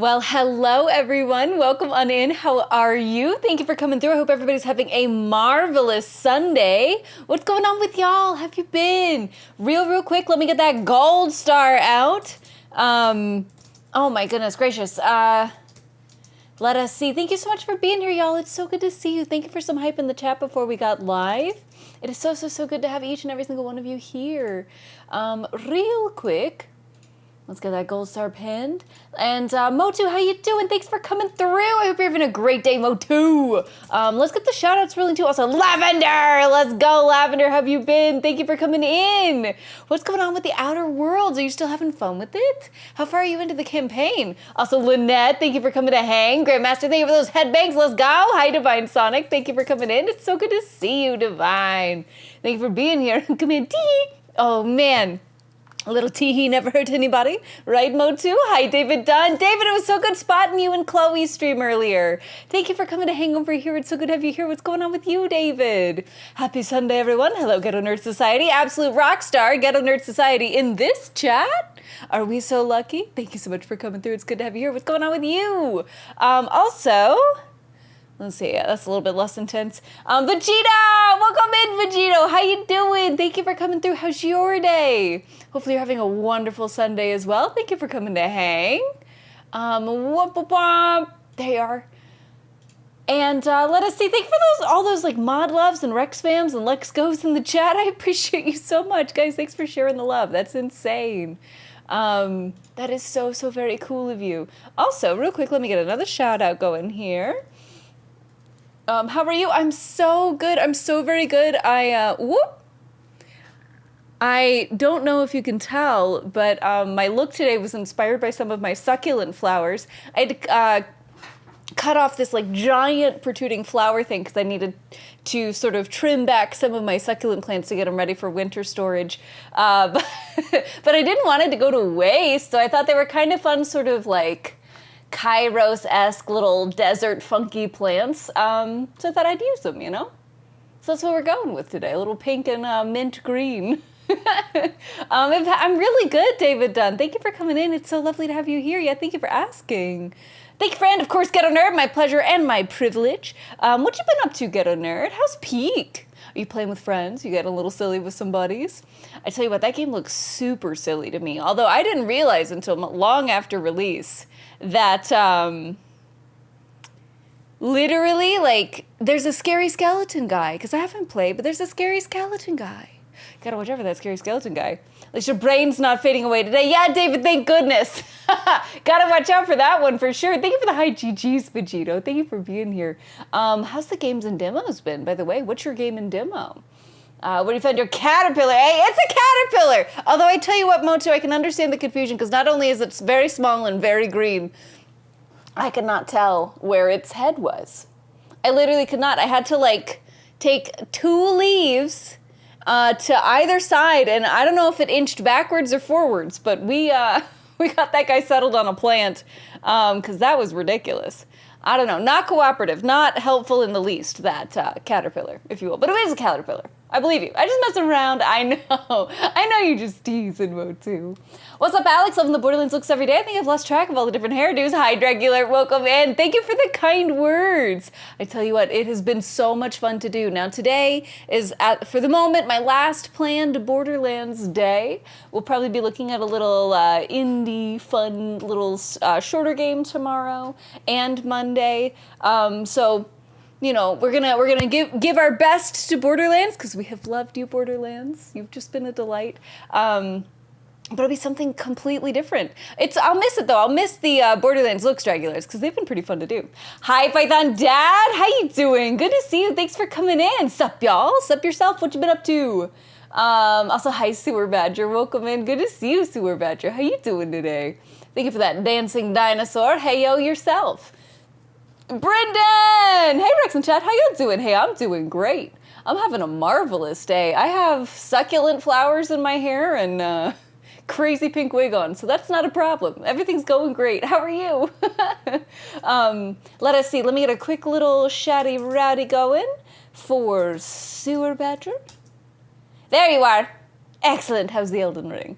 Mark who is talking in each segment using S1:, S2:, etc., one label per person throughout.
S1: Well, hello everyone. Welcome on in. How are you? Thank you for coming through. I hope everybody's having a marvelous Sunday. What's going on with y'all? Have you been? Real quick, let me get that gold star out. Oh my goodness gracious. Let us see. Thank you so much for being here, y'all. It's so good to see you. Thank you for some hype in the chat before we got live. It is so good to have each and every single one of you here. Real quick. Let's get that gold star pinned. And Motu, how you doing? Thanks for coming through. I hope you're having a great day, Motu. Let's get the shout outs rolling too. Also, Lavender, let's go, Lavender. How have you been? Thank you for coming in. What's going on with the Outer Worlds? Are you still having fun with it? How far are you into the campaign? Also, Lynette, thank you for coming to hang. Grandmaster, thank you for those headbangs. Let's go. Hi, Divine Sonic. Thank you for coming in. It's so good to see you, Divine. Thank you for being here. Come in, tee. Oh, man. A little tee-hee never hurt anybody, right, Motu? Hi, David Dunn. David, it was so good spotting you in Chloe's stream earlier. Thank you for coming to hang over here. It's so good to have you here. What's going on with you, David? Happy Sunday, everyone. Hello, Ghetto Nerd Society. Absolute rock star, Ghetto Nerd Society in this chat. Are we so lucky? Thank you so much for coming through. It's good to have you here. What's going on with you? Also... Let's see, yeah, that's a little bit less intense. Vegito! Welcome in, Vegito! How you doing? Thank you for coming through. How's your day? Hopefully you're having a wonderful Sunday as well. Thank you for coming to hang. Whoop, whoop, whoop. There you are. And let us see, thank you for all those like mod loves and Rex fams and Lex Goes in the chat. I appreciate you so much. Guys, thanks for sharing the love. That's insane. That is so very cool of you. Also, real quick, let me get another shout out going here. How are you? I'm so good. I'm so very good. I don't know if you can tell, but my look today was inspired by some of my succulent flowers. I had cut off this like giant protruding flower thing because I needed to sort of trim back some of my succulent plants to get them ready for winter storage. But I didn't want it to go to waste, so I thought they were kind of fun, sort of like Kairos-esque little desert funky plants, so I thought I'd use them, you know? So that's what we're going with today, a little pink and mint green. I'm really good, David Dunn. Thank you for coming in. It's so lovely to have you here. Yeah, thank you for asking. Thank you, friend. Of course, Ghetto Nerd, my pleasure and my privilege. What you been up to, Ghetto Nerd? How's Peak? Are you playing with friends? You getting a little silly with some buddies? I tell you what, that game looks super silly to me, although I didn't realize until long after release that literally, like, there's a scary skeleton guy, because I haven't played, but there's a scary skeleton guy. Gotta watch out for that scary skeleton guy. At least your brain's not fading away today. Yeah, David, thank goodness. Gotta watch out for that one for sure. Thank you for the high GGs, Vegito. Thank you for being here. How's the games and demos been, by the way? What's your game and demo? Where do you find your caterpillar? Hey, it's a caterpillar! Although I tell you what, Moto, I can understand the confusion, because not only is it very small and very green, I could not tell where its head was. I literally could not. I had to, like, take 2 leaves to either side, and I don't know if it inched backwards or forwards, but we got that guy settled on a plant, because that was ridiculous. I don't know, not cooperative, not helpful in the least, that caterpillar, if you will. But it is a caterpillar. I believe you. I just messing around. I know you just teasing, Motu. What's up, Alex? Loving the Borderlands looks every day. I think I've lost track of all the different hairdos. Hi, Dregular. Welcome in. Thank you for the kind words. I tell you what, it has been so much fun to do. Now, today is, for the moment, my last planned Borderlands day. We'll probably be looking at a little indie, fun, little shorter game tomorrow and Monday. So... you know, we're gonna give our best to Borderlands, because we have loved you, Borderlands. You've just been a delight. But it'll be something completely different. I'll miss it though. I'll miss the Borderlands looks regulars, because they've been pretty fun to do. Hi, Python Dad. How you doing? Good to see you. Thanks for coming in. Sup, y'all? Sup yourself? What you been up to? Also, hi, Sewer Badger. Welcome in. Good to see you, Sewer Badger. How you doing today? Thank you for that dancing dinosaur. Hey, yo, yourself. Brendan! Hey, Rex and Chat, how you doing? Hey, I'm doing great. I'm having a marvelous day. I have succulent flowers in my hair and crazy pink wig on, so that's not a problem. Everything's going great. How are you? Let us see. Let me get a quick little shaddy rowdy going for Sewer Badger. There you are. Excellent. How's the Elden Ring?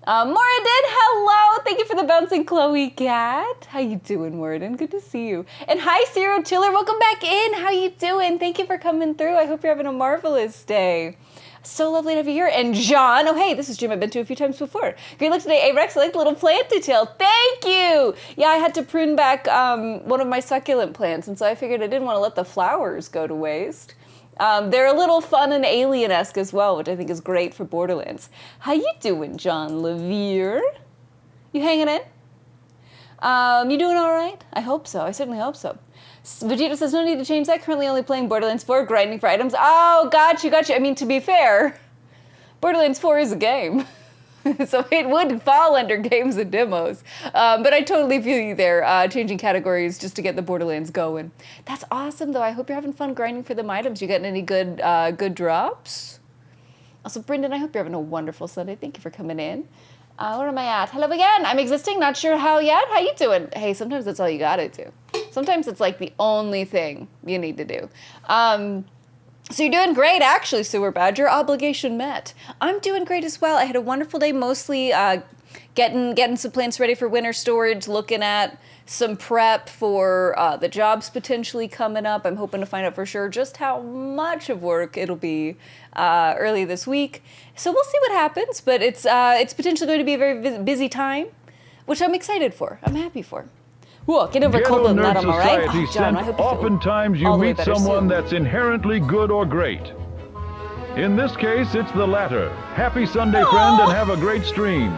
S1: Moradin, hello. Thank you for the bouncing Chloe cat. How you doing, Moradin? Good to see you. And hi, Zero Chiller. Welcome back in. How you doing? Thank you for coming through. I hope you're having a marvelous day. So lovely to have you here. And John, oh hey, this is Jim I've been to a few times before. Great look today, A-Rex. I like the little plant detail. Thank you. Yeah, I had to prune back one of my succulent plants, and so I figured I didn't want to let the flowers go to waste. They're a little fun and alien-esque as well, which I think is great for Borderlands. How you doing, John Levere? You hanging in? You doing all right? I hope so. I certainly hope so. Vegeta says, no need to change that. Currently only playing Borderlands 4, grinding for items. Oh, got you. I mean, to be fair, Borderlands 4 is a game. So it would fall under games and demos. But I totally feel you there, changing categories just to get the Borderlands going. That's awesome, though. I hope you're having fun grinding for them items. You getting any good drops? Also, Brendan, I hope you're having a wonderful Sunday. Thank you for coming in. Where am I at? Hello again. I'm existing. Not sure how yet. How you doing? Hey, sometimes that's all you gotta do. Sometimes it's like the only thing you need to do. So you're doing great, actually, Sewer Badger. Obligation met. I'm doing great as well. I had a wonderful day, mostly getting some plants ready for winter storage, looking at some prep for the jobs potentially coming up. I'm hoping to find out for sure just how much of work it'll be early this week. So we'll see what happens, but it's potentially going to be a very busy time, which I'm excited for. I'm happy for. Whoa, get over cold and that, am I right? Oh, John, I hope
S2: oftentimes you meet someone that's inherently good or great. In this case, it's the latter. Happy Sunday, friend, and have a great stream.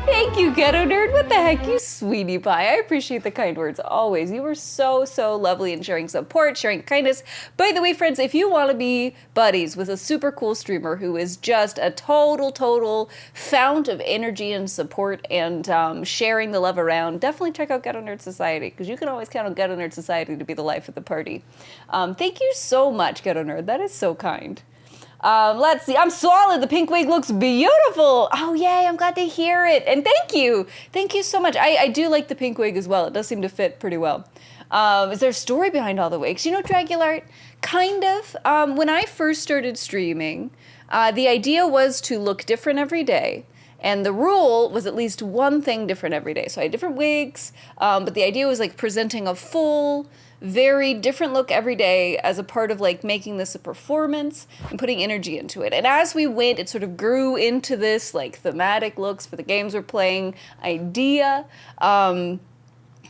S1: Thank you, Ghetto Nerd. What the heck, you sweetie pie. I appreciate the kind words always. You were so, so lovely in sharing support, sharing kindness. By the way, friends, if you want to be buddies with a super cool streamer who is just a total fount of energy and support and sharing the love around, definitely check out Ghetto Nerd Society, because you can always count on Ghetto Nerd Society to be the life of the party. Thank you so much, Ghetto Nerd. That is so kind. Let's see. I'm swallowed. The pink wig looks beautiful. Oh, yay. I'm glad to hear it. And thank you. Thank you so much. I do like the pink wig as well. It does seem to fit pretty well. Is there a story behind all the wigs? You know, Dragulart, kind of. When I first started streaming, the idea was to look different every day. And the rule was at least one thing different every day. So I had different wigs, but the idea was like presenting a full, very different look every day as a part of like making this a performance and putting energy into it. And as we went, it sort of grew into this like thematic looks for the games we're playing idea,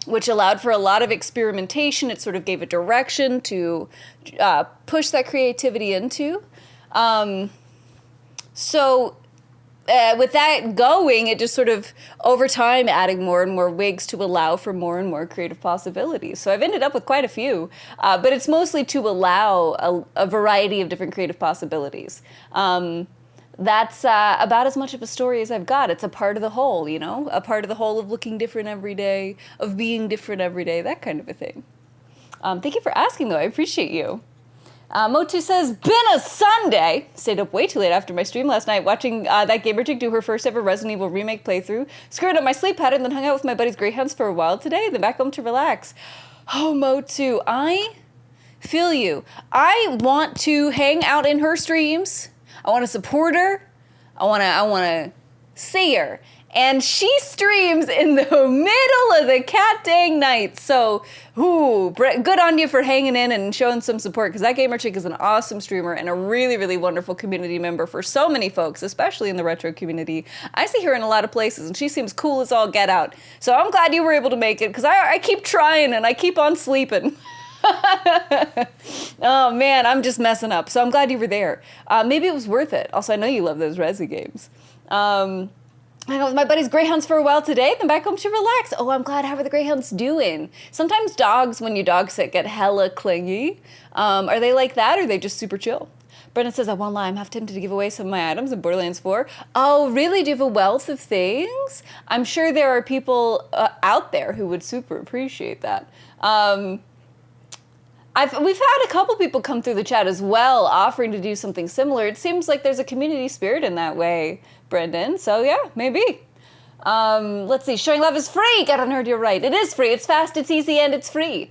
S1: which allowed for a lot of experimentation. It sort of gave a direction to push that creativity into. With that going, it just sort of, over time, adding more and more wigs to allow for more and more creative possibilities. So I've ended up with quite a few, but it's mostly to allow a variety of different creative possibilities. That's about as much of a story as I've got. It's a part of the whole, you know? A part of the whole of looking different every day, of being different every day, that kind of a thing. Thank you for asking, though. I appreciate you. Motu says, been a Sunday. Stayed up way too late after my stream last night watching that gamer chick do her first ever Resident Evil remake playthrough. Screwed up my sleep pattern, then hung out with my buddies Greyhounds for a while today, then back home to relax. Oh, Motu, I feel you. I want to hang out in her streams. I want to support her. I want to see her. And she streams in the middle of the cat dang night. So, good on you for hanging in and showing some support, because that gamer chick is an awesome streamer and a really, really wonderful community member for so many folks, especially in the retro community. I see her in a lot of places, and she seems cool as all get out. So I'm glad you were able to make it, because I keep trying and I keep on sleeping. Oh man, I'm just messing up. So I'm glad you were there. Maybe it was worth it. Also, I know you love those Resi games. I was with my buddies Greyhounds for a while today, then back home to relax. Oh, I'm glad. How are the Greyhounds doing? Sometimes dogs, when you dog sit, get hella clingy. Are they like that, or are they just super chill? Brendan says, I won't lie, I'm half tempted to give away some of my items in Borderlands 4. Oh, really? Do you have a wealth of things? I'm sure there are people out there who would super appreciate that. We've had a couple people come through the chat as well, offering to do something similar. It seems like there's a community spirit in that way, Brendan. So yeah, maybe. Let's see. Showing love is free. Got on Nerd, you're right. It is free. It's fast, it's easy, and it's free.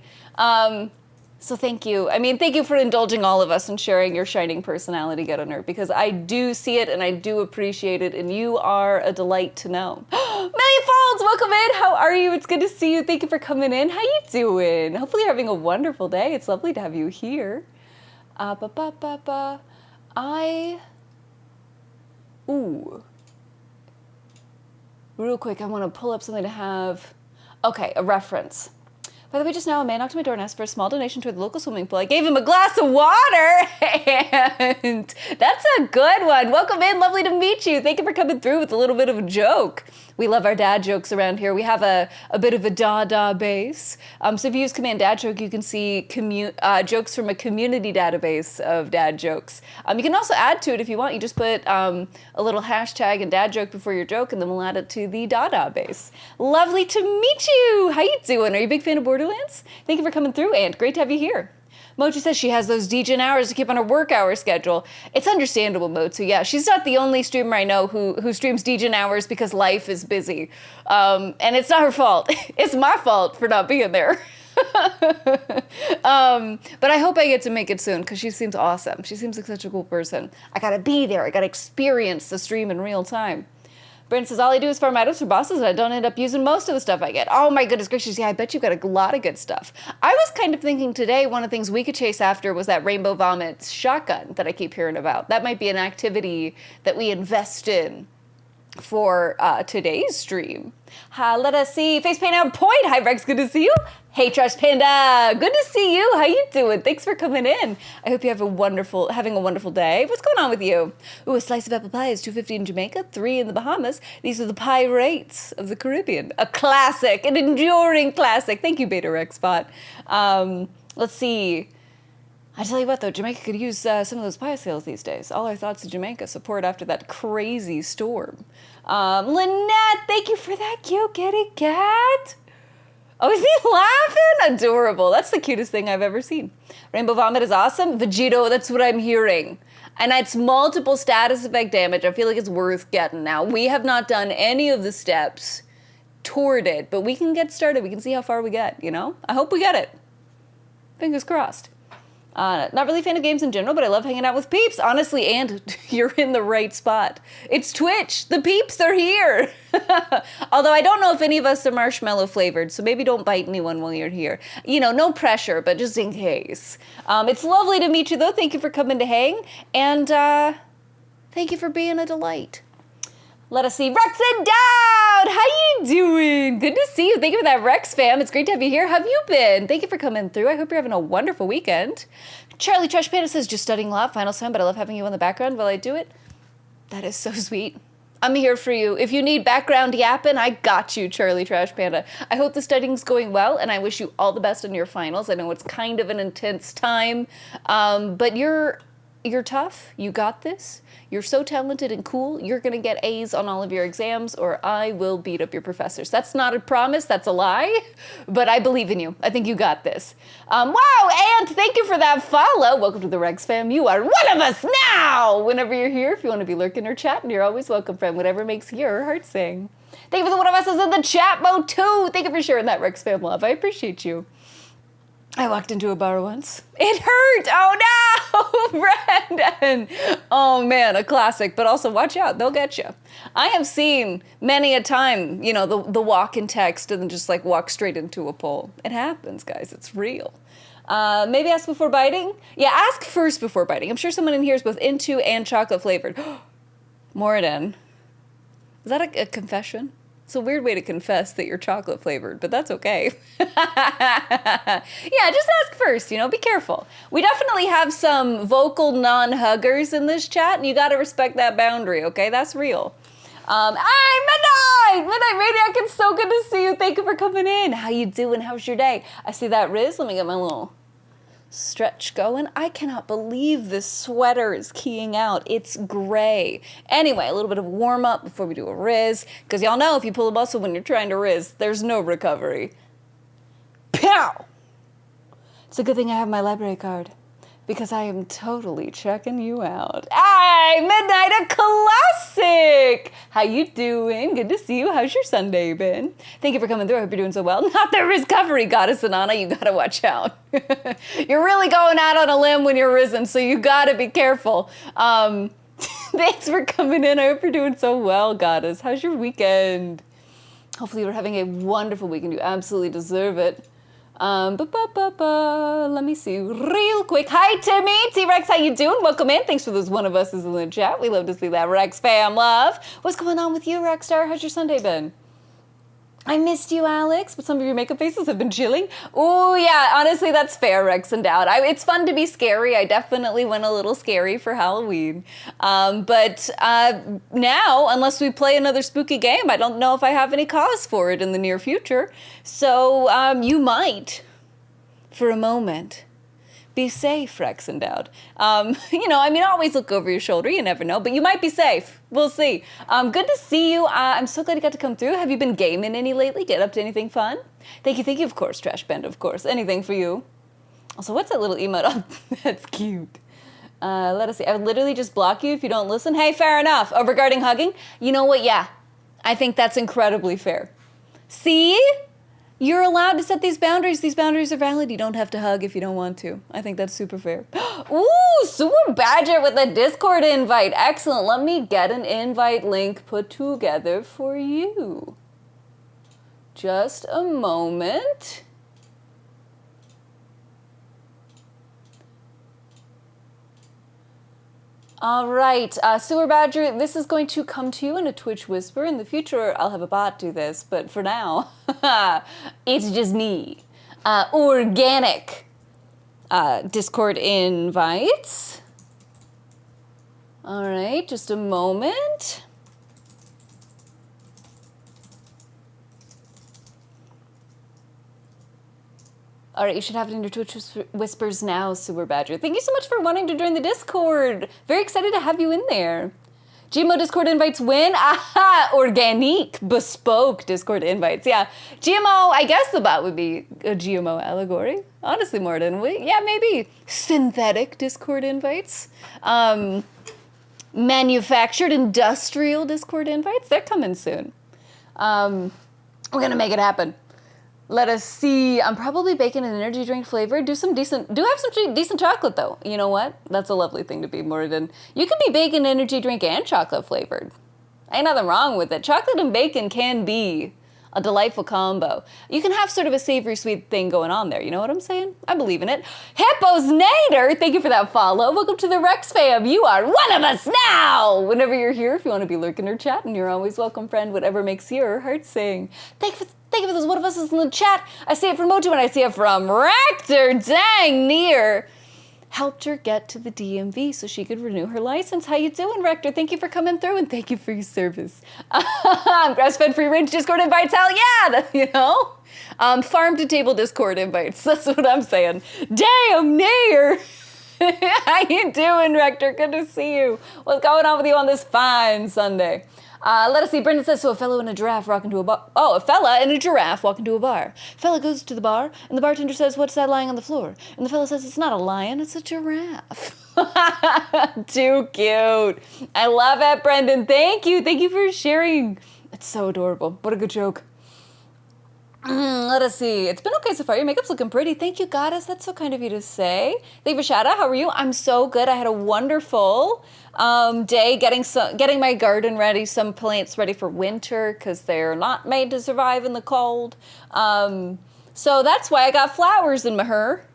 S1: So thank you. I mean, thank you for indulging all of us and sharing your shining personality, Get on Her, because I do see it and I do appreciate it, and you are a delight to know. Million Folds, welcome in. How are you? It's good to see you. Thank you for coming in. How you doing? Hopefully you're having a wonderful day. It's lovely to have you here. Real quick, I want to pull up something to have. Okay, a reference. By the way, just now a man knocked on my door and asked for a small donation toward the local swimming pool. I gave him a glass of water, and that's a good one. Welcome in, lovely to meet you. Thank you for coming through with a little bit of a joke. We love our dad jokes around here. We have a bit of a da-da base. So if you use command dad joke, you can see jokes from a community database of dad jokes. You can also add to it if you want. You just put a little hashtag and dad joke before your joke, and then we'll add it to the da-da base. Lovely to meet you. How you doing? Are you a big fan of Borderlands? Thank you for coming through, and great to have you here. Mochi says she has those degen hours to keep on her work hour schedule. It's understandable, Mochi. Yeah, she's not the only streamer I know who streams degen hours because life is busy. And it's not her fault. It's my fault for not being there. But I hope I get to make it soon because she seems awesome. She seems like such a cool person. I gotta be there. I gotta experience the stream in real time. Brent says, all I do is farm items for bosses and I don't end up using most of the stuff I get. Oh my goodness gracious, yeah, I bet you've got a lot of good stuff. I was kind of thinking today one of the things we could chase after was that Rainbow Vomit shotgun that I keep hearing about. That might be an activity that we invest in for today's stream. Let us see. Face paint on point. Hi, Rex. Good to see you. Hey, Trash Panda. Good to see you. How you doing? Thanks for coming in. I hope you have having a wonderful day. What's going on with you? Ooh, a slice of apple pie is $2.50 in Jamaica, $3 in the Bahamas. These are the pie rates of the Caribbean. A classic, an enduring classic. Thank you, Beta Rex Spot. Let's see. I tell you what, though, Jamaica could use some of those pie sales these days. All our thoughts of Jamaica support after that crazy storm. Lynette, thank you for that cute kitty cat. Oh, is he laughing? Adorable. That's the cutest thing I've ever seen. Rainbow Vomit is awesome. Vegito, that's what I'm hearing. And it's multiple status effect damage. I feel like it's worth getting now. We have not done any of the steps toward it, but we can get started. We can see how far we get, you know? I hope we get it. Fingers crossed. Not really a fan of games in general, but I love hanging out with peeps, honestly, and you're in the right spot. It's Twitch. The peeps are here. Although I don't know if any of us are marshmallow flavored, so maybe don't bite anyone while you're here. You know, no pressure, but just in case. It's lovely to meet you, though. Thank you for coming to hang, and thank you for being a delight. Let us see. Rex and Dowd! How you doing? Good to see you. Thank you for that, Rex fam. It's great to have you here. How have you been? Thank you for coming through. I hope you're having a wonderful weekend. Charlie Trash Panda says, just studying a lot, finals time, but I love having you in the background while I do it. That is so sweet. I'm here for you. If you need background yapping, I got you, Charlie Trash Panda. I hope the studying's going well, and I wish you all the best in your finals. I know it's kind of an intense time, but you're tough. You got this. You're so talented and cool. You're going to get A's on all of your exams, or I will beat up your professors. That's not a promise. That's a lie. But I believe in you. I think you got this. Wow, and thank you for that follow. Welcome to the Rex fam. You are one of us now. Whenever you're here, if you want to be lurking or chatting, you're always welcome, friend. Whatever makes your heart sing. Thank you for the one of us is in the chat mode, too. Thank you for sharing that, Rex fam love. I appreciate you. I walked into a bar once. It hurt! Oh no! Brandon! Oh man, a classic. But also, watch out, they'll get you. I have seen many a time, you know, the walk in text and then just like walk straight into a pole. It happens, guys. It's real. Maybe ask before biting? Yeah, ask first before biting. I'm sure someone in here is both into and chocolate flavored. Moradin. Is that a confession? It's a weird way to confess that you're chocolate flavored, but that's okay. Yeah, just ask first, you know, be careful. We definitely have some vocal non-huggers in this chat, and you gotta respect that boundary, okay? That's real. Hey, Midnight Maniac, it's so good to see you. Thank you for coming in. How you doing? How's your day? I see that, Riz. Let me get my little stretch going. I cannot believe this sweater is keying out. It's gray. Anyway, a little bit of warm up before we do a Riz, because y'all know if you pull a muscle when you're trying to Riz, there's no recovery. Pow! It's a good thing I have my library card. because I am totally checking you out. Hey, Midnight, a classic! How you doing? Good to see you. How's your Sunday been? Thank you for coming through. I hope you're doing so well. Not the recovery goddess, Anana. You gotta watch out. You're really going out on a limb when you're risen, so you gotta be careful. Thanks for coming in. I hope you're doing so well, goddess. How's your weekend? Hopefully you're having a wonderful weekend. You absolutely deserve it. Let me see real quick. Hi, Timmy. T-Rex, how you doing? Welcome in. Thanks for those one of us is in the chat. We love to see that. Rex fam love. What's going on with you, Rexstar? How's your Sunday been? I missed you, Alex, but some of your makeup faces have been chilling. Oh, yeah, honestly, that's fair, Rex and Dowd. It's fun to be scary. I definitely went a little scary for Halloween. But now, unless we play another spooky game, I don't know if I have any cause for it in the near future. So you might, for a moment, be safe, Rex and Dowd. Always look over your shoulder. You never know, but you might be safe. We'll see. Good to see you. I'm so glad you got to come through. Have you been gaming any lately? Get up to anything fun? Thank you, of course, Trash Band, of course. Anything for you. Also, what's that little emote? Oh, that's cute. Let us see. I would literally just block you if you don't listen. Hey, fair enough. Oh, regarding hugging? You know what? Yeah. I think that's incredibly fair. See? You're allowed to set these boundaries. These boundaries are valid. You don't have to hug if you don't want to. I think that's super fair. Ooh, Super Badger with a Discord invite. Excellent. Let me get an invite link put together for you. Just a moment. All right, Sewer Badger, this is going to come to you in a Twitch whisper. In the future, I'll have a bot do this, but for now, it's just me. Organic Discord invites. All right, just a moment. All right, you should have it in your Twitch whispers now, Sewer Badger. Thank you so much for wanting to join the Discord. Very excited to have you in there. GMO Discord invites win. Aha! Organique, bespoke Discord invites. Yeah, GMO, I guess the bot would be a GMO allegory. Honestly, more than yeah, maybe. Synthetic Discord invites. Manufactured industrial Discord invites. They're coming soon. We're going to make it happen. Let us see. I'm probably baking an energy drink flavor. Do have some decent chocolate though. You know what? That's a lovely thing to be more than. You can be baking energy drink and chocolate flavored. Ain't nothing wrong with it. Chocolate and bacon can be a delightful combo. You can have sort of a savory sweet thing going on there. You know what I'm saying? I believe in it. Hippos Nader, thank you for that follow. Welcome to the Rex fam. You are one of us now. Whenever you're here, if you want to be lurking or chatting, you're always welcome, friend. Whatever makes your heart sing. Thank you for those one of us in the chat. I see it from Mojo and I see it from Rector. Dang near. Helped her get to the DMV so she could renew her license. How you doing, Rector? Thank you for coming through and thank you for your service. Grass-fed free range Discord invites, hell yeah, farm to table Discord invites. That's what I'm saying. Damn near. How you doing, Rector? Good to see you. What's going on with you on this fine Sunday? Let us see. Brendan says, so a fellow and a giraffe walk into a bar. Oh, a fella and a giraffe walk into a bar. Fella goes to the bar, and the bartender says, what's that lying on the floor? And the fella says, it's not a lion, it's a giraffe. Too cute. I love it, Brendan. Thank you. Thank you for sharing. It's so adorable. What a good joke. Let us see. It's been okay so far. Your makeup's looking pretty. Thank you, goddess. That's so kind of you to say. Thank you, Shada. How are you? I'm so good. I had a wonderful day getting my garden ready, some plants ready for winter because they're not made to survive in the cold. So that's why I got flowers in my hair.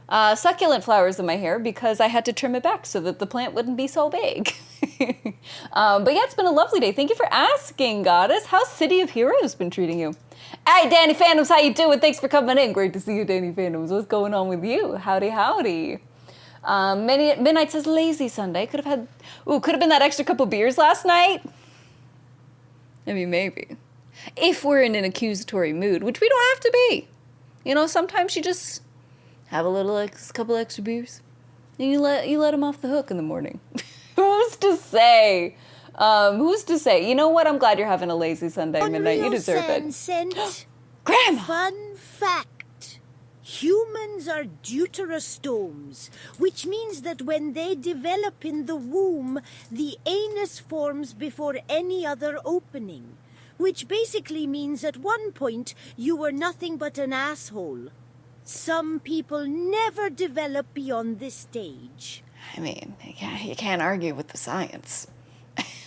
S1: Succulent flowers in my hair because I had to trim it back so that the plant wouldn't be so big. But yeah, it's been a lovely day. Thank you for asking, goddess. How's City of Heroes been treating you? Hey, Danny Phantoms, how you doing? Thanks for coming in. Great to see you, Danny Phantoms. What's going on with you? Howdy, howdy. Midnight says lazy Sunday. Could have been that extra couple beers last night. I mean, maybe. If we're in an accusatory mood, which we don't have to be. You know, sometimes you just have a couple extra beers, and you let them off the hook in the morning. Who's to say? Who's to say? You know what? I'm glad you're having a lazy Sunday, Midnight. You deserve it.
S3: Sent
S1: Grandma!
S3: Fun fact. Humans are deuterostomes, which means that when they develop in the womb, the anus forms before any other opening, which basically means at one point you were nothing but an asshole. Some people never develop beyond this stage.
S1: I mean, you can't argue with the science.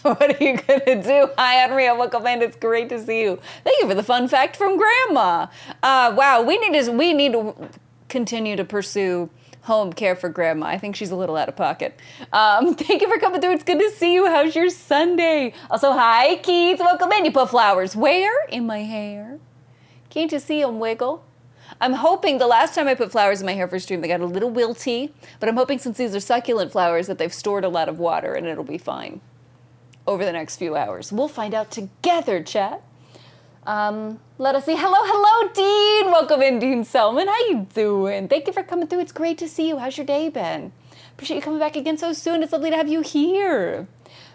S1: What are you gonna do? Hi, Unreal. Welcome in. It's great to see you. Thank you for the fun fact from Grandma. Wow, we need to continue to pursue home care for Grandma. I think she's a little out of pocket. Thank you for coming through. It's good to see you. How's your Sunday? Also, hi, Keith. Welcome in. You put flowers where? In my hair. Can't you see them wiggle? I'm hoping the last time I put flowers in my hair for stream, they got a little wilty, but I'm hoping since these are succulent flowers that they've stored a lot of water and it'll be fine over the next few hours. We'll find out together, chat. Let us see. Hello, Dean. Welcome in, Dean Selman. How you doing? Thank you for coming through. It's great to see you. How's your day been? Appreciate you coming back again so soon. It's lovely to have you here.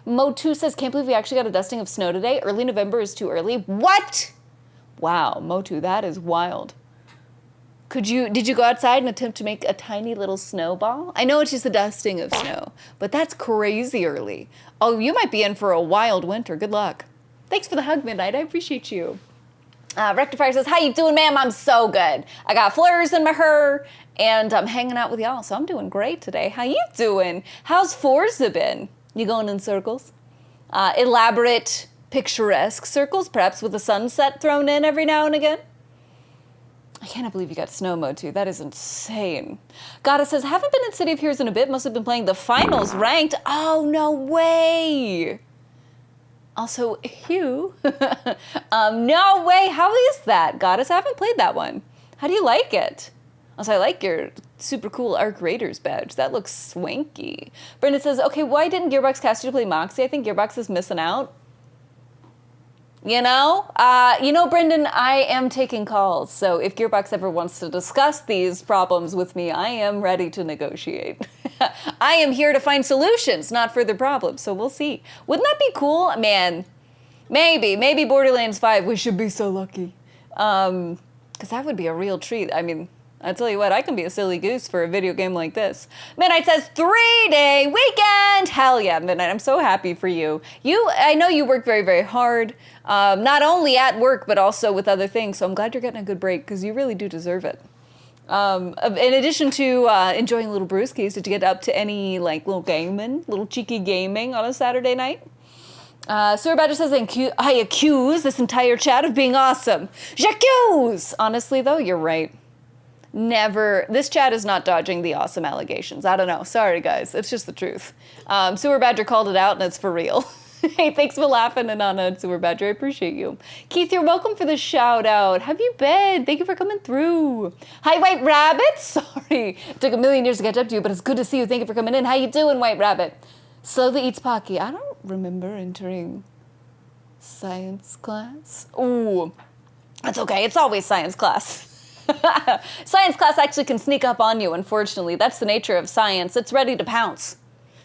S1: Mo2 says, can't believe we actually got a dusting of snow today. Early November is too early. What? Wow, Mo2, that is wild. Did you go outside and attempt to make a tiny little snowball? I know it's just a dusting of snow, but that's crazy early. Oh, you might be in for a wild winter. Good luck. Thanks for the hug, Midnight. I appreciate you. Rectifier says, how you doing, ma'am? I'm so good. I got flowers in my hair, and I'm hanging out with y'all, so I'm doing great today. How you doing? How's Forza been? You going in circles? Elaborate, picturesque circles, perhaps with a sunset thrown in every now and again? I cannot believe you got snow mode too. That is insane. Goddess says, haven't been in City of Heroes in a bit. Must have been playing the finals ranked. Oh, no way. Also, Hugh. No way. How is that, Goddess? I haven't played that one. How do you like it? Also, I like your super cool Arc Raiders badge. That looks swanky. Brendan says, okay, why didn't Gearbox cast you to play Moxie? I think Gearbox is missing out. You know, Brendan, I am taking calls. So if Gearbox ever wants to discuss these problems with me, I am ready to negotiate. I am here to find solutions, not further problems. So we'll see. Wouldn't that be cool? Man, maybe Borderlands 5, we should be so lucky. Because that would be a real treat. I mean, I tell you what, I can be a silly goose for a video game like this. Midnight says 3-day weekend. Hell yeah, Midnight. I'm so happy for you. I know you work very, very hard, not only at work, but also with other things. So I'm glad you're getting a good break because you really do deserve it. In addition to enjoying little brewskis, did you get up to any little cheeky gaming on a Saturday night? Sir Badger says, I accuse this entire chat of being awesome. J'accuse! Honestly, though, you're right. Never. This chat is not dodging the awesome allegations. I don't know. Sorry, guys. It's just the truth. Sewer Badger called it out, and it's for real. Hey, thanks for laughing, Anana and Sewer Badger. I appreciate you. Keith, you're welcome for the shout out. Have you been? Thank you for coming through. Hi, White Rabbit. Sorry. It took a million years to catch up to you, but it's good to see you. Thank you for coming in. How you doing, White Rabbit? Slowly eats Pocky. I don't remember entering science class. Ooh, that's okay. It's always science class. Science class actually can sneak up on you, unfortunately. That's the nature of science. It's ready to pounce.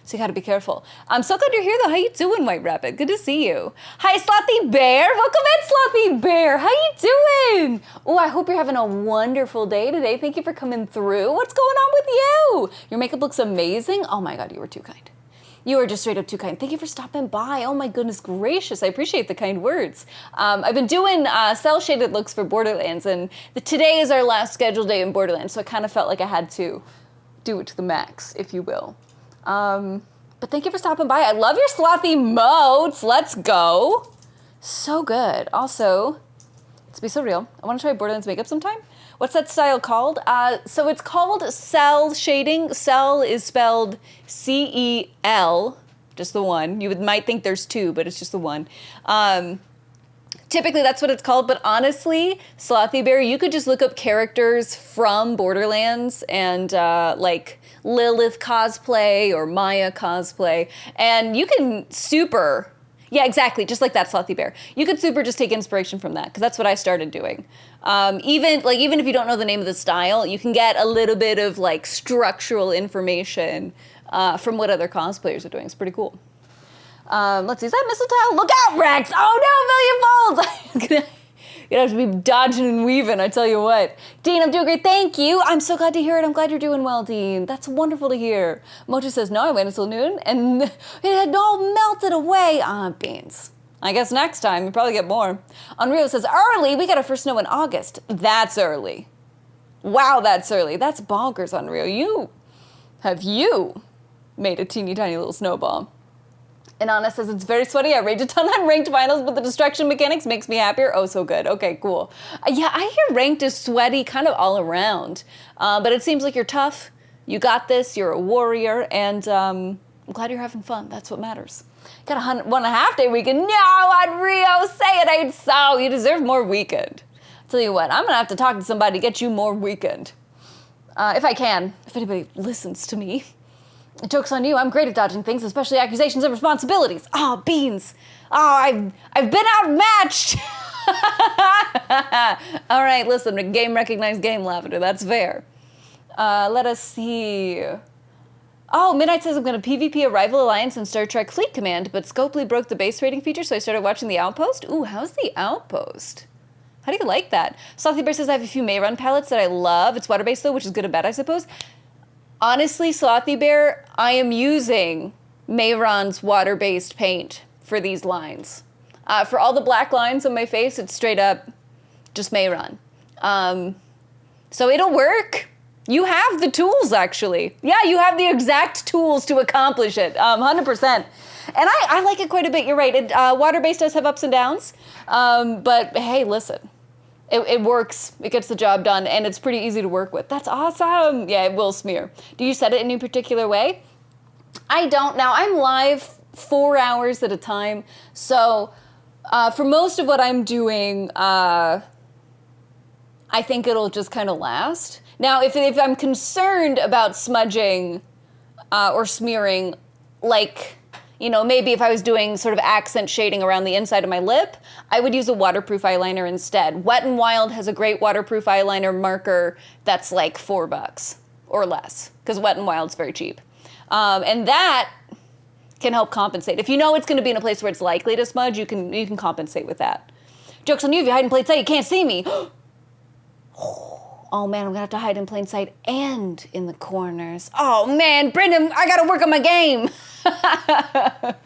S1: So you gotta be careful. I'm so glad you're here, though. How you doing, White Rabbit? Good to see you. Hi, Slothy Bear. Welcome in, Slothy Bear. How you doing? Oh, I hope you're having a wonderful day today. Thank you for coming through. What's going on with you? Your makeup looks amazing. Oh my God, you were too kind. You are just straight up too kind. Thank you for stopping by. Oh my goodness gracious. I appreciate the kind words. I've been doing cel-shaded looks for Borderlands, and today is our last scheduled day in Borderlands, so I kind of felt like I had to do it to the max, if you will. But thank you for stopping by. I love your slothy modes. Let's go. So good. Also, let's be so real. I want to try Borderlands makeup sometime. What's that style called? So it's called cel shading. Cel is spelled C-E-L, just the one. You might think there's two, but it's just the one. Typically that's what it's called, but honestly, Slothy Bear, you could just look up characters from Borderlands and like Lilith cosplay or Maya cosplay, and you can super... Yeah, exactly. Just like that, Slothy Bear. You could super just take inspiration from that, because that's what I started doing. Even if you don't know the name of the style, you can get a little bit of like structural information from what other cosplayers are doing. It's pretty cool. Let's see, is that mistletoe? Look out, Rex! Oh no, a million volts! You'd have to be dodging and weaving, I tell you what. Dean, I'm doing great, thank you. I'm so glad to hear it. I'm glad you're doing well, Dean. That's wonderful to hear. Mocha says, no, I waited until noon, and it had all melted away. Beans. I guess next time, you probably get more. Unreal says, early, we got our first snow in August. That's early. Wow, that's early. That's bonkers, Unreal. Have you made a teeny tiny little snowball? And Anna says, it's very sweaty. I rage a ton on ranked finals, but the destruction mechanics makes me happier. Oh, so good. Okay, cool. Yeah, I hear ranked is sweaty kind of all around. But it seems like you're tough. You got this. You're a warrior. And I'm glad you're having fun. That's what matters. Got a 1.5 day weekend. No, Unreal, say it ain't so. You deserve more weekend. I'll tell you what, I'm going to have to talk to somebody to get you more weekend. If I can. If anybody listens to me. Joke's on you, I'm great at dodging things, especially accusations and responsibilities. Oh, beans. Oh, I've been outmatched. All right, listen, game recognized game, Lavender, that's fair. Let us see. Oh, Midnight says I'm going to PvP a rival alliance in Star Trek Fleet Command, but Scopely broke the base rating feature, so I started watching The Outpost. Ooh, how's The Outpost? How do you like that? Slothy Bear says I have a few Mayron palettes that I love. It's water-based, though, which is good and bad, I suppose. Honestly, Slothy Bear, I am using Mayron's water-based paint for these lines. For all the black lines on my face, it's straight up just Mayron. So it'll work. You have the tools, actually. Yeah, you have the exact tools to accomplish it, 100%. And I like it quite a bit, you're right. Water-based does have ups and downs, but hey, listen. It works, it gets the job done, and it's pretty easy to work with. That's awesome. Yeah, it will smear. Do you set it in any particular way? I don't. Now, I'm live 4 hours at a time, so for most of what I'm doing, I think it'll just kind of last. Now, if I'm concerned about smudging or smearing, like, you know, maybe if I was doing sort of accent shading around the inside of my lip, I would use a waterproof eyeliner instead. Wet n Wild has a great waterproof eyeliner marker that's like $4 or less, because Wet n Wild's very cheap. And that can help compensate. If you know it's going to be in a place where it's likely to smudge, you can compensate with that. Joke's on you, if you hide in plain sight, you can't see me. Oh man, I'm gonna have to hide in plain sight and in the corners. Oh man, Brendan, I gotta work on my game. But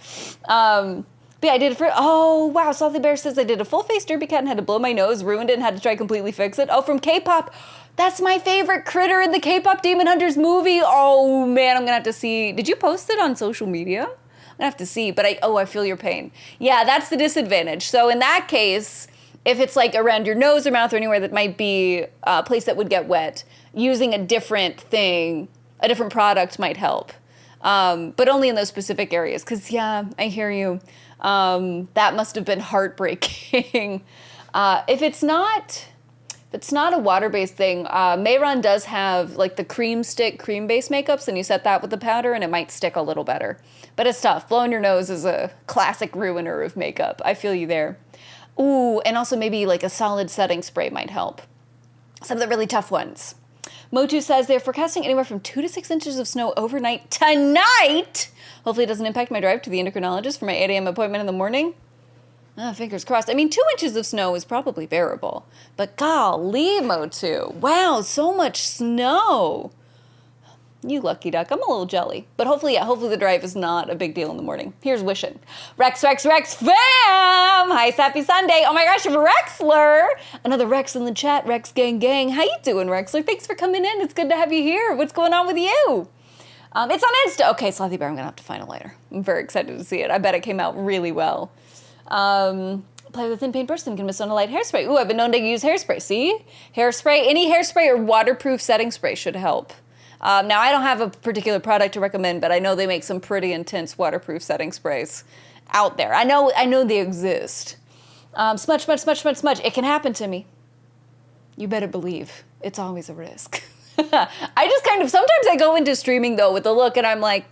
S1: yeah, I did it for, oh wow, Salty Bear says I did a full face derby cat and had to blow my nose, ruined it and had to try completely fix it. Oh, from K-pop. That's my favorite critter in the K-pop Demon Hunters movie. Oh man, I'm gonna have to see. Did you post it on social media? I'm gonna have to see, but I feel your pain. Yeah, that's the disadvantage. So in that case, if it's like around your nose or mouth or anywhere that might be a place that would get wet, using a different thing, a different product might help. But only in those specific areas. Because, yeah, I hear you. That must have been heartbreaking. If it's not a water-based thing, Mayron does have like the cream base makeups, and you set that with the powder and it might stick a little better. But it's tough. Blowing your nose is a classic ruiner of makeup. I feel you there. Ooh, and also maybe like a solid setting spray might help. Some of the really tough ones. Motu says they're forecasting anywhere from 2 to 6 inches of snow overnight tonight. Hopefully it doesn't impact my drive to the endocrinologist for my 8 a.m. appointment in the morning. Fingers crossed. I mean, 2 inches of snow is probably bearable. But golly, Motu. Wow, so much snow. You lucky duck. I'm a little jelly. But hopefully the drive is not a big deal in the morning. Here's wishing. Rex, fam! Hi, happy Sunday. Oh my gosh, you have a Rexler. Another Rex in the chat. Rex gang. How you doing, Rexler? Thanks for coming in. It's good to have you here. What's going on with you? It's on Insta. Okay, Slothy Bear, I'm going to have to find it later. I'm very excited to see it. I bet it came out really well. Play with a thin paint brush, then can miss on a light hairspray. Ooh, I've been known to use hairspray. See? Hairspray, any hairspray or waterproof setting spray should help. Now, I don't have a particular product to recommend, but I know they make some pretty intense waterproof setting sprays out there. I know they exist. Smudge. It can happen to me. You better believe. It's always a risk. I just sometimes I go into streaming, though, with the look, and I'm like,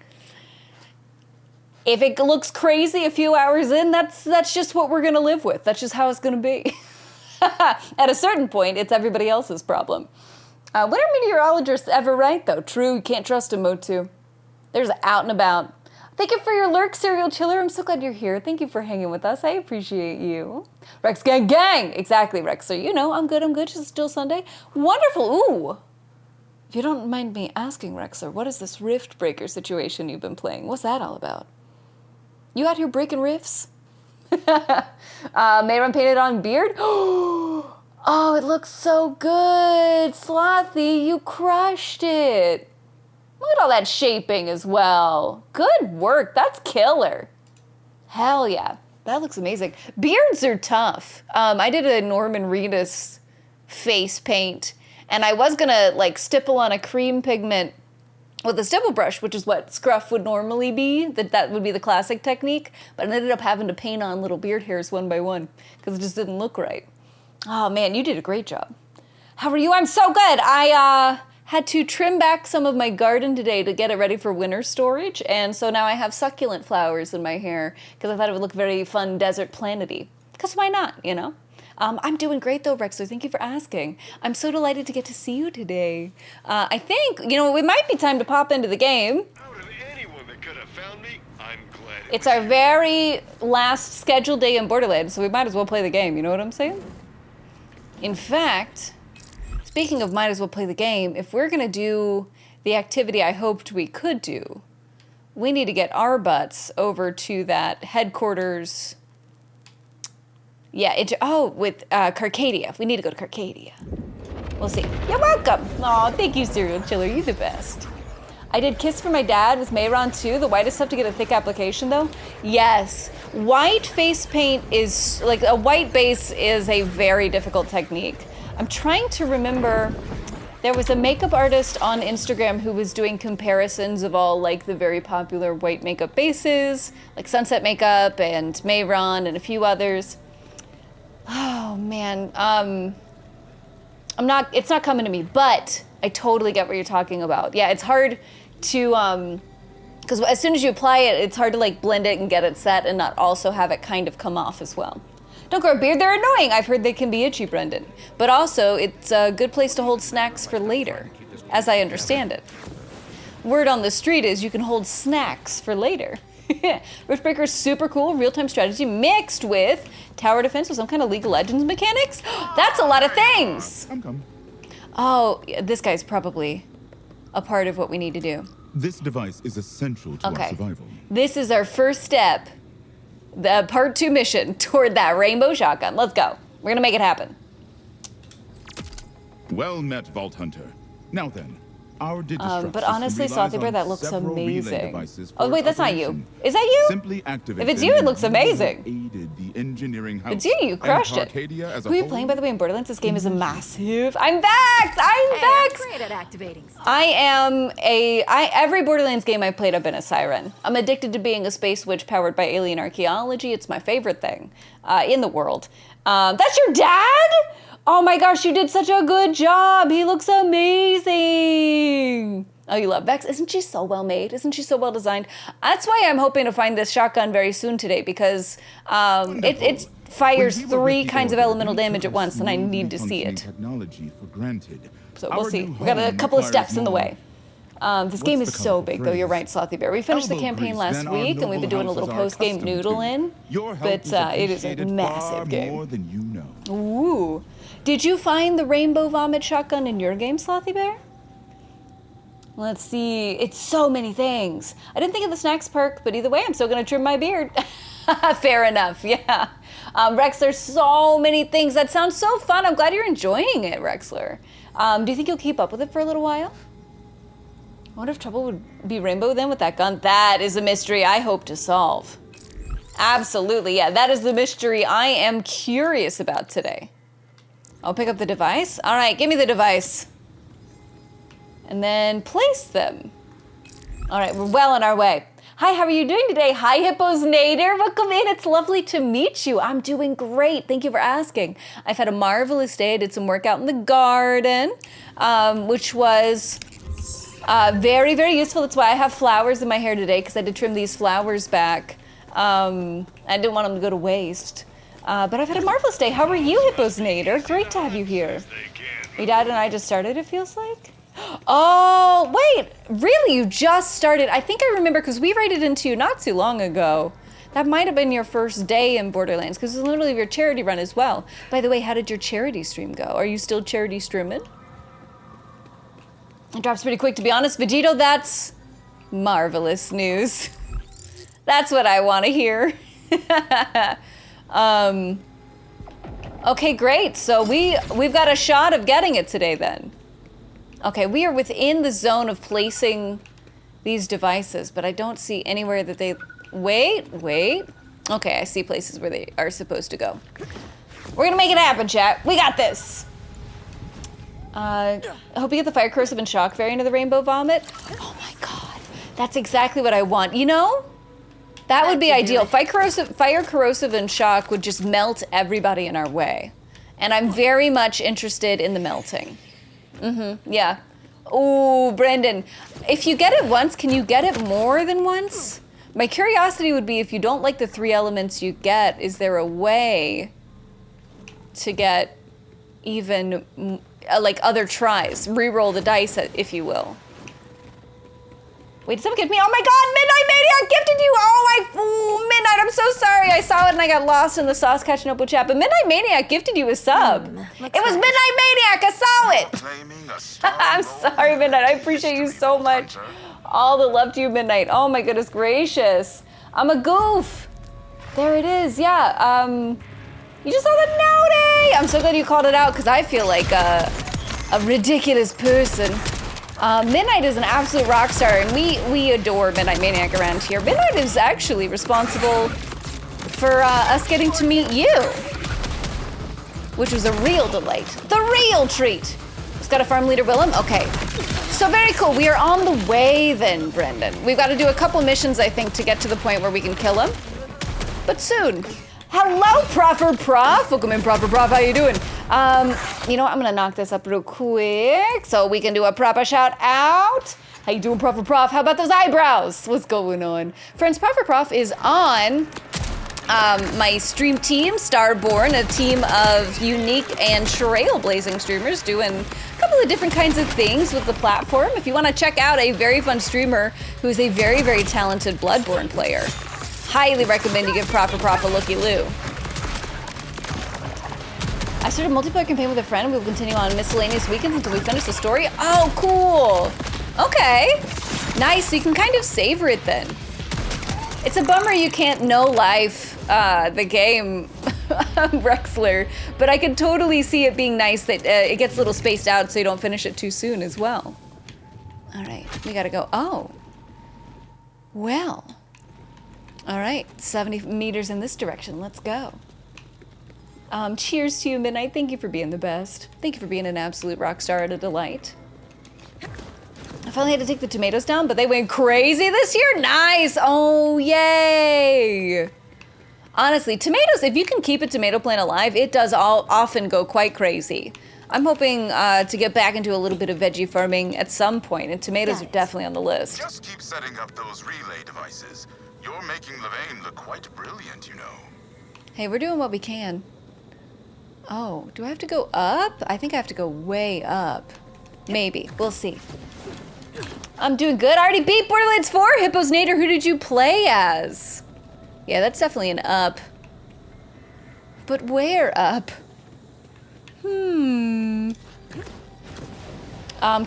S1: if it looks crazy a few hours in, that's just what we're going to live with. That's just how it's going to be. At a certain point, it's everybody else's problem. When are meteorologists ever right, though? True, you can't trust them, Motu. There's out and about. Thank you for your lurk, Serial Chiller. I'm so glad you're here. Thank you for hanging with us. I appreciate you. Rex Gang Gang! Exactly, Rex. So you know, I'm good. It's still Sunday. Wonderful. Ooh. If you don't mind me asking, Rexler, what is this Rift Breaker situation you've been playing? What's that all about? You out here breaking rifts? Mayron painted on beard? Oh, it looks so good. Slothy, you crushed it. Look at all that shaping as well. Good work. That's killer. Hell yeah. That looks amazing. Beards are tough. I did a Norman Reedus face paint, and I was gonna like stipple on a cream pigment with a stipple brush, which is what scruff would normally be. That would be the classic technique. But I ended up having to paint on little beard hairs one by one because it just didn't look right. Oh man, you did a great job. How are you? I'm so good. I had to trim back some of my garden today to get it ready for winter storage, and so now I have succulent flowers in my hair because I thought it would look very fun desert planet-y. Because why not, you know? I'm doing great though, Rexler. Thank you for asking. I'm so delighted to get to see you today. I think, you know, it might be time to pop into the game.
S4: Out of anyone that could have found me, I'm glad
S1: It's our very last scheduled day in Borderlands, so we might as well play the game, you know what I'm saying? In fact, speaking of might as well play the game, if we're gonna do the activity I hoped we could do, we need to get our butts over to that headquarters. Yeah, with Carcadia. We need to go to Carcadia. We'll see. You're welcome. Aw, thank you, Serial Chiller. You're the best. I did Kiss for My Dad with Mayron too. The whitest stuff to get a thick application though. Yes, white face paint is, like a white base is a very difficult technique. I'm trying to remember, there was a makeup artist on Instagram who was doing comparisons of all like the very popular white makeup bases, like Sunset Makeup and Mayron and a few others. Oh man, it's not coming to me, but I totally get what you're talking about. Yeah, it's hard to, because as soon as you apply it, it's hard to like blend it and get it set and not also have it kind of come off as well. Don't grow a beard, they're annoying. I've heard they can be itchy, Brendan. But also, it's a good place to hold snacks for later, as I understand it. Word on the street is you can hold snacks for later. Riftbreaker's super cool, real-time strategy mixed with tower defense with some kind of League of Legends mechanics. That's a lot of things.
S5: Come.
S1: Oh, this guy's probably a part of what we need to do.
S5: This device is essential to our survival.
S1: This is our first step, the part 2 mission toward that rainbow shotgun. Let's go. We're gonna make it happen.
S5: Well met, Vault Hunter. Now then, our
S1: but honestly, Slothy Bear, that looks amazing. Oh wait, that's not you. Is that you?
S5: Simply activate
S1: if it's you, it looks amazing.
S5: Aided the engineering house
S1: if it's you, you crushed it. Who are you playing, by the way, in Borderlands? This game is a massive. I'm back! I'm
S6: great at activating stuff.
S1: Every Borderlands game I've played, I've been a siren. I'm addicted to being a space witch powered by alien archaeology. It's my favorite thing in the world. That's your dad? Oh my gosh, you did such a good job. He looks amazing. Oh, you love Vex? Isn't she so well made? Isn't she so well designed? That's why I'm hoping to find this shotgun very soon today, because it fires 3 kinds of elemental damage at once, and I need to see it. So we'll see. We got a couple of steps in the way. This game is so big, though. You're right, Slothy Bear. We finished the campaign last week, and we've been doing a little post-game noodle-in, but it is a massive game. Ooh. Did you find the rainbow vomit shotgun in your game, Slothy Bear? Let's see. It's so many things. I didn't think of the snacks perk, but either way, I'm still going to trim my beard. Fair enough, yeah. Rex, there's so many things. That sounds so fun. I'm glad you're enjoying it, Rexler. Do you think you'll keep up with it for a little while? I wonder if trouble would be rainbow then with that gun. That is a mystery I hope to solve. Absolutely, yeah. That is the mystery I am curious about today. I'll pick up the device. All right, give me the device. And then place them. All right, we're well on our way. Hi, how are you doing today? Hi, Hippos Nader. Welcome in. It's lovely to meet you. I'm doing great. Thank you for asking. I've had a marvelous day. I did some work out in the garden, which was very, very useful. That's why I have flowers in my hair today, because I did trim these flowers back. I didn't want them to go to waste. But I've had a marvelous day. How are you, Hippos Nader? Great to have you here. Your dad and I just started, it feels like. Oh, wait, really? You just started? I think I remember because we raided into you not too long ago. That might have been your first day in Borderlands because it's literally your charity run as well. By the way, how did your charity stream go? Are you still charity streaming? It drops pretty quick, to be honest. Vegito, that's marvelous news. That's what I want to hear. Okay, great. So we've got a shot of getting it today then. Okay, we are within the zone of placing these devices, but I don't see anywhere that they... Wait. Okay, I see places where they are supposed to go. We're gonna make it happen, chat. We got this. I hope you get the fire corrosive and shock variant of the rainbow vomit. Oh my god, that's exactly what I want. You know, that would be ideal. Fire corrosive and shock would just melt everybody in our way. And I'm very much interested in the melting. Yeah. Ooh, Brendan, if you get it once, can you get it more than once? My curiosity would be, if you don't like the 3 elements you get, is there a way to get even like other tries? Reroll the dice, if you will. Wait, did someone gift me? Oh my god, Midnight Maniac gifted you! Oh, Midnight, I'm so sorry. I saw it and I got lost in the sauce catching up with chat, but Midnight Maniac gifted you a sub. It was Midnight Maniac, I saw it! I'm sorry, Midnight, I appreciate you so much. All the love to you, Midnight. Oh my goodness gracious. I'm a goof. There it is, yeah. You just saw the note! I'm so glad you called it out because I feel like a ridiculous person. Midnight is an absolute rock star, and we adore Midnight Maniac around here. Midnight is actually responsible for us getting to meet you, which was a real delight. The real treat. Just got a farm leader, Willem? Okay. So very cool. We are on the way then, Brendan. We've got to do a couple missions, I think, to get to the point where we can kill him. But soon. Hello, Prof. Welcome in, Prof. How you doing? You know what? I'm gonna knock this up real quick so we can do a proper shout out. How you doing, Prof? How about those eyebrows? What's going on? Friends, Prof is on my stream team, Starborn, a team of unique and trailblazing streamers doing a couple of different kinds of things with the platform. If you want to check out a very fun streamer who's a very, very talented Bloodborne player, highly recommend you give Prof a looky-loo. I started a multiplayer campaign with a friend. We will continue on miscellaneous weekends until we finish the story. Oh, cool. Okay. Nice. So you can kind of savor it then. It's a bummer you can't no life the game, Rexler, but I can totally see it being nice that it gets a little spaced out so you don't finish it too soon as well. All right, we gotta go. Oh, well. All right, 70 meters in this direction. Let's go. Cheers to you, Midnight. Thank you for being the best. Thank you for being an absolute rock star and a delight. I finally had to take the tomatoes down, but they went crazy this year. Nice. Oh, yay. Honestly, tomatoes, if you can keep a tomato plant alive, it does often go quite crazy. I'm hoping to get back into a little bit of veggie farming at some point, and tomatoes are definitely on the list.
S6: Just keep setting up those relay devices. You're making Levain look quite brilliant, you know.
S1: Hey, we're doing what we can. Oh, do I have to go up? I think I have to go way up. Maybe. We'll see. I'm doing good. I already beat Borderlands 4. Hippos Nader, who did you play as? Yeah, that's definitely an up. But where up?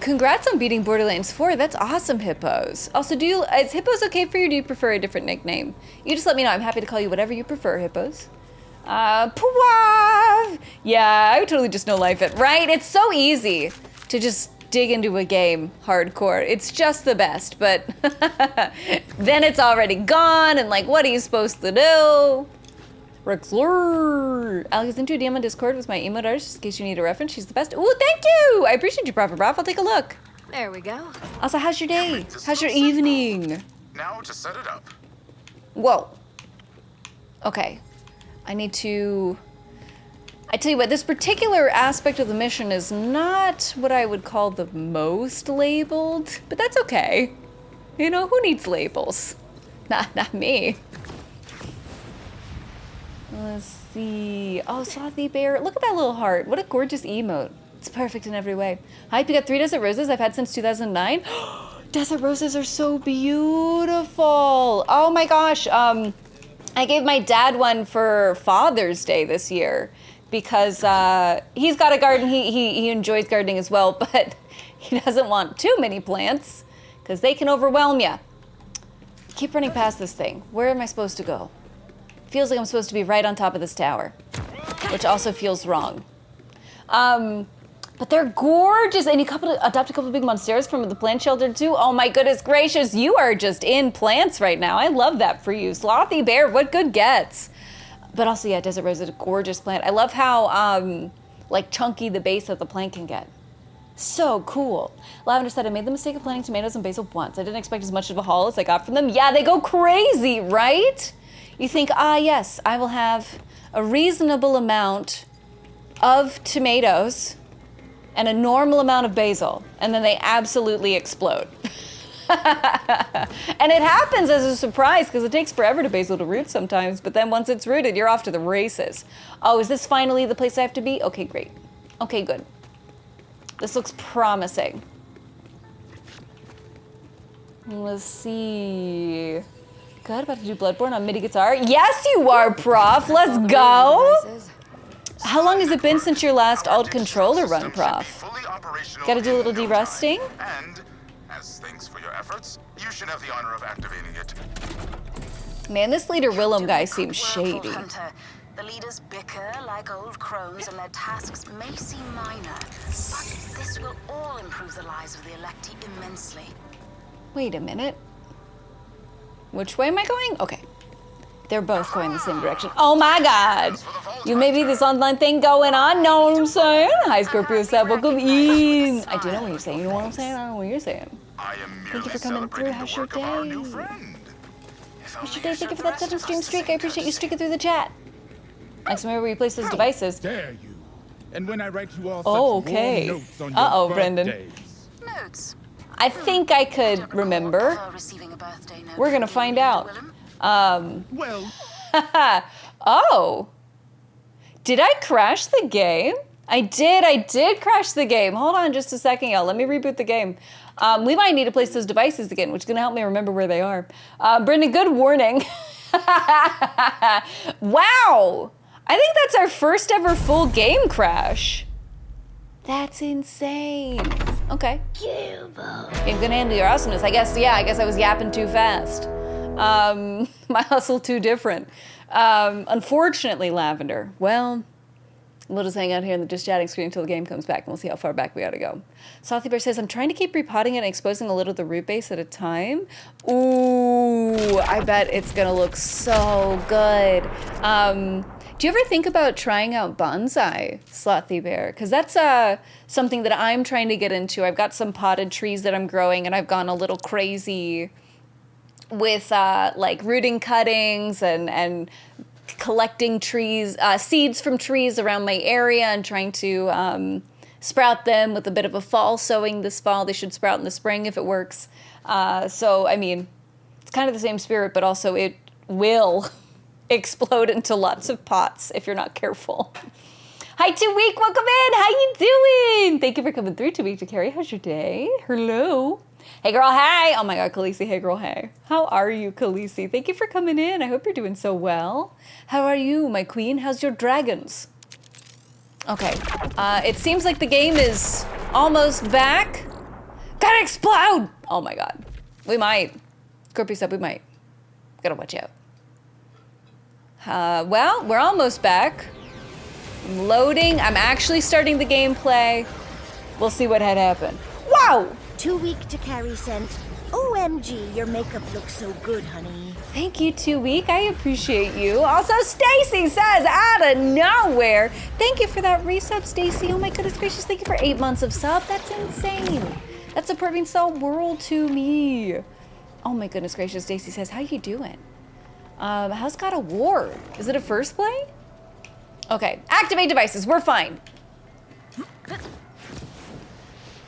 S1: Congrats on beating Borderlands 4. That's awesome, Hippos. Also, is Hippos okay for you, or do you prefer a different nickname? You just let me know. I'm happy to call you whatever you prefer, Hippos. Pooah! Yeah, I would totally just no life it, right? It's so easy to just dig into a game hardcore. It's just the best, but then it's already gone, and like, what are you supposed to do? Rexler! Alex into a DM on Discord with my emote artist, just in case you need a reference. She's the best. Ooh, thank you! I appreciate you, Prof. I'll take a look.
S7: There we go.
S1: Also, how's your day? How's your evening?
S6: Now to set it up.
S1: Whoa. Okay. I need to... I tell you what, this particular aspect of the mission is not what I would call the most labeled, but that's okay. You know, who needs labels? Not me. Let's see. Oh, Slothy Bear. Look at that little heart. What a gorgeous emote. It's perfect in every way. Hype, you got 3 desert roses I've had since 2009. Desert roses are so beautiful. Oh my gosh. I gave my dad one for Father's Day this year because he's got a garden. He enjoys gardening as well, but he doesn't want too many plants because they can overwhelm you. Keep running past this thing. Where am I supposed to go? Feels like I'm supposed to be right on top of this tower, which also feels wrong. But they're gorgeous, and you adopt a couple of big monsteras from the plant shelter too. Oh my goodness gracious, you are just in plants right now. I love that for you. Slothy Bear, what good gets. But also, yeah, Desert Rose is a gorgeous plant. I love how like chunky the base of the plant can get. So cool. Lavender said, I made the mistake of planting tomatoes and basil once. I didn't expect as much of a haul as I got from them. Yeah, they go crazy, right? You think, yes, I will have a reasonable amount of tomatoes and a normal amount of basil, and then they absolutely explode. And it happens as a surprise because it takes forever to basil to root sometimes, but then once it's rooted, you're off to the races. Oh, is this finally the place I have to be? Okay, great. Okay, good. This looks promising. Let's see. Good, about to do Bloodborne on MIDI guitar. Yes, you are, Prof. Let's go. How long has it been since your last alt controller run, Prof? Gotta do a little derusting?
S6: And as thanks for your efforts, you should have the honor of activating it.
S1: Man, this leader Willem guy seems shady.
S7: The leaders bicker like old crones and their tasks may seem minor, but this will all improve the lives of the electee immensely.
S1: Wait a minute. Which way am I going? Okay. They're both going the same direction. Oh my god! You may be this online thing going on, know what I'm saying? Hi, Scorpio said, welcome in. I do know what you're saying. You know what I'm saying? I don't know what you're saying. Thank you for coming through. How's your day? How's your day? Thank you for that 7-stream streak. I appreciate you streaking through the chat. Next, remember where you place those devices.
S5: Dare you? And when I write you all such
S1: okay.
S5: warm notes on your
S1: Brendan.
S5: birthdays.
S7: Notes.
S1: I think I could remember. We're gonna find out.
S5: Well.
S1: Oh. Did I crash the game? I did crash the game. Hold on just a second, y'all. Let me reboot the game. We might need to place those devices again, which is gonna help me remember where they are. Brendan, good warning. Wow. I think that's our first ever full game crash. That's insane. Okay.
S3: Gearbox.
S1: Game gonna handle your awesomeness. I guess I was yapping too fast. My hustle too different. Unfortunately, Lavender. Well, we'll just hang out here in the just chatting screen until the game comes back, and we'll see how far back we ought to go. Slothy Bear says, I'm trying to keep repotting it and exposing a little of the root base at a time. Ooh, I bet it's gonna look so good. Do you ever think about trying out bonsai, Slothy Bear? Because that's something that I'm trying to get into. I've got some potted trees that I'm growing, and I've gone a little crazy with like rooting cuttings and collecting trees, seeds from trees around my area and trying to sprout them with a bit of a fall sowing this fall. They should sprout in the spring if it works. So, I mean, it's kind of the same spirit, but also it will explode into lots of pots if you're not careful. Hi, 2 Week, welcome in. How you doing? Thank you for coming through, 2 Week to Carry. How's your day? Hello. Hey girl, hey. Oh my God, Khaleesi, hey girl, hey. How are you, Khaleesi? Thank you for coming in. I hope you're doing so well. How are you, my queen? How's your dragons? Okay, it seems like the game is almost back. Gotta explode! Oh my God. We might. Scorpio said we might. Gotta watch out. Well, we're almost back. I'm loading. I'm actually starting the gameplay. We'll see what had happened. Wow!
S3: 2 Week to Carry sent. OMG, your makeup looks so good, honey.
S1: Thank you, 2 Week. I appreciate you. Also, Stacy says, out of nowhere. Thank you for that resub, Stacy. Oh my goodness gracious. Thank you for 8 months of sub. That's insane. That's supporting Soul World to me. Oh my goodness gracious. Stacy says, how you doing? How's God of War? Is it a first play? Okay, activate devices. We're fine.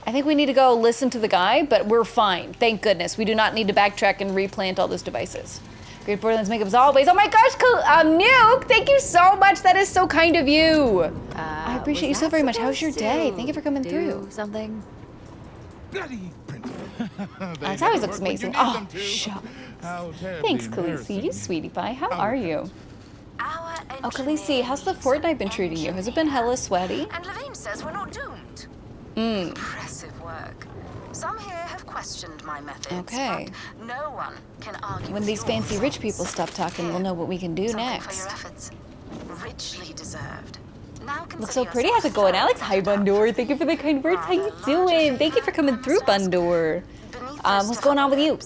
S1: I think we need to go listen to the guy, but we're fine. Thank goodness. We do not need to backtrack and replant all those devices. Great Borderlands makeup as always. Oh my gosh, Nuke, thank you so much. That is so kind of you. I appreciate you so very much. How's your day? Thank you for coming through.
S8: Something.
S5: Bloody printer.
S1: Alex always looks amazing. Oh, shucks. Thanks, Khaleesi. You sweetie pie. How are you? Oh, Khaleesi, how's the Fortnite been treating you? Has it been hella sweaty?
S7: And Levine says we're not doomed. Impressive work. Some here have questioned my methods,
S1: Okay.
S7: but no one can argue
S1: When
S7: with
S1: these fancy
S7: yours.
S1: rich people stop talking, we'll know what we can do
S7: Something
S1: next.
S7: for your efforts. Richly deserved. Now
S1: Looks so
S7: consider
S1: pretty. How's it going, Alex? Hi, Bundor. Thank you for the kind words. How you doing? Thank you for coming through, Bundor. What's going on with you?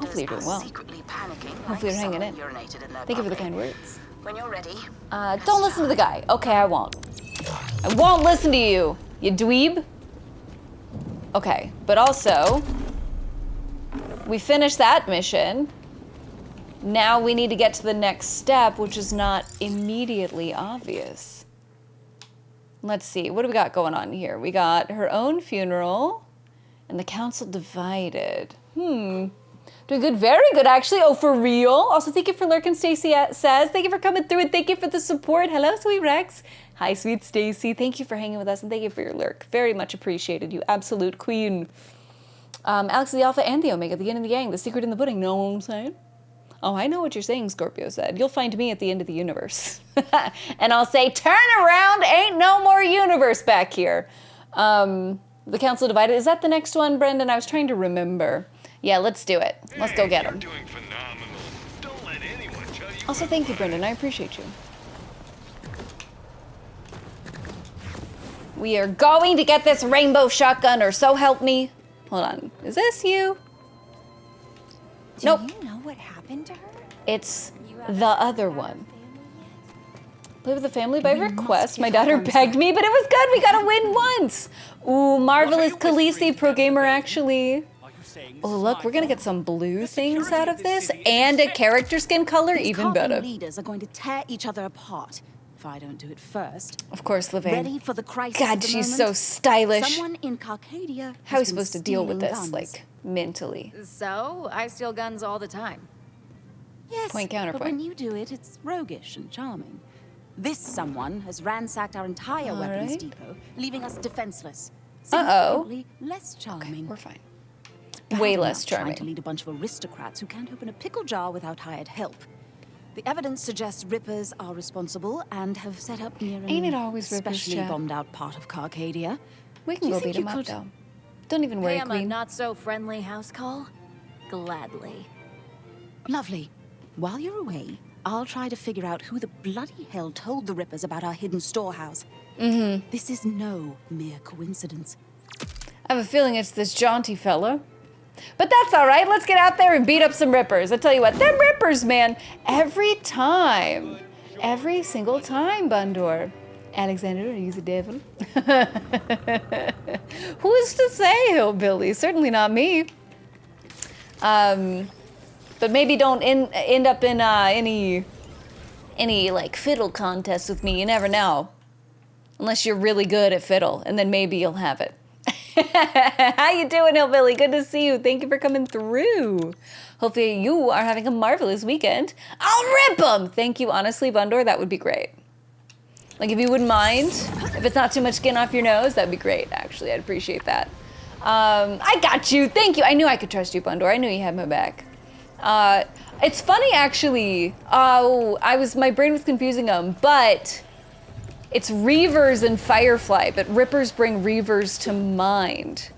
S1: Hopefully you're doing well. Hopefully you're hanging in. Thank you for the kind words.
S7: When you're ready.
S1: Don't listen to the guy. Okay, I won't. I won't listen to you, you dweeb. Okay, but also, we finished that mission. Now we need to get to the next step, which is not immediately obvious. Let's see, what do we got going on here? We got her own funeral and the council divided. Doing good, very good actually. Oh, for real? Also, thank you for lurking, Stacy says. Thank you for coming through and thank you for the support. Hello, sweet Rex. Hi, sweet Stacy. Thank you for hanging with us and thank you for your lurk. Very much appreciated, you absolute queen. Alex is the alpha and the omega, the yin and the yang, the secret in the pudding. Know what I'm saying? Oh, I know what you're saying, Scorpio said. You'll find me at the end of the universe. And I'll say, turn around, ain't no more universe back here. The council divided. Is that the next one, Brendan? I was trying to remember. Yeah, let's do it. Let's go get him.
S4: You're doing phenomenal. Don't let anyone tell you.
S1: Also, thank you, Brendan. I appreciate you. We are going to get this rainbow shotgun, or so help me. Hold on. Is this you? Nope.
S8: Do you know what happened to her?
S1: It's the other one. Play with the family by request. My daughter begged me, but it was good. We got to win once. Ooh, marvelous Khaleesi, pro gamer, actually. Oh, look, we're going to get some blue things out of this and a character skin color, even better.
S9: Leaders are going to tear each other apart if I don't do it first.
S1: Of course, Levane.
S9: Ready for the crisis.
S1: God, she's so stylish.
S9: Someone in Carcadia.
S1: How are we supposed to deal with this, like, mentally?
S8: So, I steal guns all the time.
S9: Yes,
S1: Point counterpoint.
S9: but when you do it, it's roguish and charming. This someone has ransacked our entire weapons depot, leaving us defenseless. Significantly less charming.
S1: Okay, we're fine.
S9: Bad
S1: Way
S9: enough
S1: less charming.
S9: Trying to lead a bunch of aristocrats who can't open a pickle jar without hired help. The evidence suggests Rippers are responsible and have set up near
S1: Ain't it
S9: an
S1: always Rippers,
S9: especially
S1: chat?
S9: bombed out part of Carcadia.
S1: We can
S9: Do
S1: go
S9: you
S1: beat
S9: think you
S1: him up,
S9: could-
S1: though. Don't even worry,
S8: Hey, I'm a
S1: Queen.
S8: not so friendly house call. Gladly.
S9: Lovely. While you're away, I'll try to figure out who the bloody hell told the Rippers about our hidden storehouse. This is no mere coincidence.
S1: I have a feeling it's this jaunty fella. But that's all right. Let's get out there and beat up some Rippers. I tell you what, them Rippers, man, every time. Every single time, Bundor. Alexander, are you the devil? Who is to say, hillbilly? Certainly not me. But maybe don't end up in any like fiddle contest with me. You never know. Unless you're really good at fiddle, and then maybe you'll have it. How you doing, hillbilly? Good to see you. Thank you for coming through. Hopefully you are having a marvelous weekend. I'll rip them. Thank you, honestly, Bundor. That would be great. Like, if you wouldn't mind, if it's not too much skin off your nose, that'd be great, actually. I'd appreciate that. I got you. Thank you. I knew I could trust you, Bundor. I knew you had my back. It's funny, actually. My brain was confusing them, but it's Reavers and Firefly, but Rippers bring Reavers to mind.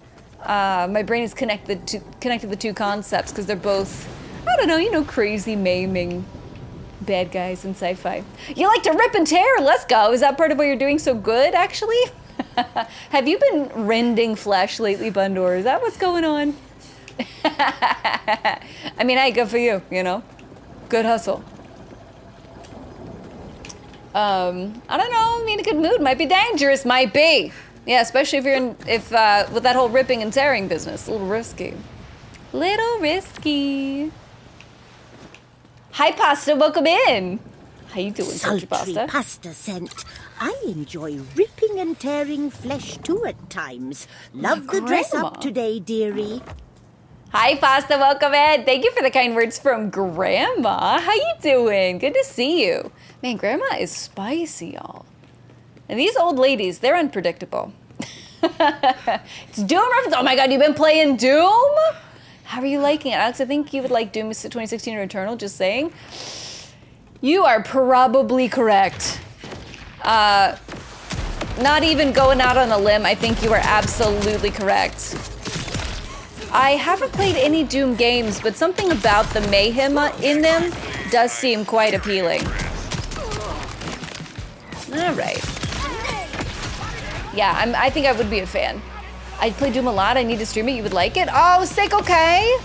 S1: My brain is connected the two concepts because they're both, I don't know, crazy, maiming bad guys in sci-fi. You like to rip and tear? Let's go. Is that part of what you're doing so good, actually? Have you been rending flesh lately, Bundor? Is that what's going on? I mean, hey, good for you, Good hustle. I don't know. I mean, a good mood might be dangerous. Might be. Yeah, especially if with that whole ripping and tearing business. A little risky. Little risky. Hi, Pasta. Welcome in. How you doing, Sultry Pasta?
S3: Pasta scent. I enjoy ripping and tearing flesh too at times. Love the dress up today, dearie.
S1: Hi, Pasta. Welcome in. Thank you for the kind words from Grandma. How you doing? Good to see you. Man, Grandma is spicy, y'all. And these old ladies, they're unpredictable. It's Doom reference. Oh my god, you've been playing Doom? How are you liking it? Alex, I think you would like Doom 2016 or Eternal, just saying. You are probably correct. Not even going out on a limb, I think you are absolutely correct. I haven't played any Doom games, but something about the mayhem in them does seem quite appealing. All right. Yeah, I think I would be a fan. I play Doom a lot. I need to stream it. You would like it? Oh, sick, okay.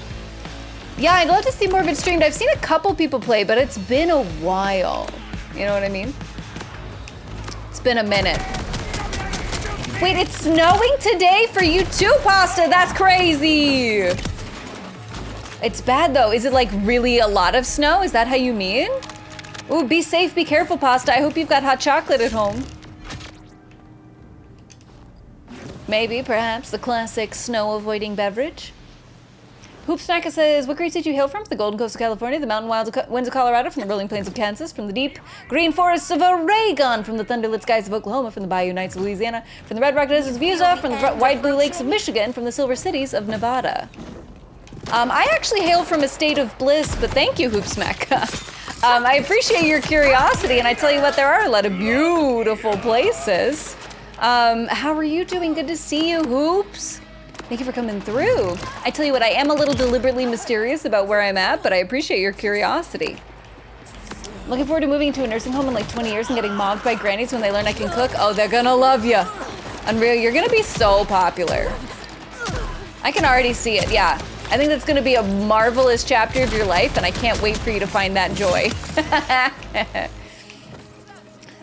S1: Yeah, I'd love to see more of it streamed. I've seen a couple people play, but it's been a while. You know what I mean? It's been a minute. Wait, it's snowing today for you too, Pasta? That's crazy. It's bad though. Is it like really a lot of snow? Is that how you mean? Ooh, be safe, be careful, Pasta. I hope you've got hot chocolate at home. Maybe, perhaps, the classic snow-avoiding beverage. Hoopsmacker says, what grades did you hail from? From the Golden Coast of California, the mountain winds of Colorado, from the rolling plains of Kansas, from the deep green forests of Oregon, from the thunderlit skies of Oklahoma, from the bayou nights of Louisiana, from the red rock deserts of Utah, from the wide blue lakes of Michigan, from the silver cities of Nevada. I actually hail from a state of bliss, but thank you, Hoopsmacker. I appreciate your curiosity, and I tell you what, there are a lot of beautiful places. How are you doing? Good to see you, Hoops. Thank you for coming through. I tell you what, I am a little deliberately mysterious about where I'm at, but I appreciate your curiosity. Looking forward to moving to a nursing home in like 20 years and getting mobbed by grannies when they learn I can cook. Oh, they're gonna love you. Unreal, you're gonna be so popular. I can already see it, yeah. I think that's gonna be a marvelous chapter of your life, and I can't wait for you to find that joy.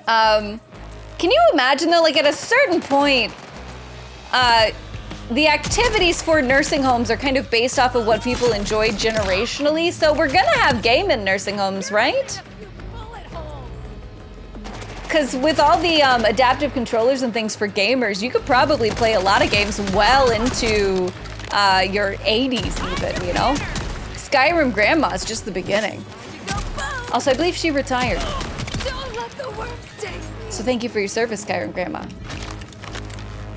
S1: Can you imagine though, like at a certain point, the activities for nursing homes are kind of based off of what people enjoy generationally, so we're gonna have game in nursing homes, right? Because with all the adaptive controllers and things for gamers, you could probably play a lot of games well into your 80s even, you know? Skyrim Grandma's just the beginning. Also, I believe she retired. So thank you for your service, Skyrim Grandma.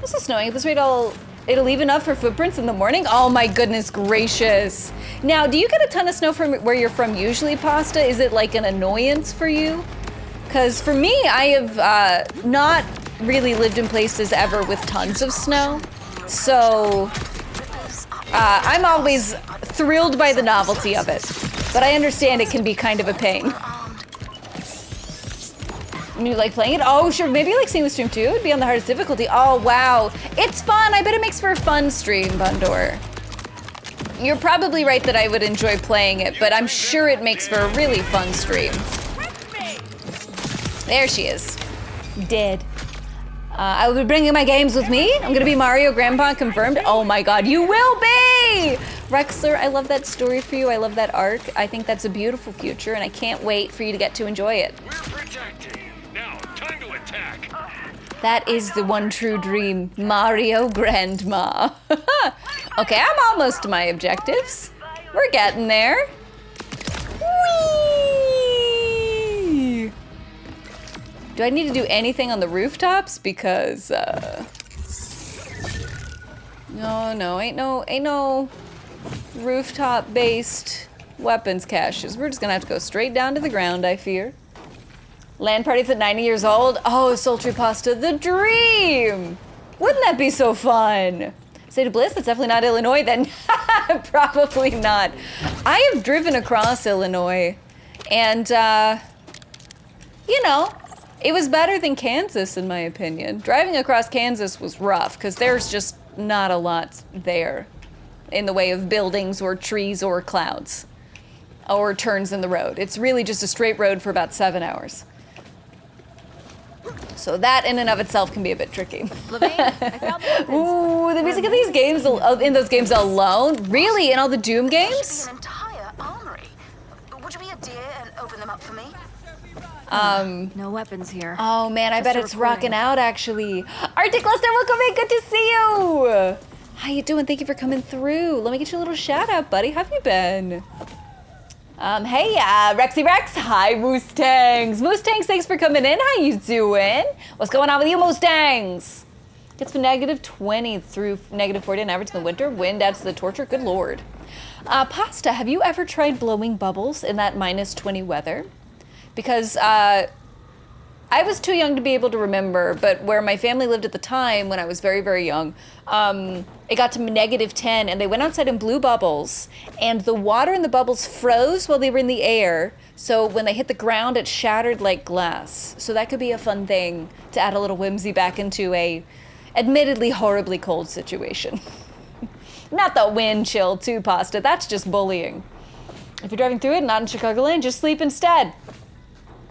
S1: This is snowing. At this rate, it'll leave enough for footprints in the morning? Oh my goodness gracious. Now, do you get a ton of snow from where you're from usually, Pasta? Is it like an annoyance for you? Because for me, I have not really lived in places ever with tons of snow. So I'm always thrilled by the novelty of it. But I understand it can be kind of a pain. You like playing it? Oh, sure. Maybe you like seeing the stream too. It'd be on the hardest difficulty. Oh, wow. It's fun. I bet it makes for a fun stream, Bundor. You're probably right that I would enjoy playing it, but I'm sure it makes for a really fun stream. There she is. Dead. I will be bringing my games with me. I'm going to be Mario Grandpa confirmed. Oh my god, you will be! Rexler, I love that story for you. I love that arc. I think that's a beautiful future, and I can't wait for you to get to enjoy it.
S4: We're protecting. Now, time to attack.
S1: That is the one true dream, Mario Grandma. Okay, I'm almost to my objectives. We're getting there. Whee! Do I need to do anything on the rooftops? Because, no, ain't no rooftop-based weapons caches. We're just gonna have to go straight down to the ground, I fear. Land parties at 90 years old? Oh, sultry pasta, the dream! Wouldn't that be so fun? State of Bliss? That's definitely not Illinois then. Probably not. I have driven across Illinois, and, you know, it was better than Kansas in my opinion. Driving across Kansas was rough, because there's just not a lot there in the way of buildings or trees or clouds or turns in the road. It's really just a straight road for about 7 hours. So that in and of itself can be a bit tricky. Ooh, the music of these games, in those games alone? Really? In all the Doom games?
S7: An entire armory. Would you be a dear and open them up for me?
S8: No weapons here.
S1: Oh man, I bet it's rocking out actually. Arctic Luster, welcome in, good to see you. How you doing? Thank you for coming through. Let me get you a little shout out, buddy. How have you been? Hey, Rexy Rex. Hi, Mustangs. Mustangs, thanks for coming in. How you doing? What's going on with you, Mustangs? Gets from -20 through -40 on average in the winter. Wind adds to the torture. Good lord. Pasta, have you ever tried blowing bubbles in that -20 weather? Because I was too young to be able to remember, but where my family lived at the time, when I was very, very young, it got to -10, and they went outside and blew bubbles, and the water in the bubbles froze while they were in the air, so when they hit the ground, it shattered like glass. So that could be a fun thing to add a little whimsy back into a admittedly horribly cold situation. Not the wind chill, too, Pasta. That's just bullying. If you're driving through it, not in Chicagoland, just sleep instead.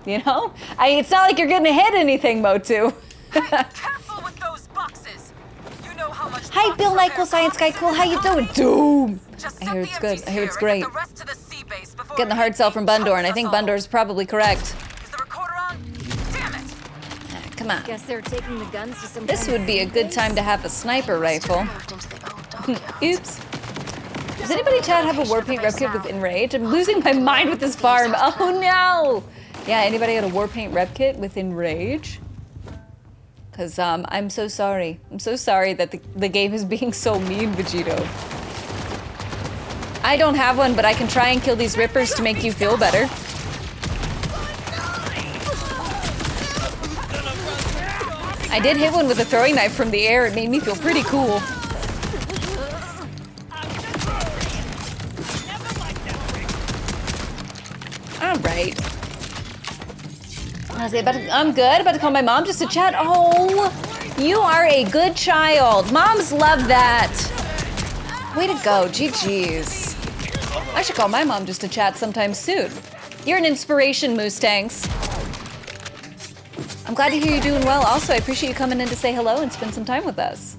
S1: You know? It's not like you're gonna hit anything, Motu.
S7: Careful with those boxes. You know how much.
S1: Hi, Bill Nyquil, Science Guy Cool. How you doing? Doom. I hear it's good. I hear it's great. Getting the hard sell from Bundor, and I think Bundor's probably correct.
S7: Is the recorder on? Damn it!
S1: Come on.
S8: Guess they're taking the guns to some.
S1: This would be a good time to have a sniper rifle. Oops. Does anybody chat have a war paint rep kit with Enrage? I'm losing my mind with this farm. Oh no! Yeah, anybody had a war paint rep kit with Enrage? Because I'm so sorry. I'm so sorry that the game is being so mean, Vegito. I don't have one, but I can try and kill these rippers to make you feel better. I did hit one with a throwing knife from the air. It made me feel pretty cool. All right. I'm good. About to call my mom just to chat. Oh, you are a good child. Moms love that. Way to go. GG's. I should call my mom just to chat sometime soon. You're an inspiration, Mustangs. I'm glad to hear you're doing well. Also, I appreciate you coming in to say hello and spend some time with us.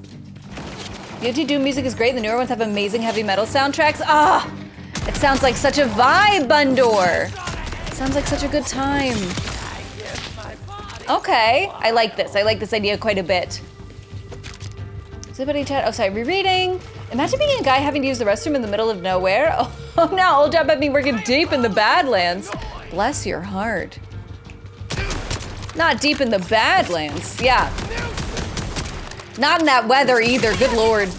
S1: The Doom music is great. The newer ones have amazing heavy metal soundtracks. Ah, it sounds like such a vibe, Bundor. It sounds like such a good time. Okay, I like this. I like this idea quite a bit. Is anybody chat? Oh, sorry, rereading. Imagine being a guy having to use the restroom in the middle of nowhere. Oh no, old job at me working deep in the Badlands. Bless your heart. Not deep in the Badlands, yeah. Not in that weather either, good lord.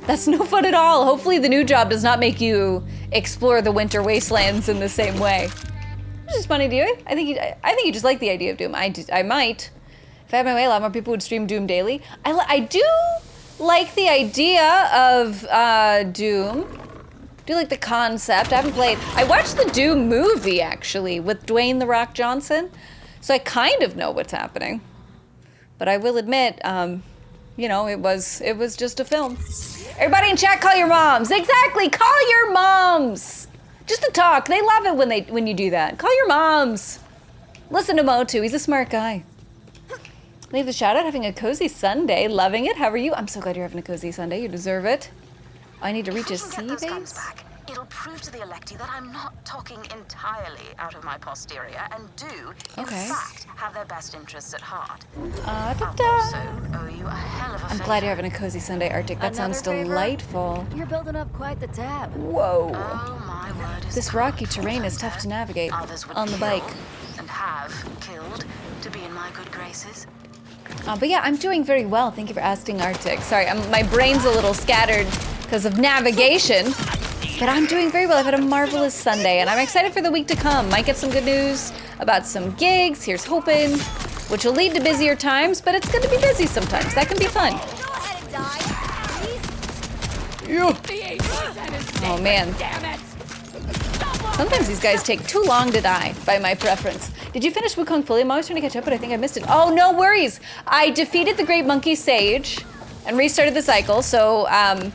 S1: That's no fun at all. Hopefully the new job does not make you explore the winter wastelands in the same way. Which is funny to you. I think you just like the idea of Doom. I might. If I had my way, a lot more people would stream Doom daily. I do like the idea of Doom. I do like the concept. I haven't played. I watched the Doom movie actually with Dwayne "The Rock" Johnson, so I kind of know what's happening. But I will admit, you know, it was just a film. Everybody in chat, call your moms. Exactly, call your moms. Just to talk. They love it when you do that. Call your moms. Listen to Motu. He's a smart guy. Leave the shout out. Having a cozy Sunday. Loving it. How are you? I'm so glad you're having a cozy Sunday. You deserve it. I need to reach a sea base.
S7: It'll prove to the electee that I'm not talking entirely out of my posterior and do, in fact, have their best interests at heart. I'll also owe you a hell of a
S1: I'm glad you're having a cozy Sunday, Arctic. That sounds delightful.
S8: You're building up quite the tab.
S1: Whoa.
S7: Oh, my word is
S1: this rocky terrain is tough to navigate on the bike.
S7: And have killed to be in my good graces.
S1: But yeah, I'm doing very well. Thank you for asking, Arctic. Sorry, my brain's a little scattered because of navigation. But I'm doing very well. I've had a marvelous Sunday, and I'm excited for the week to come. Might get some good news about some gigs. Here's hoping, which will lead to busier times, but it's going to be busy sometimes. That can be fun. Oh, man. Sometimes these guys take too long to die, by my preference. Did you finish Wukong fully? I'm always trying to catch up, but I think I missed it. Oh, no worries. I defeated the Great Monkey Sage and restarted the cycle, so I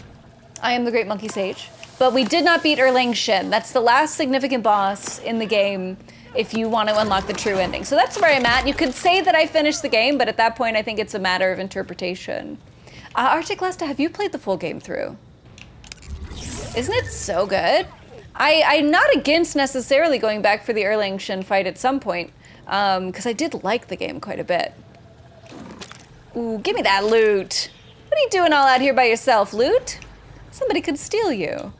S1: am the Great Monkey Sage. But we did not beat Erlang Shen. That's the last significant boss in the game if you want to unlock the true ending. So that's where I'm at. You could say that I finished the game, but at that point I think it's a matter of interpretation. Arctic Lesta, have you played the full game through? Isn't it so good? I'm not against necessarily going back for the Erlang Shen fight at some point, because I did like the game quite a bit. Ooh, give me that loot. What are you doing all out here by yourself, loot? Somebody could steal you.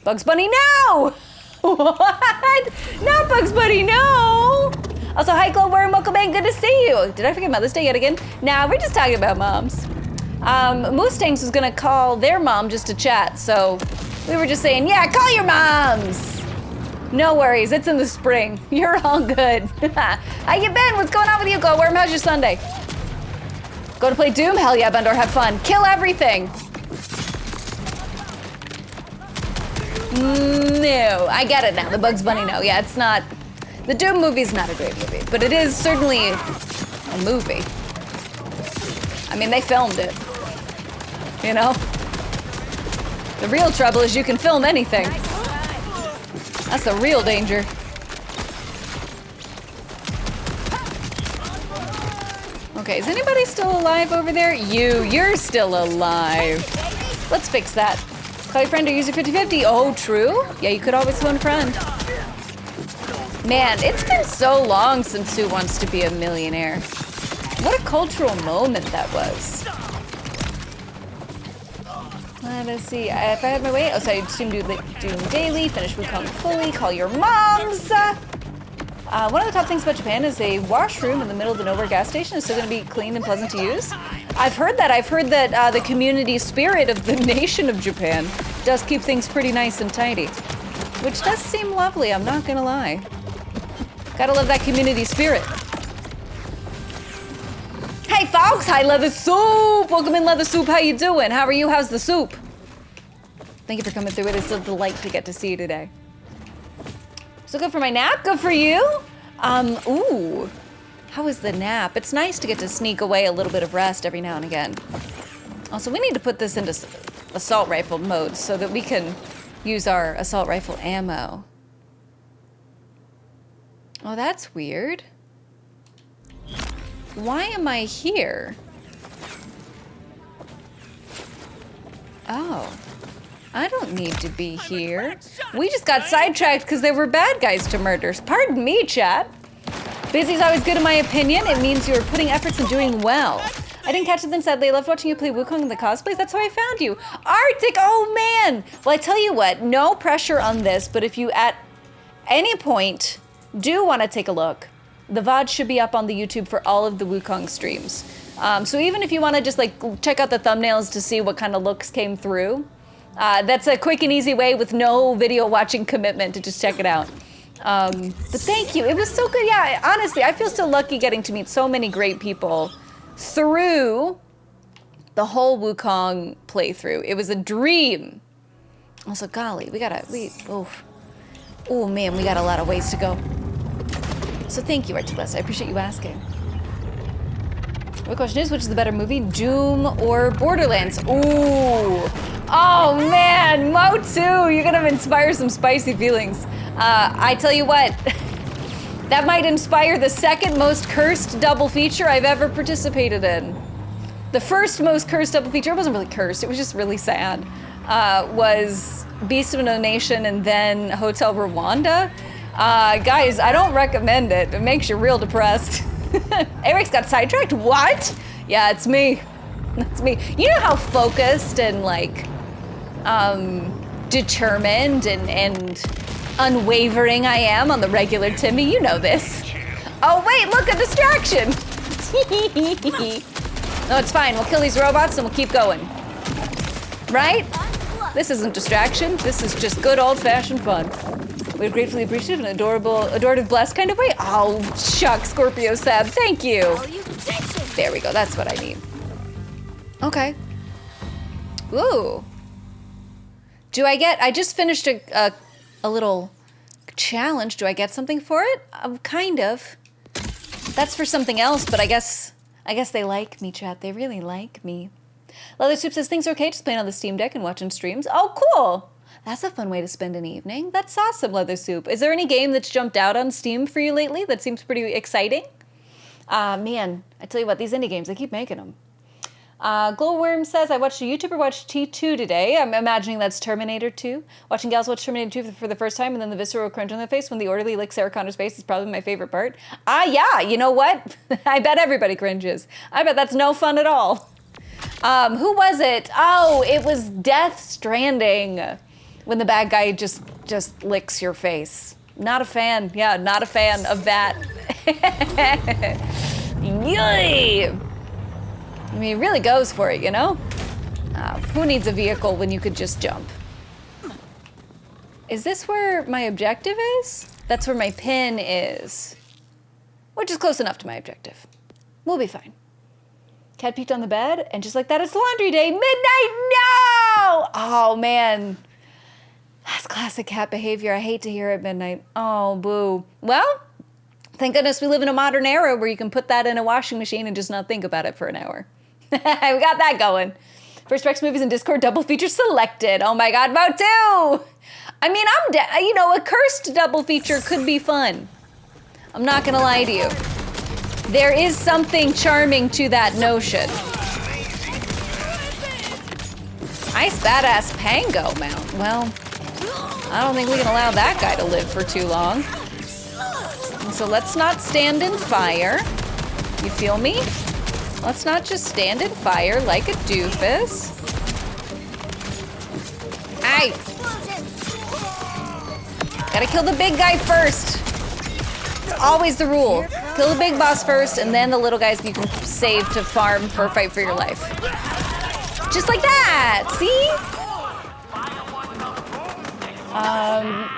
S1: Bugs Bunny, no! What? Not Bugs Bunny, no! Also, hi, Glowworm, welcome in, good to see you. Did I forget Mother's Day yet again? Nah, we're just talking about moms. Mustangs was gonna call their mom just to chat, so we were just saying, yeah, call your moms. No worries, it's in the spring. You're all good. How you been? What's going on with you, Glowworm? How's your Sunday? Go to play Doom? Hell yeah, Bendor, have fun. Kill everything. No, I get it now. The Bugs Bunny, no. Yeah, it's not. The Doom movie's not a great movie, but it is certainly a movie. I mean, they filmed it. You know? The real trouble is you can film anything. That's the real danger. Okay, is anybody still alive over there? You're still alive. Let's fix that. Call your friend or use your 50-50. Oh, true? Yeah, you could always phone a friend. Man, it's been so long since Who Wants to Be a Millionaire. What a cultural moment that was. Let us see. If I had my way, oh, sorry, Doom Daily, finish Wukong fully, call your moms. One of the top things about Japan is a washroom in the middle of the nowhere gas station is still going to be clean and pleasant to use. I've heard that. I've heard that the community spirit of the nation of Japan does keep things pretty nice and tidy, which does seem lovely, I'm not going to lie. Gotta love that community spirit. Hey folks, hi Leather Soup! Welcome in Leather Soup, how you doing? How are you? How's the soup? Thank you for coming through. It is a delight to get to see you today. So good for my nap, good for you. Ooh, how was the nap? It's nice to get to sneak away a little bit of rest every now and again. Also, we need to put this into assault rifle mode so that we can use our assault rifle ammo. Oh, that's weird. Why am I here? Oh. I don't need to be here. We just got sidetracked because there were bad guys to murder. Pardon me, chat. Busy's always good in my opinion. It means you're putting efforts and doing well. I didn't catch it then sadly. I loved watching you play Wukong in the cosplays. That's how I found you. Arctic, oh man. Well, I tell you what, no pressure on this, but if you at any point do want to take a look, the VOD should be up on the YouTube for all of the Wukong streams. So even if you want to just like check out the thumbnails to see what kind of looks came through, that's a quick and easy way with no video watching commitment to just check it out. But thank you, it was so good. Yeah, honestly, I feel so lucky getting to meet so many great people through the whole Wukong playthrough. It was a dream. Also, golly, oh man, we got a lot of ways to go. So thank you, Artiles, I appreciate you asking. The question is, which is the better movie, Doom or Borderlands? Ooh. Oh man, Mo2, you're gonna inspire some spicy feelings. I tell you what, that might inspire the second most cursed double feature I've ever participated in. The first most cursed double feature, it wasn't really cursed, it was just really sad, was Beast of No Nation and then Hotel Rwanda. Guys, I don't recommend it. It makes you real depressed. Eric's got sidetracked? What? Yeah, it's me. That's me. You know how focused and like, determined and unwavering I am on the regular Timmy? You know this. Oh wait, look, a distraction. No, it's fine. We'll kill these robots and we'll keep going. Right? This isn't distraction. This is just good old-fashioned fun. We're gratefully appreciative in an adorative, blessed kind of way. Oh, shucks, Scorpio Seb, thank you. There we go, that's what I need. Okay. Ooh. I just finished a little challenge. Do I get something for it? Kind of. That's for something else, but I guess they like me, chat. They really like me. Leather Soup says, things are okay, just playing on the Steam Deck and watching streams. Oh, cool. That's a fun way to spend an evening. That's awesome, Leather Soup. Is there any game that's jumped out on Steam for you lately that seems pretty exciting? Man, I tell you what, these indie games, they keep making them. Glowworm says, I watched a YouTuber watch T2 today. I'm imagining that's Terminator 2. Watching gals watch Terminator 2 for the first time and then the visceral crunch on their face when the orderly licks Sarah Connor's face is probably my favorite part. Yeah, you know what? I bet everybody cringes. I bet that's no fun at all. Who was it? Oh, it was Death Stranding. When the bad guy just just licks your face. Not a fan. Yeah, not a fan of that. Yay! I mean, he really goes for it, you know? Who needs a vehicle when you could just jump? Is this where my objective is? That's where my pin is. Which is close enough to my objective. We'll be fine. Cat peeked on the bed, and just like that, it's laundry day. Midnight, no! Oh, man. That's classic cat behavior. I hate to hear it at midnight. Oh, boo. Well, thank goodness we live in a modern era where you can put that in a washing machine and just not think about it for an hour. We got that going. First Rex movies in Discord, double feature selected. Oh my God, vote 2! I mean, you know, a cursed double feature could be fun. I'm not gonna lie to you. There is something charming to that notion. Nice badass Pango mount. Well, I don't think we can allow that guy to live for too long. And so let's not stand in fire. You feel me? Let's not just stand in fire like a doofus. Aye. Gotta kill the big guy first. It's always the rule. Kill the big boss first, and then the little guys you can save to farm for a fight for your life. Just like that, see?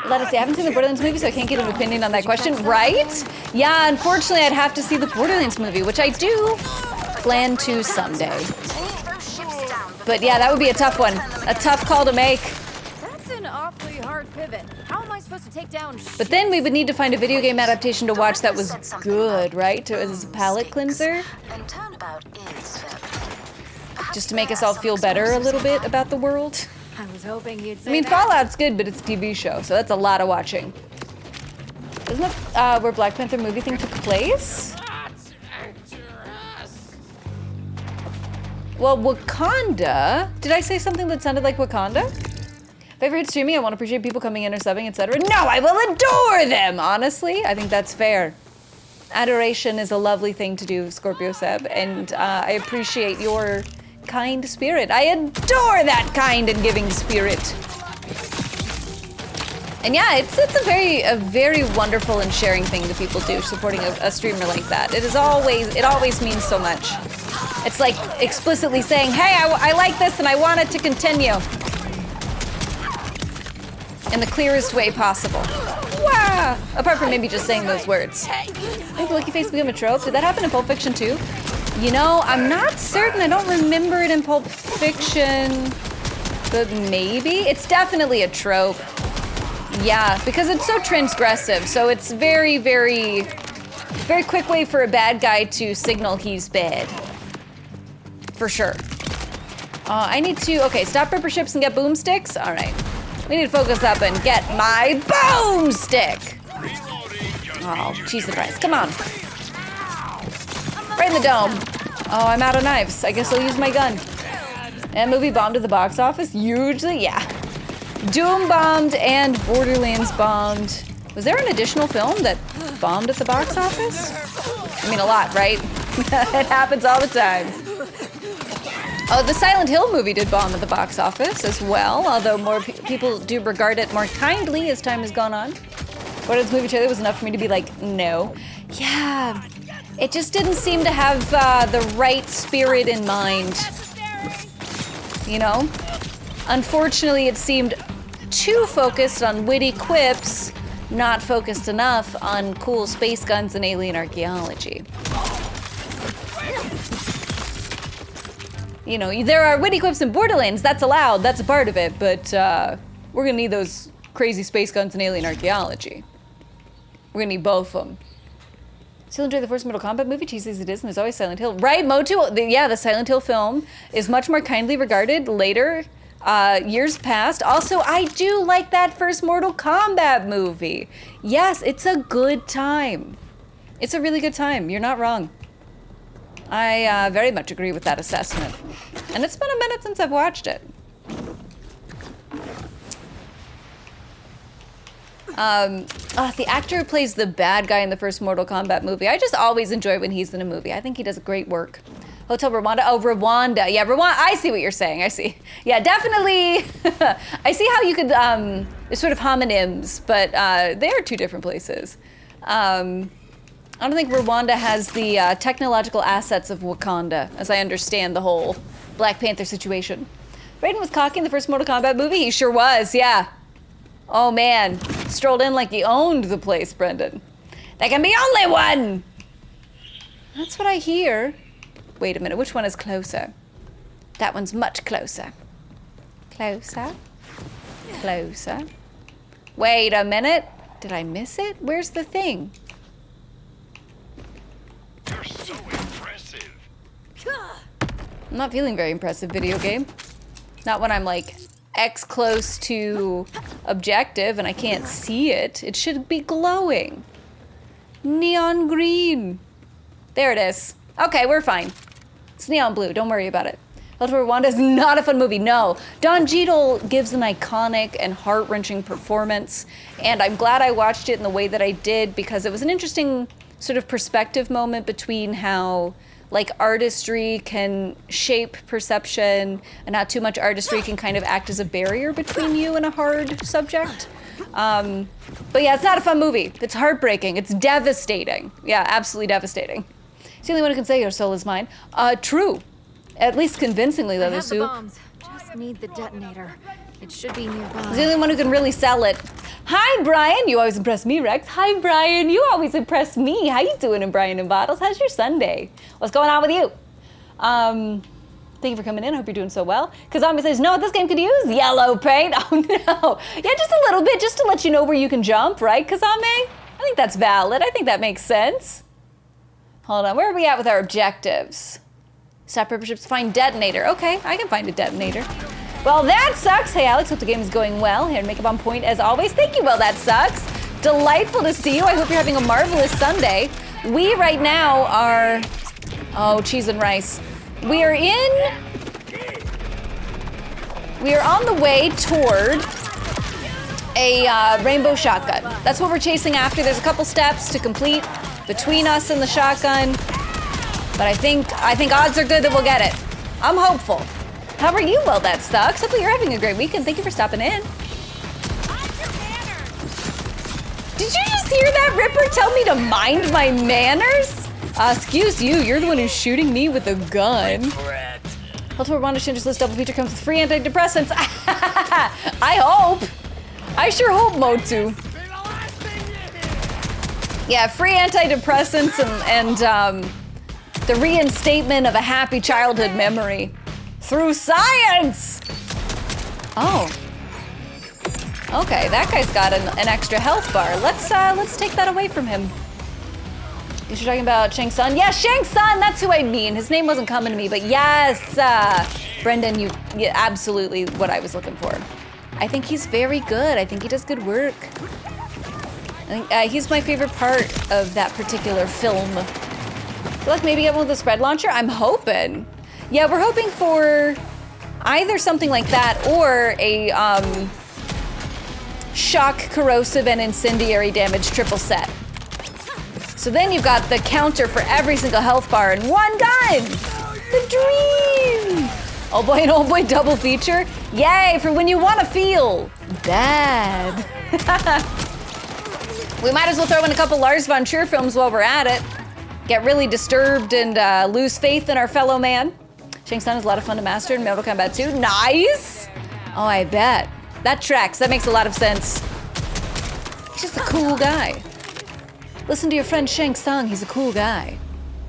S1: Let us see, I haven't seen the Borderlands movie, so I can't get an opinion on that question, right? Yeah, unfortunately, I'd have to see the Borderlands movie, which I do plan to someday. But yeah, that would be a tough one. A tough call to make.
S8: That's an awfully hard pivot. How am I supposed to take down?
S1: But then we would need to find a video game adaptation to watch that was good, right? As a palate cleanser. Just to make us all feel better a little bit about the world.
S8: I was hoping he'd say
S1: I mean,
S8: that.
S1: Fallout's good, but it's a TV show, so that's a lot of watching. Isn't that where Black Panther movie thing took place? Well, Wakanda. Did I say something that sounded like Wakanda? If I ever hit streaming, I want to appreciate people coming in or subbing, etc. No, I will adore them! Honestly, I think that's fair. Adoration is a lovely thing to do, Scorpio Seb, and I appreciate your kind spirit. I adore that kind and giving spirit. And yeah, it's a very wonderful and sharing thing that people do, supporting a streamer like that. It always means so much. It's like explicitly saying, hey, I like this and I want it to continue. In the clearest way possible. Wow! Apart from maybe just saying those words. I think the Lucky Face became a trope. Did that happen in Pulp Fiction too? You know, I'm not certain. I don't remember it in Pulp Fiction. But maybe? It's definitely a trope. Yeah, because it's so transgressive. So it's very quick way for a bad guy to signal he's bad. For sure. I need to, okay, stop ripper ships and get boomsticks. All right. We need to focus up and get my boomstick. Oh, cheese the price. Come on. Right in the dome. Oh, I'm out of knives. I guess I'll use my gun. And movie bombed at the box office? Usually, yeah. Doom bombed and Borderlands bombed. Was there an additional film that bombed at the box office? I mean, a lot, right? It happens all the time. Oh, the Silent Hill movie did bomb at the box office as well, although more people do regard it more kindly as time has gone on. Borderlands movie trailer was enough for me to be like, no. Yeah, it just didn't seem to have the right spirit in mind. You know? Unfortunately, it seemed too focused on witty quips, not focused enough on cool space guns and alien archaeology. You know, there are witty quips in Borderlands, that's allowed, that's a part of it, but we're gonna need those crazy space guns and alien archaeology. We're gonna need both of them. Still enjoy the first Mortal Kombat movie, cheesy as it is, and there's always Silent Hill. Right, Motu, yeah, the Silent Hill film is much more kindly regarded later, years past. Also, I do like that first Mortal Kombat movie. Yes, it's a good time. It's a really good time, you're not wrong. I very much agree with that assessment. And it's been a minute since I've watched it. The actor who plays the bad guy in the first Mortal Kombat movie, I just always enjoy when he's in a movie. I think he does great work. Hotel Rwanda. Oh, Rwanda. Yeah, Rwanda. I see what you're saying. I see. Yeah, definitely. I see how you could, it's sort of homonyms, but they are two different places. I don't think Rwanda has the technological assets of Wakanda, as I understand the whole Black Panther situation. Raiden was cocky in the first Mortal Kombat movie? He sure was, yeah. Oh man, strolled in like he owned the place, Brendan. There can be only one! That's what I hear. Wait a minute, which one is closer? That one's much closer. Closer. Closer. Wait a minute. Did I miss it? Where's the thing?
S4: You're so impressive.
S1: I'm not feeling very impressive, video game. Not when I'm like X close to objective and I can't see it. It should be glowing. Neon green. There it is. Okay, we're fine. It's neon blue, don't worry about it. Hotel Rwanda is not a fun movie, no. Don Cheadle gives an iconic and heart-wrenching performance, and I'm glad I watched it in the way that I did because it was an interesting sort of perspective moment between how like artistry can shape perception and how too much artistry can kind of act as a barrier between you and a hard subject. But yeah, it's not a fun movie. It's heartbreaking. It's devastating. Yeah, absolutely devastating. It's the only one who can say your soul is mine. True. At least convincingly, though,
S8: I have the
S1: Soup.
S8: bombs. Just need the detonator. It should be nearby.
S1: He's the only one who can really sell it. Hi, Brian. You always impress me, Rex. Hi, Brian. You always impress me. How you doing in Brian and Bottles? How's your Sunday? What's going on with you? Thank you for coming in. I hope you're doing so well. Kazami says, no, this game could use yellow paint. Oh, no. Yeah, just a little bit, just to let you know where you can jump, right, Kazame? I think that's valid. I think that makes sense. Hold on. Where are we at with our objectives? Stop memberships, find detonator. Okay, I can find a detonator. Well, that sucks. Hey, Alex, hope the game is going well. Hair and makeup on point as always. Thank you, well, that sucks. Delightful to see you. I hope you're having a marvelous Sunday. We right now are, oh, cheese and rice. We are on the way toward a rainbow shotgun. That's what we're chasing after. There's a couple steps to complete between us and the shotgun. But I think odds are good that we'll get it. I'm hopeful. How are you? Well, that sucks. Hopefully you're having a great weekend. Thank you for stopping in. Did you just hear that Ripper tell me to mind my manners? Excuse you, you're the one who's shooting me with a gun. Hotel Rwanda Schindler's List double feature comes with free antidepressants. I hope. I sure hope, Motu. Yeah, free antidepressants and the reinstatement of a happy childhood memory through science. Oh. Okay, that guy's got an extra health bar. Let's take that away from him. You're talking about Shang Tsung? Yeah, Shang Tsung, that's who I mean. His name wasn't coming to me, but yes, Brendan, you absolutely what I was looking for. I think he's very good. I think he does good work. I think he's my favorite part of that particular film. Look, maybe get one with the spread launcher? I'm hoping. Yeah, we're hoping for either something like that or a shock, corrosive, and incendiary damage triple set. So then you've got the counter for every single health bar in one gun! The dream! Oh boy, and oh boy, double feature. Yay, for when you want to feel bad. We might as well throw in a couple Lars von Trier films while we're at it. Get really disturbed and lose faith in our fellow man. Shang Tsung is a lot of fun to master in Mortal Kombat 2. Nice! Oh, I bet. That tracks. That makes a lot of sense. He's just a cool guy. Listen to your friend Shang Tsung. He's a cool guy.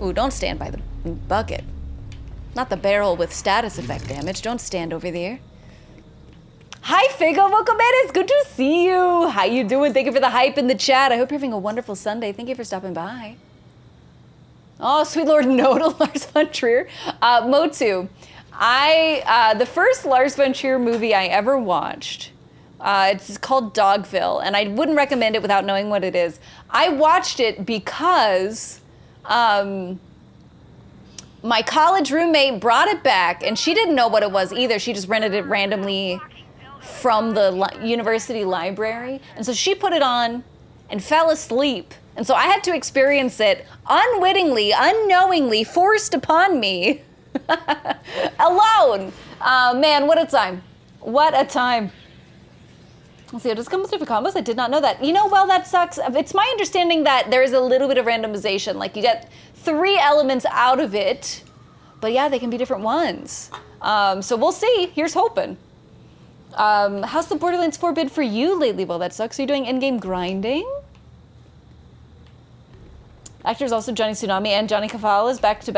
S1: Ooh, don't stand by the bucket. Not the barrel with status effect damage. Don't stand over there. Hi, Figo. Welcome in. It's good to see you. How you doing? Thank you for the hype in the chat. I hope you're having a wonderful Sunday. Thank you for stopping by. Oh, sweet Lord, no to Lars von Trier. Motu, the first Lars von Trier movie I ever watched, it's called Dogville, and I wouldn't recommend it without knowing what it is. I watched it because my college roommate brought it back, and she didn't know what it was either. She just rented it randomly from the university library, and so she put it on and fell asleep. And so I had to experience it unwittingly, unknowingly, forced upon me Alone! Man, what a time. What a time. Let's see, it does come with different combos. I did not know that. You know, well, that sucks. It's my understanding that there is a little bit of randomization. Like, you get 3 elements out of it, but yeah, they can be different ones. So we'll see. Here's hoping. How's the Borderlands 4 bid for you lately? Well, that sucks. Are you doing in-game grinding? Actors also Johnny Tsunami and Johnny Cavallo is back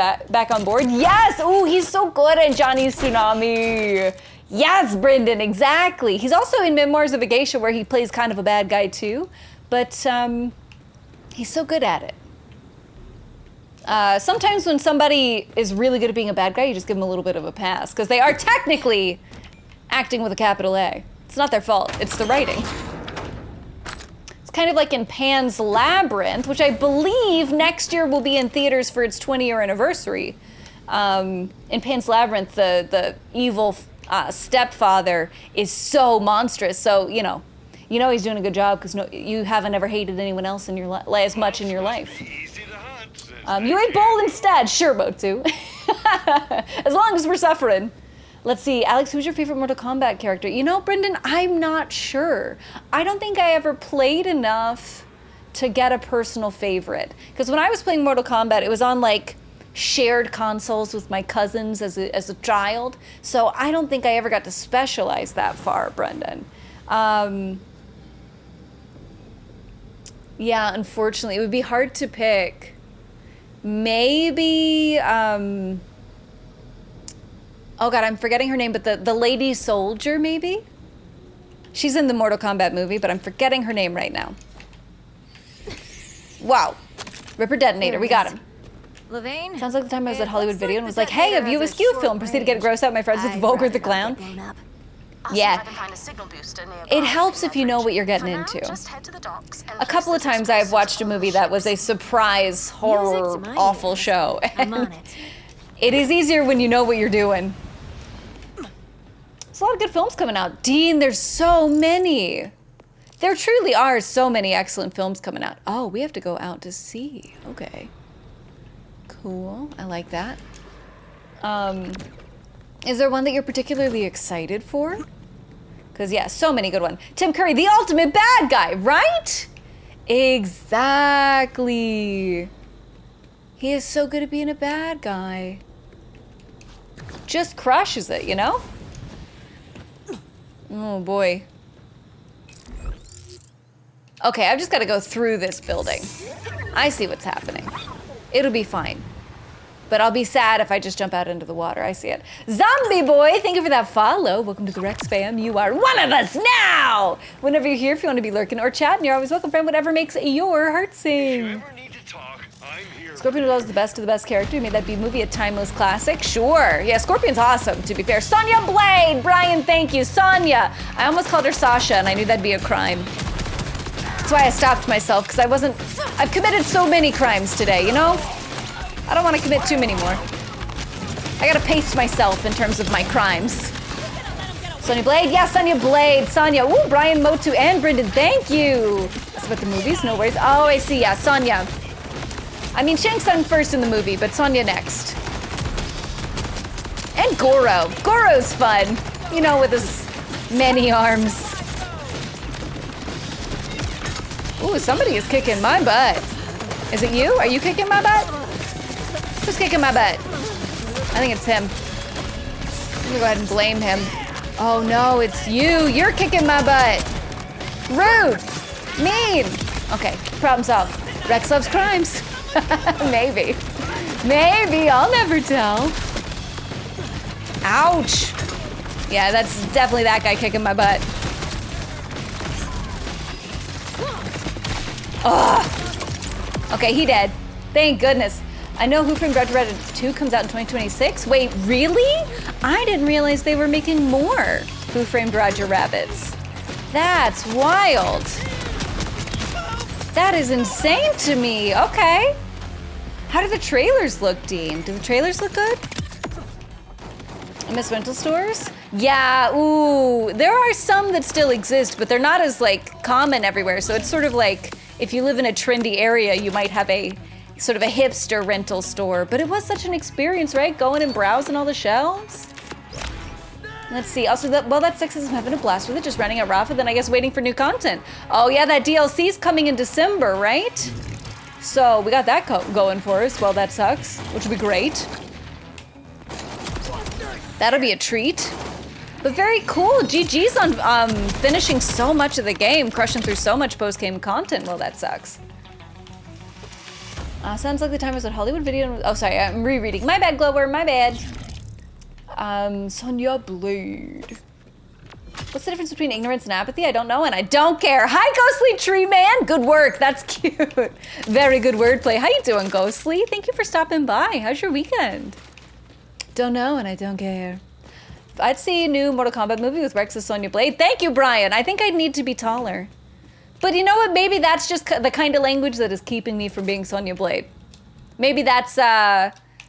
S1: on board. Yes! Ooh, he's so good at Johnny Tsunami. Yes, Brendan, exactly. He's also in Memoirs of a Geisha, where he plays kind of a bad guy too, but he's so good at it. Sometimes when somebody is really good at being a bad guy, you just give them a little bit of a pass, because they are technically acting with a capital A. It's not their fault, it's the writing. It's kind of like in Pan's Labyrinth, which I believe next year will be in theaters for its 20-year anniversary. In Pan's Labyrinth, the evil stepfather is so monstrous. So you know he's doing a good job because you haven't ever hated anyone else in your as much in your life. You ate bowl instead, sure, Motu. As long as we're suffering. Let's see, Alex, who's your favorite Mortal Kombat character? You know, Brendan, I'm not sure. I don't think I ever played enough to get a personal favorite. Because when I was playing Mortal Kombat, it was on like shared consoles with my cousins as a child. So I don't think I ever got to specialize that far, Brendan. Yeah, unfortunately, it would be hard to pick. Maybe, oh God, I'm forgetting her name, but the lady soldier, maybe? She's in the Mortal Kombat movie, but I'm forgetting her name right now. Wow. Ripper Detonator, we got him.
S8: Levine?
S1: Sounds like the time I was at Hollywood Video and was like, hey, a view askew film. Proceed to get gross out my friends with Vulgar the Clown. Yeah. It helps if you know what you're getting into. A couple of times I've watched a movie that was a surprise, horror, awful show. And it is easier when you know what you're doing. There's a lot of good films coming out. Dean, there's so many. There truly are so many excellent films coming out. Oh, we have to go out to see. Okay. Cool. I like that. Is there one that you're particularly excited for? Because, yeah, so many good ones. Tim Curry, the ultimate bad guy, right? Exactly. He is so good at being a bad guy. Just crushes it, you know? Oh, boy. Okay, I've just got to go through this building. I see what's happening. It'll be fine. But I'll be sad if I just jump out into the water. I see it. Zombie Boy, thank you for that follow. Welcome to the Rex fam. You are one of us now! Whenever you're here, if you want to be lurking or chatting, you're always welcome, friend. Whatever makes your heart sing.
S4: If you ever need to talk, I'm here.
S1: Scorpion was the best of the best character. He made that B-movie a timeless classic. Sure. Yeah, Scorpion's awesome, to be fair. Sonya Blade! Brian, thank you. Sonya! I almost called her Sasha, and I knew that'd be a crime. That's why I stopped myself, because I've committed so many crimes today, you know? I don't want to commit too many more. I gotta pace myself in terms of my crimes. Sonya Blade? Yeah, Sonya Blade. Sonya. Ooh, Brian, Motu, and Brendan, thank you. That's about the movies, no worries. Oh, I see, yeah, Sonya. I mean, Shang Tsung first in the movie, but Sonya next. And Goro. Goro's fun. You know, with his many arms. Ooh, somebody is kicking my butt. Is it you? Are you kicking my butt? Who's kicking my butt? I think it's him. I'm gonna go ahead and blame him. Oh no, it's you. You're kicking my butt. Rude. Mean. Okay, problem solved. Rex loves crimes. Maybe. Maybe, I'll never tell. Ouch. Yeah, that's definitely that guy kicking my butt. Ugh. Okay, he dead. Thank goodness. I know Who Framed Roger Rabbit 2 comes out in 2026. Wait, really? I didn't realize they were making more Who Framed Roger Rabbits. That's wild. That is insane to me. Okay. How do the trailers look, Dean? Do the trailers look good? Miss Rental Stores? Yeah, ooh. There are some that still exist, but they're not as, like, common everywhere. So it's sort of like, if you live in a trendy area, you might have a sort of a hipster rental store, but it was such an experience, right? Going and browsing all the shelves. Let's see. Also, well, that's sexism. I'm having a blast with it. Just running at Rafa, then I guess waiting for new content. Oh yeah, that DLC's coming in December, right? So we got that going for us. Well, that sucks, which would be great. That'll be a treat. But very cool. GG's on finishing so much of the game, crushing through so much post-game content. Well, that sucks. Sounds like the time was at Hollywood Video. Oh, sorry, I'm rereading. My bad, Glower, my bad. Sonya Blade. What's the difference between ignorance and apathy? I don't know, and I don't care. Hi, Ghostly Tree Man. Good work. That's cute. Very good wordplay. How you doing, Ghostly? Thank you for stopping by. How's your weekend? Don't know, and I don't care. I'd see a new Mortal Kombat movie with Rex as Sonya Blade. Thank you, Brian. I think I'd need to be taller. But you know what? Maybe that's just the kind of language that is keeping me from being Sonya Blade. Maybe that's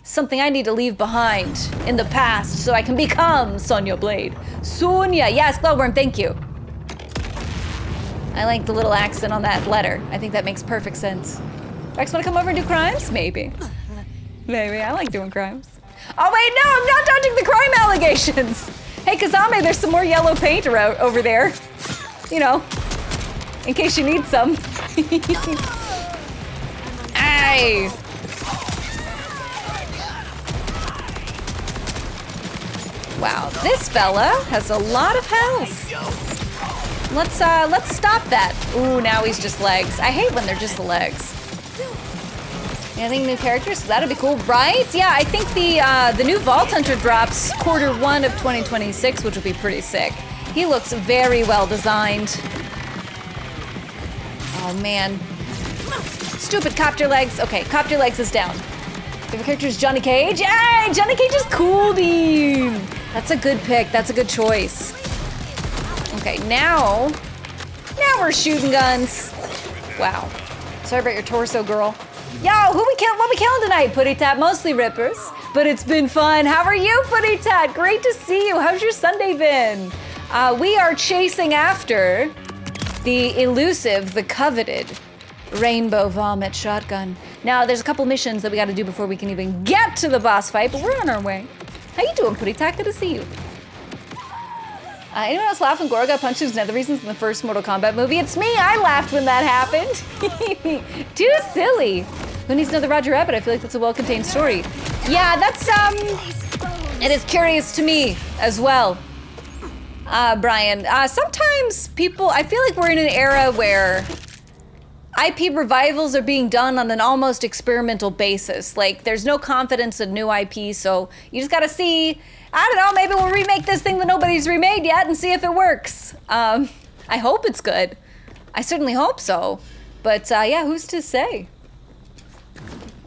S1: something I need to leave behind in the past so I can become Sonya Blade. Sonya, yes, Glowworm, thank you. I like the little accent on that letter. I think that makes perfect sense. Rex, wanna come over and do crimes? Maybe. Maybe, I like doing crimes. Oh wait, no, I'm not dodging the crime allegations. Hey Kazame, there's some more yellow paint over there. You know, in case you need some. Aye. Wow, this fella has a lot of health. Let's stop that. Ooh, now he's just legs. I hate when they're just the legs. Anything new characters? So that'd be cool, right? Yeah, I think the new Vault Hunter drops Q1 of 2026, which will be pretty sick. He looks very well designed. Oh man. Stupid copter legs. Okay, copter legs is down. Favorite character is Johnny Cage. Hey, Johnny Cage is cool, dude. That's a good pick. That's a good choice. Okay, now we're shooting guns. Wow. Sorry about your torso, girl. Yo, what we killing tonight, Putty Tat? Mostly rippers, but it's been fun. How are you, Putty Tat? Great to see you. How's your Sunday been? We are chasing after the elusive, the coveted Rainbow Vomit shotgun. Now, there's a couple missions that we gotta do before we can even get to the boss fight, but we're on our way. How you doing, Putty Tat? Good to see you. Anyone else laugh when Goro got punched in Nether Reasons in the first Mortal Kombat movie? It's me! I laughed when that happened! Too silly! Who needs another Roger Rabbit? I feel like that's a well-contained story. Yeah, that's, it is curious to me as well, Brian. Sometimes people, I feel like we're in an era where IP revivals are being done on an almost experimental basis. Like, there's no confidence in new IP, so you just gotta see, I don't know, maybe we'll remake this thing that nobody's remade yet and see if it works. I hope it's good. I certainly hope so. But yeah, who's to say?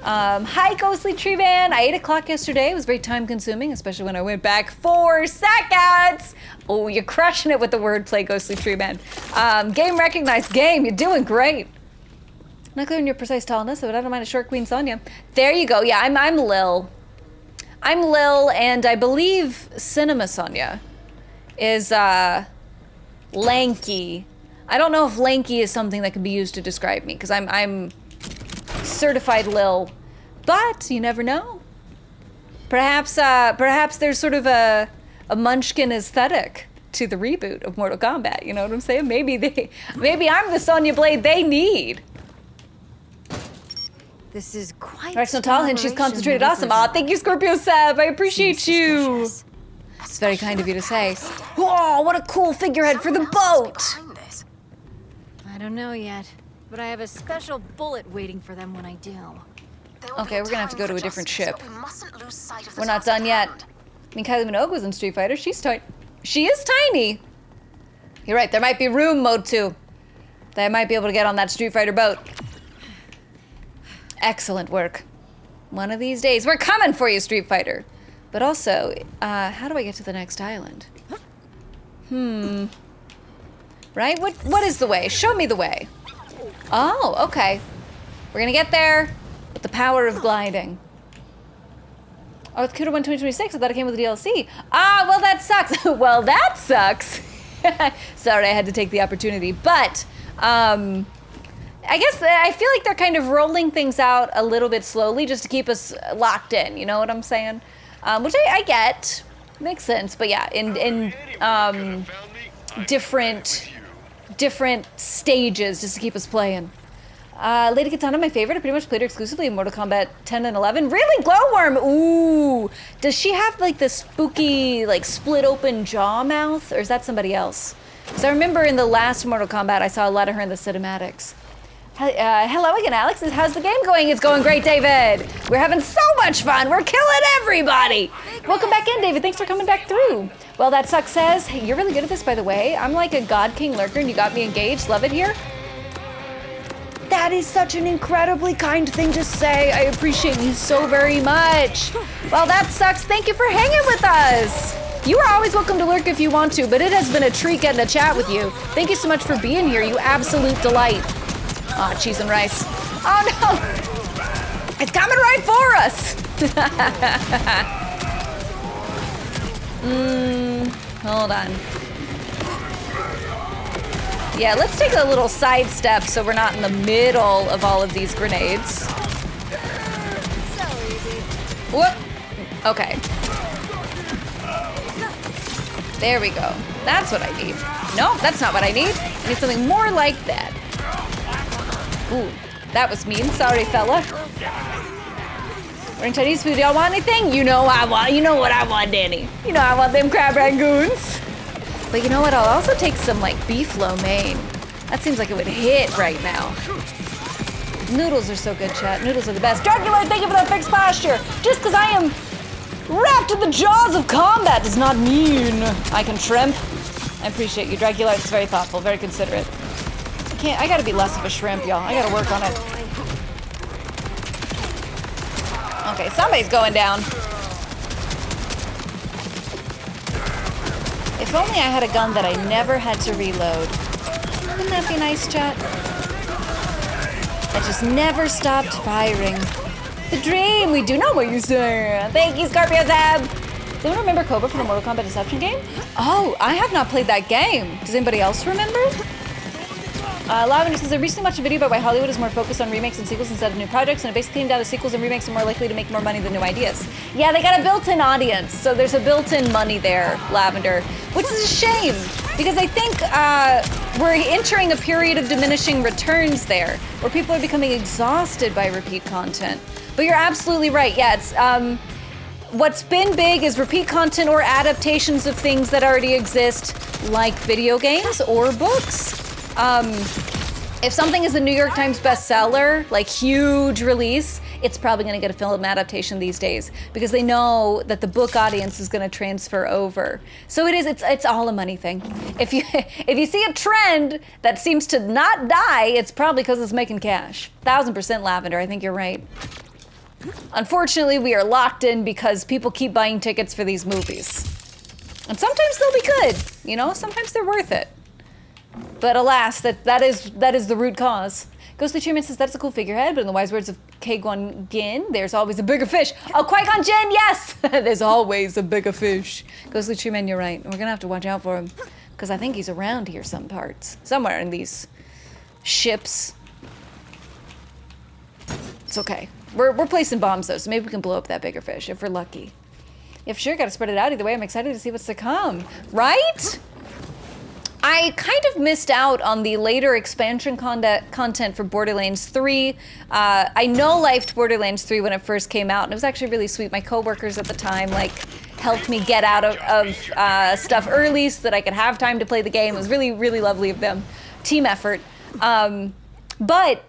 S1: Hi, Ghostly Tree Man. I ate a clock yesterday. It was very time consuming, especially when I went back 4 seconds. Oh, you're crushing it with the wordplay, Ghostly Tree Man. Game recognized game. You're doing great. Not clear on your precise tallness, but I don't mind a short Queen Sonya. There you go. Yeah, I'm Lil. I'm Lil, and I believe Cinema Sonya is lanky. I don't know if lanky is something that can be used to describe me, because I'm certified Lil, but you never know. Perhaps there's sort of a Munchkin aesthetic to the reboot of Mortal Kombat. You know what I'm saying? Maybe I'm the Sonya Blade they need.
S8: This is quite.
S1: Rex Natal, and she's concentrated. Awesome. Aw, thank you, Scorpio Seb. I appreciate you. It's very kind of you to say. Whoa, what a cool figurehead for the boat.
S8: I don't know yet, but I have a special bullet waiting for them when I do.
S1: Okay, we're gonna have to go to a different ship. We're not done yet. I mean, Kylie Minogue was in Street Fighter. She is tiny. You're right, there might be room mode too. They might be able to get on that Street Fighter boat. Excellent work. One of these days, we're coming for you, Street Fighter. But also, how do I get to the next island? Right? What is the way? Show me the way. Oh, okay. We're gonna get there with the power of gliding. Oh, it's Q1 2026. I thought it came with the DLC. Ah, well, that sucks. Well, that sucks. Sorry, I had to take the opportunity. But, I guess I feel like they're kind of rolling things out a little bit slowly just to keep us locked in. You know what I'm saying? Which I get. Makes sense. But yeah, in different stages just to keep us playing. Lady Katana, my favorite. I pretty much played her exclusively in Mortal Kombat 10 and 11. Really? Glowworm? Ooh. Does she have like the spooky, like split open jaw mouth? Or is that somebody else? Because I remember in the last Mortal Kombat, I saw a lot of her in the cinematics. Hello again, Alex. How's the game going? It's going great, David. We're having so much fun. We're killing everybody. Welcome back in, David. Thanks for coming back through. Well, that sucks says, hey, you're really good at this, by the way. I'm like a God King lurker and you got me engaged. Love it here. That is such an incredibly kind thing to say. I appreciate you so very much. Well, that sucks. Thank you for hanging with us. You are always welcome to lurk if you want to, but it has been a treat getting to chat with you. Thank you so much for being here. You absolute delight. Aw, cheese and rice. Oh no! It's coming right for us! Hold on. Yeah, let's take a little side step so we're not in the middle of all of these grenades.
S8: So easy.
S1: Whoop! Okay. There we go. That's what I need. No, that's not what I need. I need something more like that. Ooh, that was mean. Sorry, fella. We're in Chinese food. Y'all want anything? You know what I want, Danny. You know I want them crab rangoons. But you know what? I'll also take some like beef lo mein. That seems like it would hit right now. Noodles are so good, chat. Noodles are the best. Dracula, thank you for that fixed posture. Just because I am wrapped in the jaws of combat does not mean I can shrimp. I appreciate you, Dracula. It's very thoughtful, very considerate. I gotta be less of a shrimp, y'all. I gotta work on it. Okay, somebody's going down. If only I had a gun that I never had to reload. Wouldn't that be nice, chat? That just never stopped firing. The dream! We do know what you're saying. Thank you, Scorpio Zab! Does anyone remember Cobra from the Mortal Kombat Deception game? Oh, I have not played that game. Does anybody else remember? Lavender says, I recently watched a video about why Hollywood is more focused on remakes and sequels instead of new projects, and it basically came down to sequels and remakes are more likely to make more money than new ideas. Yeah, they got a built-in audience, so there's a built-in money there, Lavender, which is a shame, because I think we're entering a period of diminishing returns there, where people are becoming exhausted by repeat content. But you're absolutely right, yeah, it's, what's been big is repeat content or adaptations of things that already exist, like video games or books. If something is a New York Times bestseller, like huge release, it's probably gonna get a film adaptation these days because they know that the book audience is gonna transfer over. So it's all a money thing. If you see a trend that seems to not die, it's probably because it's making cash. 1000% Lavender, I think you're right. Unfortunately, we are locked in because people keep buying tickets for these movies. And sometimes they'll be good, you know, sometimes they're worth it. But alas, that is the root cause. Ghostly Chairman says that's a cool figurehead, but in the wise words of K-Gon Gin, there's always a bigger fish. Oh, Qui-Gon Jinn, yes! There's always a bigger fish. Ghostly Chairman, you're right. We're gonna have to watch out for him, because I think he's around here some parts. Somewhere in these ships. It's okay. We're placing bombs though, so maybe we can blow up that bigger fish if we're lucky. If sure, gotta spread it out. Either way, I'm excited to see what's to come. Right? I kind of missed out on the later expansion content for Borderlands 3. I no-lifed Borderlands 3 when it first came out, and it was actually really sweet. My coworkers at the time helped me get out of stuff early so that I could have time to play the game. It was really, really lovely of them. Team effort. But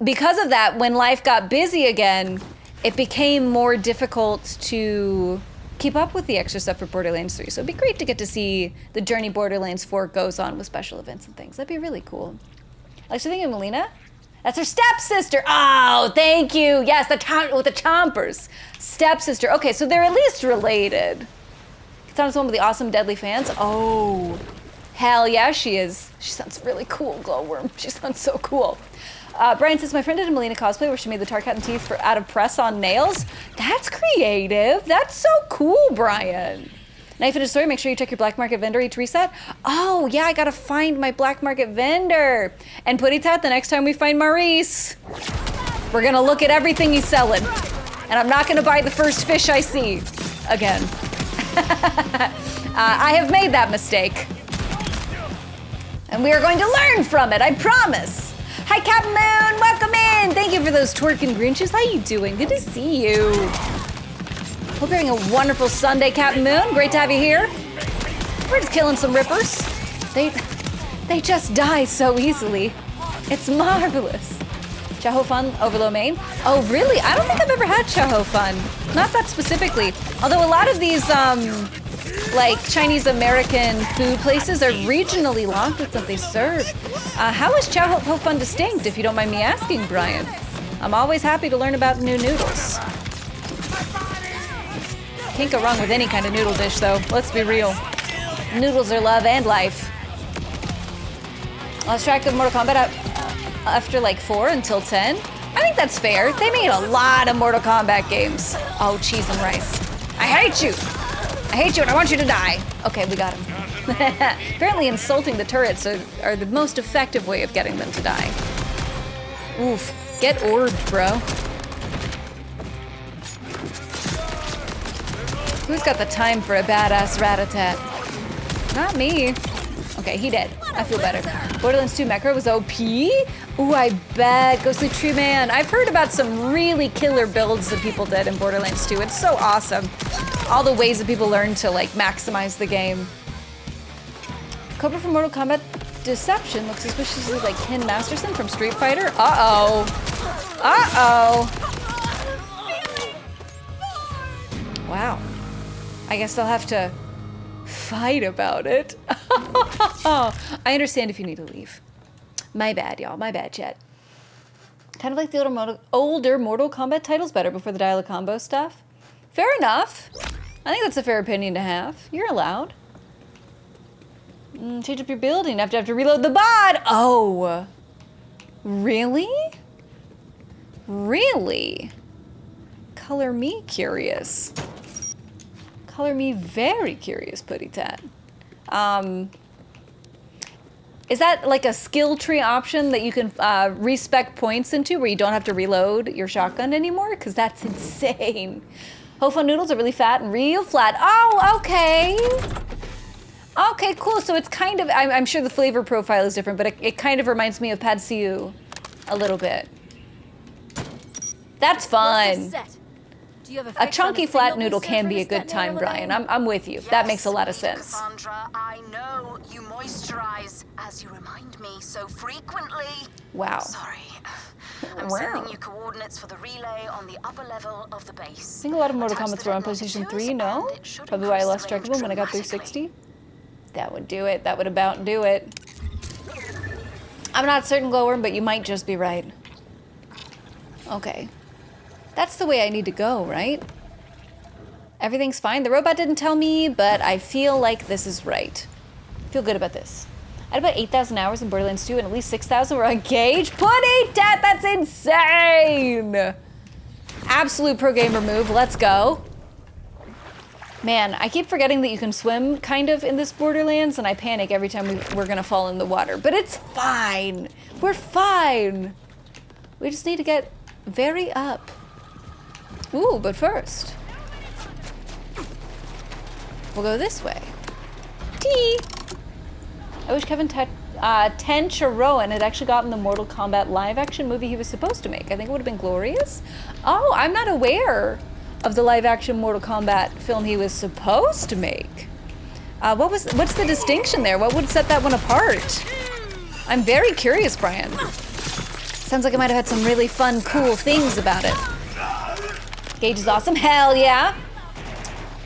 S1: because of that, when life got busy again, it became more difficult to keep up with the extra stuff for Borderlands 3. So it'd be great to get to see the journey Borderlands 4 goes on with special events and things. That'd be really cool. Like, so thinking of Melina? That's her stepsister. Oh, thank you. Yes, with the chompers. Stepsister. Okay, so they're at least related. Katana's one with the awesome deadly fans. Oh, hell yeah, she is. She sounds really cool, Glowworm. She sounds so cool. Brian says, my friend did a Melina cosplay where she made the Tarkat and teeth out of press-on nails. That's creative. That's so cool, Brian. Knife in a story, make sure you check your black market vendor each reset. Oh, yeah, I gotta find my black market vendor. And Putty Tat, the next time we find Maurice, we're gonna look at everything he's selling. And I'm not gonna buy the first fish I see again. I have made that mistake. And we are going to learn from it, I promise. Hi, Captain Moon, welcome in. Thank you for those twerking Grinches. How you doing? Good to see you. Hope you're having a wonderful Sunday, Captain Moon. Great to have you here. We're just killing some rippers. They just die so easily. It's marvelous. Chaho Fun, Overlow Main. Oh, really? I don't think I've ever had Chaho Fun. Not that specifically. Although a lot of these, like Chinese American food places are regionally locked with what they serve. How is Chaho Fun distinct, if you don't mind me asking, Brian? I'm always happy to learn about new noodles. Can't go wrong with any kind of noodle dish, though. Let's be real. Noodles are love and life. Lost track of Mortal Kombat after like 4 until 10. I think that's fair. They made a lot of Mortal Kombat games. Oh, cheese and rice. I hate you. I hate you and I want you to die. Okay, we got him. Apparently insulting the turrets are the most effective way of getting them to die. Oof. Get orbed, bro. Who's got the time for a badass rat-a-tat? Not me. Okay, he dead. I feel better. Borderlands 2 Mecra was OP? Ooh, I bet. Ghostly Tree Man. I've heard about some really killer builds that people did in Borderlands 2. It's so awesome. All the ways that people learn to, like, maximize the game. Cobra from Mortal Kombat Deception looks suspiciously like Ken Masterson from Street Fighter. Uh-oh. Uh-oh. Wow. I guess they'll have to fight about it. I understand if you need to leave. My bad, y'all. My bad, chat. Kind of like the older Mortal Kombat titles better before the dial of combo stuff. Fair enough. I think that's a fair opinion to have. You're allowed. Change up your building. Have to reload the bod. Oh. Really? Really? Color me curious. Color me very curious, Putty Tat. Is that like a skill tree option that you can respec points into where you don't have to reload your shotgun anymore? Because that's insane. Ho-Fun noodles are really fat and real flat. Oh, okay. Okay, cool. So it's kind of, I'm sure the flavor profile is different, but it kind of reminds me of Pad See-Ew a little bit. That's fun. A chunky flat noodle can be a good time, Brian. I'm with you.
S7: Yes,
S1: that makes a lot of sense.
S7: Cassandra, I know you moisturize as you remind me so frequently.
S1: Wow.
S7: Sorry. I'm sending you coordinates for the relay on the upper level of the base.
S1: I think a lot of Mortal Kombat's were on PlayStation 3, no? Probably why I lost track of them when I got 360. That would do it. That would about do it. I'm not certain, Glowworm, but you might just be right. Okay. That's the way I need to go, right? Everything's fine. The robot didn't tell me, but I feel like this is right. I feel good about this. I had about 8,000 hours in Borderlands 2 and at least 6,000 were on Cage. Putty Tat, that's insane! Absolute pro gamer move. Let's go. Man, I keep forgetting that you can swim kind of in this Borderlands, and I panic every time we're gonna fall in the water. But it's fine. We're fine. We just need to get very up. Ooh, but first, we'll go this way. Tea. I wish Kevin Tencharoen had actually gotten the Mortal Kombat live-action movie he was supposed to make. I think it would have been glorious. Oh, I'm not aware of the live-action Mortal Kombat film he was supposed to make. What's the distinction there? What would set that one apart? I'm very curious, Brian. Sounds like I might have had some really fun, cool things about it. Gage is awesome. Hell yeah.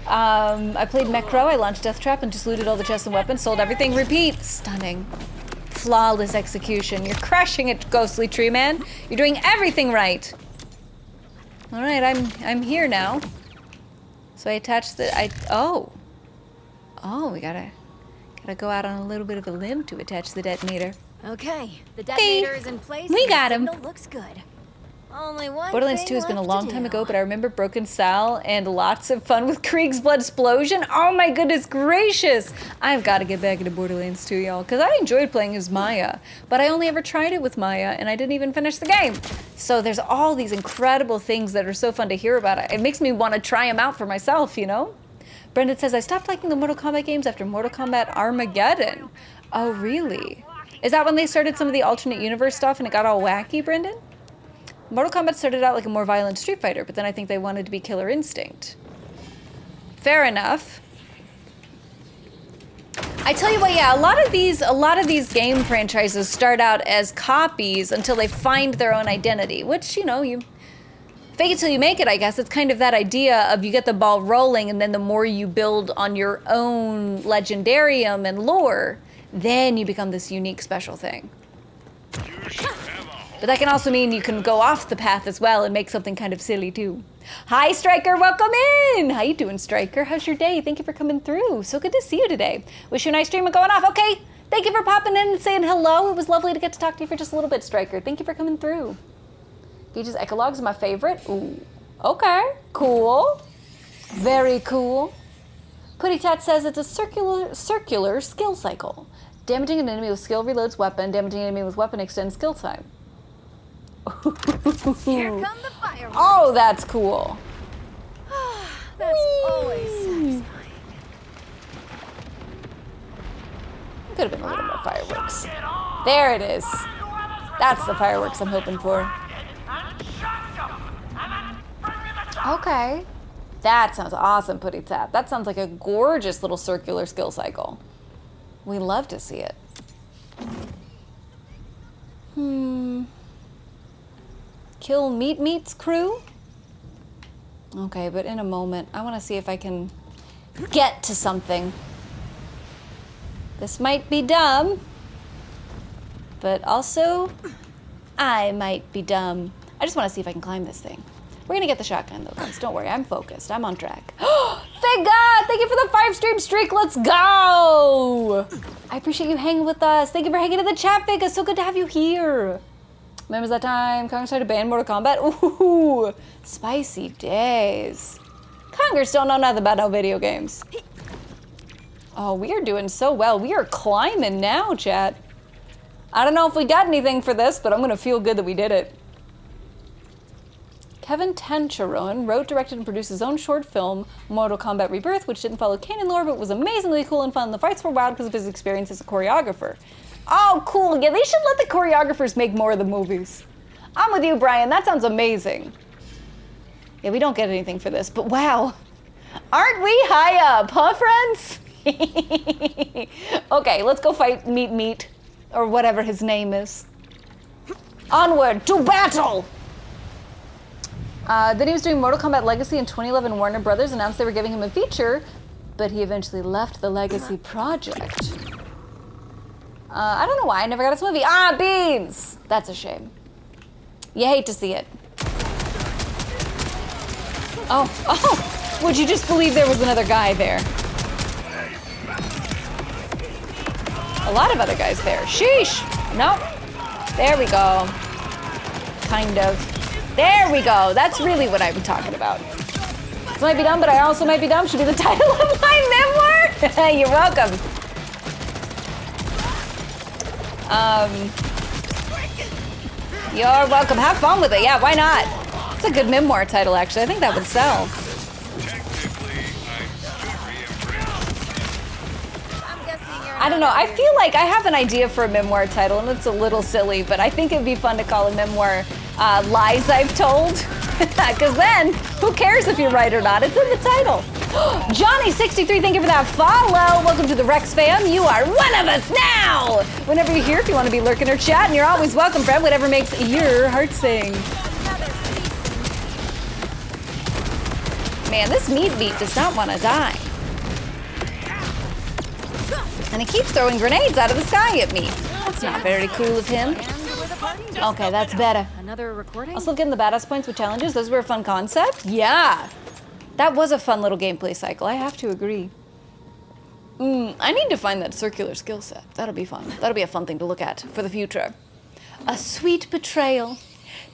S1: I played Mecro. I launched Death Trap and just looted all the chests and weapons. Sold everything. Repeat. Stunning. Flawless execution. You're crushing it, Ghostly Tree Man. You're doing everything right. All right, I'm here now. So I attached the oh, we gotta go out on a little bit of a limb to attach the detonator.
S8: Okay, the detonator is in place.
S1: We got him.
S8: Signal looks good. Only one
S1: Borderlands 2 has been a long time ago, but I remember Broken Sal and lots of fun with Krieg's Blood Explosion. Oh my goodness gracious! I've got to get back into Borderlands 2, y'all, because I enjoyed playing as Maya, but I only ever tried it with Maya, and I didn't even finish the game. So there's all these incredible things that are so fun to hear about. It makes me want to try them out for myself, you know? Brendan says, I stopped liking the Mortal Kombat games after Mortal Kombat Armageddon. Oh, really? Is that when they started some of the alternate universe stuff and it got all wacky, Brendan? Mortal Kombat started out like a more violent Street Fighter, but then I think they wanted to be Killer Instinct. Fair enough. I tell you what, yeah, a lot of these game franchises start out as copies until they find their own identity, which, you know, you fake it till you make it, I guess. It's kind of that idea of you get the ball rolling, and then the more you build on your own legendarium and lore, then you become this unique special thing. But that can also mean you can go off the path as well and make something kind of silly too. Hi, Striker, welcome in. How you doing, Striker? How's your day? Thank you for coming through. So good to see you today. Wish you a nice stream and going off. Okay, thank you for popping in and saying hello. It was lovely to get to talk to you for just a little bit, Striker. Thank you for coming through. Gage's Ecologues are my favorite. Ooh, okay, cool. Very cool. Putty Tat says it's a circular skill cycle. Damaging an enemy with skill reloads weapon. Damaging an enemy with weapon extends skill time.
S8: Here come the fireworks.
S1: Oh, that's cool.
S8: That's always satisfying.
S1: Could have been a little more fireworks. There it is. That's the fireworks I'm hoping for. Okay. That sounds awesome, Putty Tap. That sounds like a gorgeous little circular skill cycle. We love to see it. Kill Meat's crew? Okay, but in a moment, I want to see if I can get to something. This might be dumb, but also I might be dumb. I just want to see if I can climb this thing. We're gonna get the shotgun though, guys. Don't worry, I'm focused. I'm on track. Thank God! Thank you for the 5-stream streak. Let's go! I appreciate you hanging with us. Thank you for hanging in the chat, Vig. It's so good to have you here. Remember that time Congress tried to ban Mortal Kombat? Ooh, spicy days. Congress don't know nothing about no video games. Oh, we are doing so well. We are climbing now, chat. I don't know if we got anything for this, but I'm gonna feel good that we did it. Kevin Tancharoen wrote, directed, and produced his own short film, Mortal Kombat Rebirth, which didn't follow canon lore, but was amazingly cool and fun. The fights were wild because of his experience as a choreographer. Oh, cool. Yeah, they should let the choreographers make more of the movies. I'm with you, Brian. That sounds amazing. Yeah, we don't get anything for this, but wow. Aren't we high up, huh, friends? Okay, let's go fight Meat, or whatever his name is. Onward to battle! Then he was doing Mortal Kombat Legacy in 2011. Warner Brothers announced they were giving him a feature, but he eventually left the Legacy project. I don't know why I never got his movie. Ah, Beans! That's a shame. You hate to see it. Oh, would you just believe there was another guy there? A lot of other guys there. Sheesh! Nope. There we go. Kind of. There we go. That's really what I'm talking about. This might be dumb, but I also might be dumb should be the title of my memoir. You're welcome. You're welcome. Have fun with it. Yeah, why not? It's a good memoir title, actually. I think that would sell. I don't know. I feel like I have an idea for a memoir title, and it's a little silly, but I think it'd be fun to call a memoir Lies I've Told. Because then, who cares if you're right or not? It's in the title. Johnny63, thank you for that follow. Welcome to the Rex fam. You are one of us now. Whenever you're here, if you want to be lurking or chatting, you're always welcome, friend. Whatever makes your heart sing. Man, this meat does not want to die. And he keeps throwing grenades out of the sky at me. That's not very cool of him. Okay, that's better.
S8: Another recording?
S1: Also getting the badass points with challenges. Those were a fun concept. Yeah. That was a fun little gameplay cycle. I have to agree. I need to find that circular skill set. That'll be fun. That'll be a fun thing to look at for the future. A sweet betrayal.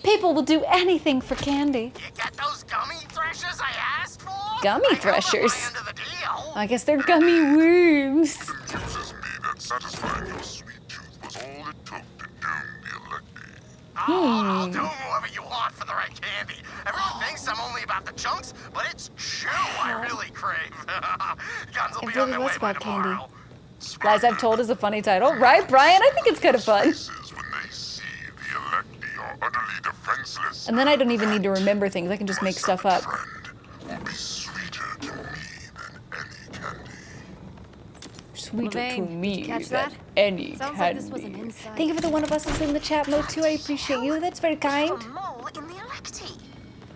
S1: People will do anything for candy.
S6: You got those gummy threshers I asked for?
S1: Gummy
S6: I
S1: threshers?
S6: held up my end of the deal.
S1: I guess they're gummy worms.
S6: It confuses me that satisfying your sweet tooth was all it took to doom the elected. I'll do whatever you want for the right candy. Everyone thinks I'm only about the chunks, but it's chew I really crave. Guns will
S1: It
S6: be on
S1: really
S6: their
S1: was
S6: way by
S1: about candy.
S6: tomorrow.
S1: Lies I've Told is a funny title, right, Brian? I think it's kind of fun.
S6: When they see the elected are utterly defenseless.
S1: And then I don't even need to remember things. I can just make stuff up.
S6: Will be sweeter to me than any candy.
S1: Sweeter to
S8: Levane, did
S1: me
S8: you catch
S1: than
S8: that?
S1: any
S8: Sounds
S1: candy.
S8: like this was an inside.
S1: Thank you for the one of us who's in the chat mode too. I appreciate you. That's very kind.
S7: A mole in the electy.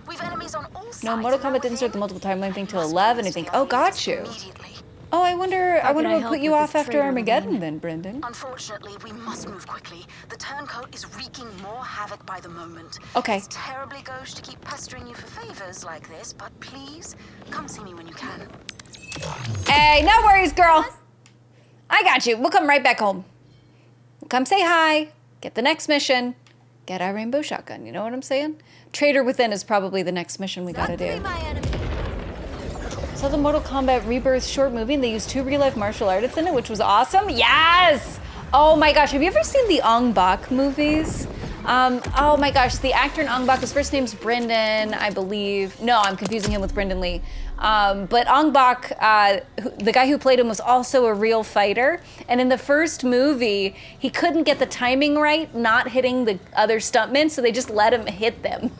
S7: We've enemies on all sides.
S1: No, Mortal Kombat didn't start the multiple timeline thing till 11. I think. Oh, got you.
S7: Immediately.
S1: Oh, I wonder
S8: How can I
S1: what
S8: help
S1: put you
S8: with
S1: off
S8: this
S1: after
S8: traitor,
S1: Armageddon
S8: Levane?
S1: then, Brendan.
S7: Unfortunately, we must move quickly. The turncoat is wreaking more havoc by the moment.
S1: Okay.
S7: It's terribly gauche to keep pestering you for favors like this, but please, come see me when you can.
S1: Hey, no worries, girl. I got you. We'll come right back home. We'll come say hi, get the next mission, get our rainbow shotgun. You know what I'm saying? Traitor Within is probably the next mission we gotta do. So the Mortal Kombat Rebirth short movie, and they used 2 real-life martial artists in it, which was awesome. Yes! Oh my gosh, have you ever seen the Ong Bak movies? Oh my gosh, the actor in Ong Bak, his first name's Brendan, I believe. No, I'm confusing him with Brendan Lee. But Ong Bak, the guy who played him was also a real fighter. And in the first movie, he couldn't get the timing right, not hitting the other stuntmen, so they just let him hit them.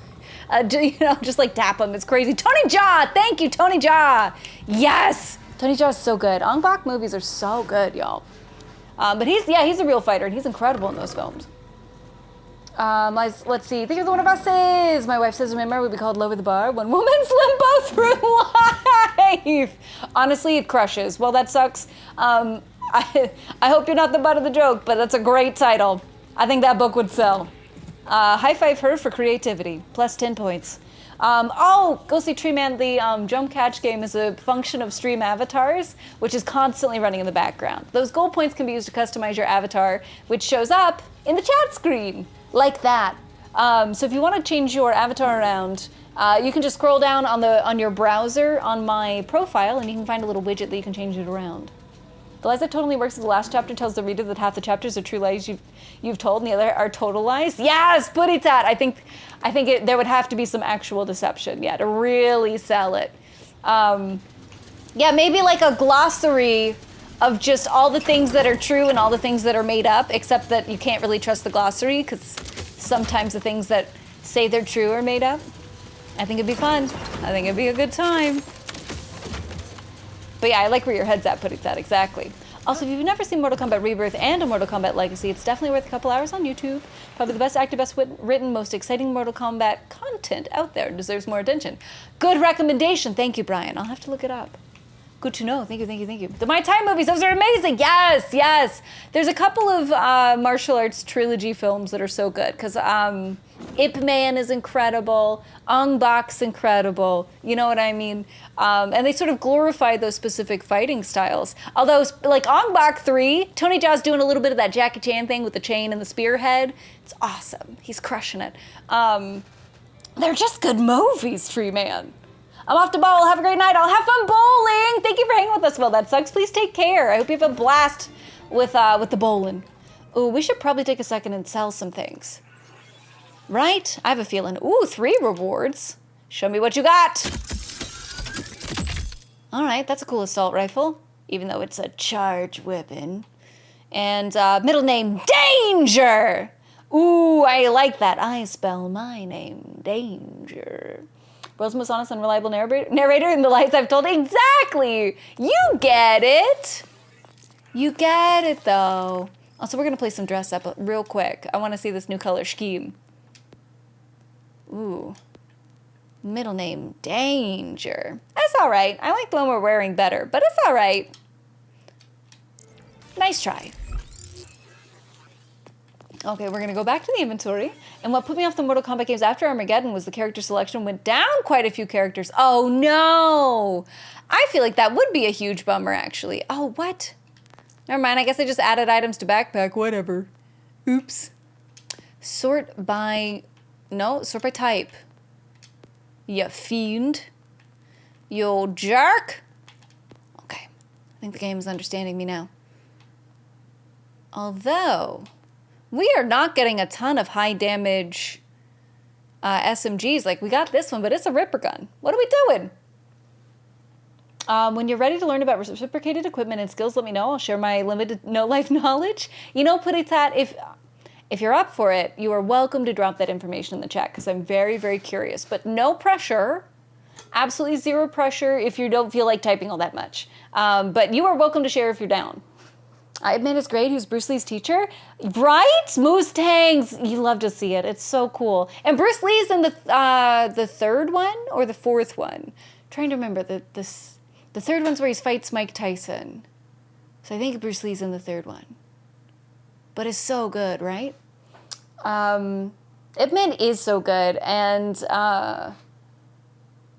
S1: Just like tap them. It's crazy. Tony Jaa! Thank you, Tony Jaa! Yes! Tony Jaa is so good. Ong Bak movies are so good, y'all. But he's a real fighter, and he's incredible in those films. Let's see. Think of the one of us is. My wife says, remember, we'd be called Lower the Bar. One woman's limbo through life. Honestly, it crushes. Well, that sucks. I hope you're not the butt of the joke, but that's a great title. I think that book would sell. High five her for creativity. Plus 10 points. Go see Tree Man. The Jump Catch game is a function of stream avatars, which is constantly running in the background. Those gold points can be used to customize your avatar, which shows up in the chat screen, like that. So if you want to change your avatar around, you can just scroll down on your browser on my profile, and you can find a little widget that you can change it around. The lies that totally works is the last chapter tells the reader that half the chapters are true lies you've told, and the other are total lies. Yes, put it that. I think there would have to be some actual deception, to really sell it. Maybe like a glossary of just all the things that are true and all the things that are made up, except that you can't really trust the glossary because sometimes the things that say they're true are made up. I think it'd be fun. I think it'd be a good time. But yeah, I like where your head's at, putting that exactly. Also, if you've never seen Mortal Kombat Rebirth and a Mortal Kombat Legacy, it's definitely worth a couple hours on YouTube. Probably the best acted, best written, most exciting Mortal Kombat content out there. Deserves more attention. Good recommendation. Thank you, Brian. I'll have to look it up. Good to know. Thank you. The My Time movies, those are amazing. Yes. There's a couple of martial arts trilogy films that are so good because Ip Man is incredible. Ong Bak's incredible. You know what I mean? And they sort of glorify those specific fighting styles. Although, like Ong Bak 3, Tony Jaa's doing a little bit of that Jackie Chan thing with the chain and the spearhead. It's awesome. He's crushing it. They're just good movies, Tree Man. I'm off to bowl. Have a great night. I'll have fun bowling. Thank you for hanging with us. Well, that sucks. Please take care. I hope you have a blast with the bowling. Ooh, we should probably take a second and sell some things. Right? I have a feeling. Ooh, 3 rewards. Show me what you got. All right, that's a cool assault rifle, even though it's a charge weapon. And middle name, Danger. Ooh, I like that. I spell my name, Danger. World's most honest and reliable narrator in the lies I've told. Exactly. You get it. You get it, though. Also, we're going to play some dress up real quick. I want to see this new color scheme. Ooh. Middle name, Danger. That's all right. I like the one we're wearing better, but it's all right. Nice try. Okay, we're going to go back to the inventory. And what put me off the Mortal Kombat games after Armageddon was the character selection went down quite a few characters. Oh, no. I feel like that would be a huge bummer, actually. Oh, what? Never mind. I guess I just added items to backpack. Whatever. Oops. Sort by No, sort by type. You fiend. You old jerk. Okay. I think the game is understanding me now. Although, we are not getting a ton of high damage SMGs. Like, we got this one, but it's a Ripper gun. What are we doing? When you're ready to learn about reciprocated equipment and skills, let me know. I'll share my limited no-life knowledge. You know, Puritat, if you're up for it, you are welcome to drop that information in the chat, because I'm very, very curious. But no pressure. Absolutely zero pressure if you don't feel like typing all that much. But you are welcome to share if you're down. I admit it's great. Who's Bruce Lee's teacher? Right? Mustangs. You love to see it. It's so cool. And Bruce Lee's in the third one or the fourth one? I'm trying to remember. The third one's where he fights Mike Tyson. So I think Bruce Lee's in the third one. But it's so good, right? Ip Man is so good, and the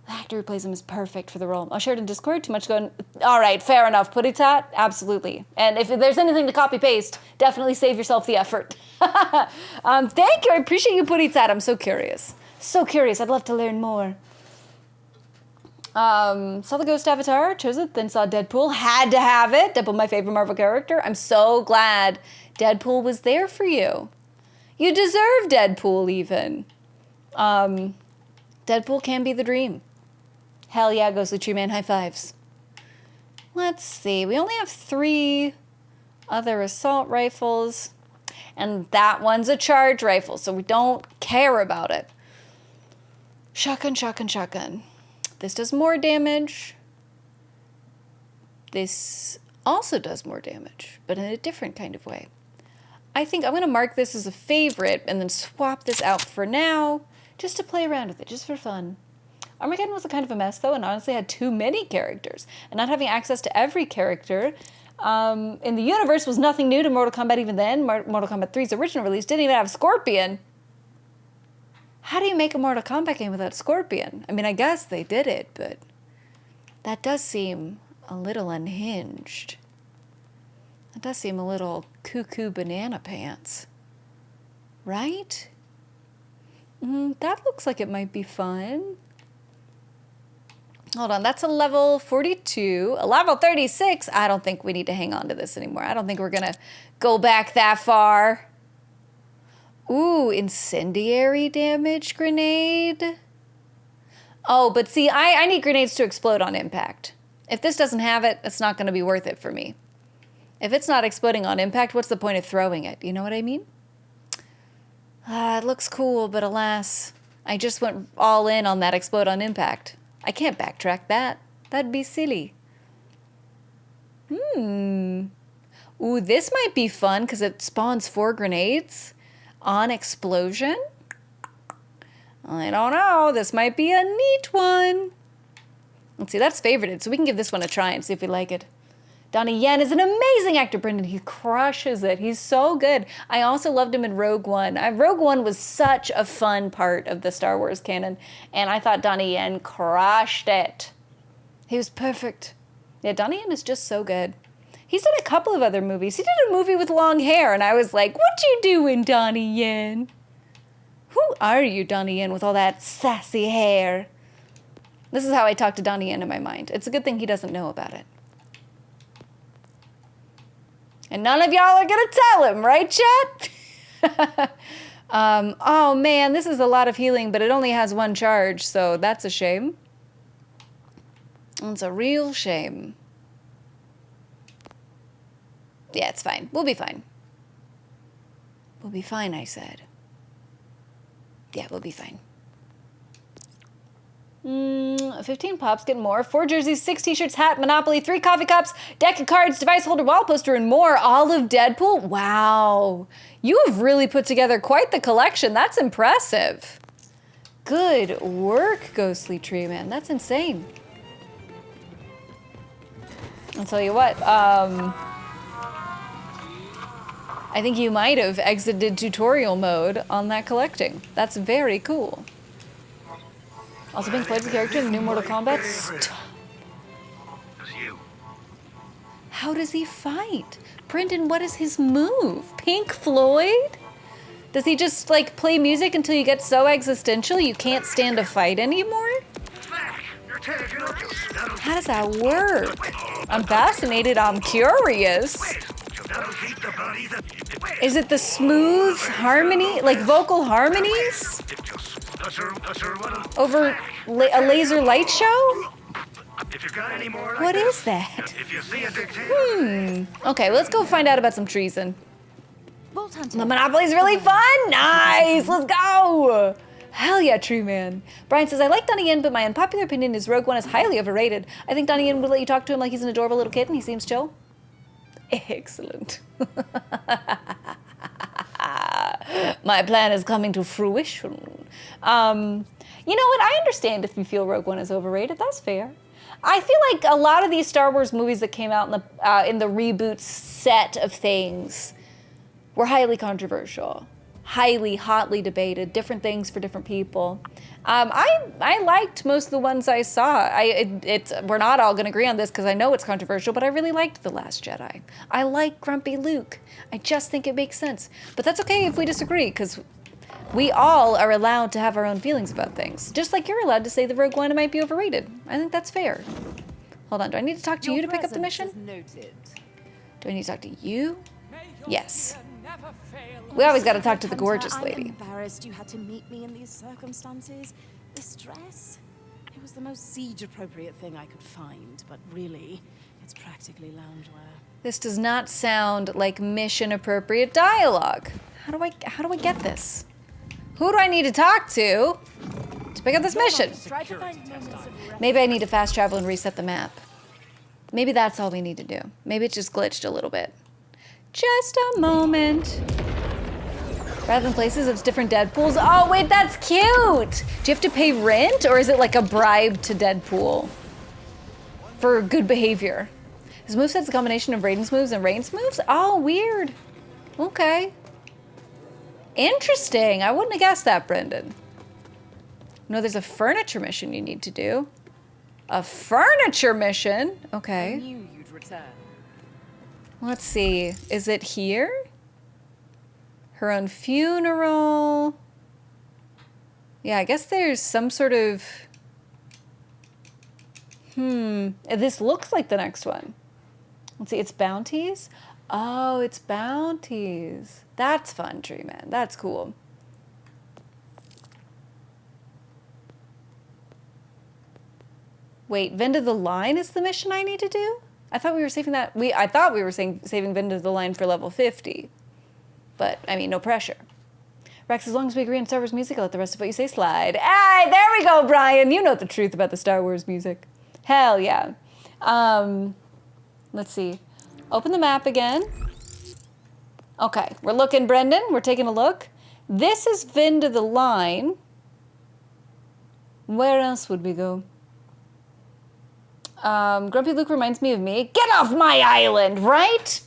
S1: actor who plays him is perfect for the role. I'll share it in Discord. Too much going. All right, fair enough. Puritat, absolutely. And if there's anything to copy paste, definitely save yourself the effort. Thank you. I appreciate you, Puritat. I'm so curious. So curious. I'd love to learn more. Saw the Ghost Avatar, chose it, then saw Deadpool, had to have it. Deadpool, my favorite Marvel character. I'm so glad Deadpool was there for you. You deserve Deadpool, even. Deadpool can be the dream. Hell yeah, Ghostly Tree Man, high fives. Let's see, we only have 3 other assault rifles, and that one's a charge rifle, so we don't care about it. Shotgun, shotgun, shotgun. This does more damage. This also does more damage, but in a different kind of way. I think I'm going to mark this as a favorite and then swap this out for now, just to play around with it, just for fun. Armageddon was a kind of a mess, though, and honestly had too many characters. And not having access to every character in the universe was nothing new to Mortal Kombat even then. Mortal Kombat 3's original release didn't even have Scorpion. How do you make a Mortal Kombat game without Scorpion? I mean, I guess they did it, but that does seem a little unhinged. That does seem a little cuckoo banana pants. Right? That looks like it might be fun. Hold on, that's a level 42. A level 36, I don't think we need to hang on to this anymore. I don't think we're gonna go back that far. Ooh, incendiary damage grenade. Oh, but see, I need grenades to explode on impact. If this doesn't have it, it's not gonna be worth it for me. If it's not exploding on impact, what's the point of throwing it? You know what I mean? It looks cool, but alas, I just went all in on that explode on impact. I can't backtrack that. That'd be silly. Ooh, this might be fun because it spawns 4 grenades on explosion. I don't know. This might be a neat one. Let's see, that's favorited, so we can give this one a try and see if we like it. Donnie Yen is an amazing actor, Brendan. He crushes it. He's so good. I also loved him in Rogue One. Rogue One was such a fun part of the Star Wars canon, and I thought Donnie Yen crushed it. He was perfect. Yeah, Donnie Yen is just so good. He's done a couple of other movies. He did a movie with long hair, and I was like, what you doing, Donnie Yen? Who are you, Donnie Yen, with all that sassy hair? This is how I talk to Donnie Yen in my mind. It's a good thing he doesn't know about it. And none of y'all are gonna tell him, right, chat? Oh man, this is a lot of healing, but it only has 1 charge, so that's a shame. It's a real shame. Yeah, it's fine. We'll be fine. We'll be fine, I said. Yeah, we'll be fine. 15 pops, get more. 4 jerseys, 6 t-shirts, hat, Monopoly, 3 coffee cups, deck of cards, device holder, wall poster, and more. All of Deadpool? Wow. You have really put together quite the collection. That's impressive. Good work, Ghostly Tree Man. That's insane. I'll tell you what, I think you might have exited tutorial mode on that collecting. That's very cool. Also being played as a character in the new Mortal Kombat. How does he fight? Brendan, what is his move? Pink Floyd? Does he just, like, play music until you get so existential you can't stand a fight anymore? How does that work? I'm fascinated. I'm curious. Is it the smooth harmony, like vocal harmonies? Over a laser light show? What is that? Okay, well, let's go find out about some treason. The Monopoly's really fun. Nice. Let's go. Hell yeah, true man. Brian says, I like Donnie Yen, but my unpopular opinion is Rogue One is highly overrated. I think Donnie Yen would let you talk to him like he's an adorable little kid and he seems chill. Excellent. My plan is coming to fruition. You know what? I understand if you feel Rogue One is overrated. That's fair. I feel like a lot of these Star Wars movies that came out in the reboot set of things were highly controversial, hotly debated, different things for different people. I liked most of the ones I saw. We're not all going to agree on this because I know it's controversial, but I really liked The Last Jedi. I like Grumpy Luke. I just think it makes sense. But that's okay if we disagree, because we all are allowed to have our own feelings about things. Just like you're allowed to say the Rogue One might be overrated. I think that's fair. Hold on, do I need to talk to you to pick up the mission? Do I need to talk to you? Yes. We always got to talk to the gorgeous lady.
S9: I'm embarrassed you had to meet me in these circumstances. This dress, it was the most siege-appropriate thing I could find, but really, it's practically loungewear.
S1: This does not sound like mission-appropriate dialogue. How do I get this? Who do I need to talk to pick up this mission? Maybe I need to fast travel and reset the map. Maybe that's all we need to do. Maybe it just glitched a little bit. Just a moment. Rather than places, it's different Deadpools. Oh, wait, that's cute. Do you have to pay rent, or is it like a bribe to Deadpool for good behavior? His moveset's a combination of Raiden's moves and Rain's moves? Oh, weird. Okay. Interesting. I wouldn't have guessed that, Brendan. No, there's a furniture mission you need to do. A furniture mission? Okay.
S9: I knew you'd return.
S1: Let's see. Is it here? Her own funeral. Yeah, I guess there's some sort of... This looks like the next one. Let's see. It's bounties? Oh, it's bounties. That's fun, Tree Man. That's cool. Wait, Vend of the Line is the mission I need to do? I thought we were saving that. I thought we were saving Vend of the Line for level 50. But, I mean, no pressure. Rex, as long as we agree on Star Wars music, I'll let the rest of what you say slide. Hey, there we go, Brian. You know the truth about the Star Wars music. Hell yeah. Let's see. Open the map again. Okay, we're looking, Brendan. We're taking a look. This is Vend of the Line. Where else would we go? Grumpy Luke reminds me of me. Get off my island, right?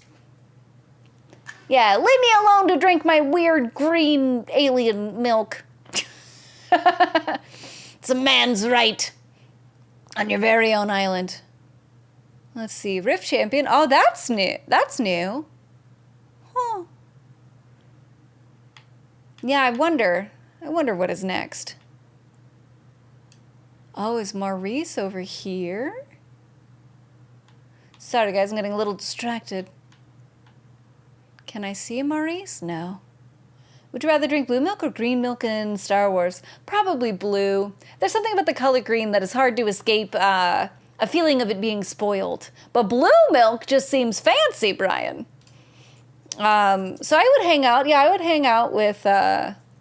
S1: Yeah, leave me alone to drink my weird green alien milk. It's a man's right. On your very own island. Let's see, Rift Champion. Oh, that's new. That's new. Huh. Yeah, I wonder what is next. Oh, is Maurice over here? Sorry, guys, I'm getting a little distracted. Can I see Maurice? No. Would you rather drink blue milk or green milk in Star Wars? Probably blue. There's something about the color green that is hard to escape a feeling of it being spoiled. But blue milk just seems fancy, Brian. So I would hang out. Yeah, I would hang out with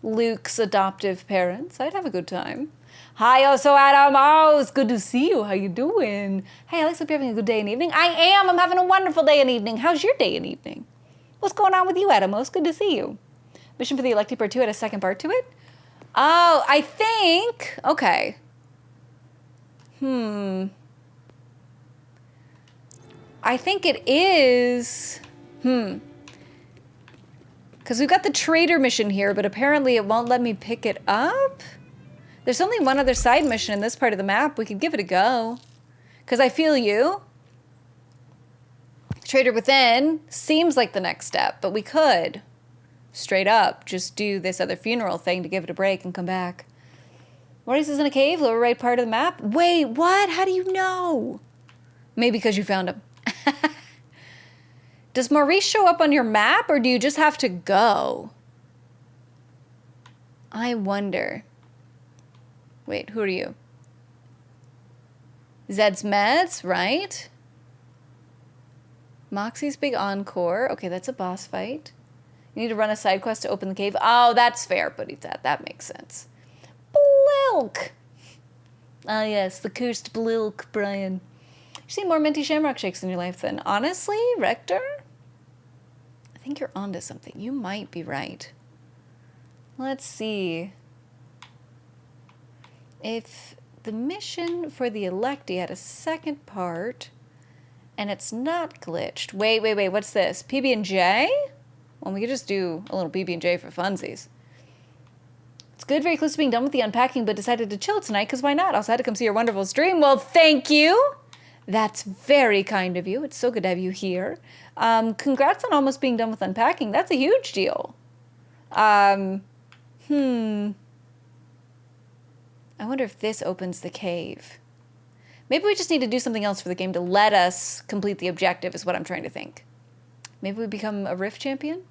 S1: Luke's adoptive parents. I'd have a good time. Hi, also Adam. Oh, it's good to see you. How you doing? Hey, Alex, hope you're having a good day and evening. I am. I'm having a wonderful day and evening. How's your day and evening? What's going on with you, Adamos? Good to see you. Mission for the Elective Part 2 had a second part to it? Oh, I think... Okay. I think it is... Because we've got the trader mission here, but apparently it won't let me pick it up? There's only one other side mission in this part of the map. We could give it a go. Because I feel you. Trader Within seems like the next step, but we could. straight up just do this other funeral thing to give it a break and come back. Maurice is in a cave, lower right part of the map. Wait, what? How do you know? Maybe because you found him. Does Maurice show up on your map, or do you just have to go? I wonder. Wait, who are you? Zed's Meds, right? Moxie's big encore. Okay, that's a boss fight. You need to run a side quest to open the cave. Oh, that's fair, buddy. That makes sense. Blilk! Ah, yes, the cursed Blilk, Brian. You see more minty shamrock shakes in your life than honestly, Rector? I think you're onto something. You might be right. Let's see. If the mission for the Electi had a second part and it's not glitched. Wait, what's this? PB&J? Well, we could just do a little PB&J for funsies. It's good, very close to being done with the unpacking, but decided to chill tonight, because why not? Also had to come see your wonderful stream. Well, thank you. That's very kind of you. It's so good to have you here. Congrats on almost being done with unpacking. That's a huge deal. I wonder if this opens the cave. Maybe we just need to do something else for the game to let us complete the objective, is what I'm trying to think. Maybe we become a Rift champion?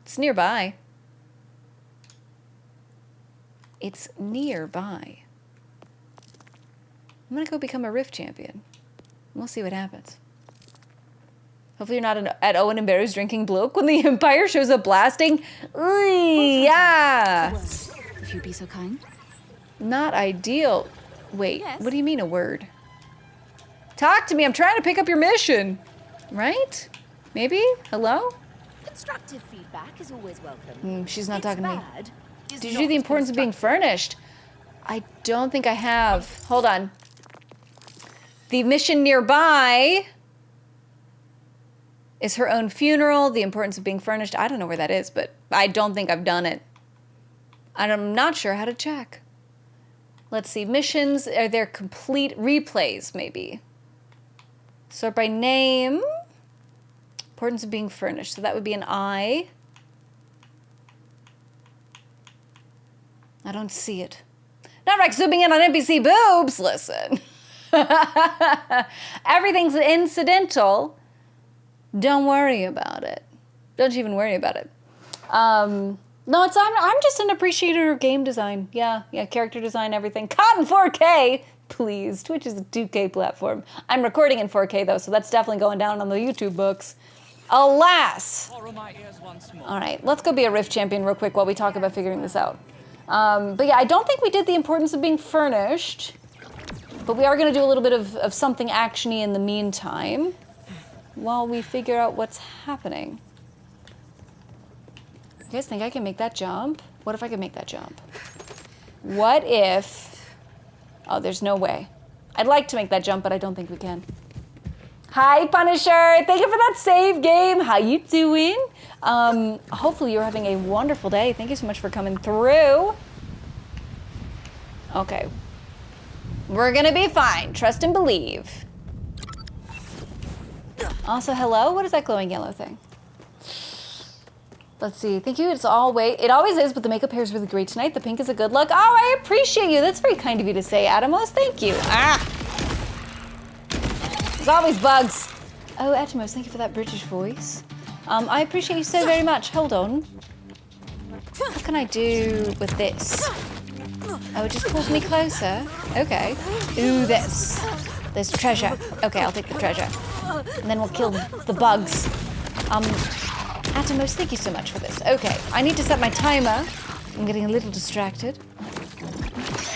S1: It's nearby. It's nearby. I'm gonna go become a Rift champion. We'll see what happens. Hopefully you're not at Owen and Barry's drinking Bloke when the Empire shows up blasting. Ooh, yeah!
S9: If you'd be so kind.
S1: Not ideal. Wait,
S8: Yes.
S1: What do you mean a word? Talk to me, I'm trying to pick up your mission. Right? Maybe? Hello?
S3: Constructive feedback is always welcome.
S1: She's not talking to me.
S3: Bad is
S1: Did you
S3: not
S1: do the importance of being furnished? I don't think I have. Hold on. The mission nearby is her own funeral. The importance of being furnished. I don't know where that is, but I don't think I've done it. And I'm not sure how to check. Let's see. Missions. Are there complete replays, maybe? Sort by name. Importance of being furnished. So that would be an I. I don't see it. Not like zooming in on NPC boobs. Listen. Everything's incidental. Don't worry about it. Don't you even worry about it. No, I'm just an appreciator of game design. Yeah, character design, everything. Caught in 4K, please. Twitch is a 2K platform. I'm recording in 4K though, so that's definitely going down on the YouTube books. Alas. All right, let's go be a Rift champion real quick while we talk about figuring this out. But yeah, I don't think we did the importance of being furnished, but we are going to do a little bit of something actiony in the meantime while we figure out what's happening. You guys think I can make that jump? What if I can make that jump? What if... Oh, there's no way. I'd like to make that jump, but I don't think we can. Hi, Punisher. Thank you for that save game. How you doing? Hopefully you're having a wonderful day. Thank you so much for coming through. Okay. We're gonna be fine. Trust and believe. Also, hello? What is that glowing yellow thing? Let's see. Thank you. It's always, it always is, but the makeup hair is really great tonight. The pink is a good look. Oh, I appreciate you. That's very kind of you to say, Atomos. Thank you. There's always bugs. Oh, Atomos, thank you for that British voice. I appreciate you so very much. Hold on. What can I do with this? Oh, it just pulls me closer. Okay. Ooh, this. There's treasure. Okay, I'll take the treasure. And then we'll kill the bugs. Atomos, thank you so much for this. Okay, I need to set my timer. I'm getting a little distracted.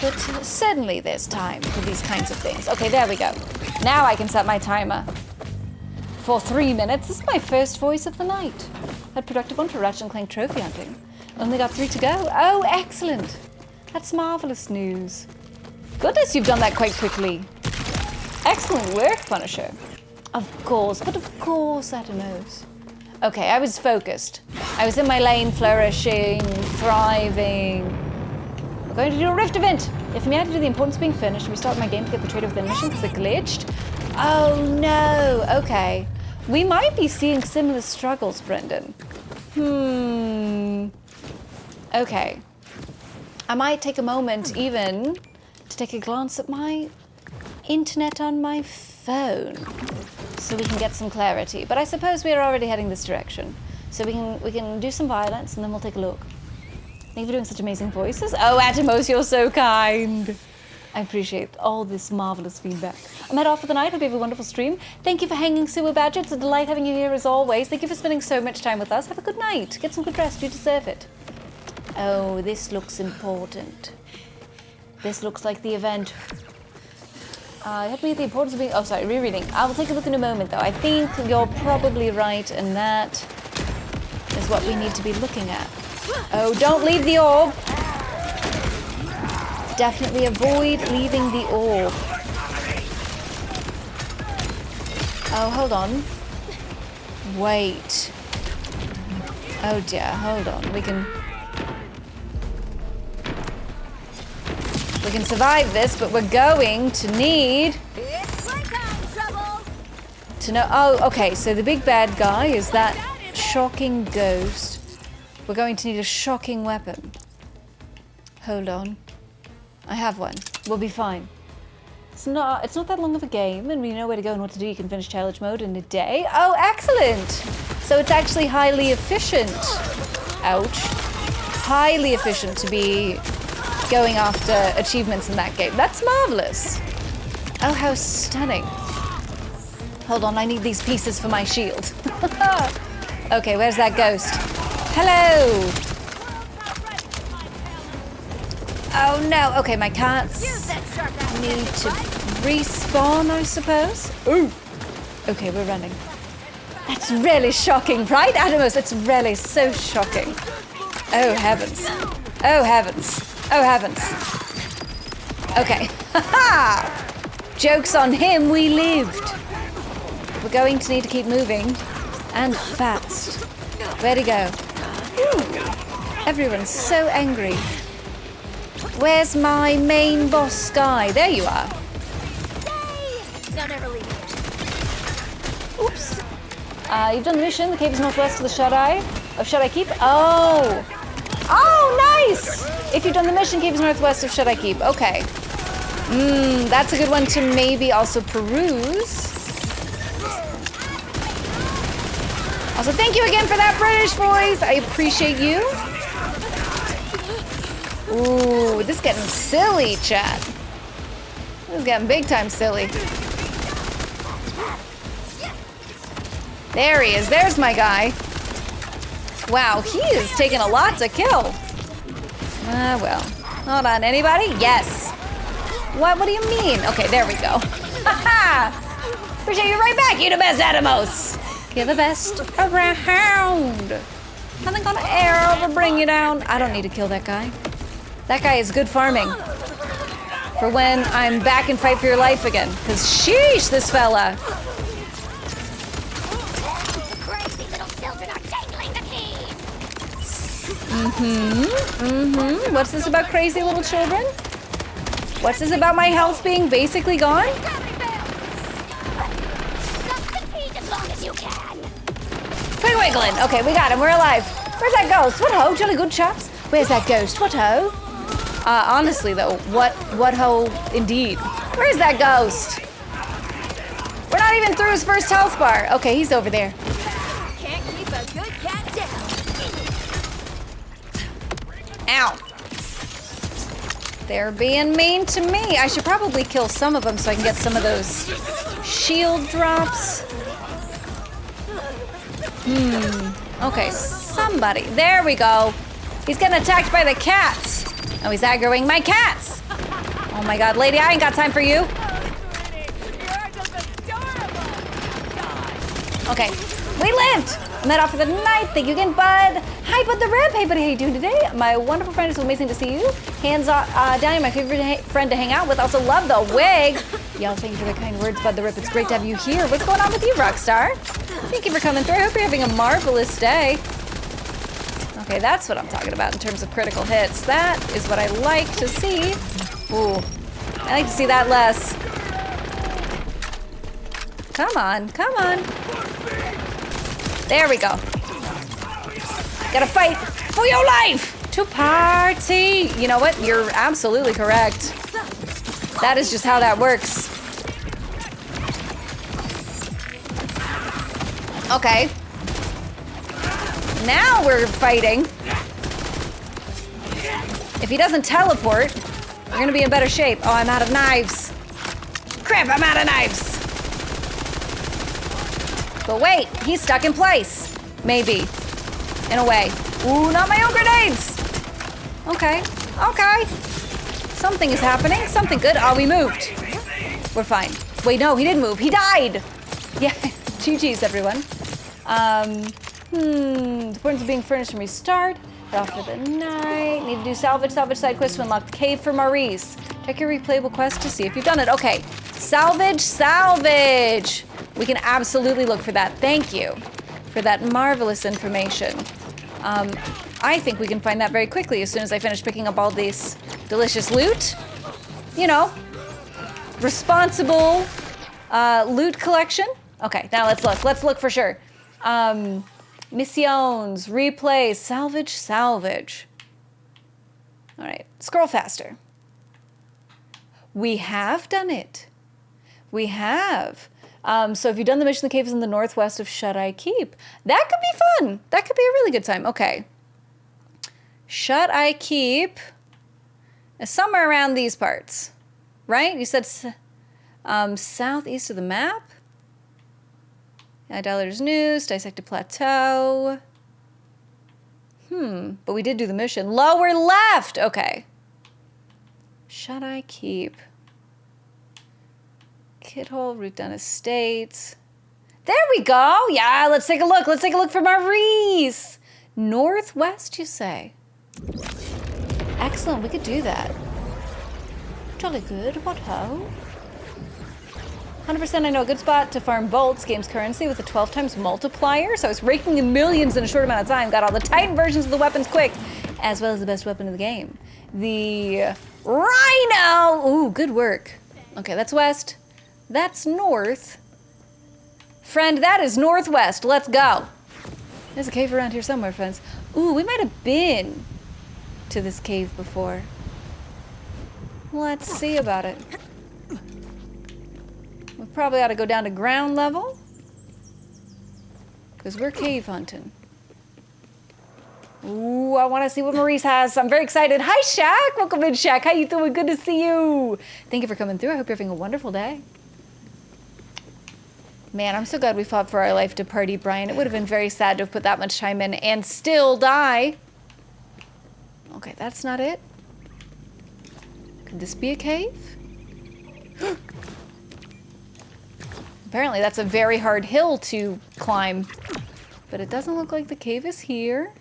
S1: But certainly there's time for these kinds of things. Okay, there we go. Now I can set my timer. For 3 minutes. This is my first voice of the night. Had productive one for Ratchet & Clank trophy hunting. Only got 3 to go. Oh, excellent. That's marvelous news. Goodness, you've done that quite quickly. Excellent work, Punisher. Of course, but of course, Atomos. Okay, I was focused. I was in my lane, flourishing, thriving. We're going to do a Rift event. If me had to do the importance of being finished, restart my game to get the trader within mission because it glitched. Oh no, okay. We might be seeing similar struggles, Brendan. Okay. I might take a moment even to take a glance at my internet on my phone so we can get some clarity. But I suppose we are already heading this direction. So we can do some violence and then we'll take a look. Thank you for doing such amazing voices. Oh, Atomos, you're so kind. I appreciate all this marvelous feedback. I'm head off for the night. Hope you have a wonderful stream. Thank you for hanging, Sewer Badger. It's a delight having you here as always. Thank you for spending so much time with us. Have a good night. Get some good rest. You deserve it. Oh, this looks important. This looks like the event. Help me with the importance of being... Oh, sorry, rereading. I will take a look in a moment, though. I think you're probably right, and that is what we need to be looking at. Oh, don't leave the orb. Definitely avoid leaving the orb. Oh, hold on. Wait. Oh dear, hold on. We can survive this, but we're going to need to know. Oh, okay, so the big bad guy is that shocking ghost. We're going to need a shocking weapon. Hold on. I have one. We'll be fine. It's not that long of a game, and we know where to go and what to do. You can finish challenge mode in a day. Oh, excellent! So it's actually highly efficient. Ouch. Highly efficient to be going after achievements in that game. That's marvelous. Oh, how stunning. Hold on, I need these pieces for my shield. Okay, where's that ghost? Hello! Oh no, okay, my cats need to respawn, I suppose. Ooh! Okay, we're running. That's really shocking, right, Atomos? It's really so shocking. Oh heavens. Oh heavens. Oh heavens. Okay. Haha! Joke's on him, we lived. We're going to need to keep moving. And fast. Where'd he go? Everyone's so angry. Where's my main boss guy? There you are. Oops. You've done the mission. The cave is northwest of the Shut-Eye. Of Shut-Eye Keep. Oh. Oh, nice! If you've done the mission, cave is northwest of Shut-Eye Keep. Okay. That's a good one to maybe also peruse. Also, thank you again for that British voice. I appreciate you. Ooh, this is getting silly, chat. This is getting big time silly. There he is. There's my guy. Wow, he is taking a lot to kill. Well. Hold on, anybody? Yes. What do you mean? Okay, there we go. Haha! Appreciate you right back. You the best, Atomos. You're the best around. Nothing gonna ever bring you down. I don't need to kill that guy. That guy is good farming. For when I'm back and fight for your life again. Because sheesh, this fella. What's this about crazy little children? What's this about my health being basically gone? Quick wiggling. Okay, we got him. We're alive. Where's that ghost? What ho? Jolly good chaps. Where's that ghost? What ho? Honestly though, what ho indeed. Where's that ghost? We're not even through his first health bar. Okay, he's over there.
S8: Can't keep a good cat down.
S1: Ow. They're being mean to me. I should probably kill some of them so I can get some of those shield drops. Okay, somebody. There we go. He's getting attacked by the cats. Oh, he's aggroing my cats. Oh my god, lady, I ain't got time for you. Okay, we lived. I'm head off for the night. Thank you again, bud. Hi, Bud the Rip. Hey, buddy, how you doing today? My wonderful friend, it's so amazing to see you. Hands down, my favorite friend to hang out with. Also love the wig. Y'all, thank you for the kind words, Bud the Rip. It's great to have you here. What's going on with you, Rockstar? Thank you for coming through. I hope you're having a marvelous day. Okay, that's what I'm talking about in terms of critical hits. That is what I like to see. Ooh, I like to see that less. Come on, come on. There we go. Gotta fight for your life to party. You know what? You're absolutely correct. That is just how that works. Okay. Now we're fighting. If he doesn't teleport, we're gonna be in better shape. Oh, I'm out of knives. Crap, I'm out of knives. But wait, he's stuck in place. Maybe. In a way. Ooh, not my own grenades! Okay, okay. Something is happening, something good. Oh, we moved. We're fine. Wait, no, he didn't move, he died! Yeah, GG's everyone. The importance of being furnished and restart. Head off for the night. Need to do salvage side quest to unlock the cave for Maurice. Check your replayable quest to see if you've done it. Okay, salvage! We can absolutely look for that. Thank you for that marvelous information. I think we can find that very quickly as soon as I finish picking up all this delicious loot. You know, responsible loot collection. Okay, now let's look. Let's look for sure. Missions, replays, salvage. All right, scroll faster. We have done it. We have. So if you've done the mission, the cave is in the northwest of Shut-Eye Keep. That could be fun. That could be a really good time. Okay. Shut-Eye Keep is somewhere around these parts, right? You said southeast of the map. Idolater's Noose, Dissected Plateau. But we did do the mission. Lower left! Okay. Shut-Eye Keep. Kidhole, Root Down Estates. There we go! Yeah, let's take a look. Let's take a look for Maurice. Northwest, you say? Excellent, we could do that. Jolly good, what ho? 100% I know a good spot to farm bolts, game's currency with a 12 times multiplier. So I was raking in millions in a short amount of time. Got all the Titan versions of the weapons quick, as well as the best weapon in the game. The Rhino! Ooh, good work. Okay, that's west. That's north. Friend, that is northwest. Let's go. There's a cave around here somewhere, friends. Ooh, we might have been to this cave before. Let's see about it. We probably ought to go down to ground level, because we're cave hunting. Ooh, I want to see what Maurice has. I'm very excited. Hi, Shaq. Welcome in, Shaq. How you doing? Good to see you. Thank you for coming through. I hope you're having a wonderful day. Man, I'm so glad we fought for our life to party, Brian. It would have been very sad to have put that much time in and still die. Okay, that's not it. Could this be a cave? Apparently that's a very hard hill to climb, but it doesn't look like the cave is here.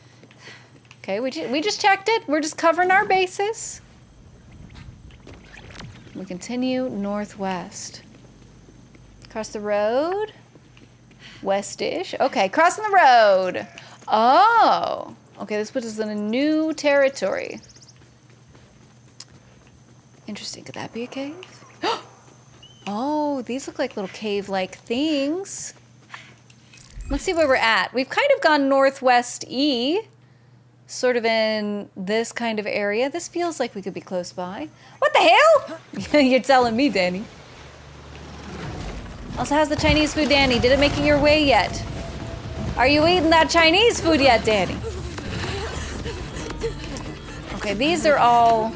S1: Okay, we just checked it. We're just covering our bases. We continue northwest. Cross the road. Westish. Okay, crossing the road. Oh, okay, this puts us in a new territory. Interesting, could that be a cave? Oh, these look like little cave-like things. Let's see where we're at. We've kind of gone northwest-y, sort of in this kind of area. This feels like we could be close by. What the hell? You're telling me, Danny. Also, how's the Chinese food, Danny? Did it make it your way yet? Are you eating that Chinese food yet, Danny? Okay, these are all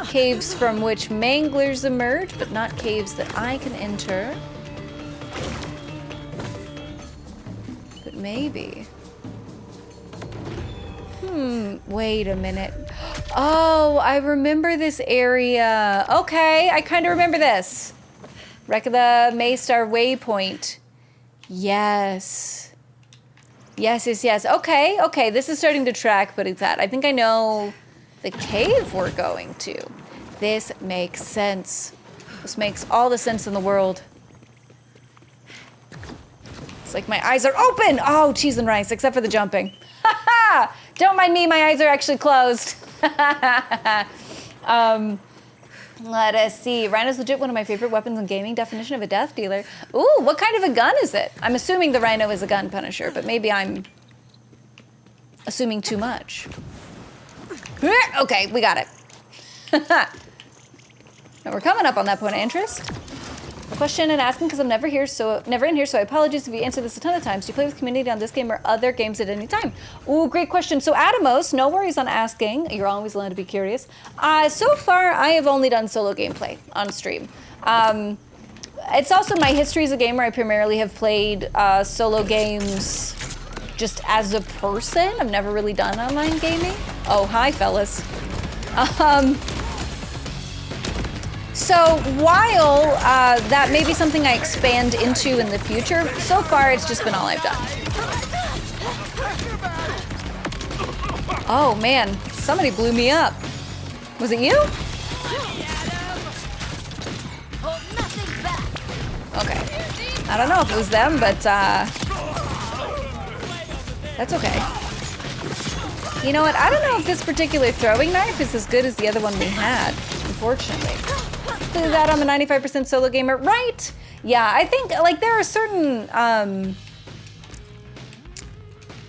S1: caves from which manglers emerge, but not caves that I can enter. But maybe. Wait a minute. Oh, I remember this area. Okay, I kind of remember this. Wreck of the Maystar Waypoint. Yes. Yes. Okay, this is starting to track, but it's that. I think I know the cave we're going to. This makes sense. This makes all the sense in the world. It's like my eyes are open! Oh, cheese and rice, except for the jumping. Don't mind me, my eyes are actually closed. Let us see. Rhino's legit one of my favorite weapons in gaming. Definition of a death dealer. Ooh, what kind of a gun is it? I'm assuming the Rhino is a gun punisher, but maybe I'm assuming too much. Okay, we got it. Now we're coming up on that point of interest. A question and asking because I'm never in here, so I apologize if you answer this a ton of times. Do you play with community on this game or other games at any time? Ooh, great question. So Atomos, no worries on asking. You're always allowed to be curious. So far, I have only done solo gameplay on stream. It's also my history as a gamer. I primarily have played solo games just as a person. I've never really done online gaming. Oh, hi, fellas. So while that may be something I expand into in the future, so far it's just been all I've done. Oh man, somebody blew me up. Was it you? Okay. I don't know if it was them, but that's okay. You know what? I don't know if this particular throwing knife is as good as the other one we had, unfortunately. Do that on the 95% solo gamer, right? Yeah, I think like there are certain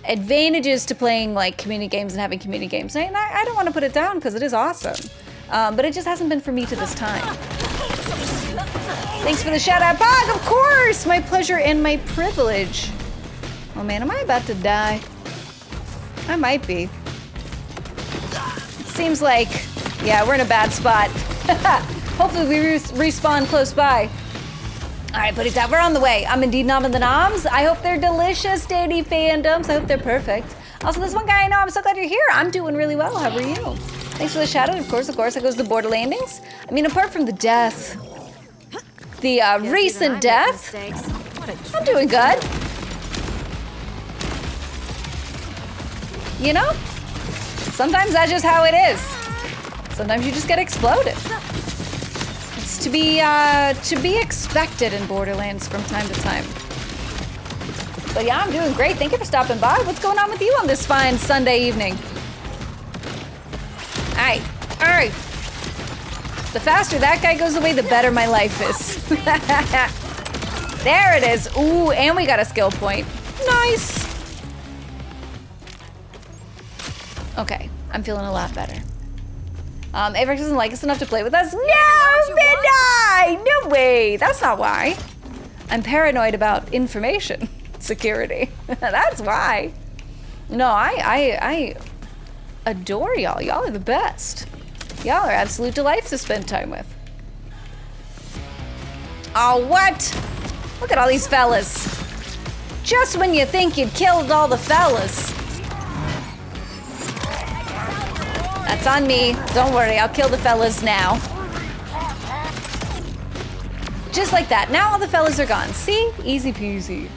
S1: advantages to playing like community games and having community games. And I don't want to put it down because it is awesome, but it just hasn't been for me to this time. Thanks for the shout out, Bog. Of course, my pleasure and my privilege. Oh man, am I about to die? I might be. It seems like, yeah, we're in a bad spot. Hopefully we respawn close by. All right, buddy, we're on the way. I'm indeed nomming the noms. I hope they're delicious, Daddy fandoms. I hope they're perfect. Also, this one guy I know, I'm so glad you're here. I'm doing really well. How are you? Thanks for the shout out. Of course, that goes to Borderlands. I mean, apart from the death, the recent death, I'm doing good. You know, sometimes that's just how it is. Sometimes you just get exploded. It's to be expected in Borderlands from time to time. But yeah, I'm doing great. Thank you for stopping by. What's going on with you on this fine Sunday evening? All right. The faster that guy goes away, the better my life is. There it is. Ooh, and we got a skill point. Nice. Okay, I'm feeling a lot better. Avery doesn't like us enough to play with us. No, Midnight! No way. That's not why. I'm paranoid about information security. That's why. No, I adore y'all. Y'all are the best. Y'all are absolute delights to spend time with. Oh, what? Look at all these fellas. Just when you think you'd killed all the fellas. That's on me. Don't worry, I'll kill the fellas now. Just like that. Now all the fellas are gone. See? Easy peasy.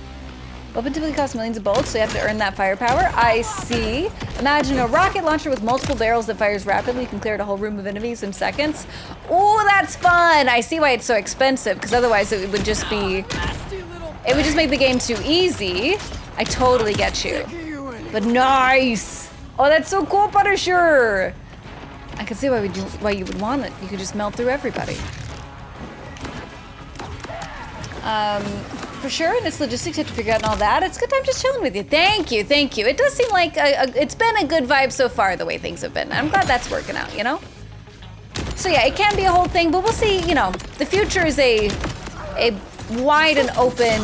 S1: Weapon typically costs millions of bullets, so you have to earn that firepower. I see. Imagine a rocket launcher with multiple barrels that fires rapidly. You can clear a whole room of enemies in seconds. Oh, that's fun. I see why it's so expensive, because otherwise it would just be... It would just make the game too easy. I totally get you. But nice. Oh, that's so cool, Punisher! I can see why you would want it. You could just melt through everybody. For sure, and it's logistics, you have to figure out and all that. It's a good time just chilling with you. Thank you, thank you. It does seem like it's been a good vibe so far, the way things have been. I'm glad that's working out, you know? So yeah, it can be a whole thing, but we'll see, you know. The future is a wide and open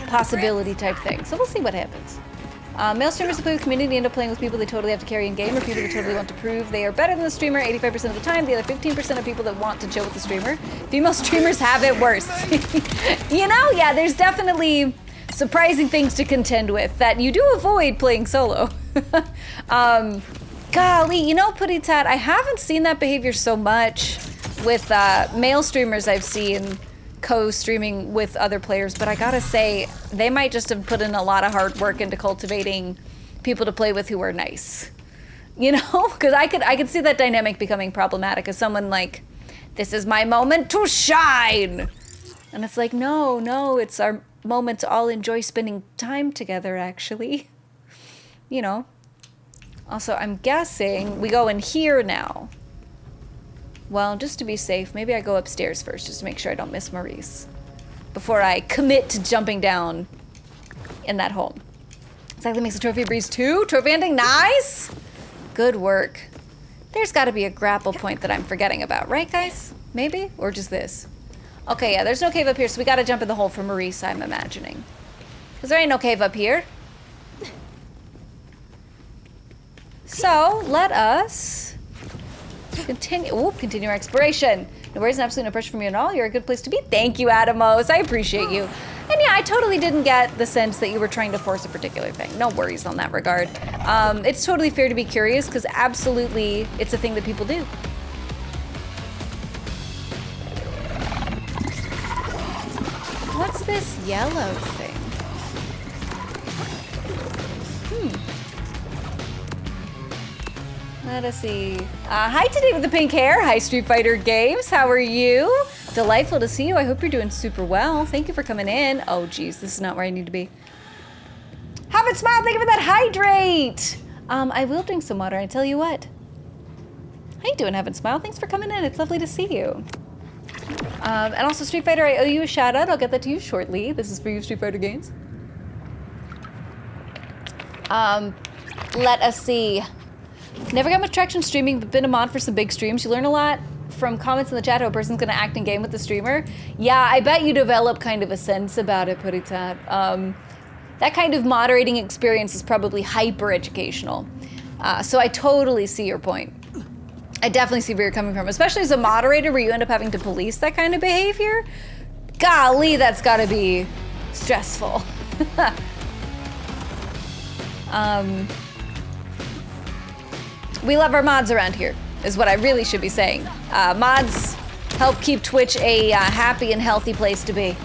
S1: possibility type thing. So we'll see what happens. Male streamers who play with community end up playing with people they totally have to carry in game, or people who totally want to prove they are better than the streamer 85% of the time. The other 15% of people that want to chill with the streamer. Female streamers have it worse. You know, yeah, there's definitely surprising things to contend with that you do avoid playing solo. Golly, you know, Putty-Tat, I haven't seen that behavior so much with male streamers I've seen co-streaming with other players, but I gotta say, they might just have put in a lot of hard work into cultivating people to play with who are nice. You know? Because I could see that dynamic becoming problematic as someone like, this is my moment to shine! And it's like, no, it's our moment to all enjoy spending time together, actually. You know? Also, I'm guessing we go in here now. Well, just to be safe, maybe I go upstairs first, just to make sure I don't miss Maurice before I commit to jumping down in that hole. Exactly makes a trophy breeze too. Trophy ending, nice. Good work. There's got to be a grapple point that I'm forgetting about, right, guys? Maybe? Or just this? Okay, yeah, there's no cave up here, so we got to jump in the hole for Maurice, I'm imagining. Because there ain't no cave up here. So, let us continue our exploration. No worries, and absolutely no pressure from you at all. You're a good place to be. Thank you, Adamos. I appreciate you. And yeah, I totally didn't get the sense that you were trying to force a particular thing. No worries on that regard. It's totally fair to be curious, because absolutely it's a thing that people do. What's this yellow thing? Let us see. Hi today with the pink hair. Hi Street Fighter Games. How are you? Delightful to see you. I hope you're doing super well. Thank you for coming in. Oh geez, this is not where I need to be. Have it smile. Thank you for that hydrate. I will drink some water. I tell you what. How you doing, Heaven Smile? Thanks for coming in. It's lovely to see you. And also Street Fighter, I owe you a shout out. I'll get that to you shortly. This is for you, Street Fighter Games. Let us see. Never got much traction streaming, but been a mod for some big streams. You learn a lot from comments in the chat how a person's gonna act in game with the streamer. Yeah, I bet you develop kind of a sense about it, Puritat. That kind of moderating experience is probably hyper educational. So I totally see your point. I definitely see where you're coming from, especially as a moderator where you end up having to police that kind of behavior. Golly, that's gotta be stressful. We love our mods around here, is what I really should be saying. Mods help keep Twitch a happy and healthy place to be.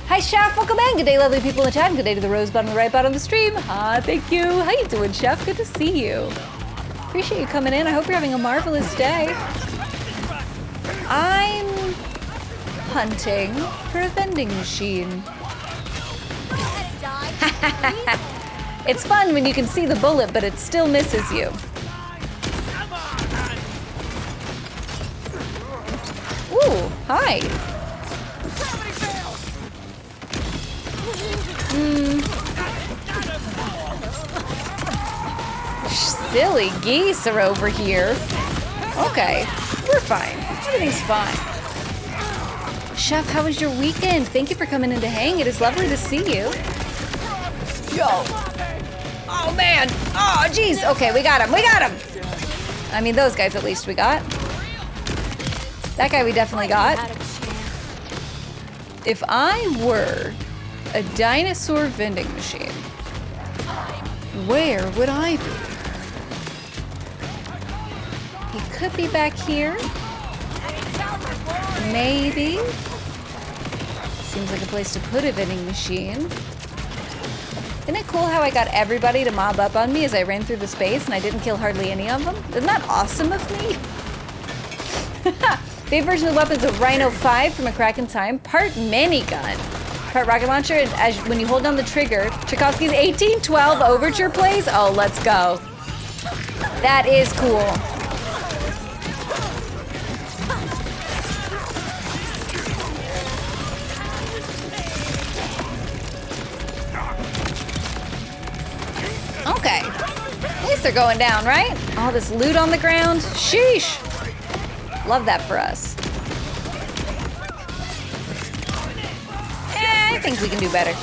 S1: Hi, Chef. Welcome in. Good day, lovely people in the chat. And good day to the rosebud on the right bottom of the stream. Thank you. How you doing, Chef? Good to see you. Appreciate you coming in. I hope you're having a marvelous day. I'm hunting for a vending machine. It's fun when you can see the bullet, but it still misses you. Ooh, hi. Silly geese are over here. Okay, we're fine. Everything's fine. Chef, how was your weekend? Thank you for coming in to hang. It is lovely to see you. Yo. Oh, man. Oh, jeez. Okay, we got him. We got him. I mean, those guys at least we got. That guy we definitely got. If I were a dinosaur vending machine, where would I be? He could be back here. Maybe. Seems like a place to put a vending machine. Isn't it cool how I got everybody to mob up on me as I ran through the space and I didn't kill hardly any of them? Isn't that awesome of me? Favorite version of the weapon is a Rhino 5 from A Crack in Time. Part minigun, part rocket launcher, and as when you hold down the trigger, Tchaikovsky's 1812 Overture plays. Oh, let's go. That is cool. Okay. At least they're going down, right? All this loot on the ground. Sheesh. Love that for us. I think we can do better.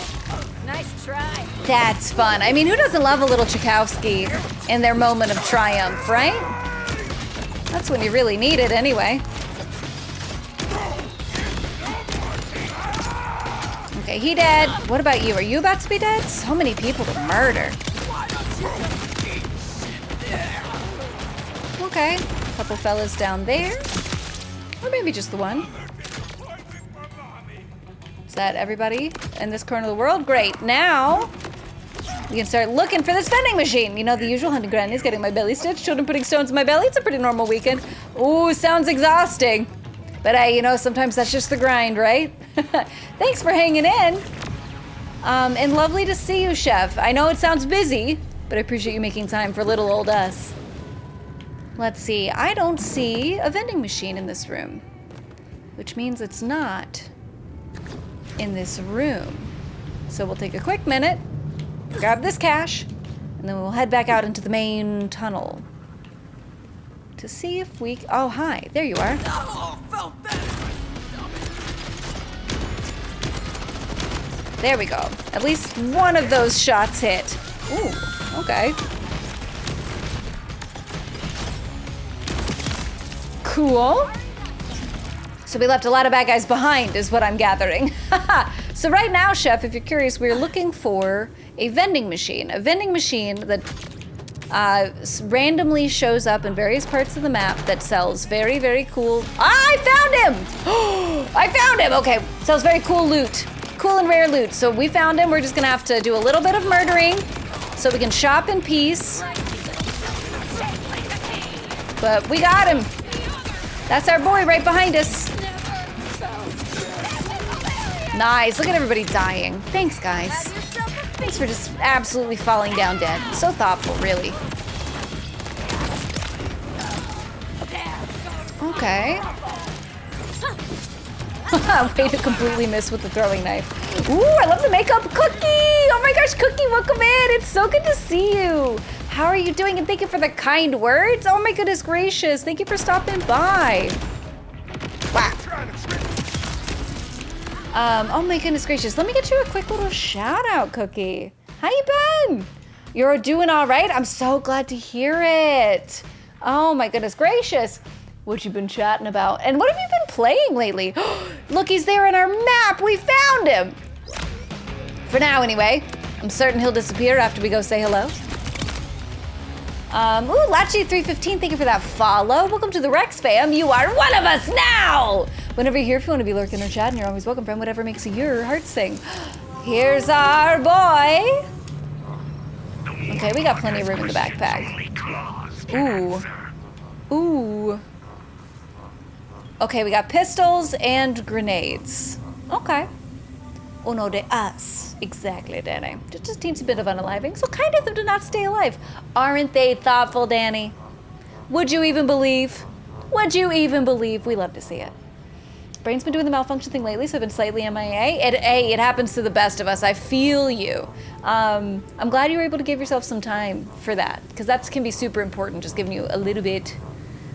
S8: Nice try.
S1: That's fun. I mean, who doesn't love a little Tchaikovsky in their moment of triumph, right? That's when you really need it anyway. Okay, he dead. What about you? Are you about to be dead? So many people to murder. Okay, couple fellas down there. Or maybe just the one. Is that everybody in this corner of the world? Great. Now, we can start looking for this vending machine. You know, the usual hunting grannies, getting my belly stitched, children putting stones in my belly. It's a pretty normal weekend. Ooh, sounds exhausting. But hey, you know, sometimes that's just the grind, right? Thanks for hanging in. And lovely to see you, Chef. I know it sounds busy, but I appreciate you making time for little old us. Let's see, I don't see a vending machine in this room, which means it's not in this room. So we'll take a quick minute grab this cash, and then we'll head back out into the main tunnel to see if we... Oh, hi. There you are. There we go. At least one of those shots hit. Ooh, okay. Cool. So we left a lot of bad guys behind, is what I'm gathering. So right now, Chef, if you're curious, we're looking for a vending machine. A vending machine that randomly shows up in various parts of the map that sells very, very cool... I found him! I found him! Okay, sells very cool loot. Cool and rare loot. So we found him. We're just gonna have to do a little bit of murdering so we can shop in peace. But we got him. That's our boy right behind us. Nice. Look at everybody dying. Thanks, guys. Thanks for just absolutely falling down dead. So thoughtful, really. Okay. Way to completely miss with the throwing knife. Ooh, I love the makeup. Cookie! Oh my gosh, Cookie, welcome in. It's so good to see you. How are you doing? And thank you for the kind words. Oh my goodness gracious. Thank you for stopping by. Wow. Oh my goodness gracious. Let me get you a quick little shout out, Cookie. How you been? You're doing all right? I'm so glad to hear it. Oh my goodness gracious. What you been chatting about? And what have you been playing lately? Look, he's there on our map. We found him. For now, anyway. I'm certain he'll disappear after we go say hello. Ooh, Lachi315, thank you for that follow. Welcome to the Rex fam. You are one of us now. Whenever you're here, if you want to be lurking or chatting, you're always welcome, friend. Whatever makes your heart sing. Here's our boy. Okay, we got plenty of room in the backpack. Ooh. Ooh. Okay, we got pistols and grenades. Okay. Uno de us. Exactly, Danny. Just a teensy bit of unaliving. So kind of them to not stay alive. Aren't they thoughtful, Danny? Would you even believe? Would you even believe? We love to see it. Brain's been doing the malfunction thing lately, so I've been slightly MIA. It happens to the best of us. I feel you. I'm glad you were able to give yourself some time for that, because that can be super important, just giving you a little bit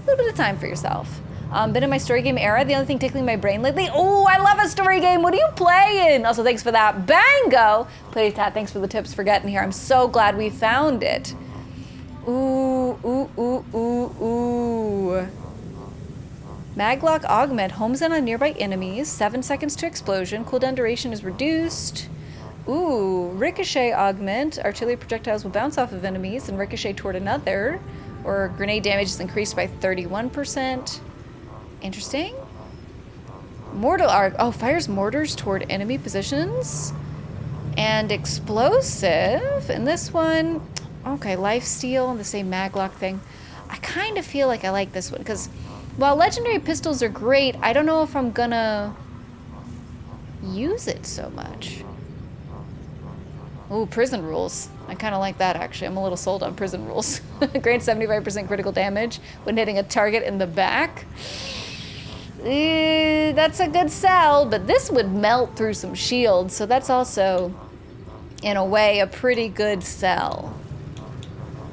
S1: of time for yourself. Been in my story game era. The only thing tickling my brain lately. Oh, I love a story game. What are you playing? Also, thanks for that. Bango. Please, Tat, thanks for the tips for getting here. I'm so glad we found it. Ooh, ooh, ooh, ooh, ooh. Maglock augment. Homes in on nearby enemies. 7 seconds to explosion. Cooldown duration is reduced. Ooh, ricochet augment. Artillery projectiles will bounce off of enemies and ricochet toward another. Or grenade damage is increased by 31%. Interesting. Mortal arc. Oh, fires mortars toward enemy positions. And explosive. And this one, okay, lifesteal, the same maglock thing. I kind of feel like I like this one because while legendary pistols are great, I don't know if I'm gonna use it so much. Ooh, prison rules. I kind of like that, actually. I'm a little sold on prison rules. Grant 75% critical damage when hitting a target in the back. That's a good sell, but this would melt through some shields, so that's also, in a way, a pretty good sell.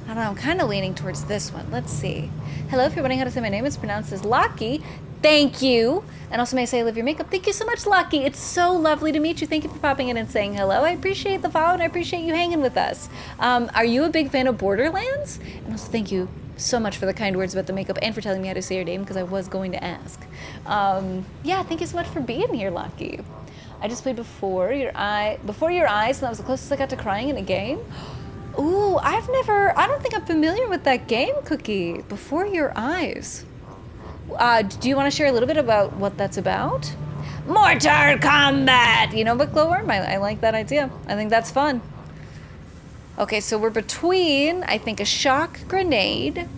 S1: I don't know, I'm kind of leaning towards this one. Let's see. Hello, if you're wondering how to say my name, it's pronounced as Lucky. Thank you. And also may I say I love your makeup. Thank you so much, Lucky. It's so lovely to meet you. Thank you for popping in and saying hello. I appreciate the follow and I appreciate you hanging with us. Are you a big fan of Borderlands? And also thank you so much for the kind words about the makeup and for telling me how to say your name because I was going to ask. Yeah, thank you so much for being here, Lucky. I just played Before Your Eyes, and that was the closest I got to crying in a game. Ooh, I don't think I'm familiar with that game, Cookie. Before Your Eyes. Do you want to share a little bit about what that's about? Mortar combat! You know what, Glowworm? I like that idea. I think that's fun. Okay, so we're between, I think, a shock grenade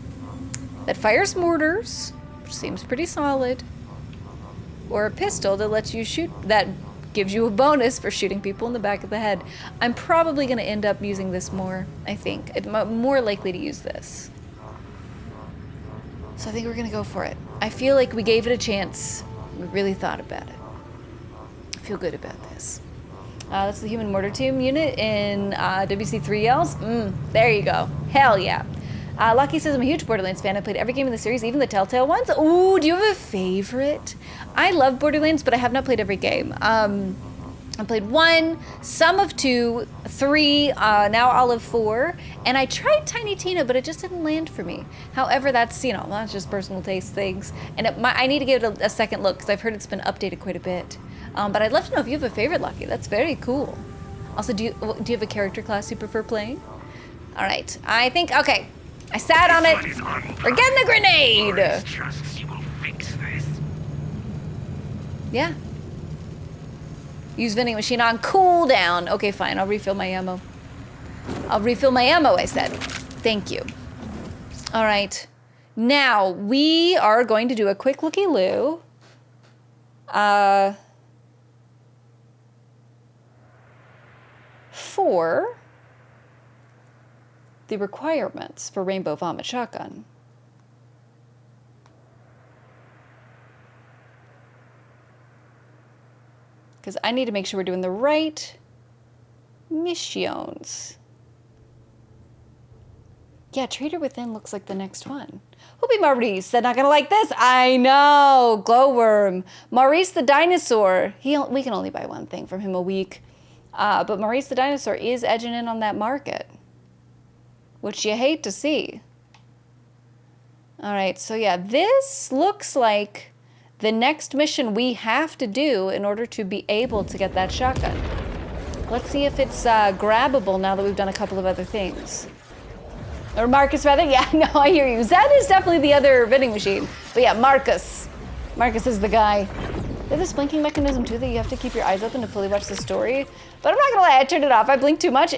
S1: that fires mortars, which seems pretty solid, or a pistol that lets you shoot, that gives you a bonus for shooting people in the back of the head. I'm probably going to end up using this more, I think. I'm more likely to use this. So I think we're going to go for it. I feel like we gave it a chance. We really thought about it. I feel good about this. That's the Human Mortar Team unit in WC3Ls. There you go. Hell yeah. Lucky says, I'm a huge Borderlands fan. I played every game in the series, even the Telltale ones. Ooh, do you have a favorite? I love Borderlands, but I have not played every game. I played 1, some of 2, 3, now all of 4, and I tried Tiny Tina, but it just didn't land for me. However, that's, you know, that's just personal taste things, and I need to give it a second look, because I've heard it's been updated quite a bit. But I'd love to know if you have a favorite, Lucky. That's very cool. Also, do you have a character class you prefer playing? All right, I think, okay, I sat on it. We're getting a grenade! Yeah. Use vending machine on cooldown. Okay, fine. I'll refill my ammo. I'll refill my ammo, I said. Thank you. All right. Now, we are going to do a quick looky-loo. For the requirements for Rainbow Vomit Shotgun. Because I need to make sure we're doing the right missions. Yeah, Trader Within looks like the next one. Who'll be Maurice? They're not gonna like this. I know, Glowworm. Maurice the dinosaur. We can only buy one thing from him a week. But Maurice the dinosaur is edging in on that market, which you hate to see. All right, so yeah, this looks like the next mission we have to do in order to be able to get that shotgun. Let's see if it's grabbable now that we've done a couple of other things. Or Marcus, rather. Yeah, no, I hear you. Zed is definitely the other vending machine. But yeah, Marcus. Marcus is the guy. There's this blinking mechanism too that you have to keep your eyes open to fully watch the story. But I'm not gonna lie, I turned it off. I blinked too much.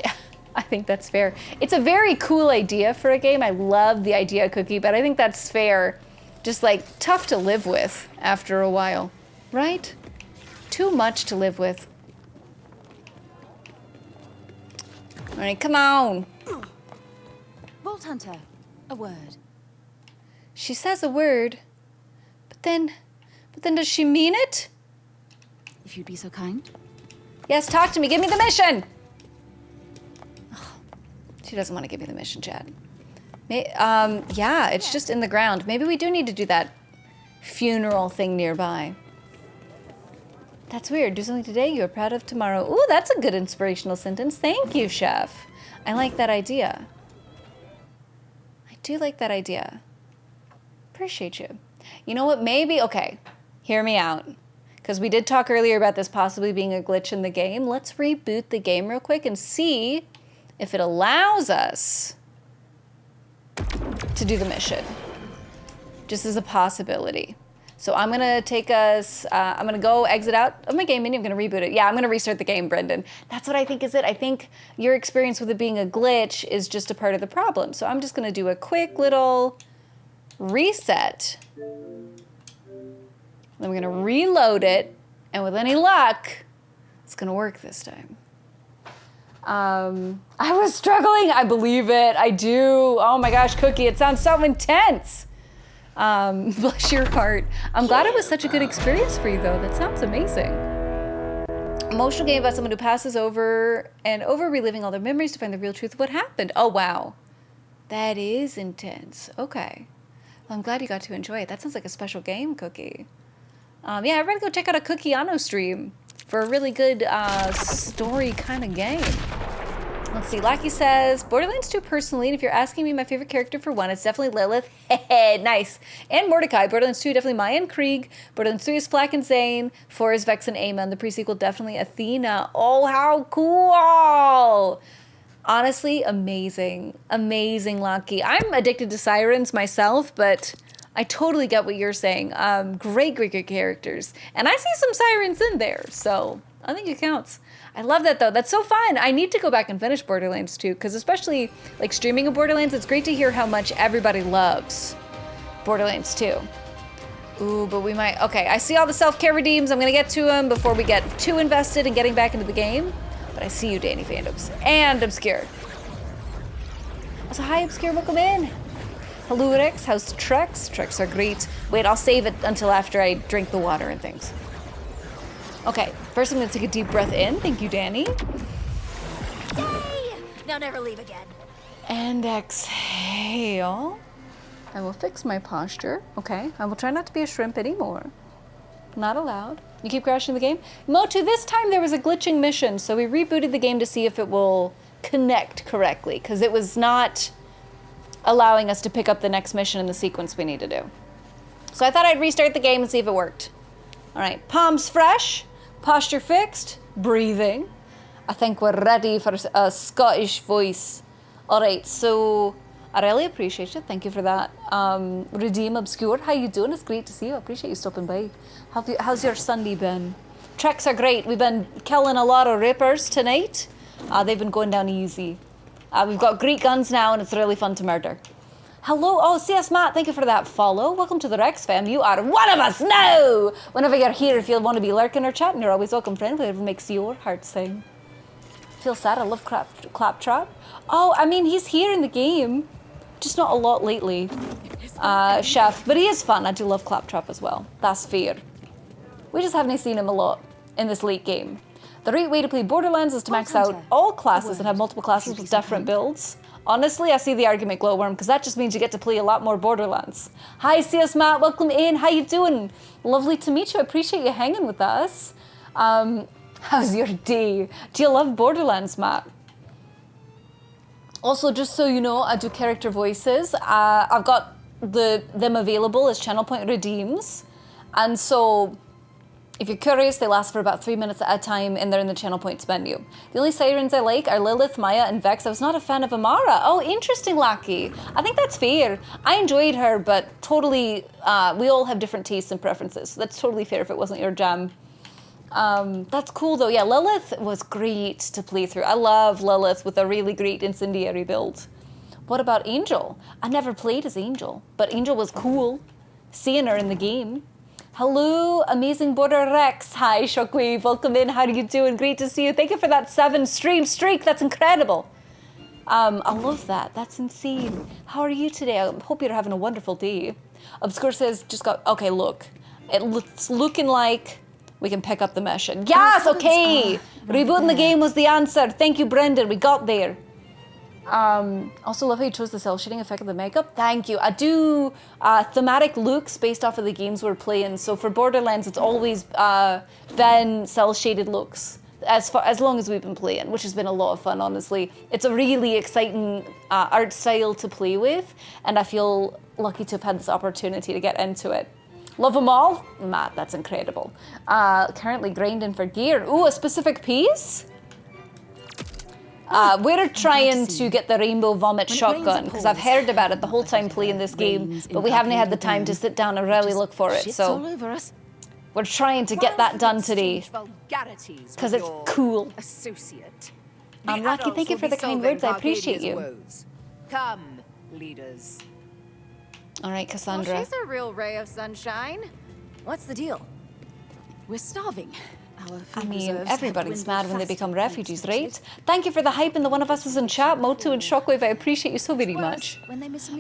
S1: I think that's fair. It's a very cool idea for a game. I love the idea, Cookie, but I think that's fair. Just like tough to live with after a while, right? Too much to live with. All right, come on.
S9: Vault Hunter, a word.
S1: She says a word, but then does she mean it?
S9: If you'd be so kind.
S1: Yes, talk to me. Give me the mission. Ugh, she doesn't want to give me the mission, Chad. Yeah, it's just in the ground. Maybe we do need to do that funeral thing nearby. That's weird. Do something today you are proud of tomorrow. Ooh, that's a good inspirational sentence. Thank you, Chef. I like that idea. I do like that idea. Appreciate you. You know what? Maybe, okay, hear me out. Because we did talk earlier about this possibly being a glitch in the game. Let's reboot the game real quick and see if it allows us to do the mission, just as a possibility. So I'm gonna take us, I'm gonna go exit out of my game menu, I'm gonna reboot it. Yeah, I'm gonna restart the game, Brendan. That's what I think is it. I think your experience with it being a glitch is just a part of the problem. So I'm just gonna do a quick little reset. Then we're gonna reload it, and with any luck, it's gonna work this time. I was struggling. I believe it. I do. Oh my gosh, Cookie, it sounds so intense. Bless your heart. I'm glad it was such a good experience for you, though. That sounds amazing. Emotional game about someone who passes over and over, reliving all their memories to find the real truth of what happened. Oh, wow. That is intense. Okay. Well, I'm glad you got to enjoy it. That sounds like a special game, Cookie. Yeah, everybody go check out a Cookiano stream for a really good story kind of game. Let's see, Lucky says, Borderlands 2 personally, and if you're asking me my favorite character for one, it's definitely Lilith. Nice. And Mordecai. Borderlands 2, definitely Maya and Krieg. Borderlands 3 is Flack and Zane. 4 is Vex and Amon. The pre-sequel, definitely Athena. Oh, how cool! Honestly, amazing. Amazing, Lucky. I'm addicted to sirens myself, but I totally get what you're saying. Great characters. And I see some sirens in there, so I think it counts. I love that, though. That's so fun. I need to go back and finish Borderlands 2, because especially, like, streaming of Borderlands, it's great to hear how much everybody loves Borderlands 2. Ooh, but we might... Okay, I see all the self-care redeems. I'm going to get to them before we get too invested in getting back into the game. But I see you, Danny Fandoms. And Obscure. Also, hi, Obscure. Welcome in. Hello, Rex. How's Trex? Trex are great. Wait, I'll save it until after I drink the water and things. Okay, first I'm gonna take a deep breath in. Thank you, Danny.
S8: Yay! Now never leave again.
S1: And exhale. I will fix my posture. Okay, I will try not to be a shrimp anymore. Not allowed. You keep crashing the game? Motu, this time there was a glitching mission, so we rebooted the game to see if it will connect correctly, because it was not allowing us to pick up the next mission in the sequence we need to do. So I thought I'd restart the game and see if it worked. All right, palms fresh, posture fixed, breathing. I think we're ready for a Scottish voice. All right, so I really appreciate it. Thank you for that. Redeem Obscure, how you doing? It's great to see you. I appreciate you stopping by. How's your Sunday been? Treks are great. We've been killing a lot of rippers tonight. They've been going down easy. We've got Greek guns now, and it's really fun to murder. Hello, oh, CS Matt, thank you for that follow. Welcome to the Rex fam. You are one of us now. Whenever you're here, if you want to be lurking or chatting, you're always welcome, friend. Whatever makes your heart sing. Feel sad. I love Claptrap. Oh, I mean, he's here in the game, just not a lot lately, Chef. But he is fun. I do love Claptrap as well. That's fair. We just haven't seen him a lot in this late game. The right way to play Borderlands is to max out all classes and have multiple classes with different builds. Honestly, I see the argument, Glowworm, because that just means you get to play a lot more Borderlands. Hi, CS Matt, welcome in. How you doing? Lovely to meet you. I appreciate you hanging with us. How's your day? Do you love Borderlands, Matt? Also, just so you know, I do character voices. I've got them available as channel point redeems, and so if you're curious, they last for about 3 minutes at a time, and they're in the channel points menu. The only sirens I like are Lilith, Maya, and Vex. I was not a fan of Amara. Oh, interesting, Lucky. I think that's fair. I enjoyed her, but totally, we all have different tastes and preferences, so that's totally fair if it wasn't your jam. That's cool, though. Yeah, Lilith was great to play through. I love Lilith with a really great incendiary build. What about Angel? I never played as Angel, but Angel was cool, seeing her in the game. Hello, amazing Border Rex. Hi, Shockwave. Welcome in. How are you doing? Great to see you. Thank you for that 7 stream streak. That's incredible. I love that. That's insane. How are you today? I hope you're having a wonderful day. Obscure says, just got... Okay, look. It's looking like we can pick up the mission. Yes, okay. Rebooting the game was the answer. Thank you, Brendan. We got there. Also love how you chose the cell shading effect of the makeup. Thank you. I do thematic looks based off of the games we're playing. So for Borderlands, it's always been cell shaded looks as long as we've been playing, which has been a lot of fun, honestly. It's a really exciting art style to play with, and I feel lucky to have had this opportunity to get into it. Love them all? Matt, that's incredible. Currently grinding for gear. Ooh, a specific piece? We're trying to get the Rainbow Vomit shotgun, because I've heard about it the whole time playing this game, but we haven't had the time to sit down and really look for it, so we're trying to get that done today, because it's cool. Lucky, thank you for the kind words, I appreciate you.
S8: Come, leaders.
S1: All right, Cassandra.
S8: Well, she's a real ray of sunshine. What's the deal?
S9: We're starving.
S1: I mean, everybody's mad when they become refugees, right? Thank you for the hype, and the one of us is in chat. Motu and Shockwave, I appreciate you so very much.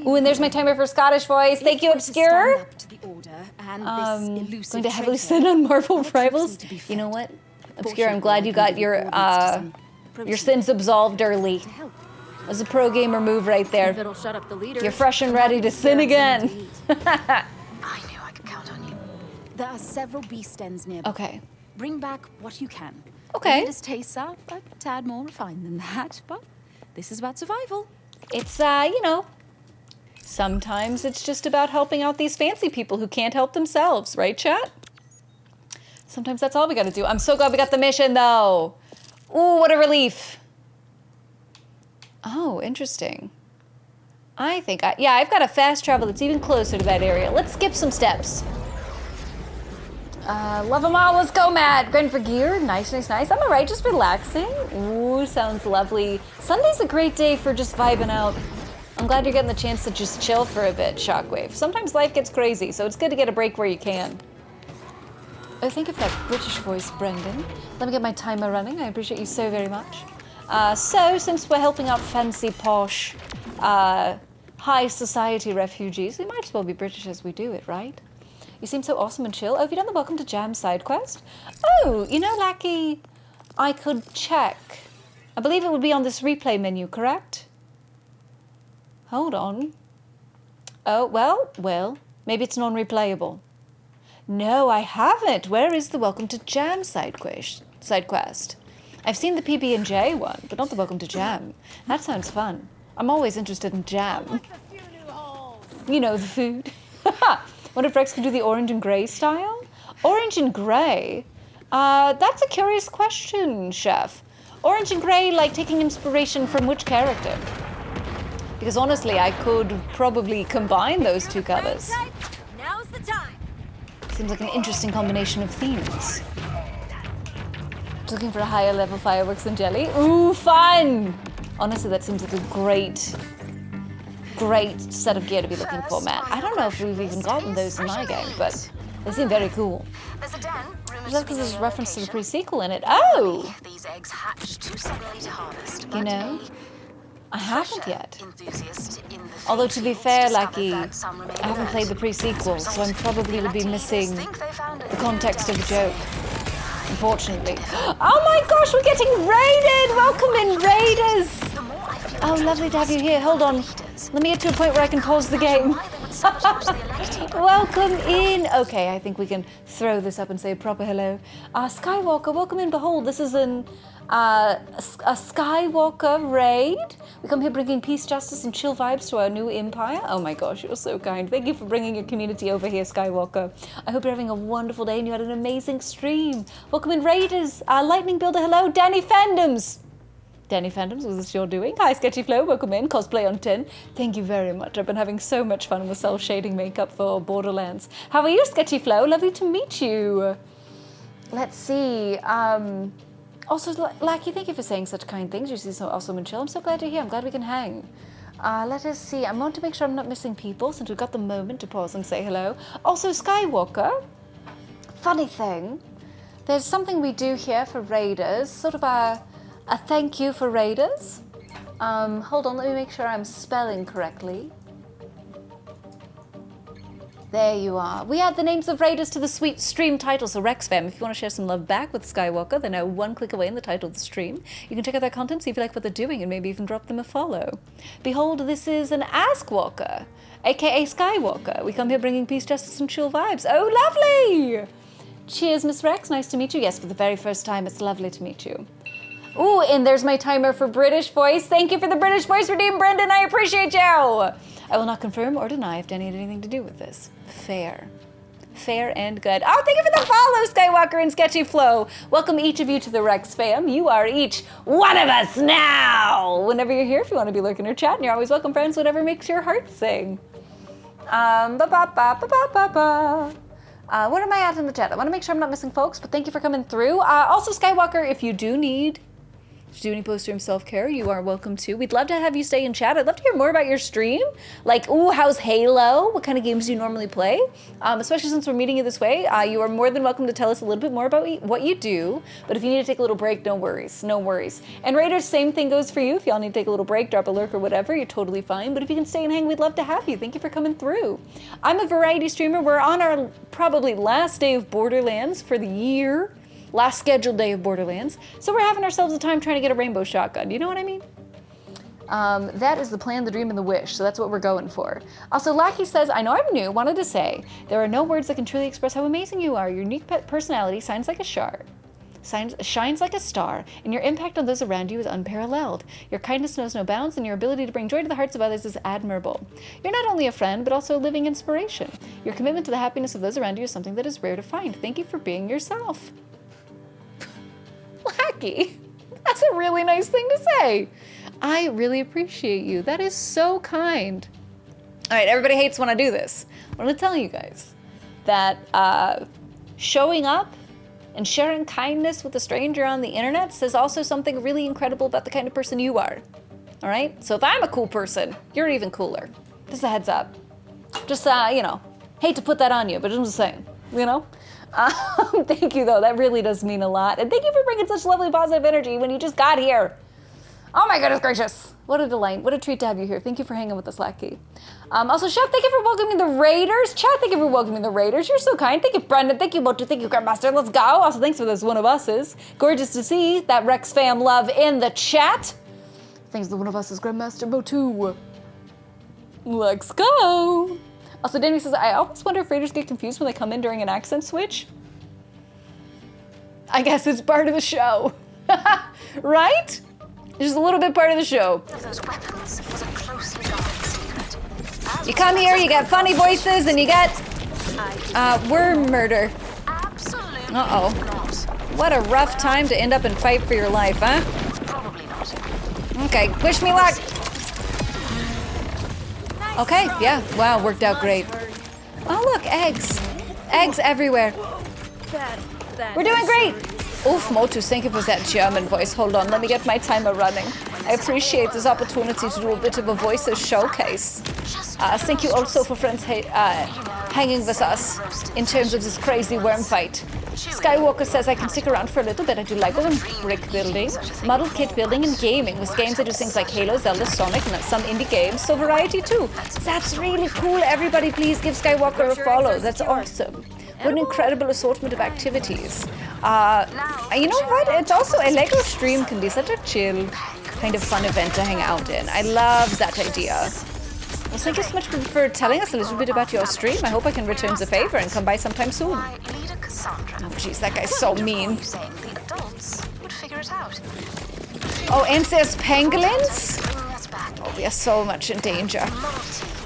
S1: Ooh, and there's my timer for Scottish voice. Thank you, Obscure. Going to heavily sin on Marvel Rivals. You know what, Obscure, I'm glad you got your sins absolved early. That's a pro gamer move right there. You're fresh and ready to sin again.
S7: I knew I could count on you.
S9: There are several beast dens nearby.
S1: Okay.
S9: Bring back what you can.
S1: Okay.
S9: The latest tastes are a tad more refined than that, but this is about survival.
S1: It's, you know, sometimes it's just about helping out these fancy people who can't help themselves, right, chat? Sometimes that's all we gotta do. I'm so glad we got the mission, though. Ooh, what a relief. Oh, interesting. I think, yeah, I've got a fast travel that's even closer to that area. Let's skip some steps. Love them all. Let's go, Matt. Grind for gear. Nice, nice, nice. I'm all right, just relaxing. Ooh, sounds lovely. Sunday's a great day for just vibing out. I'm glad you're getting the chance to just chill for a bit, Shockwave. Sometimes life gets crazy, so it's good to get a break where you can. I think of that British voice, Brendan. Let me get my timer running. I appreciate you so very much. So, since we're helping out fancy, posh, high society refugees, we might as well be British as we do it, right? You seem so awesome and chill. Oh, have you done the Welcome to Jam side quest? Oh, you know, Lackey, I could check. I believe it would be on this replay menu, correct? Hold on. Oh, well, maybe it's non-replayable. No, I haven't. Where is the Welcome to Jam side quest? I've seen the PB&J one, but not the Welcome to Jam. That sounds fun. I'm always interested in jam. You know, the food. Wonder if Rex could do the orange and gray style? Orange and gray? That's a curious question, Chef. Orange and gray, like taking inspiration from which character? Because honestly, I could probably combine those two colors.
S8: Now's the time.
S1: Seems like an interesting combination of themes. Just looking for a higher level fireworks and jelly. Ooh, fun! Honestly, that seems like a great set of gear to be looking for, man. I don't know if we've even gotten those in my game, but they seem very cool. Is that because there's a reference to the pre-sequel in it? Oh! You know, I haven't yet. Although to be fair, Lucky, I haven't played the pre-sequel, so I probably would be missing the context of the joke. Unfortunately. Oh my gosh, we're getting raided! Welcome in, raiders! Oh, lovely to have you here. Hold on. Let me get to a point where I can pause the game. Welcome in. Okay, I think we can throw this up and say a proper hello. Skywalker, welcome in. Behold, this is a Skywalker raid. We come here bringing peace, justice, and chill vibes to our new empire. Oh my gosh, you're so kind. Thank you for bringing your community over here, Skywalker. I hope you're having a wonderful day and you had an amazing stream. Welcome in, raiders. Lightning Builder, hello. Danny Fandoms. Danny Phantoms, was this your doing? Hi, Sketchy Flo, welcome in. Cosplay on 10. Thank you very much. I've been having so much fun with self-shading makeup for Borderlands. How are you, Sketchy Flo? Lovely to meet you. Let's see. Also, Lackey, thank you for saying such kind things. You seem so awesome and chill. I'm so glad you're here. I'm glad we can hang. Let us see. I want to make sure I'm not missing people since we've got the moment to pause and say hello. Also, Skywalker, funny thing, there's something we do here for raiders, sort of a thank you for raiders. Hold on, let me make sure I'm spelling correctly. There you are. We add the names of raiders to the sweet stream title. So Rex fam, if you want to share some love back with Skywalker, they're now one click away in the title of the stream. You can check out their content, see if you like what they're doing, and maybe even drop them a follow. Behold, this is an Askwalker, aka Skywalker. We come here bringing peace, justice, and chill vibes. Oh, lovely! Cheers, Miss Rex. Nice to meet you. Yes, for the very first time, it's lovely to meet you. Ooh, and there's my timer for British voice. Thank you for the British voice redeem, Brendan. I appreciate you. I will not confirm or deny if Danny had anything to do with this. Fair. Fair and good. Oh, thank you for the follow, Skywalker and Sketchy Flo. Welcome each of you to the Rex fam. You are each one of us now. Whenever you're here, if you want to be lurking or chatting, you're always welcome, friends. Whatever makes your heart sing. What am I at in the chat? I want to make sure I'm not missing folks, but thank you for coming through. Also, Skywalker, if you do need to do any post-stream self-care, you are welcome to. We'd love to have you stay in chat. I'd love to hear more about your stream. Like, ooh, how's Halo? What kind of games do you normally play? Especially since we're meeting you this way, you are more than welcome to tell us a little bit more about what you do. But if you need to take a little break, no worries, no worries. And Raiders, same thing goes for you. If y'all need to take a little break, drop a lurk or whatever, you're totally fine. But if you can stay and hang, we'd love to have you. Thank you for coming through. I'm a variety streamer. We're on our probably last day of Borderlands for the year. Last scheduled day of Borderlands. So we're having ourselves a time trying to get a rainbow shotgun. You know what I mean? That is the plan, the dream, and the wish. So that's what we're going for. Also, Lackey says, I know I'm new, wanted to say, there are no words that can truly express how amazing you are. Your unique personality shines like a star, and your impact on those around you is unparalleled. Your kindness knows no bounds, and your ability to bring joy to the hearts of others is admirable. You're not only a friend, but also a living inspiration. Your commitment to the happiness of those around you is something that is rare to find. Thank you for being yourself. Lackey, that's a really nice thing to say. I really appreciate you. That is so kind. All right, everybody hates when I do this. I'm going to tell you guys that showing up and sharing kindness with a stranger on the internet says also something really incredible about the kind of person you are. All right? So if I'm a cool person, you're even cooler. Just a heads up. Just, hate to put that on you, but I'm just saying, Thank you, though. That really does mean a lot. And thank you for bringing such lovely positive energy when you just got here. Oh my goodness gracious. What a delight. What a treat to have you here. Thank you for hanging with us, Lackey. Also, Chef, thank you for welcoming the Raiders. Chat, thank you for welcoming the Raiders. You're so kind. Thank you, Brendan. Thank you, Motu. Thank you, Grandmaster. Let's go. Also, thanks for this one of us's. Gorgeous to see that Rex fam love in the chat. Thanks to the one of us's, Grandmaster Motu. Let's go. Also, Danny says, I always wonder if Raiders get confused when they come in during an accent switch. I guess it's part of the show. Right? Just a little bit part of the show.
S7: Those weapons was a closely guarded secret.
S1: You come here, you get funny voices, and you get worm murder.
S7: Absolutely
S1: Uh-oh.
S7: not.
S1: What a rough time to end up and fight for your life, huh?
S7: Probably not.
S1: Okay, wish me luck. Okay, yeah, wow, worked out great. Oh look, eggs. Eggs everywhere. We're doing great. Oof, Motus, thank you for that German voice. Hold on, let me get my timer running. I appreciate this opportunity to do a bit of a voices showcase. Thank you also for friends hanging with us in terms of this crazy worm fight. Skywalker says I can stick around for a little bit. I do Lego and brick building, model kit building, and gaming. With games I do things like Halo, Zelda, Sonic, and some indie games, so variety too. That's really cool. Everybody please give Skywalker a follow. That's awesome. What an incredible assortment of activities. You know what? It's also a Lego stream can be such a chill, kind of fun event to hang out in. I love that idea. Well, thank you so much for telling us a little bit about your stream. I hope I can return the favor and come by sometime soon. Oh, jeez, that guy's so mean. Oh, and there's pangolins? Oh, we are so much in danger.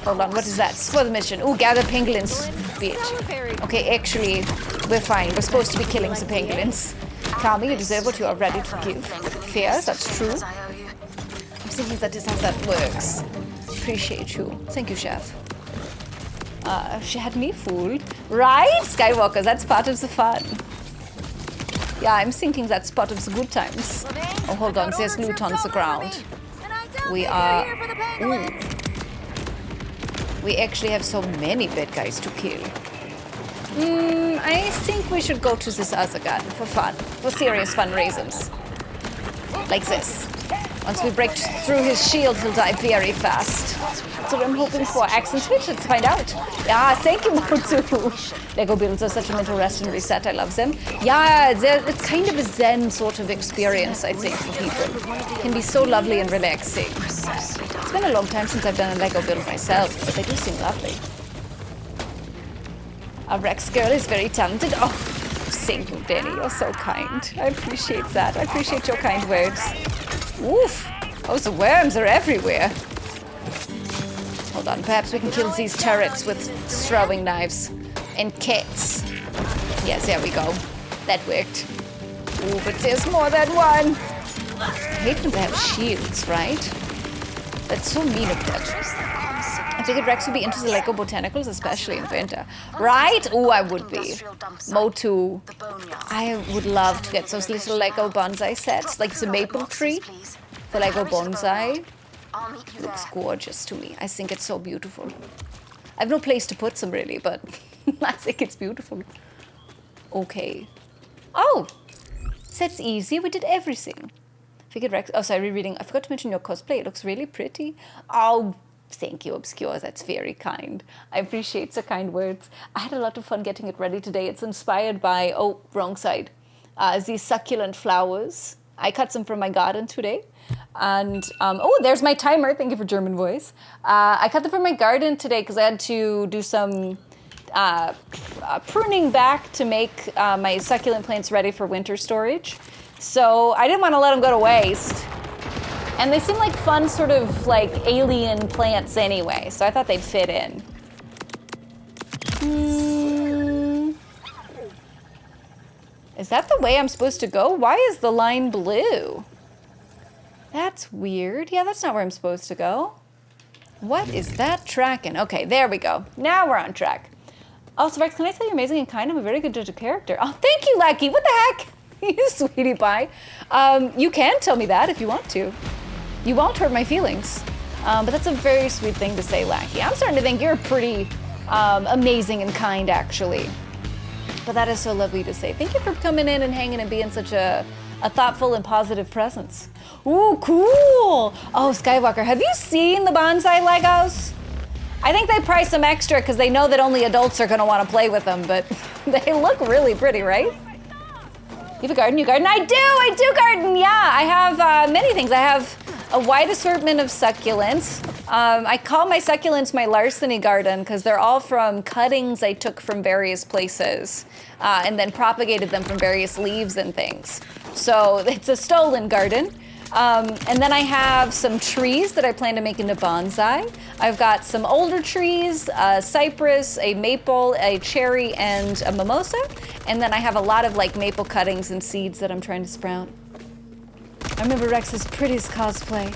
S1: Hold on, what is that? It's for the mission. Ooh, gather pangolins, bitch. Okay, actually, we're fine. We're supposed to be killing the pangolins. Kami, you deserve what you are ready to give. Fair, that's true. I'm thinking that is how that works. Appreciate you. Thank you, Chef. She had me fooled. Right? Skywalker, that's part of the fun. Yeah, I'm thinking that's part of the good times. Oh, hold on, there's loot on the ground. We are... Ooh. We actually have so many bad guys to kill. I think we should go to this other gun for fun. For serious fun reasons. Like this. Once we break through his shield, he'll die very fast. That's what I'm hoping for. Accent switch, let's find out. Yeah, thank you, Motu. Lego builds are such a mental rest and reset. I love them. Yeah, it's kind of a zen sort of experience, I think, for people. It can be so lovely and relaxing. It's been a long time since I've done a Lego build myself, but they do seem lovely. Our Rex girl is very talented. Oh, thank you, Danny. You're so kind. I appreciate that. I appreciate your kind words. Oof! Oh, the worms are everywhere. Hold on, perhaps we can kill these turrets with throwing knives. And cats. Yes, there we go. That worked. Ooh, but there's more than one. I hate when they have shields, right? That's so mean of them. I figured Rex would be into the Lego botanicals, especially in winter. Right? Ooh, I would be. Motu. I would love to get those little Lego bonsai sets, like the maple tree for Lego bonsai. Looks gorgeous to me. I think it's so beautiful. I have no place to put them really, but I think it's beautiful. Okay. Oh, that's easy. We did everything. Figured Rex. Oh, sorry, rereading. I forgot to mention your cosplay. It looks really pretty. Oh, thank you, Obscure. That's very kind. I appreciate the kind words. I had a lot of fun getting it ready today. It's inspired by, oh, wrong side, these succulent flowers. I cut some from my garden today. And, oh, there's my timer. Thank you for German voice. I cut them from my garden today because I had to do some pruning back to make my succulent plants ready for winter storage. So I didn't want to let them go to waste. And they seem like fun sort of like alien plants anyway, so I thought they'd fit in. Is that the way I'm supposed to go? Why is the line blue? That's weird. Yeah, that's not where I'm supposed to go. What is that tracking? Okay, there we go. Now we're on track. Also, Rex, can I tell you amazing and kind? I'm a very good judge of character. Oh, thank you, Lucky. What the heck? You sweetie pie. You can tell me that if you want to. You won't hurt my feelings. But that's a very sweet thing to say, Lackey. I'm starting to think you're pretty amazing and kind, actually. But that is so lovely to say. Thank you for coming in and hanging and being such a A thoughtful and positive presence. Ooh, cool. Oh, Skywalker, have you seen the bonsai Legos? I think they price them extra because they know that only adults are gonna want to play with them, but they look really pretty, right? You have a garden? You garden? I do garden, yeah. I have many things. I have a wide assortment of succulents. I call my succulents my larceny garden because they're all from cuttings I took from various places and then propagated them from various leaves and things. So it's a stolen garden. And then I have some trees that I plan to make into bonsai. I've got some older trees, a cypress, a maple, a cherry, and a mimosa. And then I have a lot of like maple cuttings and seeds that I'm trying to sprout. I remember Rex's prettiest cosplay.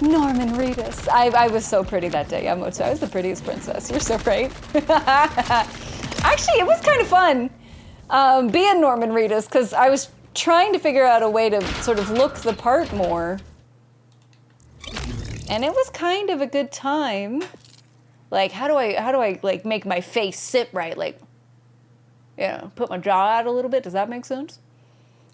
S1: Norman Reedus. I was so pretty that day, Yamoto. I was the prettiest princess. You're so right. Actually, it was kind of fun being Norman Reedus because I was trying to figure out a way to sort of look the part more. And it was kind of a good time. Like, how do I like make my face sit right? Like, you know, put my jaw out a little bit. Does that make sense?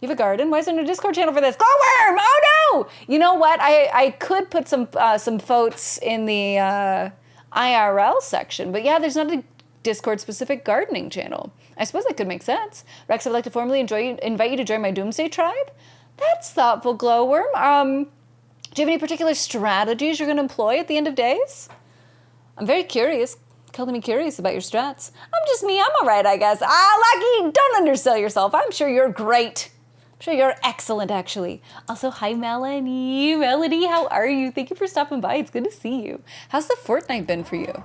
S1: You have a garden? Why isn't there a Discord channel for this? Glowworm! Oh no! You know what? I could put some votes in the IRL section, but yeah, there's not a Discord specific gardening channel. I suppose that could make sense. Rex, I would like to formally invite you to join my Doomsday tribe. That's thoughtful, Glowworm. Do you have any particular strategies you're going to employ at the end of days? I'm very curious. Color me curious about your strats. I'm just me. I'm all right, I guess. Lucky, don't undersell yourself. I'm sure you're great. I'm sure you're excellent, actually. Also, hi, Melanie. Melody, how are you? Thank you for stopping by. It's good to see you. How's the fortnight been for you?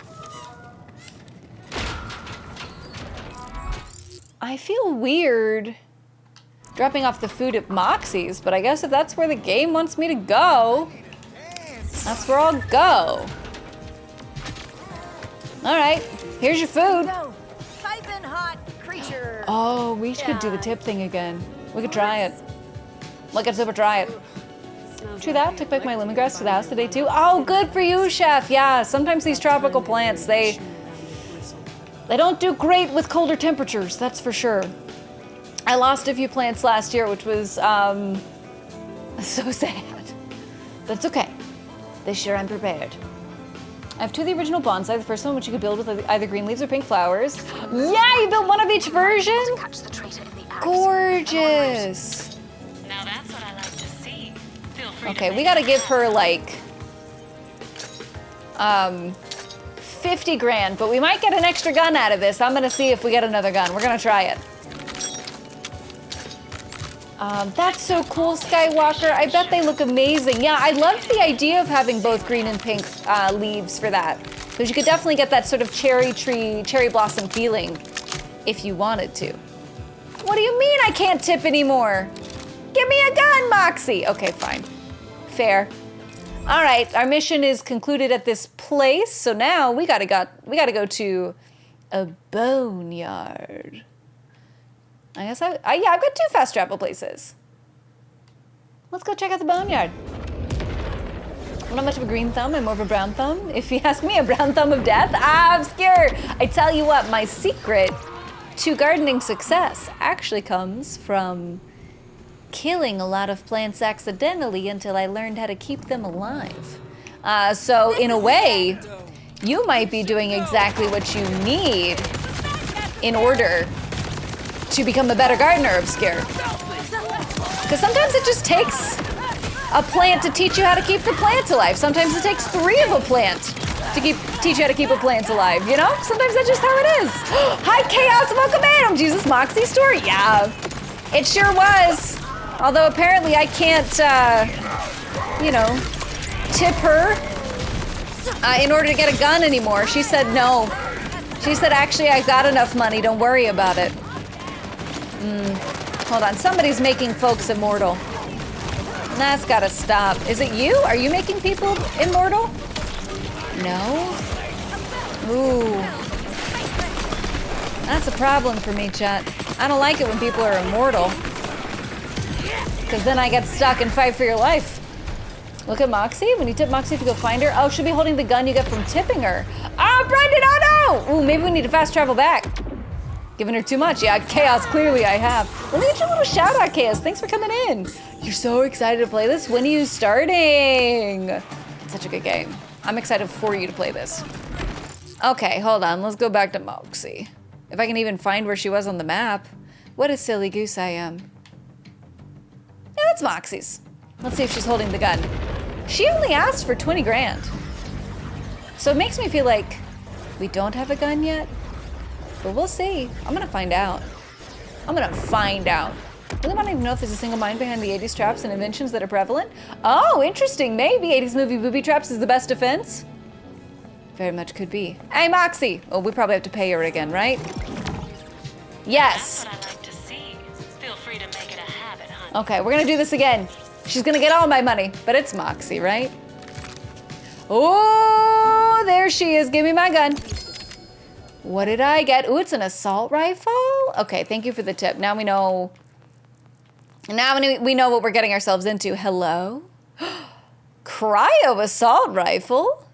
S1: I feel weird dropping off the food at Moxie's, but I guess if that's where the game wants me to go, that's where I'll go. All right, here's your food.
S8: Piping hot creature.
S1: Oh, we could do the tip thing again. We could try it. Look at super try it. True that. Took back my lemongrass to the house today too. Oh, good for you, chef. Yeah, sometimes these tropical plants, they don't do great with colder temperatures, that's for sure. I lost a few plants last year, which was so sad. But it's okay. This year I'm prepared. I have two of the original bonsai. The first one, which you could build with either green leaves or pink flowers. Yeah, you built one of each version? Gorgeous.
S10: Now that's what I like to see. Feel free
S1: Okay, we gotta give her like 50 grand, but we might get an extra gun out of this. I'm gonna see if we get another gun. We're gonna try it. That's so cool, Skywalker. I bet they look amazing. Yeah, I love the idea of having both green and pink leaves for that. Because you could definitely get that sort of cherry blossom feeling if you wanted to. What do you mean I can't tip anymore? Give me a gun, Moxie. Okay, fine. Fair. All right, our mission is concluded at this place, so now we gotta go to a boneyard. I guess yeah, I've got two fast travel places. Let's go check out the boneyard. I'm not much of a green thumb, I'm more of a brown thumb. If you ask me, a brown thumb of death. I'm scared. I tell you what, my secret to gardening success actually comes from killing a lot of plants accidentally until I learned how to keep them alive. So in a way, you might be doing exactly what you need in order to become a better gardener, Obscure. Because sometimes it just takes a plant to teach you how to keep the plant alive. Sometimes it takes three of a plant to teach you how to keep a plant alive, you know? Sometimes that's just how it is. Hi, Chaos, welcome in. Jesus, Moxie store? Yeah, it sure was. Although apparently I can't, you know, tip her in order to get a gun anymore. She said no. She said, actually, I got enough money, don't worry about it. Hold on, somebody's making folks immortal. That's gotta stop. Is it you? Are you making people immortal? No? Ooh. That's a problem for me, chat. I don't like it when people are immortal. Because then I get stuck and fight for your life. Look at Moxie. When you tip Moxie to go find her, oh, she'll be holding the gun you get from tipping her. Ah, Brendan, oh no! Ooh, maybe we need to fast travel back. Giving her too much. Yeah, Chaos, clearly I have. Let me get you a little shout out, Chaos. Thanks for coming in. You're so excited to play this. When are you starting? It's such a good game. I'm excited for you to play this. Okay, hold on. Let's go back to Moxie. If I can even find where she was on the map. What a silly goose I am. Yeah, that's Moxie's. Let's see if she's holding the gun. She only asked for 20 grand. So it makes me feel like we don't have a gun yet. But we'll see. I'm gonna find out. I'm gonna find out. Really want to even know if there's a single mind behind the 80s traps and inventions that are prevalent. Oh, interesting. Maybe 80s movie booby traps is the best defense. Very much could be. Hey, Moxie. Oh, we probably have to pay her again, right? Yes.
S10: That's what I like to see. Feel free to make it a habit, honey.
S1: Okay, we're gonna do this again. She's gonna get all my money, but it's Moxie, right? Oh, there she is. Give me my gun. What did I get? Ooh, it's an assault rifle? Okay, thank you for the tip. Now we know. Now we know what we're getting ourselves into. Hello? Cryo assault rifle?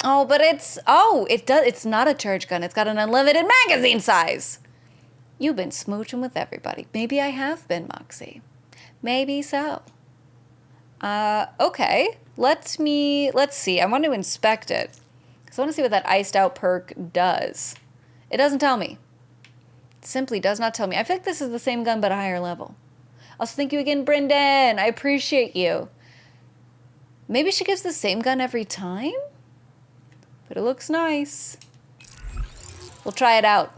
S1: Oh, but it's not a charge gun. It's got an unlimited magazine size. You've been smooching with everybody. Maybe I have been, Moxie. Maybe so. Okay. Let's see. I want to inspect it. Because I want to see what that iced out perk does. It doesn't tell me. It simply does not tell me. I feel like this is the same gun, but a higher level. Also, thank you again, Brendan. I appreciate you. Maybe she gives the same gun every time? But it looks nice. We'll try it out.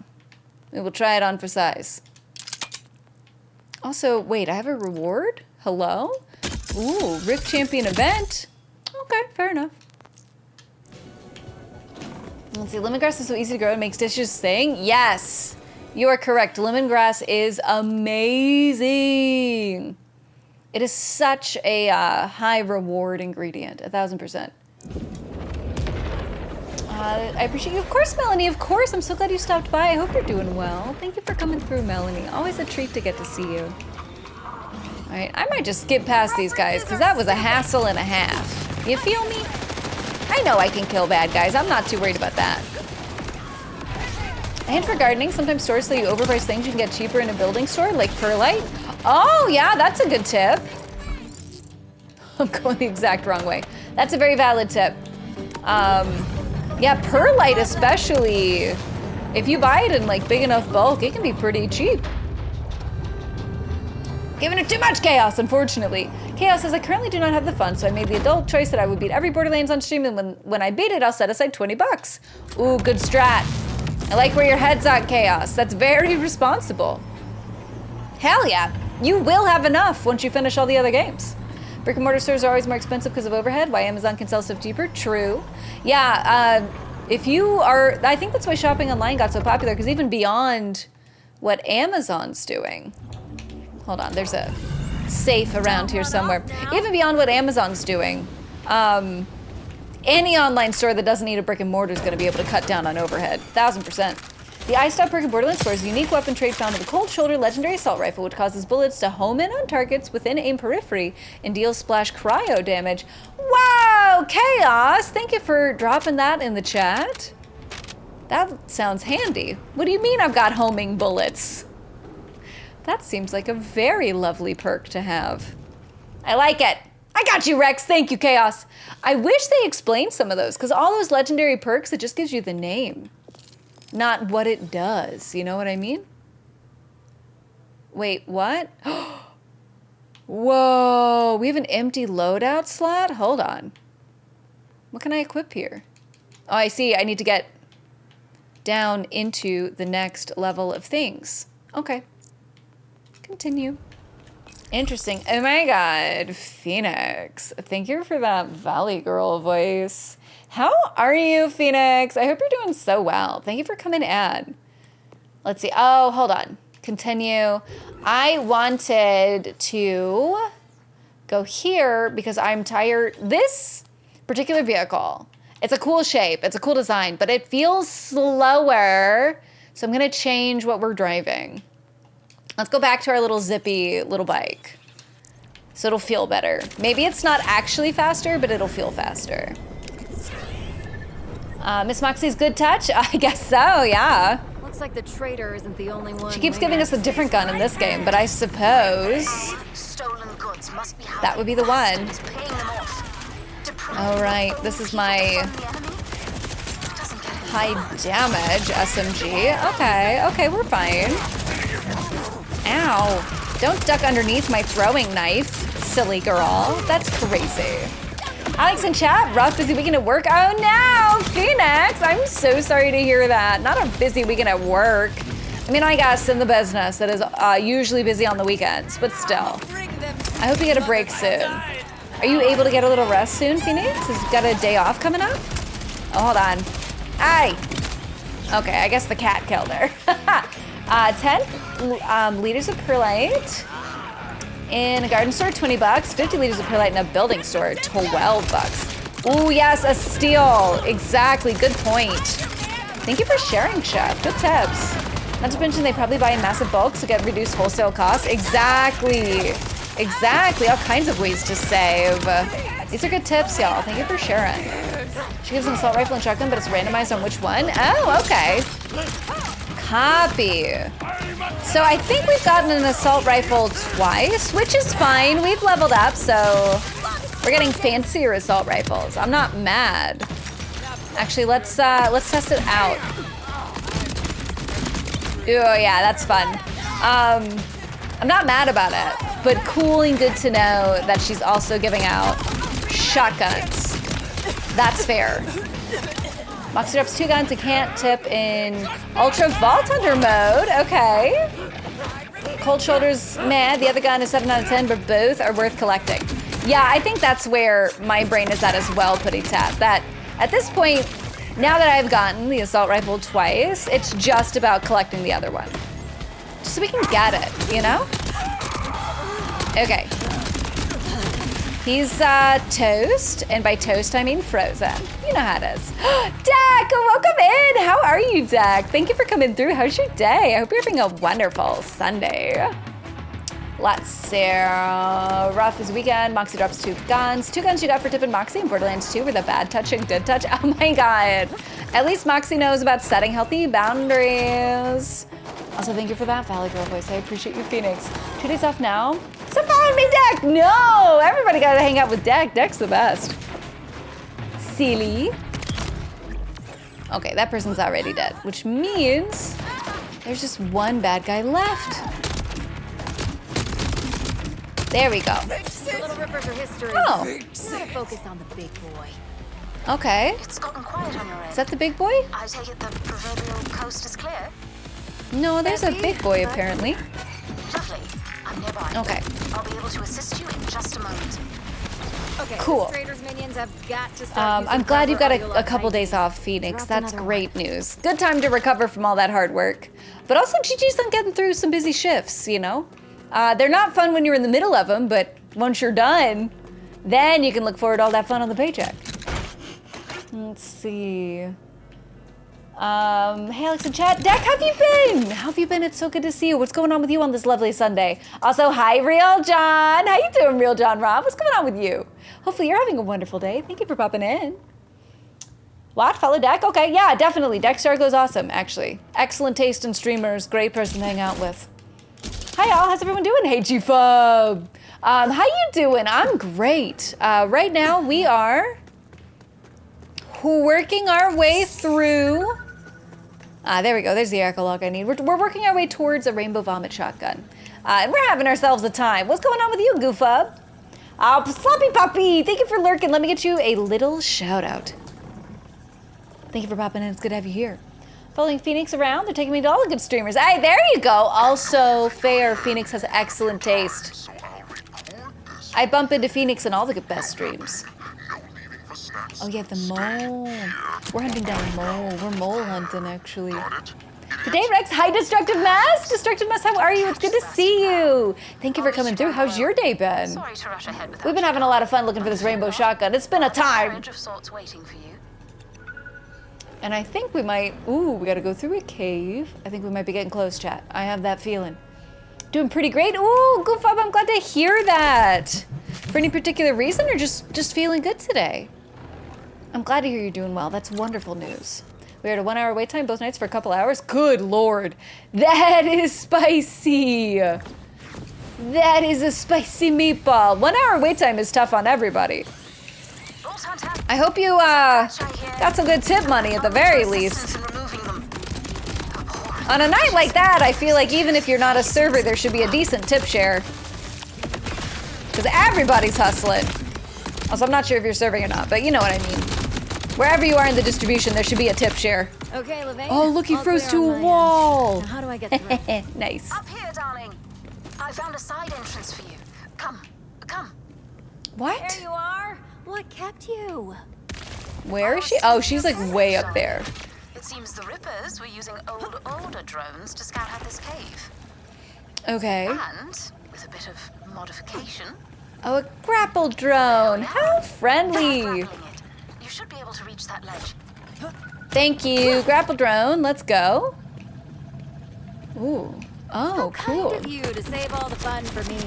S1: We will try it on for size. Also, wait, I have a reward? Hello? Ooh, Rift Champion event. Okay, fair enough. Let's see, lemongrass is so easy to grow, it makes dishes sing. Yes, you are correct. Lemongrass is amazing. It is such a high reward ingredient, 1000%. I appreciate you. Of course, Melanie, of course. I'm so glad you stopped by. I hope you're doing well. Thank you for coming through, Melanie. Always a treat to get to see you. All right, I might just skip past these guys because that was a hassle and a half. You feel me? I know I can kill bad guys. I'm not too worried about that. And for gardening, sometimes stores sell you overpriced things you can get cheaper in a building store, like perlite. Oh, yeah, that's a good tip. I'm going the exact wrong way. That's a very valid tip. Yeah, perlite especially. If you buy it in like big enough bulk, it can be pretty cheap. Giving it too much chaos, unfortunately. Chaos says, I currently do not have the funds, so I made the adult choice that I would beat every Borderlands on stream, and when I beat it, I'll set aside 20 bucks. Ooh, good strat. I like where your head's at, Chaos. That's very responsible. Hell yeah. You will have enough once you finish all the other games. Brick and mortar stores are always more expensive because of overhead. Why Amazon can sell stuff cheaper? True. Yeah, if you are, I think that's why shopping online got so popular, because even beyond what Amazon's doing. Hold on, there's a safe around here somewhere. Even beyond what Amazon's doing, any online store that doesn't need a brick and mortar is going to be able to cut down on overhead, 1000%. The iced-out perk in Borderlands stores unique weapon trait found in the cold shoulder legendary assault rifle, which causes bullets to home in on targets within aim periphery and deals splash cryo damage. Wow, Chaos! Thank you for dropping that in the chat. That sounds handy. What do you mean I've got homing bullets? That seems like a very lovely perk to have. I like it. I got you, Rex. Thank you, Chaos. I wish they explained some of those, because all those legendary perks, it just gives you the name. Not what it does, you know what I mean? Wait, what? Whoa, we have an empty loadout slot? Hold on. What can I equip here? Oh, I see, I need to get down into the next level of things. Okay, continue. Interesting, oh my God, Phoenix. Thank you for that Valley Girl voice. How are you, Phoenix? I hope you're doing so well. Thank you for coming in. Let's see. Oh, hold on. Continue. I wanted to go here because I'm tired. This particular vehicle, it's a cool shape. It's a cool design, but it feels slower. So I'm going to change what we're driving. Let's go back to our little zippy little bike. So it'll feel better. Maybe it's not actually faster, but it'll feel faster. Miss Moxie's good touch? I guess so, yeah.
S8: Looks like the traitor isn't the only one.
S1: She keeps giving us a different gun in this game, but I suppose that would be the one. All right, this is my high damage SMG. Okay, we're fine. Ow. Don't duck underneath my throwing knife, silly girl. That's crazy. Alex in chat, rough busy weekend at work. Oh no, Phoenix, I'm so sorry to hear that. Not a busy weekend at work. I mean, I guess in the business that is usually busy on the weekends, but still. I hope you get a break soon. Are you able to get a little rest soon, Phoenix? Has got a day off coming up? Oh, hold on. Hey. Okay, I guess the cat killed her. 10 liters of perlite. In a garden store, 20 bucks. 50 liters of perlite in a building store, 12 bucks. Ooh, yes, a steal. Exactly, good point. Thank you for sharing, Chef. Good tips. Not to mention they probably buy in massive bulks to get reduced wholesale costs. Exactly. All kinds of ways to save. These are good tips, y'all. Thank you for sharing. She gives an assault rifle and shotgun, but it's randomized on which one. Oh, okay. Copy. So I think we've gotten an assault rifle twice, which is fine. We've leveled up, so we're getting fancier assault rifles. I'm not mad. Actually, let's test it out. Oh yeah, that's fun. I'm not mad about it, but cool and good to know that she's also giving out shotguns. That's fair. Moxie drops 2 guns and can't tip in Ultra Vault Hunter mode. Okay. Cold Shoulders, meh. The other gun is 7 out of 10, but both are worth collecting. Yeah, I think that's where my brain is at as well, Putty Tap. That at this point, now that I've gotten the assault rifle twice, it's just about collecting the other one. Just so we can get it, you know? Okay. He's toast, and by toast I mean frozen. You know how it is. Dak, welcome in. How are you, Dak? Thank you for coming through. How's your day? I hope you're having a wonderful Sunday. Let's see. Rough is weekend. Moxie drops 2 guns. 2 guns you got for tipping Moxie in Borderlands 2 were the bad touch and good touch. Oh my god. At least Moxie knows about setting healthy boundaries. Also, thank you for that, Valley Girl voice. I appreciate you, Phoenix. 2 days off now. So follow me, Deck! No! Everybody gotta hang out with Deck. Deck's the best. Silly. Okay, that person's already dead, which means there's just one bad guy left. There we go.
S8: The Little Rippers are history.
S1: Oh.
S8: We gotta focus on the big boy.
S1: Okay.
S7: It's gotten quiet on your end.
S1: Is that the big boy?
S7: I take it the proverbial coast is clear?
S1: No, there's a big boy apparently.
S7: Lovely. I'm nearby.
S1: Okay.
S7: I'll be able to assist you in just a moment.
S8: Okay,
S1: cool.
S8: the Raiders minions have got to start
S1: I'm glad you've got a couple days off, Phoenix. That's great news. Good time to recover from all that hard work. But also, GG's on getting through some busy shifts, you know? They're not fun when you're in the middle of them, but once you're done, then you can look forward to all that fun on the paycheck. Let's see. Hey, Alex in chat. Dak, how have you been? How have you been? It's so good to see you. What's going on with you on this lovely Sunday? Also, hi, Real John. How you doing, Real John Rob? What's going on with you? Hopefully you're having a wonderful day. Thank you for popping in. What? Follow Dak? Okay, yeah, definitely. Dak Stargo's awesome, actually. Excellent taste in streamers. Great person to hang out with. Hi, y'all. How's everyone doing? Hey, G-Fub. How you doing? I'm great. Right now, we are working our way through... there we go. There's the echo log I need. We're working our way towards a rainbow vomit shotgun. And we're having ourselves a time. What's going on with you, Goofub? Sloppy Puppy, thank you for lurking. Let me get you a little shout out. Thank you for popping in. It's good to have you here. Following Phoenix around, they're taking me to all the good streamers. Hey, there you go. Also fair. Phoenix has excellent taste. I bump into Phoenix in all the best streams. Oh yeah, the mole. We're hunting down a mole. We're mole hunting, actually. Today, Rex. Hi, Destructive Mess. Destructive Mess, how are you? It's good to see you. Thank you for coming through. How's your day been?
S7: Sorry to rush ahead with
S1: We've been having a lot of fun looking for this rainbow shotgun. It's been a time.
S7: Of sorts waiting for you.
S1: And I think we might... Ooh, we gotta go through a cave. I think we might be getting close, chat. I have that feeling. Doing pretty great. Ooh, Goof Up, I'm glad to hear that. For any particular reason or just feeling good today? I'm glad to hear you're doing well. That's wonderful news. We had a 1 hour wait time both nights for a couple hours. Good Lord. That is spicy. That is a spicy meatball. 1 hour wait time is tough on everybody. I hope you got some good tip money at the very least. On a night like that, I feel like even if you're not a server, there should be a decent tip share. Because everybody's hustling. Also, I'm not sure if you're serving or not, but you know what I mean. Wherever you are in the distribution, there should be a tip share.
S8: Okay, Levain.
S1: Oh, look, he froze to a wall.
S8: Now, how do I get through?
S1: Nice.
S7: Up here, darling. I found a side entrance for you. Come.
S1: What?
S8: There you are. What kept you?
S1: Where is she? Oh, she's like way up there.
S7: It seems the Rippers were using old order drones to scout out this cave.
S1: Okay.
S7: And, with a bit of modification...
S1: Oh, a grapple drone. How friendly.
S7: You should be able to reach that ledge.
S1: Thank you, grapple drone. Let's go. Ooh. Oh, cool.
S8: Kind of you to save all the fun for me.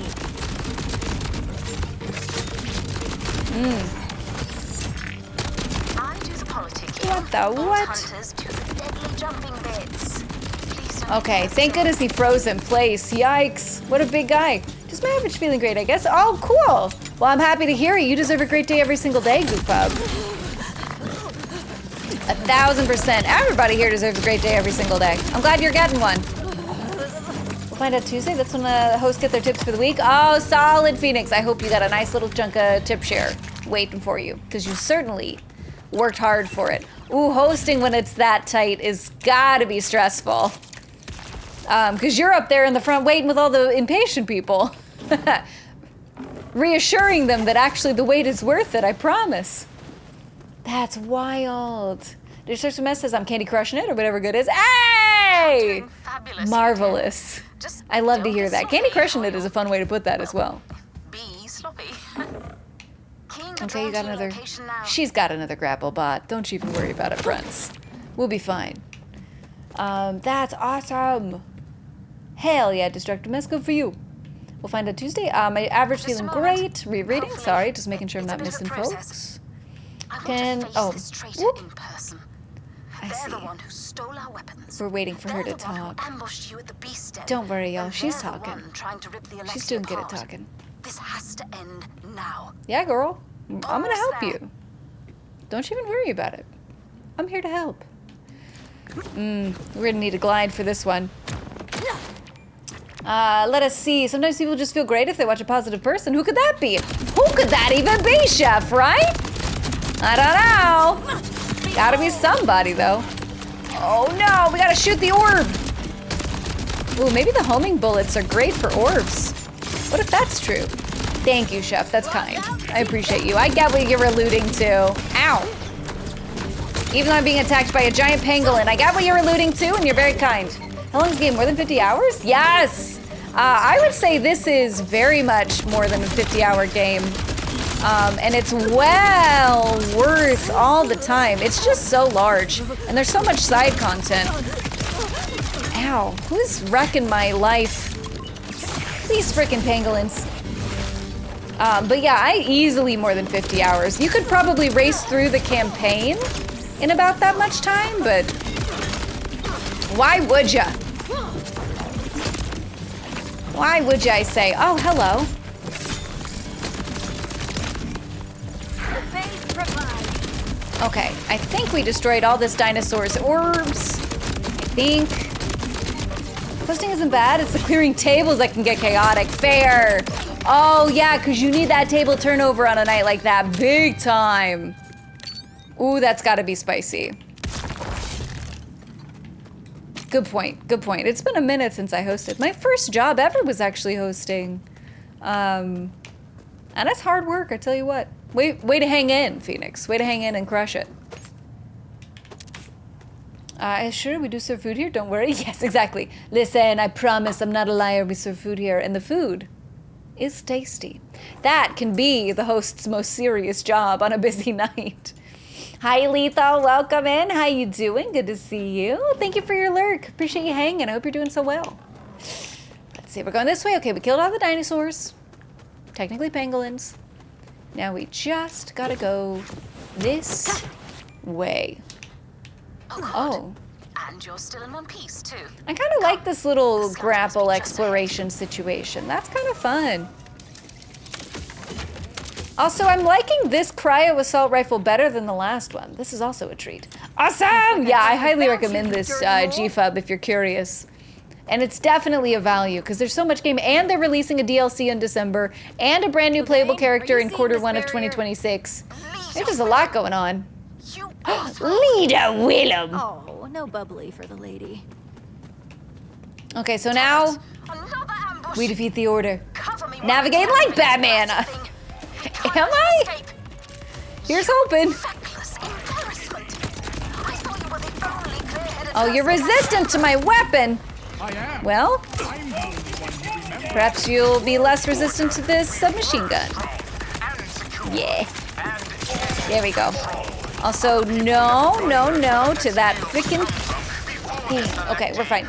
S7: I do the politicking.
S1: What the what?
S7: Hunters do the deadly jumping bits. Please don't
S1: Okay, thank goodness he froze in place. Yikes. What a big guy. Just my average feeling great, I guess. Oh, cool. Well, I'm happy to hear it. You deserve a great day every single day, Goofub. 1000%. Everybody here deserves a great day every single day. I'm glad you're getting one. We'll find out Tuesday. That's when the hosts get their tips for the week. Oh, solid, Phoenix. I hope you got a nice little chunk of tip share waiting for you, because you certainly worked hard for it. Ooh, hosting when it's that tight is gotta be stressful. Because you're up there in the front waiting with all the impatient people. Reassuring them that actually the wait is worth it, I promise. That's wild. Did you search the mess says I'm Candy Crushing It or whatever good is? Hey! Marvelous. I love to hear that. Candy Crushing It is a fun way to put that as well.
S7: Be sloppy.
S1: Okay, you got another. She's got another grapple bot. Don't you even worry about it, friends. We'll be fine. That's awesome. Hell yeah, Destructive Mess, good for you. We'll find out Tuesday. My average feeling great. Rereading, sorry, just making sure I'm not missing folks. Oh, whoop. I see. We're waiting for her to talk. Don't worry, y'all, she's talking. She's doing good at talking.
S7: This has to end now.
S1: Yeah, girl. I'm gonna help you. Don't you even worry about it. I'm here to help. We're gonna need a glide for this one. Let us see. Sometimes people just feel great if they watch a positive person. Who could that be? Who could that even be, Chef, right? I don't know. Gotta be somebody, though. Oh, no. We gotta shoot the orb. Ooh, maybe the homing bullets are great for orbs. What if that's true? Thank you, Chef. That's kind. I appreciate you. I get what you're alluding to. Ow. Even though I'm being attacked by a giant pangolin, I get what you're alluding to, and you're very kind. How long is the game? More than 50 hours? Yes! I would say this is very much more than a 50-hour game. And it's well worth all the time. It's just so large. And there's so much side content. Ow. Who's wrecking my life? These frickin' pangolins. But yeah, I easily more than 50 hours. You could probably race through the campaign in about that much time, but why would ya? Why would ya, I say? Oh, hello. Okay, I think we destroyed all this dinosaur's orbs. I think. Posting isn't bad, it's the clearing tables that can get chaotic. Fair. Oh yeah, because you need that table turnover on a night like that. Big time. Ooh, that's gotta be spicy. Good point, good point. It's been a minute since I hosted. My first job ever was actually hosting. And that's hard work, I tell you what. Way to hang in, Phoenix. Way to hang in and crush it. Sure, we do serve food here, don't worry. Yes, exactly. Listen, I promise I'm not a liar, we serve food here, and the food is tasty. That can be the host's most serious job on a busy night. Hi, Lethal, welcome in. How you doing? Good to see you. Thank you for your lurk. Appreciate you hanging. I hope you're doing so well. Let's see, we're going this way. Okay, we killed all the dinosaurs. Technically pangolins. Now we just gotta go this way. Oh.
S7: And you're still in one piece, too.
S1: I kind of like this little grapple exploration situation. That's kind of fun. Also, I'm liking this cryo assault rifle better than the last one. This is also a treat. Awesome! Yeah, I highly recommend this GFUB if you're curious. And it's definitely a value because there's so much game, and they're releasing a DLC in December and a brand new playable character in Q1 of 2026. There's just a lot going on. Leader Willem!
S8: Oh, no bubbly for the lady.
S1: Okay, so now we defeat the Order. Navigate like Batman! Am I? Here's hoping. Oh, you're resistant to my weapon. Well, perhaps you'll be less resistant to this submachine gun. Yeah. There we go. Also, no to that freaking thing. Okay, we're fine.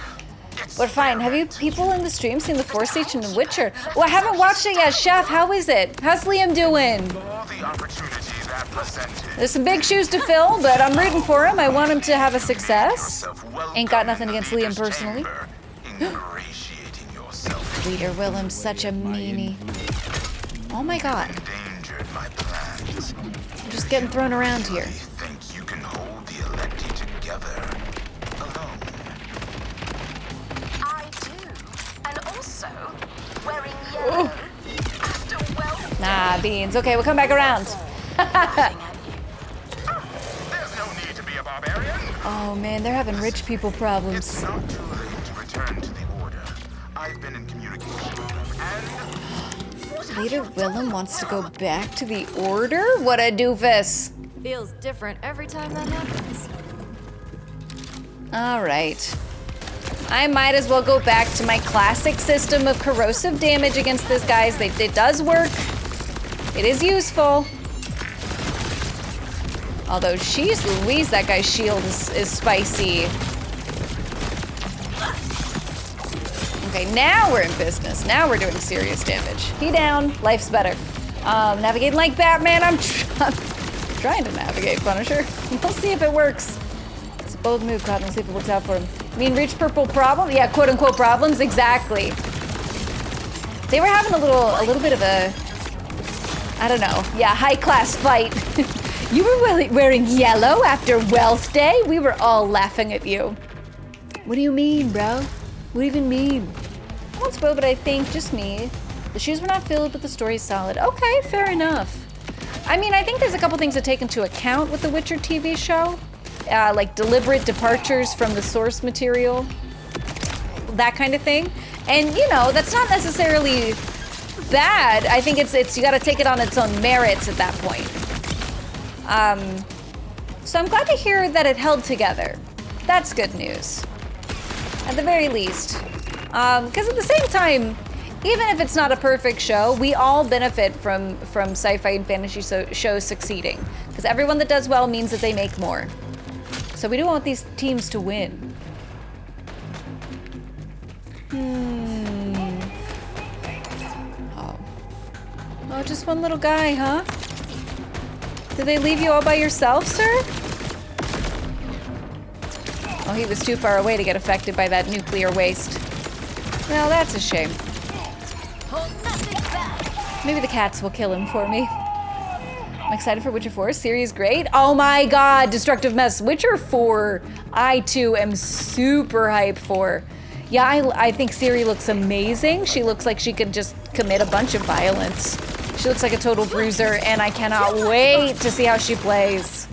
S1: We're fine. Have you people in the stream seen the Force Station in Witcher? Well, I haven't watched it yet. Chef, how is it? How's Liam doing? There's some big shoes to fill, but I'm rooting for him. I want him to have a success. Ain't got nothing against Liam personally. Leader Willem's such a meanie. Oh my god. I'm just getting thrown around here. Nah, beans. Okay, we'll come back around. Oh man, they're having rich people problems.
S6: It's not too late to return to the Order. I've been in communication and
S1: Leader Willem wants to go back to the Order? What a doofus.
S8: Feels different every time that happens.
S1: All right. I might as well go back to my classic system of corrosive damage against these guys. It does work. It is useful. Although, she's Louise, that guy's shield is spicy. Okay, now we're in business. Now we're doing serious damage. He down, life's better. Navigating like Batman, I'm trying to navigate, Punisher. We'll see if it works. It's a bold move, Cotton. We'll see if it works out for him. I mean, reach purple problem? Yeah, quote unquote problems, exactly. They were having a little bit of a, I don't know, yeah, high class fight. You were wearing yellow after Wealth Day? We were all laughing at you. What do you mean, bro? What do you even mean? I won't spoil, but I think just me. The shoes were not filled, but the story's solid. Okay, fair enough. I mean, I think there's a couple things to take into account with the Witcher TV show. Like deliberate departures from the source material, that kind of thing. And you know, that's not necessarily bad. I think it's you got to take it on its own merits at that point. So I'm glad to hear that it held together. That's good news, at the very least. Because at the same time, even if it's not a perfect show, we all benefit from sci-fi and fantasy shows succeeding. Because everyone that does well means that they make more. So we do want these teams to win. Oh, just one little guy, huh? Did they leave you all by yourself, sir? Oh, he was too far away to get affected by that nuclear waste. Well, that's a shame. Maybe the cats will kill him for me. I'm excited for Witcher 4. Series great. Oh my god, Destructive Mess. Witcher 4, I too am super hyped for. Yeah, I think Ciri looks amazing. She looks like she could just commit a bunch of violence. She looks like a total bruiser, and I cannot wait to see how she plays.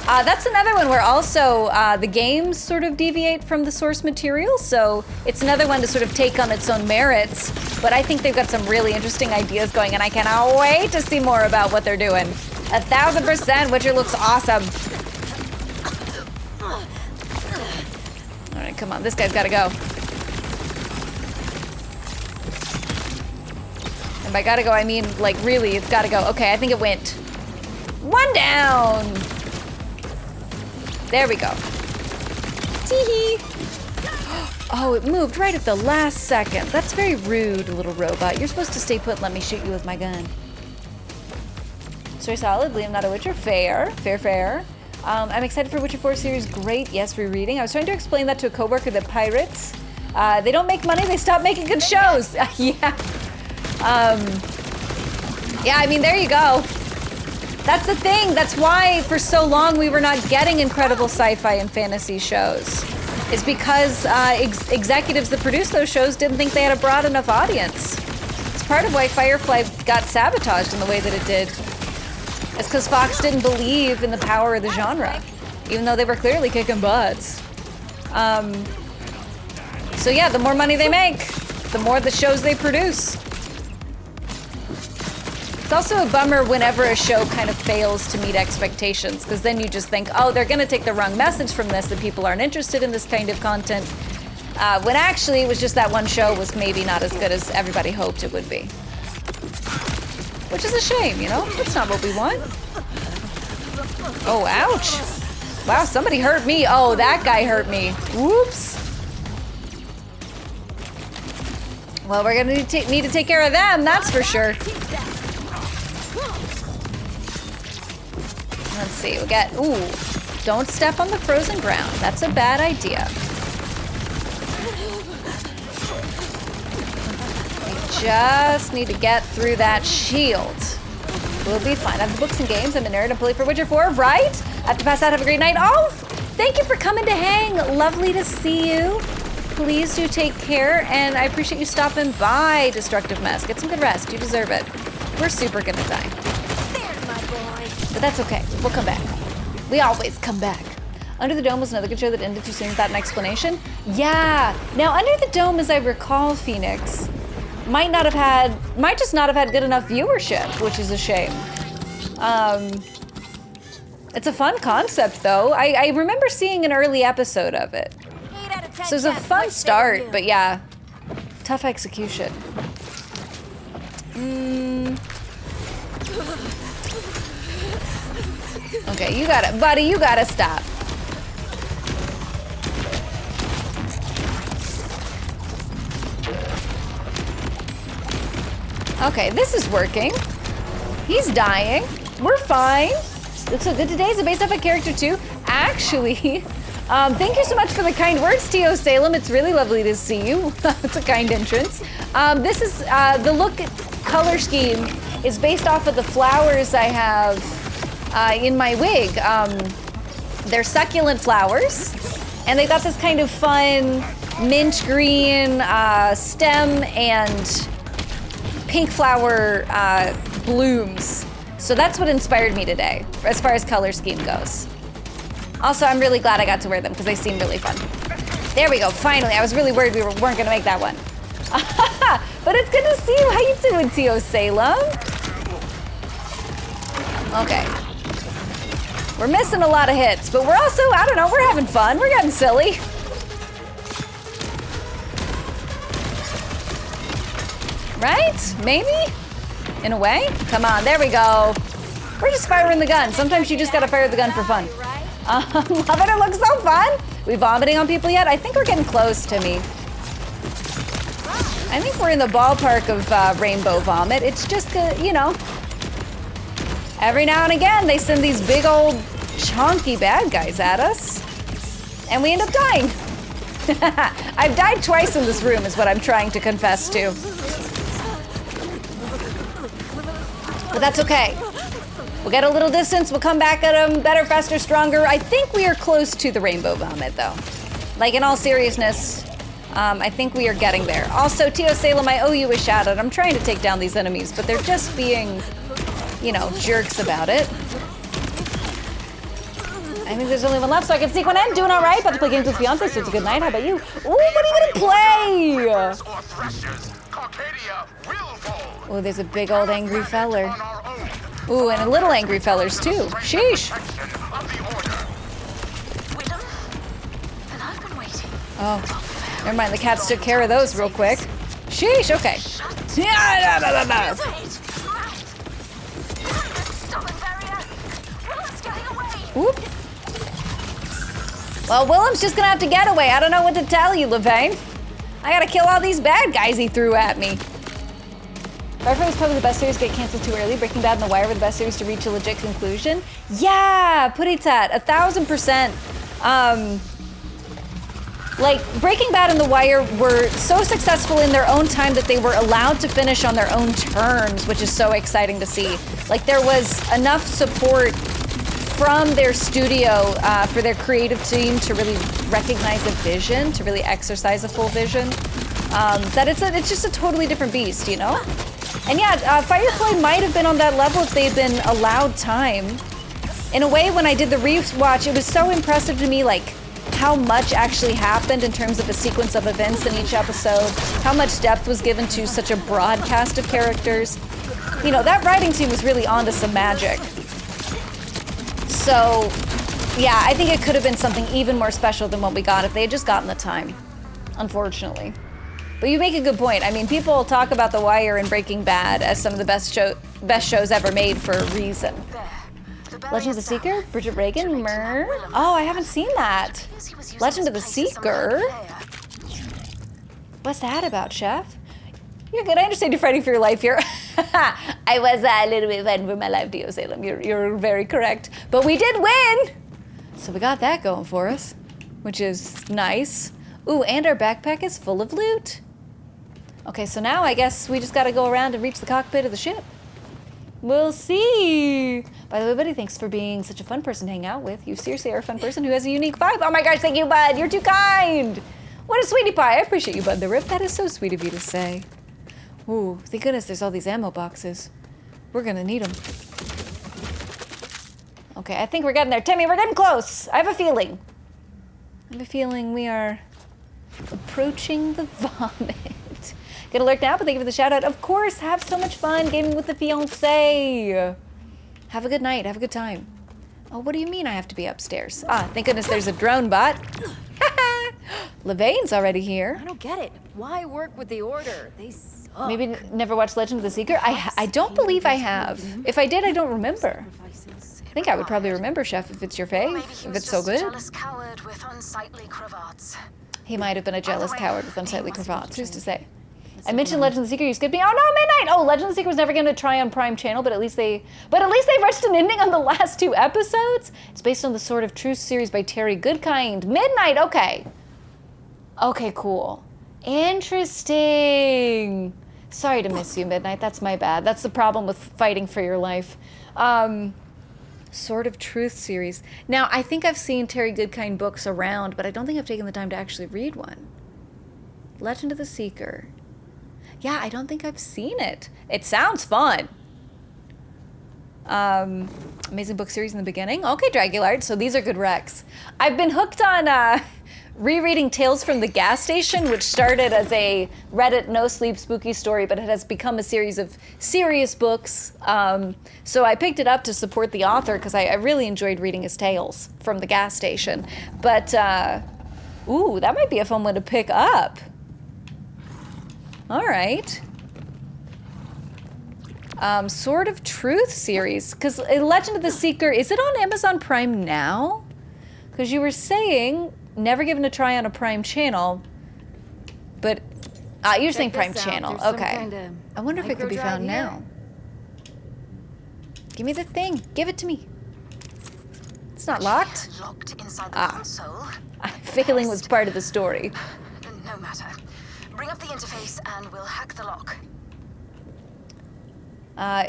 S1: That's another one where also the games sort of deviate from the source material, so it's another one to sort of take on its own merits. But I think they've got some really interesting ideas going, and I cannot wait to see more about what they're doing. 1000%, Witcher looks awesome. All right, come on, this guy's gotta go. And by gotta go, I mean, like, really, it's gotta go. Okay, I think it went. One down. There we go. Tee-hee. Oh, it moved right at the last second. That's very rude, little robot. You're supposed to stay put and let me shoot you with my gun. Story solid, Liam not a Witcher. Fair, fair, fair. I'm excited for Witcher 4 series. Great. Yes, rereading. I was trying to explain that to a coworker that pirates, they don't make money, they stop making good shows. Yeah. Yeah, I mean, there you go. That's the thing. That's why for so long we were not getting incredible sci-fi and fantasy shows. Is because executives that produced those shows didn't think they had a broad enough audience. It's part of why Firefly got sabotaged in the way that it did. It's because Fox didn't believe in the power of the genre, even though they were clearly kicking butts. So yeah, the more money they make, the more the shows they produce. It's also a bummer whenever a show kind of fails to meet expectations, because then you just think, oh, they're gonna take the wrong message from this, that people aren't interested in this kind of content. When actually it was just that one show was maybe not as good as everybody hoped it would be. Which is a shame, you know? That's not what we want. Oh, ouch. Wow, somebody hurt me. Oh, that guy hurt me. Whoops. Well, we're gonna need to take care of them, that's for sure. Let's see, we got, ooh, don't step on the frozen ground. That's a bad idea. We just need to get through that shield. We'll be fine. I have the books and games. I'm a nerd. I'm pulling for Witcher 4, right? I have to pass out. Have a great night. Oh, thank you for coming to hang. Lovely to see you. Please do take care, and I appreciate you stopping by, Destructive Mess. Get some good rest. You deserve it. We're super gonna die. But that's okay. We'll come back. We always come back. Under the Dome was another good show that ended too soon without an explanation. Yeah. Now, Under the Dome, as I recall, Phoenix, might just not have had good enough viewership, which is a shame. It's a fun concept, though. I remember seeing an early episode of it. So it was a fun start, but yeah, tough execution. Okay, you gotta, buddy, you gotta stop. Okay, this is working. He's dying. We're fine. Looks so good today. Is it based off a character too? Actually, thank you so much for the kind words, T.O. Salem. It's really lovely to see you. It's a kind entrance. This is, the look color scheme is based off of the flowers I have in my wig. They're succulent flowers, and they got this kind of fun mint green stem and pink flower blooms. So that's what inspired me today, as far as color scheme goes. Also, I'm really glad I got to wear them because they seem really fun. There we go, finally. I was really worried we weren't gonna make that one. But it's good to see you. How you doing, T.O. Salem? Okay. We're missing a lot of hits, but we're also, I don't know, we're having fun. We're getting silly. Right? Maybe? In a way? Come on, there we go. We're just firing the gun. Sometimes you just gotta fire the gun for fun. Love it, it looks so fun. We vomiting on people yet? I think we're getting close, Timmy. I think we're in the ballpark of rainbow vomit. It's just, you know, every now and again they send these big old chunky bad guys at us, and we end up dying. I've died twice in this room is what I'm trying to confess to. But that's okay. We'll get a little distance, we'll come back at them, better, faster, stronger. I think we are close to the rainbow vomit, though. Like, in all seriousness, I think we are getting there. Also, T.O. Salem, I owe you a shout out. I'm trying to take down these enemies, but they're just being, you know, jerks about it. I think there's only one left, so I can sneak one in. Doing all right, about to play games with fiance, so it's a good night. How about you? Ooh, what are you gonna play? Oh, there's a big old angry feller. Ooh, and a little angry fellers too. Sheesh. Oh, never mind. The cats took care of those real quick. Sheesh. Okay. Whoop. Well, Willem's just gonna have to get away. I don't know what to tell you, Levain. I gotta kill all these bad guys he threw at me. Firefly was probably the best series to get canceled too early. Breaking Bad and The Wire were the best series to reach a legit conclusion. Yeah, Puritat, 1000%. Like, Breaking Bad and The Wire were so successful in their own time that they were allowed to finish on their own terms, which is so exciting to see. Like, there was enough support from their studio for their creative team to really recognize a vision, to really exercise a full vision. That it's just a totally different beast, you know? And yeah, Firefly might have been on that level if they had been allowed time. In a way, when I did the rewatch, it was so impressive to me, like, how much actually happened in terms of the sequence of events in each episode, how much depth was given to such a broad cast of characters. You know, that writing team was really onto some magic. So, yeah, I think it could have been something even more special than what we got if they had just gotten the time, unfortunately. But you make a good point. I mean, people talk about The Wire and Breaking Bad as some of the best shows ever made for a reason. Legend of the Seeker? Bridget Regan? Myrrh? Oh, I haven't seen that. Legend of the Seeker? What's that about, Chef? You're good. I understand you're fighting for your life here. I was a little bit fighting for my life, Dio Salem. You're very correct. But we did win! So we got that going for us, which is nice. Ooh, and our backpack is full of loot. Okay, so now I guess we just gotta go around and reach the cockpit of the ship. We'll see. By the way, buddy, thanks for being such a fun person to hang out with. You seriously are a fun person who has a unique vibe. Oh my gosh, thank you, bud. You're too kind. What a sweetie pie. I appreciate you, bud the Rip. That is so sweet of you to say. Ooh, thank goodness there's all these ammo boxes. We're gonna need them. Okay, I think we're getting there. Timmy, we're getting close. I have a feeling. We are approaching the vomit. Get alert now, but thank you for the shout out. Of course, have so much fun gaming with the fiancé. Have a good night, have a good time. Oh, what do you mean I have to be upstairs? Ah, thank goodness there's a drone bot. Levaine's already here.
S8: I don't get it. Why work with the Order? They suck.
S1: Maybe never watched Legend of the Seeker? I don't believe I have. If I did, I don't remember. I think I would probably remember, Chef, if it's your fave, if it's so good.
S7: Jealous coward with unsightly cravats.
S1: He might have been a jealous coward with unsightly cravats. Who's to say? I mentioned Legend of the Seeker. You skipped me. Oh no, Midnight! Oh, Legend of the Seeker was never going to try on Prime Channel, but at least they rushed an ending on the last 2 episodes. It's based on the Sword of Truth series by Terry Goodkind. Midnight. Okay. Okay, cool. Interesting. Sorry to miss you, Midnight. That's my bad. That's the problem with fighting for your life. Sword of Truth series. Now, I think I've seen Terry Goodkind books around, but I don't think I've taken the time to actually read one. Legend of the Seeker. Yeah, I don't think I've seen it. It sounds fun. Amazing book series in the beginning. Okay, Dragulard, so these are good recs. I've been hooked on rereading Tales from the Gas Station, which started as a Reddit no-sleep spooky story, but it has become a series of serious books. So I picked it up to support the author because I really enjoyed reading his tales from the gas station. But, ooh, that might be a fun one to pick up. All right. Sword of Truth series, because Legend of the Seeker, is it on Amazon Prime now? Because you were saying never given a try on a Prime channel, but you're saying Prime channel. Okay. I wonder if it could be found now. Give me the thing. Give it to me. It's not locked.
S7: Locked inside the console.
S1: Failing was part of the story.
S7: No matter. Bring up the interface and we'll hack the lock.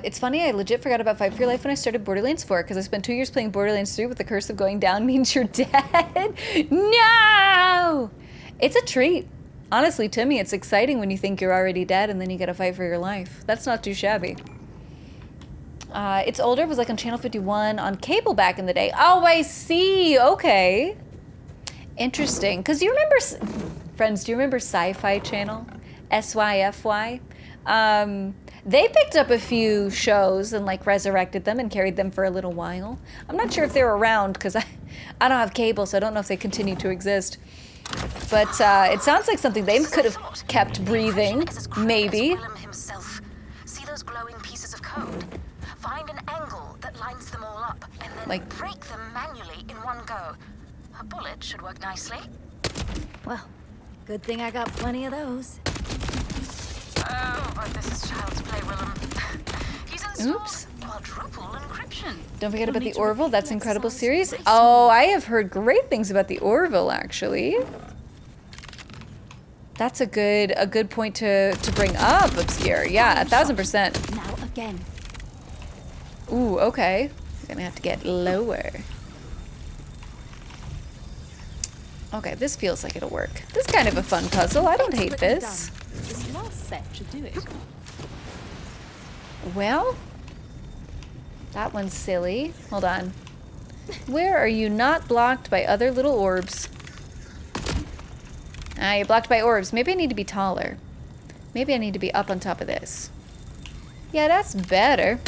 S1: It's funny, I legit forgot about Fight for Your Life when I started Borderlands 4 because I spent 2 years playing Borderlands 3 with the curse of going down means you're dead. No! It's a treat. Honestly, Timmy, it's exciting when you think you're already dead and then you gotta fight for your life. That's not too shabby. It's older, it was like on Channel 51 on cable back in the day. Oh, I see, okay. Interesting, because you remember... Friends, do you remember Sci-Fi Channel? SYFY? They picked up a few shows and like resurrected them and carried them for a little while. I'm not sure if they're around because I don't have cable, so I don't know if they continue to exist. But it sounds like something they could have kept breathing, maybe.
S7: See those glowing pieces of code? Find an angle that lines them all up and then break them manually in one go. A bullet should work nicely.
S8: Well, good thing I got plenty of those.
S7: Oh, if this is child's play, Willem. He's installed
S1: Oops.
S7: quadruple encryption.
S1: Don't forget about the Orville. That's an incredible series. Oh, I have heard great things about the Orville, actually. That's a good point to bring up, Obscure. Yeah, 1000%.
S9: Now again.
S1: Ooh, okay. We're gonna have to get lower. Okay, this feels like it'll work. This is kind of a fun puzzle. I don't hate this.
S9: This last set should do it.
S1: Well, that one's silly. Hold on. Where are you not blocked by other little orbs? Ah, you're blocked by orbs. Maybe I need to be taller. Maybe I need to be up on top of this. Yeah, that's better.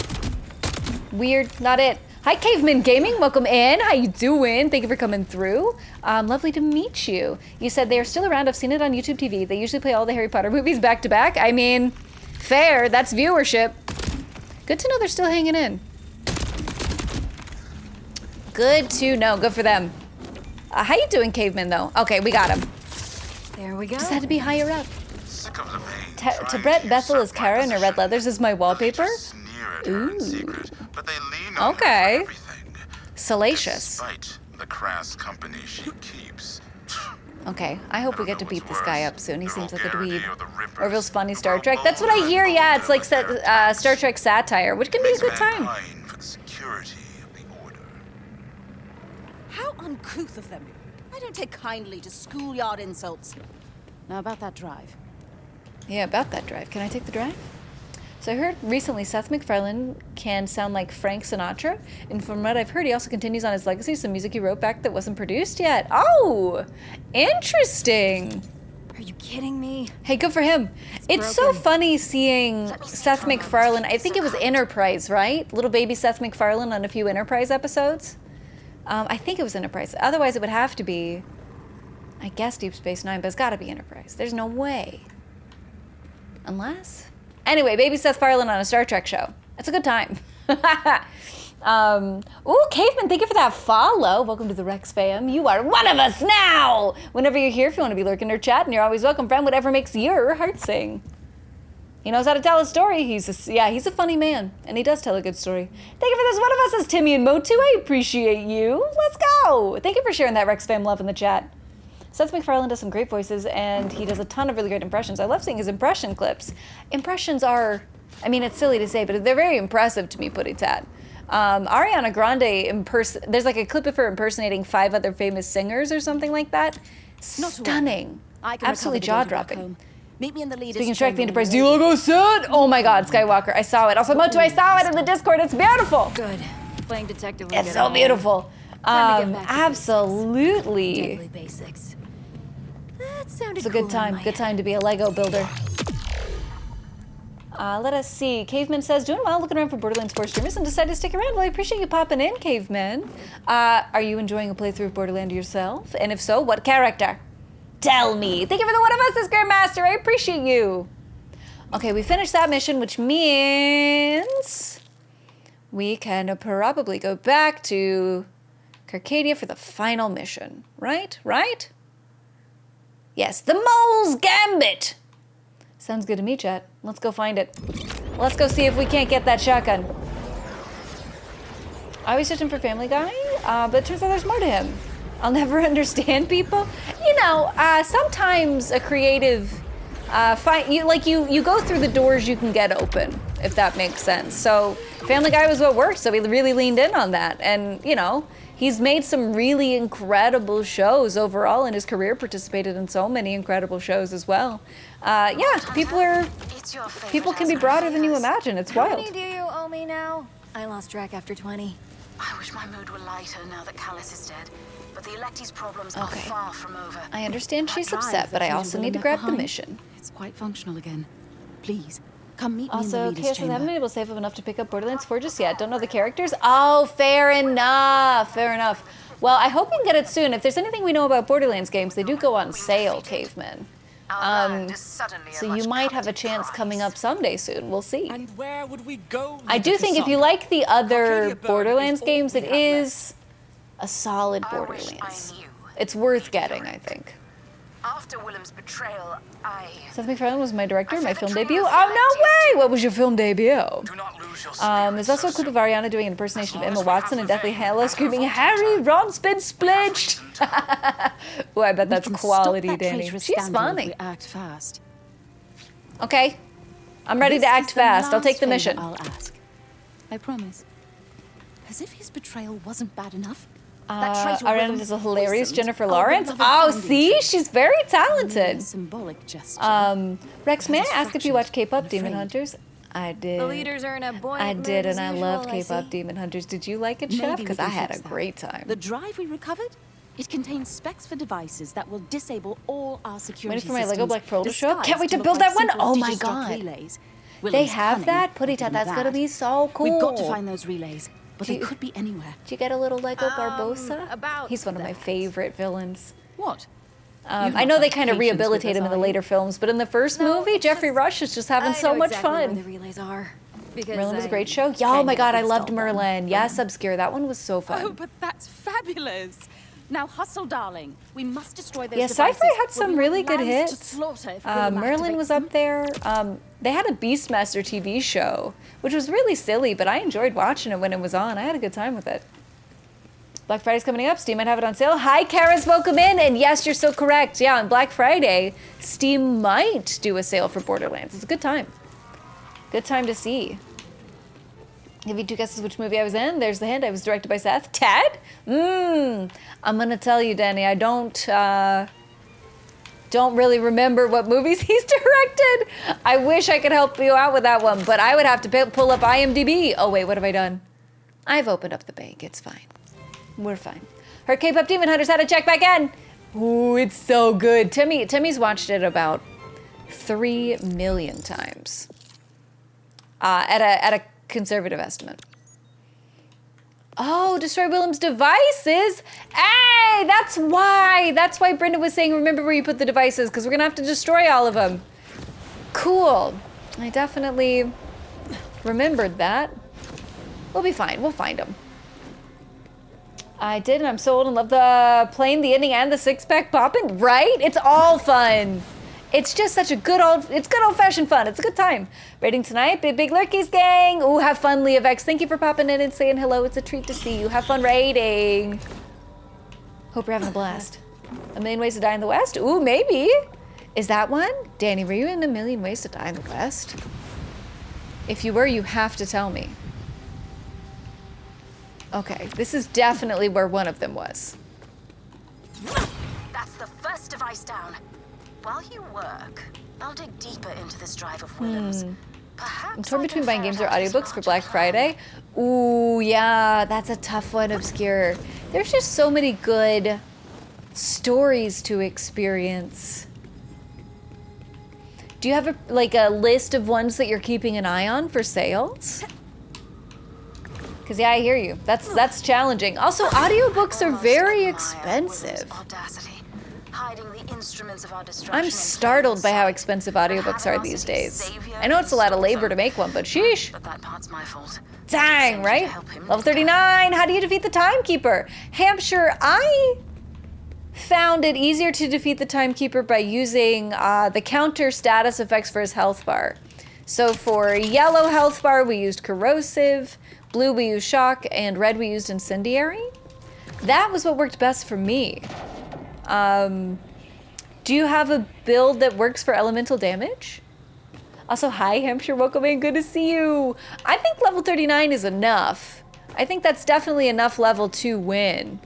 S1: Weird, not it. Hi, Caveman Gaming. Welcome in. How you doing? Thank you for coming through. Lovely to meet you. You said they are still around. I've seen it on YouTube TV. They usually play all the Harry Potter movies back to back. I mean, fair. That's viewership. Good to know they're still hanging in. Good to know. Good for them. How you doing, Caveman, though? Okay, we got him.
S8: There we go.
S1: Just had to be higher up.
S6: Sick of the vein.
S1: Tabrette Bethel is Kara and her red leathers is my wallpaper. Ooh.
S6: But they lean on
S1: Okay.
S6: her for everything.
S1: Salacious.
S6: Despite the crass company she keeps.
S1: Okay, I hope we get to beat this guy up soon. He seems like a dweeb. Orville's funny Star Trek. That's what I hear, yeah. It's like Star Trek satire, which can be a good time.
S6: For the security of the order.
S9: How uncouth of them. I don't take kindly to schoolyard insults. Now about that drive.
S1: Yeah, about that drive. Can I take the drive? So I heard recently Seth MacFarlane can sound like Frank Sinatra, and from what I've heard, he also continues on his legacy, some music he wrote back that wasn't produced yet. Oh, interesting.
S8: Are you kidding me?
S1: Hey, good for him. It's so funny seeing Seth MacFarlane. I think it was Enterprise, right? Little baby Seth MacFarlane on a few Enterprise episodes. I think it was Enterprise. Otherwise, it would have to be, I guess, Deep Space Nine, but it's got to be Enterprise. There's no way. Unless... Anyway, baby Seth MacFarlane on a Star Trek show. It's a good time. Ooh, Caveman, thank you for that follow. Welcome to the Rex fam. You are one of us now. Whenever you're here, if you want to be lurking or chatting, you're always welcome, friend. Whatever makes your heart sing. He knows how to tell a story. He's a funny man, and he does tell a good story. Thank you for this. One of us is Timmy and Motu. I appreciate you. Let's go. Thank you for sharing that Rex fam love in the chat. Seth MacFarlane does some great voices, and he does a ton of really great impressions. I love seeing his impression clips. Impressions are, I mean, it's silly to say, but they're very impressive to me, Putty Tat. Ariana Grande, there's like a clip of her impersonating 5 other famous singers or something like that. Stunning. Absolutely jaw-dropping.
S9: Meet me in the lead.
S1: Speaking of Track the Enterprise, do you logo set? Oh my god, Skywalker, I saw it. Also, Motu, I saw it in the Discord. It's beautiful.
S8: Good. Playing detective.
S1: It's so beautiful. Absolutely.
S8: Deadly basics. That sounded
S1: It's a good time. Good time to be a Lego builder. Let us see. Caveman says, doing well, looking around for Borderlands 4 streamers and decided to stick around. Well, I appreciate you popping in, Caveman. Are you enjoying a playthrough of Borderlands yourself? And if so, what character? Tell me. Thank you for the one of us, this Grandmaster. I appreciate you. Okay, we finished that mission, which means we can probably go back to Carcadia for the final mission. Right? Right? Yes, the Mole's Gambit. Sounds good to me, chat. Let's go find it. Let's go see if we can't get that shotgun. I always judge him for Family Guy, but it turns out there's more to him. I'll never understand people. You know, sometimes a creative, you go through the doors you can get open, if that makes sense. So Family Guy was what worked, so we really leaned in on that. And, you know, he's made some really incredible shows overall in his career, participated in so many incredible shows as well. Yeah, people can be broader than you imagine. It's wild.
S8: How many do you owe me now? I lost track after 20.
S7: I wish my mood were lighter now that Callus is dead. But the Electy's problems are far from over.
S1: I understand she's upset, but I also need to grab the mission.
S9: It's quite functional again. Please, come meet me in the
S1: Also,
S9: leader's
S1: Chaos, I
S9: chamber.
S1: haven't been able to save up enough to pick up Borderlands 4 just yet. Don't know the characters. Oh, fair enough. Fair enough. Well, I hope we can get it soon. If there's anything we know about Borderlands games, they do go on sale, Caveman. So you might have a chance coming up someday soon. We'll see.
S5: And where would we go?
S1: I do think if you like the other Borderlands games, it is a solid Borderlands. It's worth getting, I think.
S7: After Willem's betrayal,
S1: Seth MacFarlane was my director, my film debut. Oh, no way! What was your film debut?
S6: Do not lose your spirit
S1: There's also a clip of Ariana doing an impersonation of Emma Watson and Deathly Hallows
S6: Hallows
S1: screaming, Harry, Ron's been splinched! Oh, I bet that's quality, Danny. She's spawning.
S9: Act fast.
S1: Okay. I'm ready to act fast. I'll take the mission.
S9: I'll ask. I promise. As if his betrayal wasn't bad enough. That traitor
S1: Ariana does a hilarious
S9: poisoned
S1: Jennifer
S9: our
S1: Lawrence.
S9: beloved
S1: Oh,
S9: bandit.
S1: see? She's very talented.
S9: Symbolic gesture.
S1: Rex, may I
S9: As a
S1: ask if you watch
S9: fraction,
S1: K-pop
S9: I'm
S1: Demon
S9: afraid.
S1: Hunters? I did.
S8: The leaders are in a buoyant
S1: I
S8: mood
S1: did,
S8: as
S1: and I
S8: usual,
S1: love
S8: I
S1: K-pop
S8: see.
S1: Demon Hunters. Did you like it,
S9: Maybe
S1: Chef?
S9: we
S1: Because
S9: can
S1: I had
S9: fix
S1: a
S9: that.
S1: great time.
S9: The drive we recovered? It contains specs for devices that will disable all our security
S1: Waiting for my Lego
S9: systems,
S1: Black Pearl to show up.
S9: disguised
S1: Can't wait to
S9: look
S1: build
S9: like
S1: that one.
S9: simple
S1: Oh my
S9: Digistock
S1: god.
S9: relays.
S1: They
S9: Willem's
S1: have
S9: cunning
S1: that?
S9: will
S1: Purita,
S9: do
S1: that's
S9: that.
S1: gonna be so cool.
S9: We've got to find those relays, but they could be anywhere.
S1: Did you get a little Lego Barbosa?
S8: about
S1: He's one of my
S8: that.
S1: favorite villains.
S9: What?
S1: I know they kind of rehabilitate him in the later films, but in the first movie, Jeffrey Rush is just having so
S8: know
S1: much
S8: exactly where
S1: fun.
S8: the relays are. Because
S1: Merlin was a
S8: I
S1: great show. Yeah, oh my
S8: kind
S1: god,
S8: of
S1: I loved
S8: installed them.
S1: Merlin. Yes, Obscure. That one was so fun.
S9: Oh, but that's fabulous. Now hustle, darling. We must destroy those
S1: Yeah,
S9: devices.
S1: Sci-Fi had
S9: or
S1: some
S9: we
S1: really
S9: will
S1: good
S9: land to
S1: hits.
S9: slaughter if Willem
S1: Merlin was
S9: activates
S1: up there. They had a Beastmaster TV show, which was really silly, but I enjoyed watching it when it was on. I had a good time with it. Black Friday's coming up. Steam might have it on sale. Hi, Karis, welcome in. And yes, you're so correct. Yeah, on Black Friday, Steam might do a sale for Borderlands. It's a good time. Good time to see. Give you 2 guesses which movie I was in. There's the hint. I was directed by Seth. Ted? I'm gonna tell you, Danny, I don't really remember what movies he's directed. I wish I could help you out with that one, but I would have to pull up IMDb. Oh wait, what have I done? I've opened up the bank. It's fine. We're fine. Her K-pop Demon Hunters had to check back in. Ooh, it's so good. Timmy's watched it about 3 million times. At a conservative estimate. Oh, destroy Willem's devices. Hey, that's why Brenda was saying, remember where you put the devices, because we're gonna have to destroy all of them. Cool. I definitely remembered that. We'll be fine. We'll find them. I did, and I'm sold and love the playing, the ending, and the six-pack popping. Right? It's all fun. It's just such a good old-fashioned fun. It's a good time. Rating tonight, Big Lurkies gang. Ooh, have fun, Leah Vex. Thank you for popping in and saying hello. It's a treat to see you. Have fun rating. Hope you're having a blast. A Million Ways to Die in the West? Ooh, maybe. Is that one? Danny, were you in A Million Ways to Die in the West? If you were, you have to tell me. Okay, this is definitely where one of them was.
S7: that's the first device down. While you work, I'll dig deeper into this drive of Willem's. Perhaps
S1: I'm torn
S7: I
S1: between
S7: can
S1: buying games or
S7: ferret out his
S1: audiobooks for Black
S7: larger plan.
S1: Friday. Ooh, yeah, that's a tough one, Obscure. There's just so many good stories to experience. Do you have a list of ones that you're keeping an eye on for sales? Because yeah, I hear you. That's challenging. Also, audiobooks are very expensive.
S7: Audacity, hiding the instruments of our destruction
S1: I'm
S7: in
S1: startled by how
S7: plain
S1: expensive
S7: sight.
S1: audiobooks are these days.
S7: Savior
S1: I know it's a lot of
S7: installed
S1: labor
S7: them.
S1: to make one, but sheesh.
S7: But that part's my fault.
S1: Dang,
S7: Send you
S1: right?
S7: to help him.
S1: Level 39, how do you defeat the Timekeeper? Hampshire, I found it easier to defeat the Timekeeper by using the counter status effects for his health bar. So for yellow health bar, we used Corrosive, blue we used Shock, and red we used Incendiary. That was what worked best for me. Do you have a build that works for elemental damage? Also, hi, Hampshire, welcome in, good to see you. I think level 39 is enough. I think that's definitely enough level to win.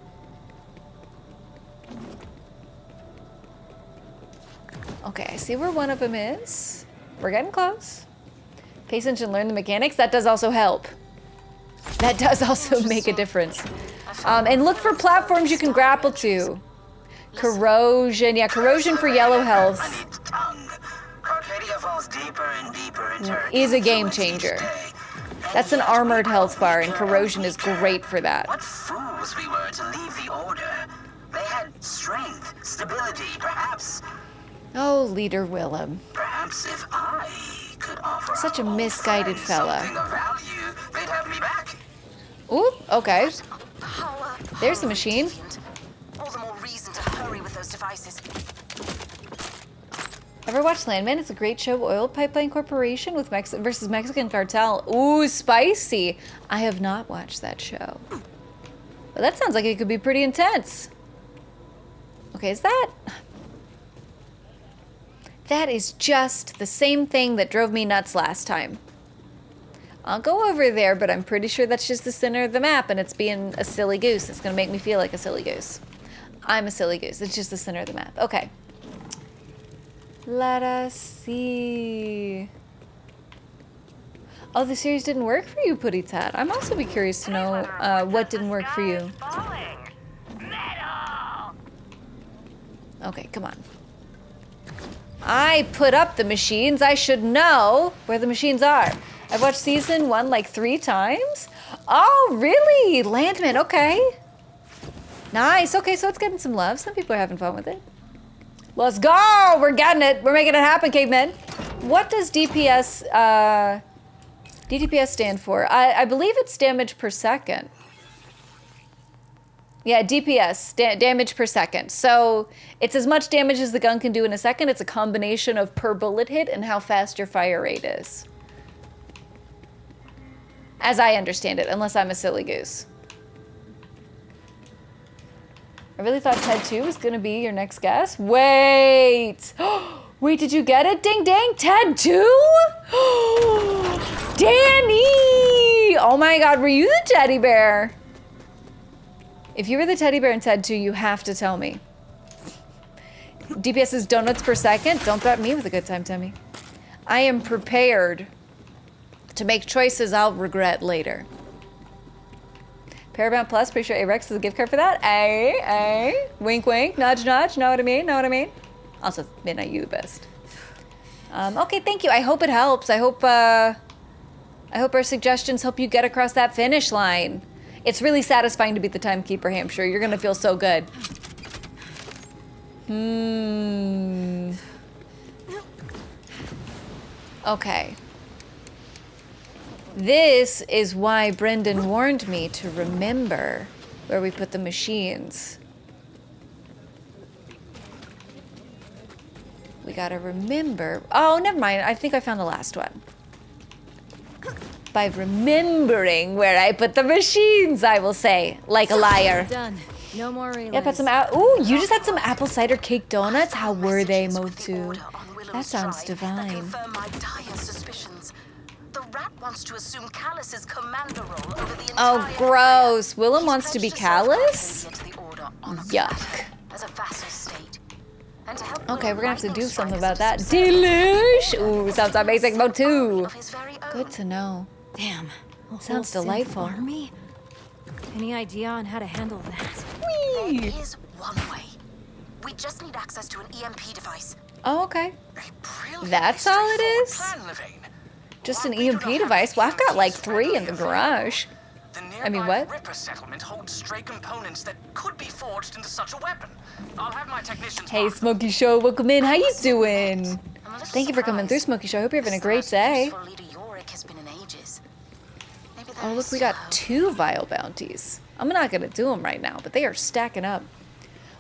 S1: Okay, I see where one of them is. We're getting close. Pay attention and learn the mechanics. That does also help. That does also make a difference. And look for platforms you can grapple to. Corrosion, yeah, corrosion for yellow health is a game changer. That's an armored health bar, and corrosion is great for that.
S6: What fools we were to leave the order. They had strength, stability, perhaps.
S1: Oh, Leader Willem.
S6: Perhaps if I could offer
S1: Such a
S6: our old
S1: misguided
S6: friends
S1: fella.
S6: something of value, they'd have me back.
S1: Ooh, okay.
S7: Power,
S1: There's the machine.
S7: All the more reason to hurry with those devices.
S1: Ever watched Landman? It's a great show. Oil Pipeline Corporation with versus Mexican cartel. Ooh, spicy. I have not watched that show. But that sounds like it could be pretty intense. Okay, is that... That is just the same thing that drove me nuts last time. I'll go over there, but I'm pretty sure that's just the center of the map, and it's being a silly goose. It's gonna make me feel like a silly goose. I'm a silly goose. It's just the center of the map. Okay. Let us see. Oh, the series didn't work for you, Putty Tat. I'm also be curious to know what didn't work for you. Okay, come on. I put up the machines. I should know where the machines are. I've watched season 1 like 3 times. Oh, really? Landman, okay. Nice, okay, so it's getting some love. Some people are having fun with it. Let's go, we're getting it. We're making it happen, cavemen. What does DPS stand for? I believe it's damage per second. Yeah, DPS, damage per second. So it's as much damage as the gun can do in a second. It's a combination of per bullet hit and how fast your fire rate is. As I understand it, unless I'm a silly goose. I really thought Ted 2 was gonna be your next guess. Wait! Wait, did you get it? Ding dang, Ted 2? Danny! Oh my god, were you the teddy bear? If you were the teddy bear in Ted 2, you have to tell me. DPS is donuts per second? Don't threaten me with a good time, Timmy. I am prepared to make choices I'll regret later. Paramount Plus, pretty sure A-Rex is a gift card for that. Ay. Wink, wink, nudge, nudge. Know what I mean? Know what I mean? Also, Midnight, you the best. Okay, thank you. I hope it helps. I hope our suggestions help you get across that finish line. It's really satisfying to beat the Timekeeper Hampshire. You're gonna feel so good. Okay. This is why Brendan warned me to remember where we put the machines. We gotta remember. Oh, never mind. I think I found the last one. By remembering where I put the machines, I will say, like a liar.
S8: Done. No more relays.
S1: Yep, had some ooh, you just had some apple cider cake donuts? How were they, Motu? That sounds divine.
S7: The rat wants to assume Callus's commander role over the
S1: Oh, gross. Willem wants to be Callus? Yuck.
S7: As a vassal state.
S1: Okay, we're gonna have to do something about that. Delish! Ooh, sounds amazing, Motu. Good to know.
S8: Damn.
S1: Sounds delightful.
S8: Army? Any idea on how to handle that?
S1: Whee!
S7: There is one way. We just need access to an EMP device.
S1: Oh, okay. That's all it is? Just an EMP device? Well, I've got like 3 in the garage. I mean, what?
S6: Ripper settlement holds stray components that could be forged into such a weapon. I'll have my technicians.
S1: Hey, Smokey Show, welcome in. How you doing? Thank you for coming through, Smokey Show. I hope you're having a great day. Oh, look, we got 2 Vile Bounties. I'm not gonna do them right now, but they are stacking up.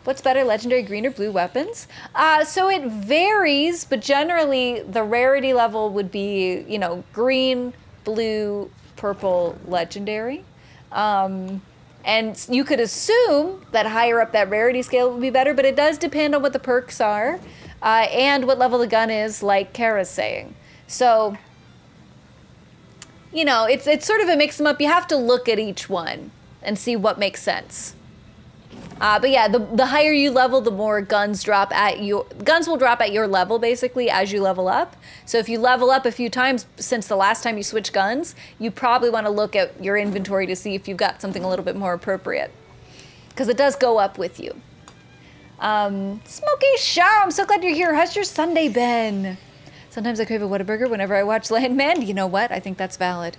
S1: What's better, legendary green or blue weapons? So it varies, but generally the rarity level would be, you know, green, blue, purple, legendary. And you could assume that higher up that rarity scale would be better, but it does depend on what the perks are and what level the gun is, like Kara's saying. So, you know, it's sort of a mix them up. You have to look at each one and see what makes sense. But yeah, the higher you level, the more guns drop at you. Guns will drop at your level, basically, as you level up. So if you level up a few times since the last time you switched guns, you probably want to look at your inventory to see if you've got something a little bit more appropriate. Because it does go up with you. Smokey Show, I'm so glad you're here. How's your Sunday been? Sometimes I crave a Whataburger whenever I watch Landman. You know what? I think that's valid.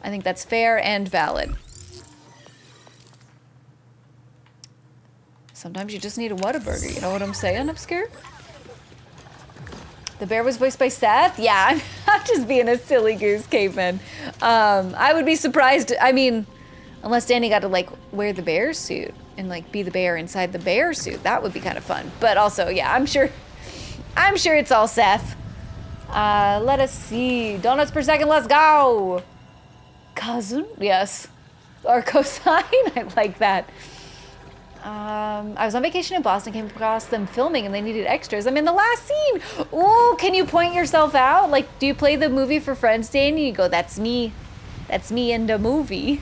S1: I think that's fair and valid. Sometimes you just need a Whataburger, you know what I'm saying, Upskirt? The bear was voiced by Seth? Yeah, I'm just being a silly goose caveman. I would be surprised, I mean, unless Danny got to like wear the bear suit and like be the bear inside the bear suit. That would be kind of fun. But also, yeah, I'm sure I'm sure it's all Seth. Let us see. Donuts per second, let's go. Cousin? Yes. Or cosine? I like that. I was on vacation in Boston, came across them filming and they needed extras. I'm in the last scene. Ooh, can you point yourself out? Like, do you play the movie for Friends Day and you go, that's me. That's me in the movie.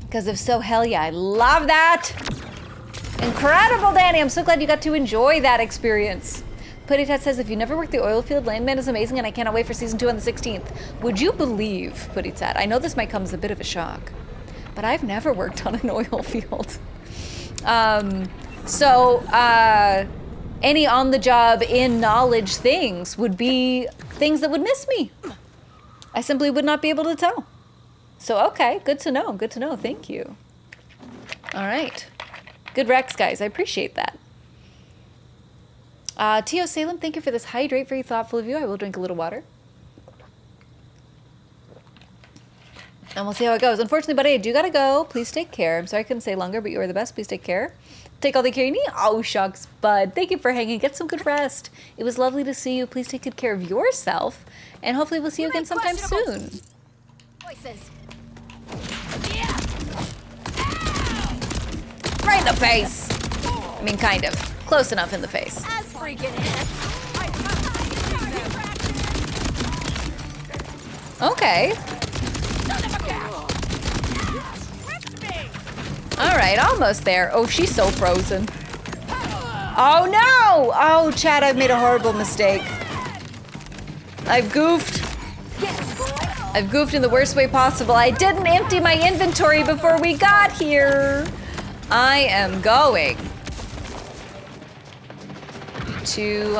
S1: Because if so, hell yeah, I love that. Incredible, Danny. I'm so glad you got to enjoy that experience. Puttytat says, if you never worked the oil field, Landman is amazing and I cannot wait for season 2 on the 16th. Would you believe, Puttytat? I know this might come as a bit of a shock, but I've never worked on an oil field. Any on-the-job, in-knowledge things would be things that would miss me. I simply would not be able to tell. So, okay, good to know, thank you. All right. Good Rex, guys, I appreciate that. Tio Salem, thank you for this hydrate, very thoughtful of you. I will drink a little water. And we'll see how it goes. Unfortunately, buddy, I do gotta go. Please take care. I'm sorry I couldn't stay longer, but you are the best. Please take care. Take all the care you need. Oh, shucks, bud. Thank you for hanging. Get some good rest. It was lovely to see you. Please take good care of yourself. And hopefully we'll see you again sometime soon.
S8: Voices.
S1: Right in the face. I mean, kind of. Close enough in the face. Okay. All right, almost there. Oh, she's so frozen. Oh no! Oh, Chad, I've made a horrible mistake. I've goofed. I've goofed in the worst way possible. I didn't empty my inventory before we got here. I am going to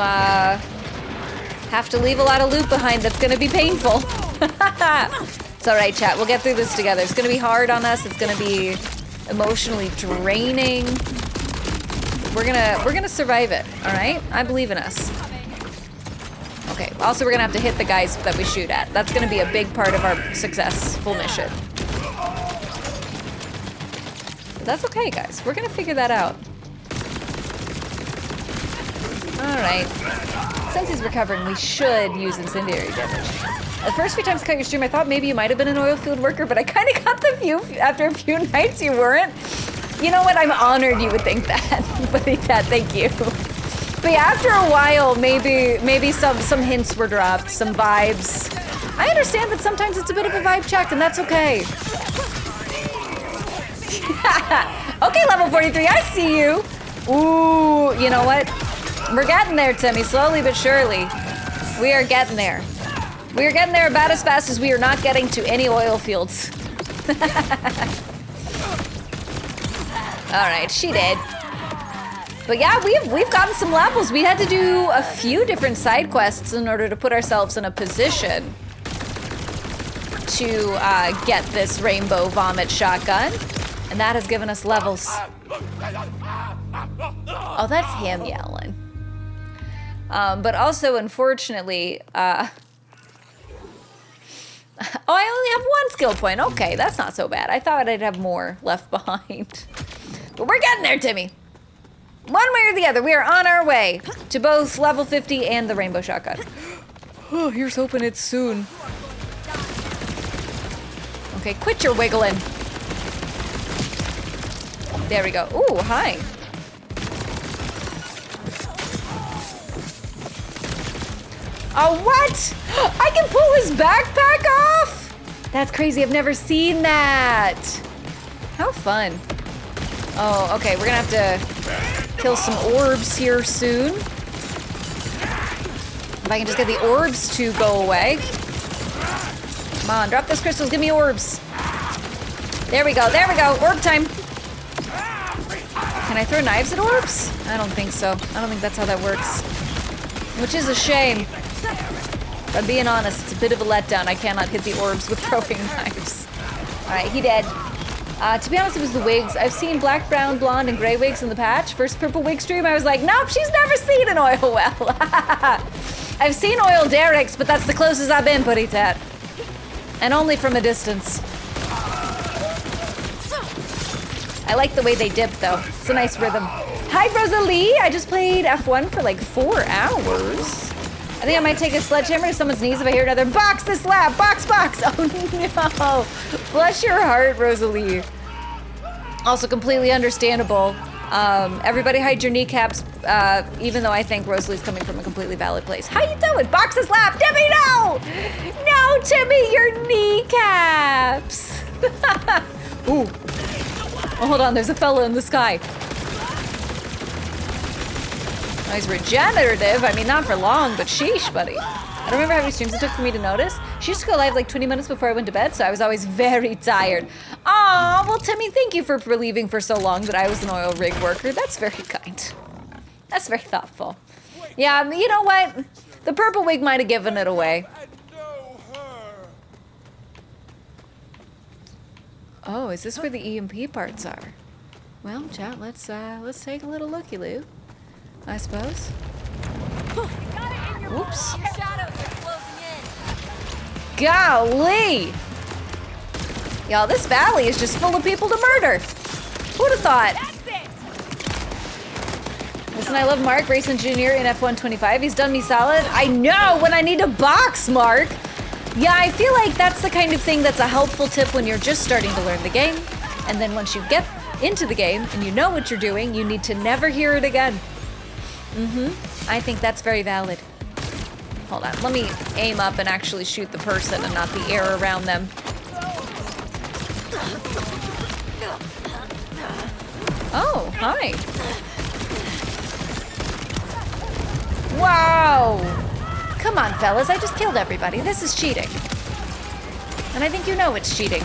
S1: have to leave a lot of loot behind that's gonna be painful. It's all right, chat. We'll get through this together. It's gonna be hard on us. It's gonna be emotionally draining. We're gonna survive it. All right? I believe in us. Okay. Also, we're gonna have to hit the guys that we shoot at. That's gonna be a big part of our successful mission. But that's okay, guys. We're gonna figure that out. All right. Since he's recovering, we should use incendiary damage. The first few times I cut your stream, I thought maybe you might have been an oil field worker, but I kind of got the view after a few nights you weren't. You know what? I'm honored you would think that. But thank you. But yeah, after a while, maybe some hints were dropped, some vibes. I understand that sometimes it's a bit of a vibe check, and that's okay. Okay, level 43, I see you. Ooh, you know what? We're getting there, Timmy, slowly but surely. We are getting there. We are getting there about as fast as we are not getting to any oil fields. All right, she did. But yeah, we've gotten some levels. We had to do a few different side quests in order to put ourselves in a position to get this rainbow vomit shotgun. And that has given us levels. Oh, that's him yelling. But also, unfortunately, oh, I only have one skill point. Okay, that's not so bad. I thought I'd have more left behind. But we're getting there, Timmy. One way or the other, we are on our way to both level 50 and the rainbow shotgun. Oh, here's hoping it's soon. Okay, quit your wiggling. There we go. Ooh, hi. Oh, what? I can pull his backpack off? That's crazy. I've never seen that. How fun. Oh, okay. We're gonna have to kill some orbs here soon. If I can just get the orbs to go away. Come on, drop those crystals. Give me orbs. There we go. There we go. Orb time. Can I throw knives at orbs? I don't think so. I don't think that's how that works. Which is a shame. If I'm being honest, it's a bit of a letdown. I cannot hit the orbs with throwing knives. All right, he dead. To be honest, it was the wigs. I've seen black, brown, blonde, and gray wigs in the patch. First purple wig stream, I was like, nope, she's never seen an oil well. I've seen oil derricks, but that's the closest I've been, Puttytat. And only from a distance. I like the way they dip, though. It's a nice rhythm. Hi, Rosalie. I just played F1 for like 4 hours. I think I might take a sledgehammer to someone's knees if I hear another box this lab. Box. Oh no. Bless your heart, Rosalie. Also completely understandable. Everybody hide your kneecaps, even though I think Rosalie's coming from a completely valid place. How you doing? Box this lab. Timmy, no! No, Timmy, your kneecaps. Ooh. Oh, hold on, there's a fella in the sky. Oh, he's regenerative. I mean, not for long, but sheesh, buddy. I don't remember how many streams it took for me to notice. She used to go live like 20 minutes before I went to bed, so I was always very tired. Aw, well, Timmy, thank you for leaving for so long that I was an oil rig worker. That's very kind. That's very thoughtful. Yeah, you know what? The purple wig might have given it away. Oh, is this where the EMP parts are? Well, chat, let's take a little looky-loo, I suppose. Oops. Golly! Y'all, this valley is just full of people to murder. Who'd have thought? Listen, I love Mark, race engineer in F125. He's done me solid. I know when I need a box, Mark. Yeah, I feel like that's the kind of thing that's a helpful tip when you're just starting to learn the game. And then once you get into the game and you know what you're doing, you need to never hear it again. I think that's very valid. Hold on, let me aim up and actually shoot the person and not the air around them. Oh, hi. Wow. Come on, fellas, I just killed everybody. This is cheating. And I think you know it's cheating.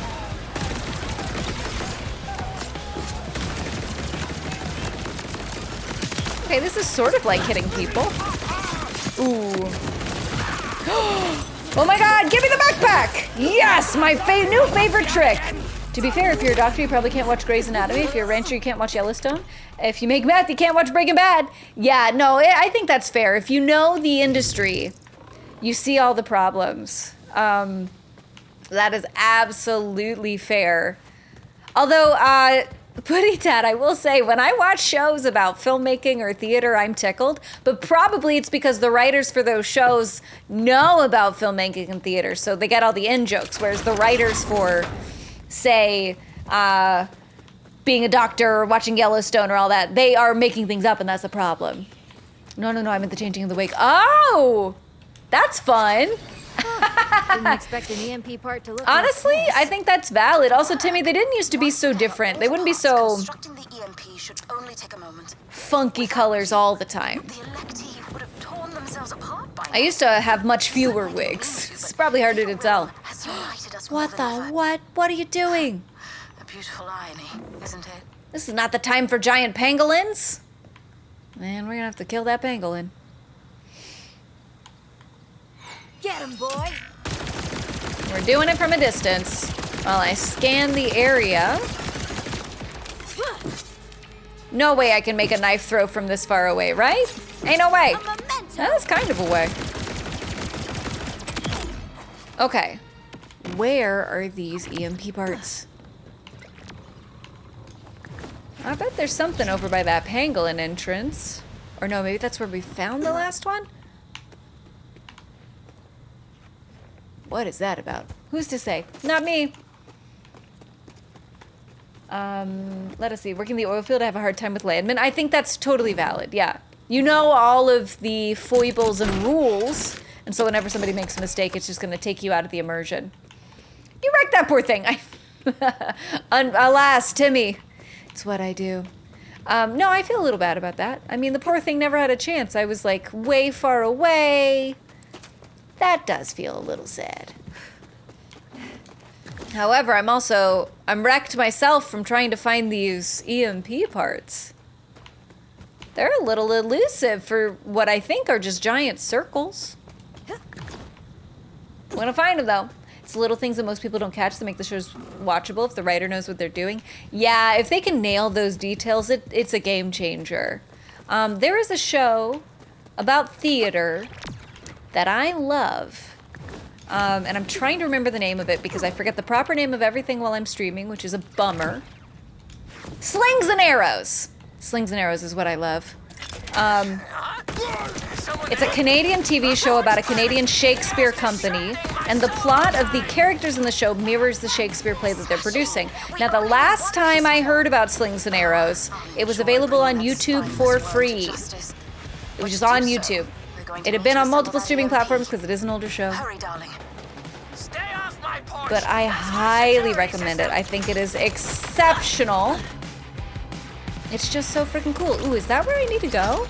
S1: Okay, this is sort of like hitting people. Ooh. Oh my god, give me the backpack! Yes, my new favorite trick! To be fair, if you're a doctor, you probably can't watch Grey's Anatomy. If you're a rancher, you can't watch Yellowstone. If you make meth, you can't watch Breaking Bad. Yeah, no, I think that's fair. If you know the industry, you see all the problems. That is absolutely fair. Although, Putty Dad, I will say, when I watch shows about filmmaking or theater, I'm tickled. But probably it's because the writers for those shows know about filmmaking and theater, so they get all the in-jokes. Whereas the writers for, say, being a doctor or watching Yellowstone or all that, they are making things up, and that's the problem. No, I meant the changing of the wig. Oh! That's fun.
S8: Didn't expect an EMP part to look
S1: honestly,
S8: like this.
S1: I think that's valid. Also, Timmy, they didn't used to be so different. They wouldn't be so
S7: Constructing the EMP should only take a moment.
S1: funky colors all the time.
S7: The Electi would have torn themselves apart by now.
S1: I used to have much fewer wigs. It's probably harder to tell.
S7: Has united us more
S1: What
S7: than
S1: the
S7: ever.
S1: what? What are you doing?
S7: A beautiful irony, isn't it?
S1: This is not the time for giant pangolins. Man, we're gonna have to kill that pangolin.
S8: Get him, boy!
S1: We're doing it from a distance while I scan the area. No way I can make a knife throw from this far away, right? Ain't no way. That's kind of a way. Okay. Where are these EMP parts? I bet there's something over by that pangolin entrance. Or no, maybe that's where we found the last one? What is that about? Who's to say? Not me. Let us see. Working the oil field, I have a hard time with landmen. I think that's totally valid, yeah. You know all of the foibles and rules, and so whenever somebody makes a mistake, it's just gonna take you out of the immersion. You wrecked that poor thing. Alas, Timmy. It's what I do. No, I feel a little bad about that. I mean, the poor thing never had a chance. I was like way far away. That does feel a little sad. However, I'm wrecked myself from trying to find these EMP parts. They're a little elusive for what I think are just giant circles. I'm gonna find them though. It's the little things that most people don't catch that make the shows watchable if the writer knows what they're doing. Yeah, if they can nail those details, it's a game changer. There is a show about theater that I love, and I'm trying to remember the name of it because I forget the proper name of everything while I'm streaming, which is a bummer. Slings and Arrows. Slings and Arrows is what I love. It's a Canadian TV show about a Canadian Shakespeare company, and the plot of the characters in the show mirrors the Shakespeare play that they're producing. Now, the last time I heard about Slings and Arrows, it was available on YouTube for free. It was just on YouTube. It had been on multiple streaming platforms because it is an older show. But I highly recommend it. I think it is exceptional. It's just so freaking cool. Ooh, is that where I need to go?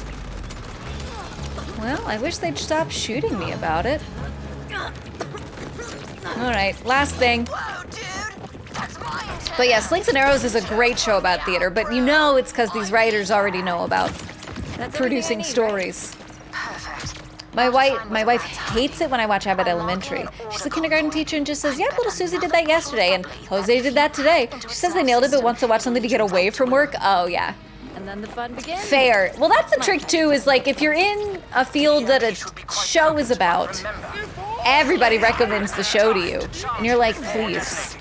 S1: Well, I wish they'd stop shooting me about it. Alright, last thing. But yeah, Slings and Arrows is a great show about theater, but you know it's because these writers already know about producing stories. My wife hates it when I watch Abbott Elementary. She's a kindergarten teacher and just says, yep, little Susie did that yesterday, and Jose did that today. She says they nailed it, but wants to watch something to get away from work. Oh, yeah.
S8: And then the fun begins.
S1: Fair. Well, that's the trick, too, is like, if you're in a field that a show is about, everybody recommends the show to you. And you're like, please,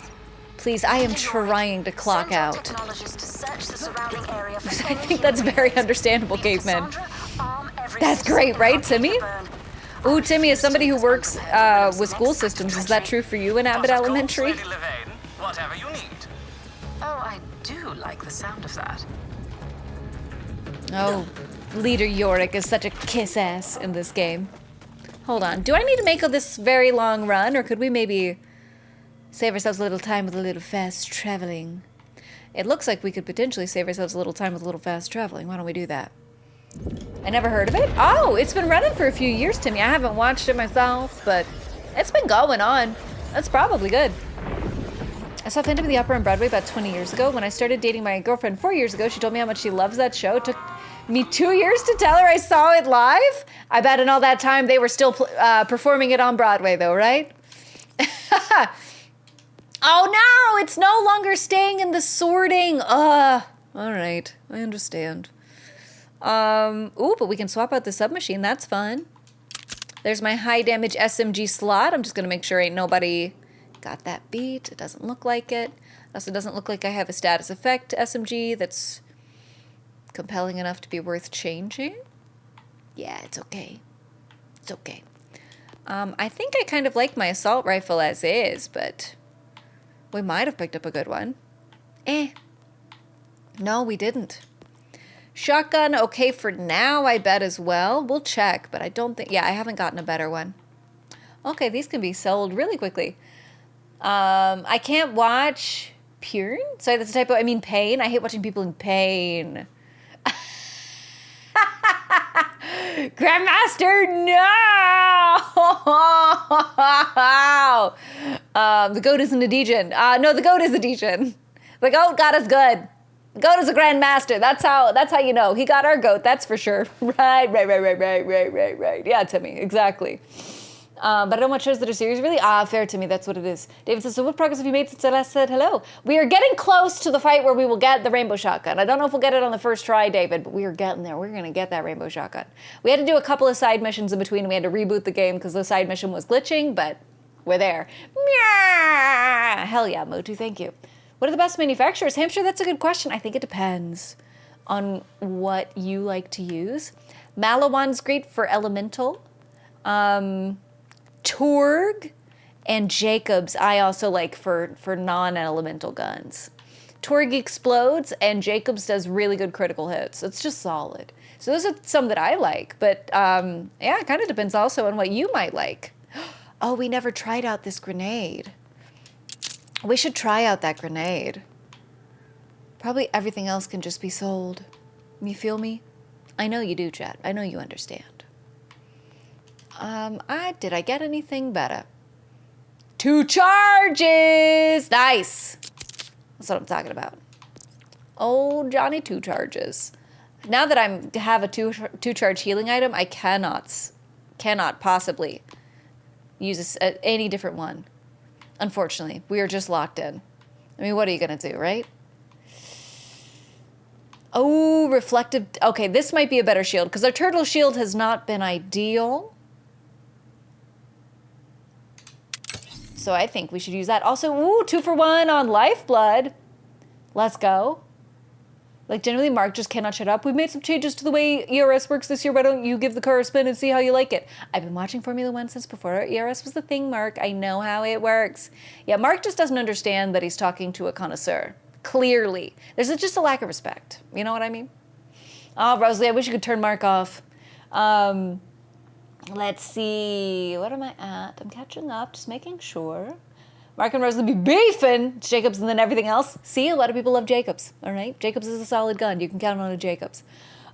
S1: I am trying to clock out. I think that's very understandable, caveman. That's great, right, Timmy? Ooh, Timmy, as somebody who works with school systems, is that true for you in Abbott Elementary?
S6: Whatever you need.
S7: Oh, I do like the sound of that.
S1: Oh, Leader Yorick is such a kiss-ass in this game. Hold on, do I need to make this very long run, or could we maybe save ourselves a little time with a little fast traveling? It looks like we could potentially save ourselves a little time with a little fast traveling. Why don't we do that? I never heard of it. Oh, it's been running for a few years to me. I haven't watched it myself, but it's been going on. That's probably good. I saw Phantom of the Opera on Broadway about 20 years ago. When I started dating my girlfriend 4 years ago, she told me how much she loves that show. It took me 2 years to tell her I saw it live. I bet in all that time they were still performing it on Broadway, though, right? Oh no, it's no longer staying in the sorting. All right, I understand. Ooh, but we can swap out the submachine. That's fun. There's my high damage SMG slot. I'm just gonna make sure ain't nobody got that beat. It doesn't look like it. Also, doesn't look like I have a status effect SMG that's compelling enough to be worth changing. Yeah, it's okay. It's okay. I think I kind of like my assault rifle as is, but we might have picked up a good one. No, we didn't. Shotgun, okay for now, I bet as well. We'll check, but I don't think... Yeah, I haven't gotten a better one. Okay, these can be sold really quickly. I can't watch Purn? Sorry, that's the typo. I mean pain. I hate watching people in pain. Grandmaster, no! The goat isn't a degen. No, the goat is a degen. The goat got us good. The goat is a grandmaster. That's how you know. He got our goat, that's for sure. Right. Yeah, Timmy, exactly. But I don't watch shows that are serious, really. Fair, Timmy, that's what it is. David says, so what progress have you made since I last said hello? We are getting close to the fight where we will get the rainbow shotgun. I don't know if we'll get it on the first try, David, but we are getting there. We're going to get that rainbow shotgun. We had to do a couple of side missions in between. We had to reboot the game because the side mission was glitching, but we're there. Meow! Hell yeah, Motu, thank you. What are the best manufacturers? Hampshire, that's a good question. I think it depends on what you like to use. Malawan's great for elemental. Torg and Jacobs I also like for non-elemental guns. Torg explodes and Jacobs does really good critical hits. It's just solid. So those are some that I like, but yeah, it kind of depends also on what you might like. Oh, we never tried out this grenade. We should try out that grenade. Probably everything else can just be sold. You feel me? I know you do, chat. I know you understand. Did I get anything better? 2 charges! Nice! That's what I'm talking about. Oh, Johnny, 2 charges. Now that I have a 2-charge healing item, I cannot possibly use any different one. Unfortunately, we are just locked in. I mean, what are you gonna do, right? Oh, reflective. Okay, this might be a better shield because our turtle shield has not been ideal. So I think we should use that. Also, ooh, 2 for 1 on Lifeblood. Let's go. Like, generally, Mark just cannot shut up. We've made some changes to the way ERS works this year. Why don't you give the car a spin and see how you like it? I've been watching Formula One since before ERS was the thing, Mark. I know how it works. Yeah, Mark just doesn't understand that he's talking to a connoisseur. Clearly. There's just a lack of respect. You know what I mean? Oh, Rosalie, I wish you could turn Mark off. Let's see. What am I at? I'm catching up, just making sure. Mark and Rosalie be beefing. It's Jacobs and then everything else. See, a lot of people love Jacobs, all right? Jacobs is a solid gun. You can count on a Jacobs.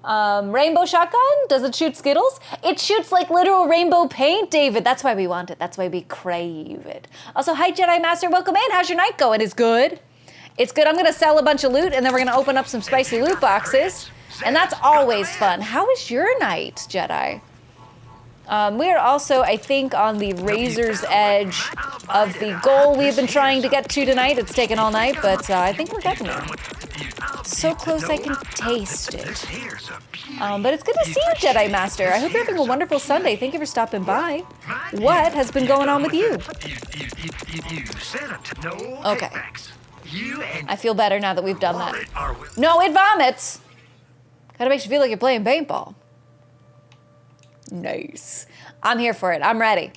S1: Rainbow shotgun? Does it shoot Skittles? It shoots like literal rainbow paint, David. That's why we want it. That's why we crave it. Also, hi, Jedi Master. Welcome in. How's your night going? It's good. It's good. I'm going to sell a bunch of loot, and then we're going to open up some spicy loot boxes. And that's always fun. How is your night, Jedi? We are also, I think, on the razor's edge of the goal we've been trying to get to tonight. It's taken all night, but I think we're getting there. So close I can taste it. But it's good to see you, Jedi Master. I hope you're having a wonderful Sunday. Thank you for stopping by. What has been going on with you? Okay. I feel better now that we've done that. No, it vomits. Kinda makes you feel like you're playing paintball. Nice. I'm here for it. I'm ready.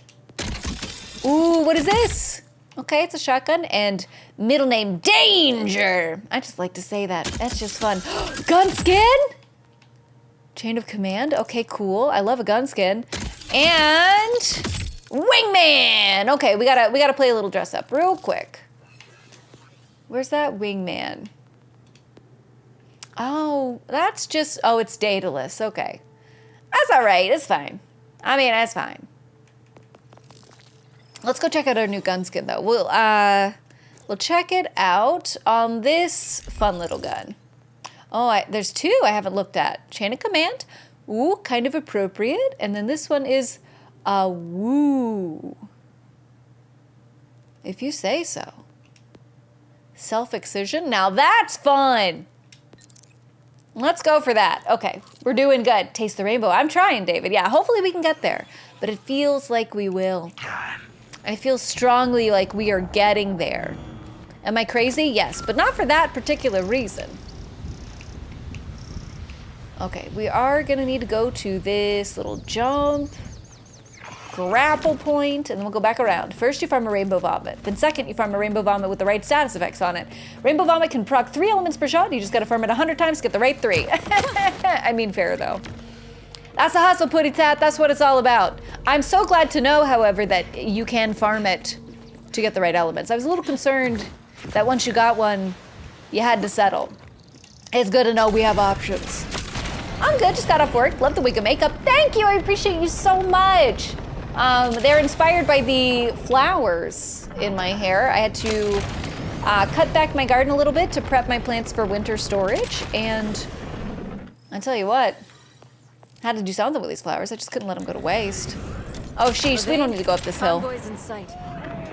S1: Ooh, what is this? Okay, it's a shotgun and middle name Danger. I just like to say that. That's just fun. Gun skin? Chain of command. Okay, cool. I love a gun skin. And wingman. Okay, we gotta play a little dress up real quick. Where's that wingman? Oh, that's just, oh, it's dataless. Okay. That's all right. It's fine. I mean, that's fine. Let's go check out our new gun skin, though. We'll check it out on this fun little gun. Oh, there's two I haven't looked at. Chain of command. Ooh, kind of appropriate. And then this one is woo. If you say so. Self-excision. Now that's fun. Let's go for that. Okay, we're doing good. Taste the rainbow. I'm trying, David. Yeah, hopefully we can get there. But it feels like we will. I feel strongly like we are getting there. Am I crazy? Yes, but not for that particular reason. Okay, we are gonna need to go to this little jump, grapple point, and then we'll go back around. First, you farm a rainbow vomit. Then second, you farm a rainbow vomit with the right status effects on it. Rainbow vomit can proc 3 elements per shot. You just gotta farm it 100 times to get the right 3. I mean, fair though. That's a hustle, Putty Tat. That's what it's all about. I'm so glad to know, however, that you can farm it to get the right elements. I was a little concerned that once you got one, you had to settle. It's good to know we have options. I'm good, just got off work. Love the wig of makeup. Thank you, I appreciate you so much. They're inspired by the flowers in my hair. I had to cut back my garden a little bit to prep my plants for winter storage. And I tell you what, I had to do something with these flowers. I just couldn't let them go to waste. Oh, sheesh, we don't need to go up this hill.
S8: In sight.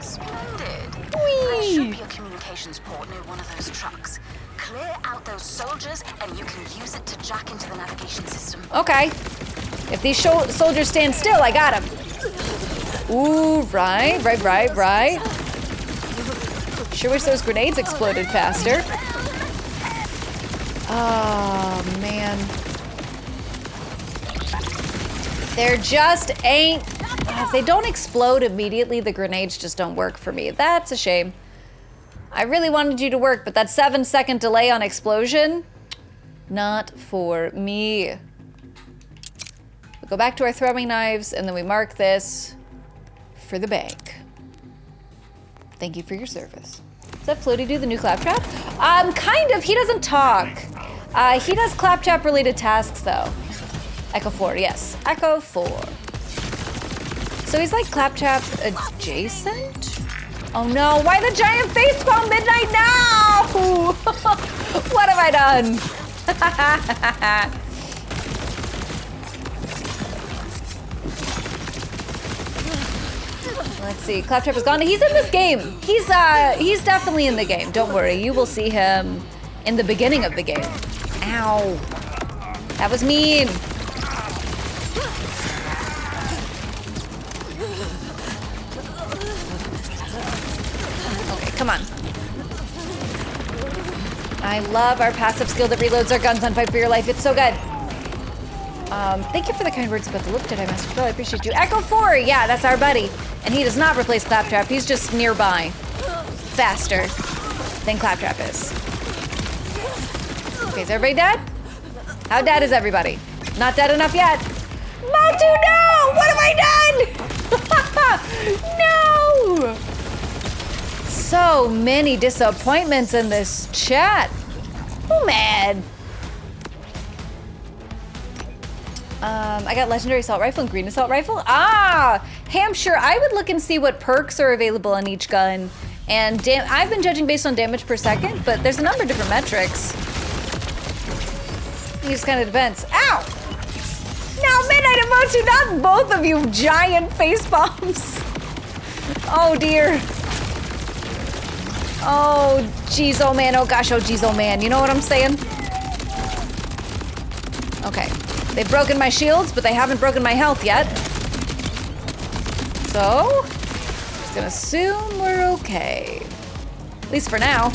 S7: Splendid. There should be a communications port near one of those trucks. Clear out those soldiers, and you can use it to jack into the navigation system.
S1: Okay. If these soldiers stand still, I got them. Ooh, right. Sure wish those grenades exploded faster. Oh, man. There just ain't... If they don't explode immediately, the grenades just don't work for me. That's a shame. I really wanted you to work, but that 7-second delay on explosion, not for me. We go back to our throwing knives, and then we mark this for the bank. Thank you for your service. Is that Floaty Do the new claptrap? Kind of. He doesn't talk. He does claptrap-related tasks, though. Echo 4, yes. Echo 4. So he's like claptrap adjacent? Oh no, why the giant facepalm midnight now? What have I done? Let's see, Claptrap is gone. He's in this game. He's definitely in the game. Don't worry, you will see him in the beginning of the game. Ow. That was mean. Come on. I love our passive skill that reloads our guns on Fight for Your Life. It's so good. Thank you for the kind words about the look Jedi Master Spell. I appreciate you. Echo 4, yeah, that's our buddy. And he does not replace Claptrap. He's just nearby. Faster than Claptrap is. Okay, is everybody dead? How dead is everybody? Not dead enough yet. Motu, no! What have I done? No! So many disappointments in this chat. Oh, man. I got legendary assault rifle and green assault rifle. Ah, Hampshire. I would look and see what perks are available on each gun. And I've been judging based on damage per second, but there's a number of different metrics. It just kind of depends. Ow! No, Midnight and Motu, not both of you giant face bombs. Oh dear. Oh geez, oh man, oh gosh, oh geez, oh man. You know what I'm saying? Okay. They've broken my shields, but they haven't broken my health yet. So, just gonna assume we're okay. At least for now.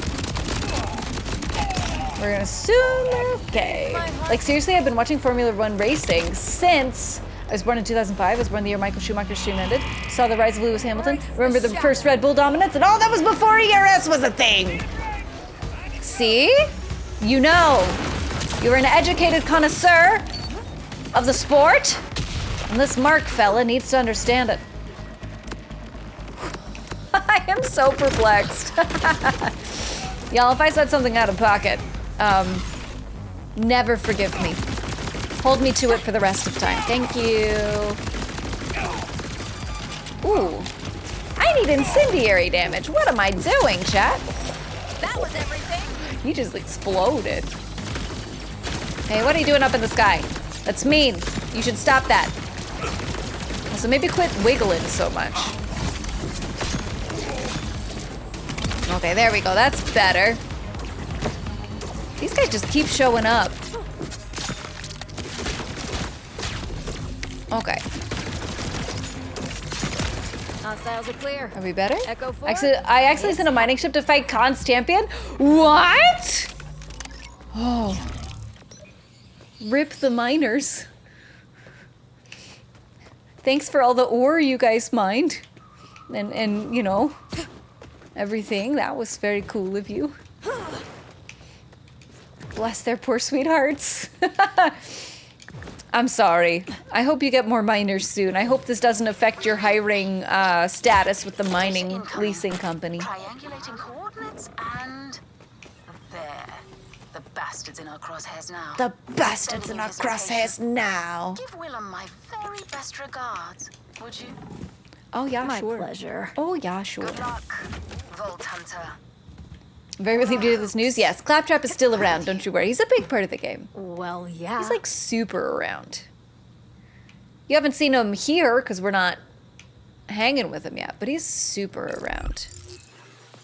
S1: We're gonna assume we're okay. Like seriously, I've been watching Formula 1 racing since I was born in 2005. I was born the year Michael Schumacher's stream ended. Saw the rise of Lewis Hamilton. Remember the first Red Bull dominance? And all that was before ERS was a thing. See? You know. You're an educated connoisseur of the sport. And this Mark fella needs to understand it. I am so perplexed. Y'all, if I said something out of pocket, never forgive me. Hold me to it for the rest of time. Thank you. Ooh. I need incendiary damage. What am I doing, chat?
S8: That was everything.
S1: You just exploded. Hey, what are you doing up in the sky? That's mean. You should stop that. So maybe quit wiggling so much. Okay, there we go. That's better. These guys just keep showing up. Okay.
S8: Hostiles are clear.
S1: Are we better?
S8: Echo 4.
S1: I actually sent a mining ship to fight Khan's champion. What? Oh. Rip the miners. Thanks for all the ore you guys mined. And you know, everything. That was very cool of you. Bless their poor sweethearts. I'm sorry. I hope you get more miners soon. I hope this doesn't affect your hiring status with the mining leasing company.
S7: Triangulating coordinates and there. The bastard's in our crosshairs now.
S1: The bastard's in our crosshairs now.
S7: Give Willem my very best regards, would you?
S1: Oh yeah,
S8: My
S1: sure.
S8: pleasure.
S1: Oh yeah, sure.
S7: Good luck, Vault Hunter.
S1: Very relieved to hear this news. Yes, Claptrap is still around, don't you worry. He's a big part of the game.
S8: Well, yeah.
S1: He's like super around. You haven't seen him here because we're not hanging with him yet, but he's super around.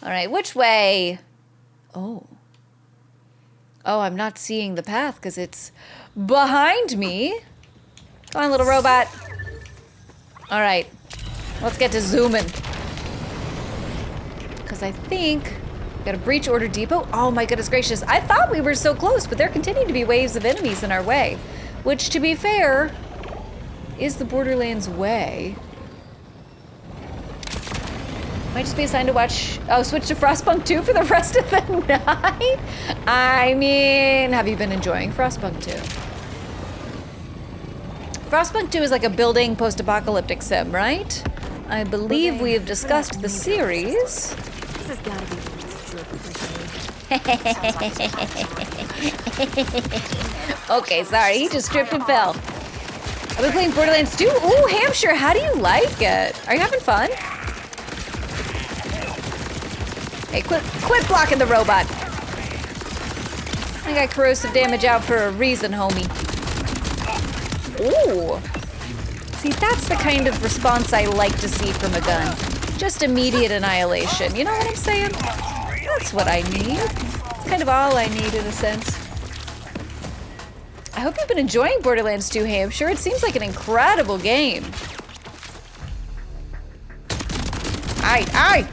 S1: All right, which way? Oh. Oh, I'm not seeing the path because it's behind me. Come on, little robot. All right, let's get to zooming. Because I think we got a breach order depot. Oh my goodness gracious. I thought we were so close, but there continue to be waves of enemies in our way. Which, to be fair, is the Borderlands way. Might just be assigned to watch, switch to Frostpunk 2 for the rest of the night? I mean, have you been enjoying Frostpunk 2? Frostpunk 2 is like a building post-apocalyptic sim, right? I believe we have discussed the series.
S8: This has got to be the most jerk.
S1: Okay, sorry, he just tripped and fell. I've been playing Borderlands 2. Ooh, Hampshire, how do you like it? Are you having fun? Hey, quit blocking the robot. I got corrosive damage out for a reason, homie. Ooh. See, that's the kind of response I like to see from a gun. Just immediate annihilation. You know what I'm saying? That's what I need. It's kind of all I need in a sense. I hope you've been enjoying Borderlands 2, Hampshire. It seems like an incredible game. Aye.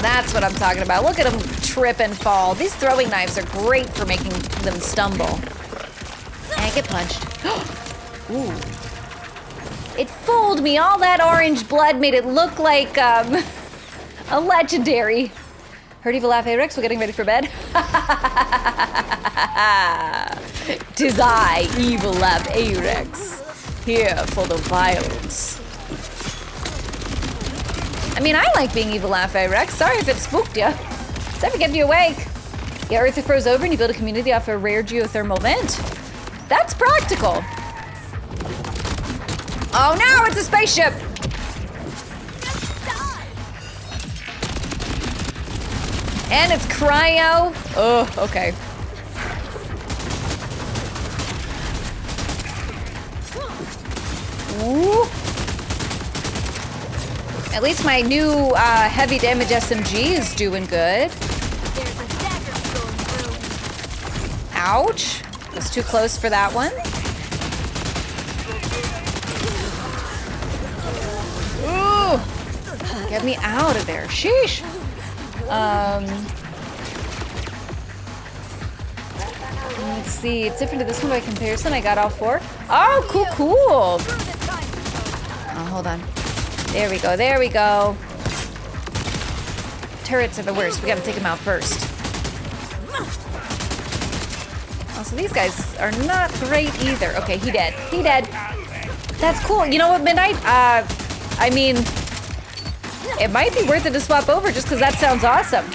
S1: That's what I'm talking about. Look at him trip and fall. These throwing knives are great for making them stumble. And get punched. Ooh. It fooled me. All that orange blood made it look like a legendary. Heard Evil Laugh Rex, we're getting ready for bed. Tis I, Evil Laugh Rex, here for the violence. I mean, I like being Evil Laugh Rex. Sorry if it spooked you. Sorry if it kept you awake. Yeah, Earth froze over and you build a community off a rare geothermal vent. That's practical. Oh no, it's a spaceship. And it's cryo. Oh, okay. Ooh. At least my new heavy damage SMG is doing good.
S8: There's a dagger going through.
S1: Ouch. Was too close for that one. Ooh. Get me out of there. Sheesh. Let's see. It's different to this one by comparison. I got all 4. Oh, cool, cool. Oh, hold on. There we go. There we go. Turrets are the worst. We gotta take them out first. Oh, so these guys are not great either. Okay, he dead. He dead. That's cool. You know what, Midnight? I mean, it might be worth it to swap over just because that sounds awesome.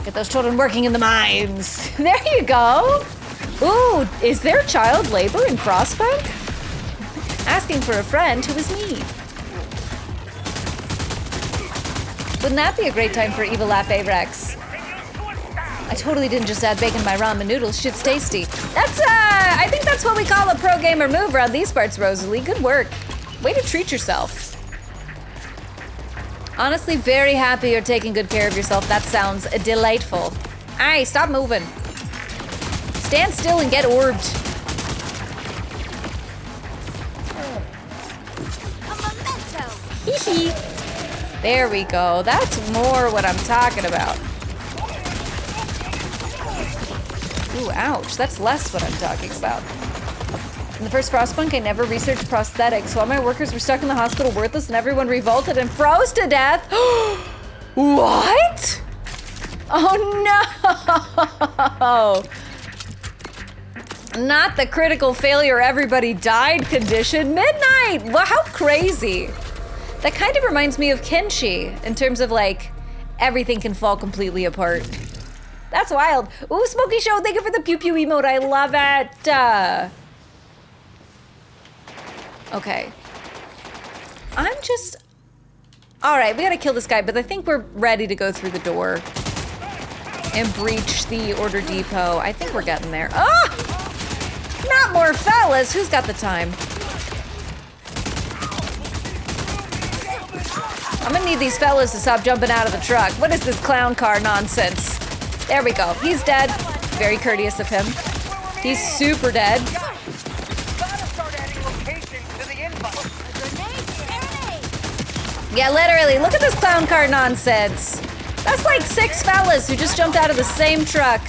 S1: Get those children working in the mines. There you go. Ooh, is there child labor in Frostpunk? Asking for a friend who is me. Wouldn't that be a great time for Evil Laugh Rex? I totally didn't just add bacon to my ramen noodles. Shit's tasty. That's, I think that's what we call a pro gamer move around these parts, Rosalie. Good work. Way to treat yourself. Honestly, very happy you're taking good care of yourself. That sounds delightful. Aye, stop moving. Stand still and get orbed.
S8: A memento.
S1: Hee. There we go. That's more what I'm talking about. Ooh, ouch. That's less what I'm talking about. In the first Frostpunk, I never researched prosthetics, so all my workers were stuck in the hospital worthless and everyone revolted and froze to death. What? Oh no! Not the critical failure everybody died condition. Midnight! Well, how crazy. That kind of reminds me of Kenshi in terms of like, everything can fall completely apart. That's wild. Ooh, Smokey Show, thank you for the pew pew emote. I love it. Okay. I'm just... All right, we gotta kill this guy, but I think we're ready to go through the door and breach the order depot. I think we're getting there. Ah! Not more fellas. Who's got the time? I'm gonna need these fellas to stop jumping out of the truck. What is this clown car nonsense? There we go. He's dead. Very courteous of him. He's super dead. Yeah, literally, look at this clown car nonsense. That's like 6 fellas who just jumped out of the same truck.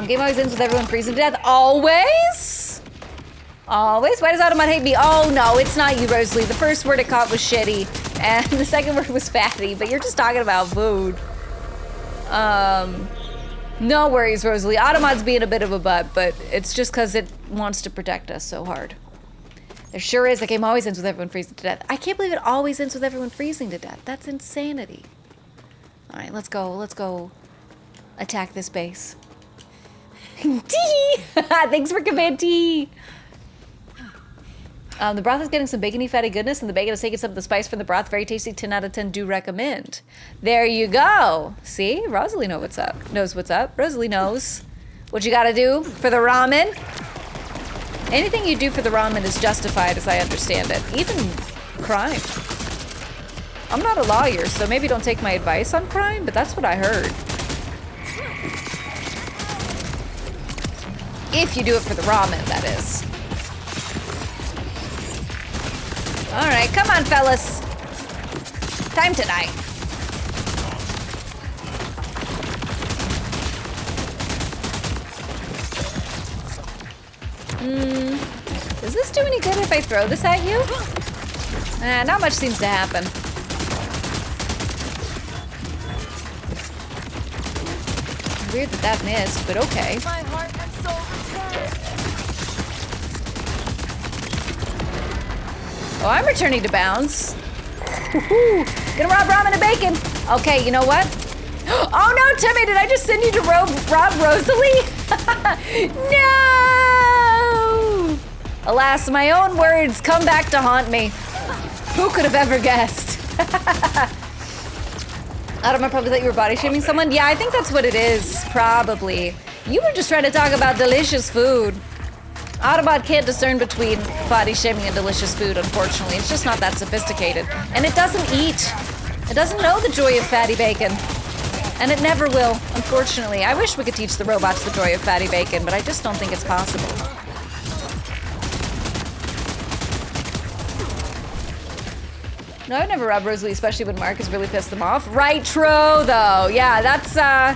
S1: Game always ends with everyone freezing to death. Always? Always? Why does Automat hate me? Oh no, it's not you, Rosalie. The first word it caught was shitty, and the second word was fatty, but you're just talking about food. No worries, Rosalie. Automat's being a bit of a butt, but it's just because it wants to protect us so hard. There sure is. The game always ends with everyone freezing to death. I can't believe it always ends with everyone freezing to death. That's insanity. All right, let's go. Let's go attack this base. Tee! Thanks for command T. The broth is getting some bacony fatty goodness, and the bacon is taking some of the spice from the broth. Very tasty. 10 out of 10. Do recommend. There you go. See, Rosalie knows what's up. Knows what's up. Rosalie knows what you got to do for the ramen. Anything you do for the ramen is justified, as I understand it. Even crime. I'm not a lawyer, so maybe don't take my advice on crime, but that's what I heard. If you do it for the ramen, that is. All right, come on, fellas. Time to die. Does this do any good if I throw this at you? Not much seems to happen. Weird that missed, but okay.
S8: My heart and soul return.
S1: Oh, I'm returning to bounds. Woohoo! Gonna rob ramen and bacon. Okay, you know what? Oh no, Timmy, did I just send you to rob Rosalie? No! Alas, my own words come back to haunt me. Who could have ever guessed? Adam, I probably thought you were body shaming someone. Yeah, I think that's what it is, probably. You were just trying to talk about delicious food. Autobot can't discern between body shaming and delicious food, unfortunately. It's just not that sophisticated. And it doesn't eat. It doesn't know the joy of fatty bacon. And it never will, unfortunately. I wish we could teach the robots the joy of fatty bacon, but I just don't think it's possible. No, I've never robbed Rosalie, especially when Mark has really pissed them off. Right, true, though. Yeah, that's not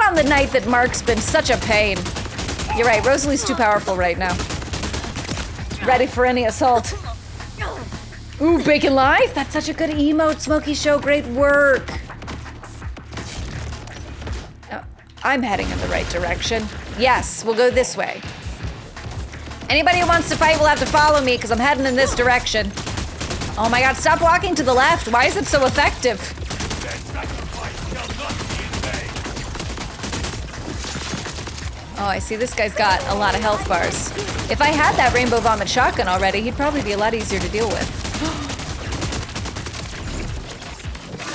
S1: on the night that Mark's been such a pain. You're right, Rosalie's too powerful right now. Ready for any assault. Ooh, Bacon Life? That's such a good emote, Smokey Show. Great work. I'm heading in the right direction. Yes, we'll go this way. Anybody who wants to fight will have to follow me because I'm heading in this direction. Oh my god, stop walking to the left. Why is it so effective? Oh, I see this guy's got a lot of health bars. If I had that rainbow vomit shotgun already, he'd probably be a lot easier to deal with.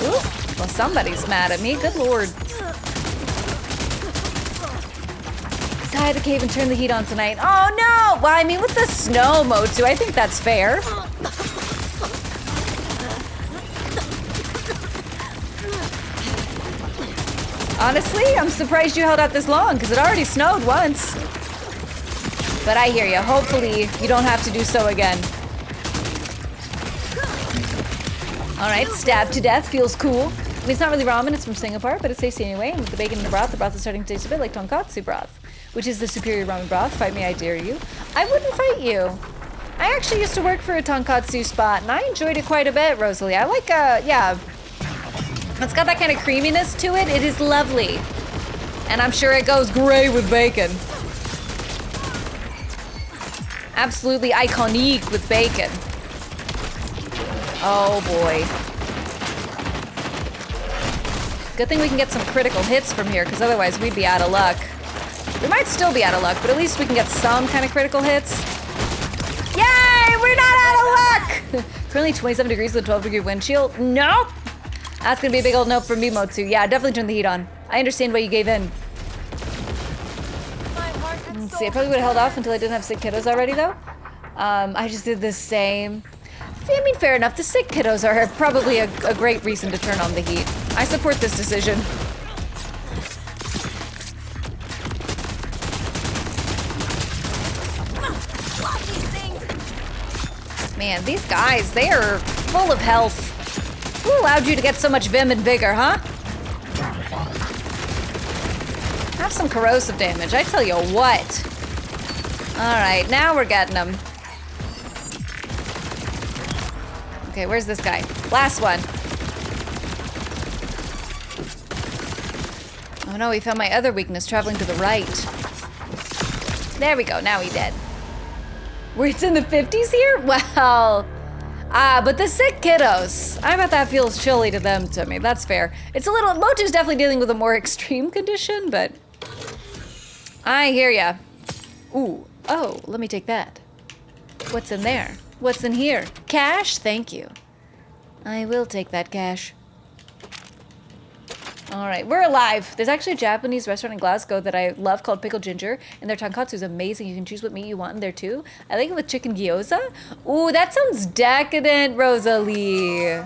S1: Ooh, well, somebody's mad at me. Good lord. Hide the cave and turn the heat on tonight. Oh no! Well, I mean, with the snow, Motu, I think that's fair. Honestly, I'm surprised you held out this long, because it already snowed once. But I hear you. Hopefully, you don't have to do so again. Alright, stabbed to death. Feels cool. I mean, it's not really ramen, it's from Singapore, but it's tasty anyway. And with the bacon in the broth is starting to taste a bit like tonkatsu broth, which is the superior ramen broth. Fight me, I dare you. I wouldn't fight you. I actually used to work for a tonkatsu spot, and I enjoyed it quite a bit, Rosalie. I like, yeah. It's got that kind of creaminess to it. It is lovely. And I'm sure it goes great with bacon. Absolutely iconic with bacon. Oh boy. Good thing we can get some critical hits from here, because otherwise we'd be out of luck. We might still be out of luck, but at least we can get some kind of critical hits. Yay! We're not out of luck! Currently 27 degrees with a 12-degree wind chill. Nope! That's gonna be a big old nope from me, Motsu. Yeah, definitely turn the heat on. I understand why you gave in. Let's see, I probably would have held off until I didn't have sick kiddos already, though. I just did the same. I mean, fair enough. The sick kiddos are probably a great reason to turn on the heat. I support this decision. Man, these guys, they are full of health. Who allowed you to get so much vim and vigor, huh? Have some corrosive damage, I tell you what. Alright, now we're getting them. Okay, where's this guy? Last one. Oh no, he found my other weakness, traveling to the right. There we go, now he's dead. It's in the 50s here? Well, but the sick kiddos. I bet that feels chilly to them, to me. That's fair. It's a little, Motu's definitely dealing with a more extreme condition, but I hear ya. Ooh, oh, let me take that. What's in there? What's in here? Cash? Thank you. I will take that cash. All right, we're alive. There's actually a Japanese restaurant in Glasgow that I love called Pickled Ginger, and their tonkatsu is amazing. You can choose what meat you want in there too. I like it with chicken gyoza. Ooh, that sounds decadent, Rosalie.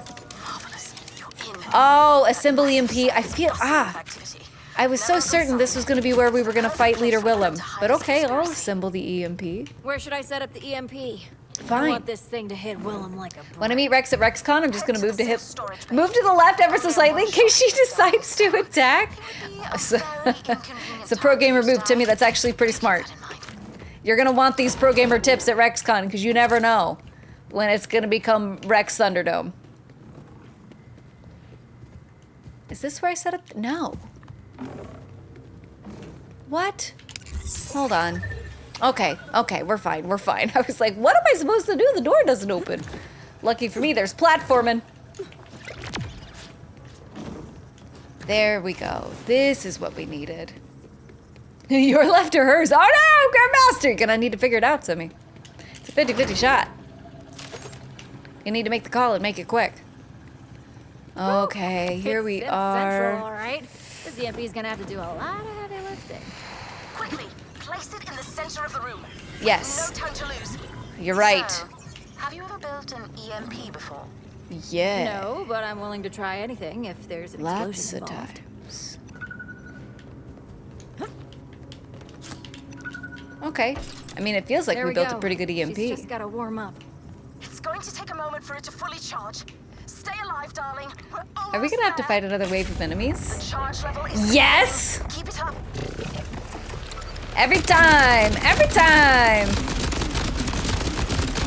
S1: Oh, assemble EMP. I feel, I was so certain this was going to be where we were going to fight Leader Willem. But okay, I'll assemble the EMP.
S8: Where should I set up the EMP?
S1: Fine.
S8: I want this thing to hit Willem like a brick.
S1: When I meet Rex at RexCon, I'm just gonna move to the left ever so slightly in case she decides to attack. It's a pro gamer move, Timmy. That's actually pretty smart. You're gonna want these pro gamer tips at RexCon because you never know when it's gonna become Rex Thunderdome. Is this where I set up? No. What? Hold on. Okay, we're fine, we're fine. I was like, what am I supposed to do? The door doesn't open. Lucky for me, there's platforming. There we go. This is what we needed. Your left or hers? Oh no, Grandmaster! You're gonna need to figure it out, Timmy. It's a 50-50 shot. You need to make the call and make it quick. Okay, here we are.
S8: Central, all right. This EMP is gonna have to do a lot of heavy lifting.
S7: Quickly, place it in the center of the room.
S1: Yes.
S7: No time to lose.
S1: You're right.
S7: So, have you ever built an EMP before?
S1: Yeah.
S8: No, but I'm willing to try anything if there's an
S1: Lots
S8: explosion
S1: of
S8: involved.
S1: times. Okay. I mean, it feels like we built a pretty good EMP.
S8: She's just gotta warm up.
S7: It's going to take a moment for it to fully charge. Stay alive, darling. We're almost
S1: Are we gonna have to
S7: there.
S1: fight another wave of enemies?
S7: The charge level is
S1: Yes!
S7: Keep it up.
S1: Every time! Every time!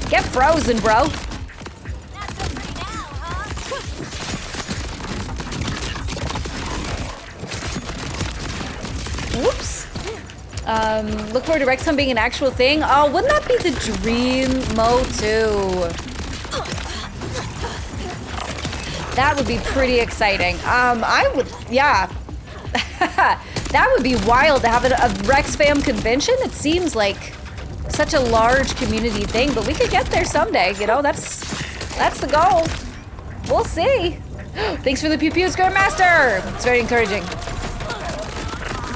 S1: Get frozen, bro.
S8: Not so pretty now, huh?
S1: Whoops. Look forward to RexCon being an actual thing. Oh, wouldn't that be the dream, Mo, too? That would be pretty exciting. I would, yeah. That would be wild to have a Rex fam convention. It seems like such a large community thing, but we could get there someday. You know, that's the goal. We'll see. Thanks for the pew pews, Grandmaster. It's very encouraging.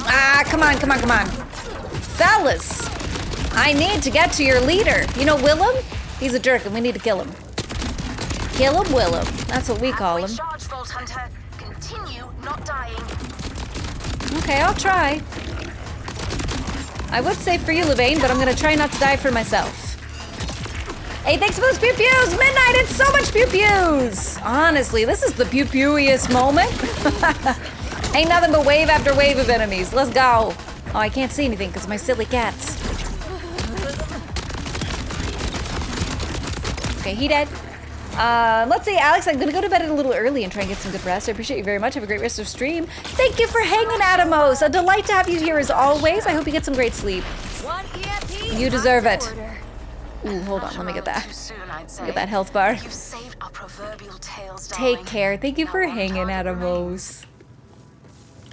S1: Ah, come on, come on, come on. Fellas, I need to get to your leader. You know Willem? He's a jerk and we need to kill him. Kill him, Willem. That's what we call him.
S7: Charge, Vault Hunter. Continue not dying.
S1: Okay, I'll try. I would say for you, Levain, but I'm gonna try not to die for myself. Hey, thanks for those pew pews! Midnight, it's so much pew pews! Honestly, this is the pew pewiest moment. Ain't nothing but wave after wave of enemies. Let's go. Oh, I can't see anything because of my silly cats. Okay, he dead. Let's see, Alex, I'm gonna go to bed a little early and try and get some good rest. I appreciate you very much. Have a great rest of stream. Thank you for hanging, Atomos. A delight to have you here as always. I hope you get some great sleep. You deserve it. Ooh, hold on, let me get that. Get that health bar.
S7: You've saved our proverbial tails,
S1: Take care. Thank you for hanging, Atomos.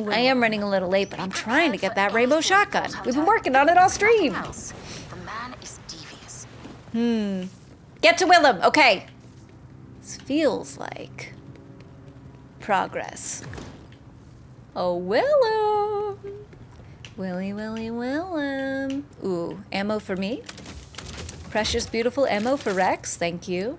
S1: I am running a little late, but I'm trying to get that rainbow shotgun. We've been working on it all stream.
S7: The man is devious.
S1: Get to Willem. Okay. This feels like progress. Oh, Willem. Willy, Willy, Willem. Ooh, ammo for me. Precious, beautiful ammo for Rex. Thank you.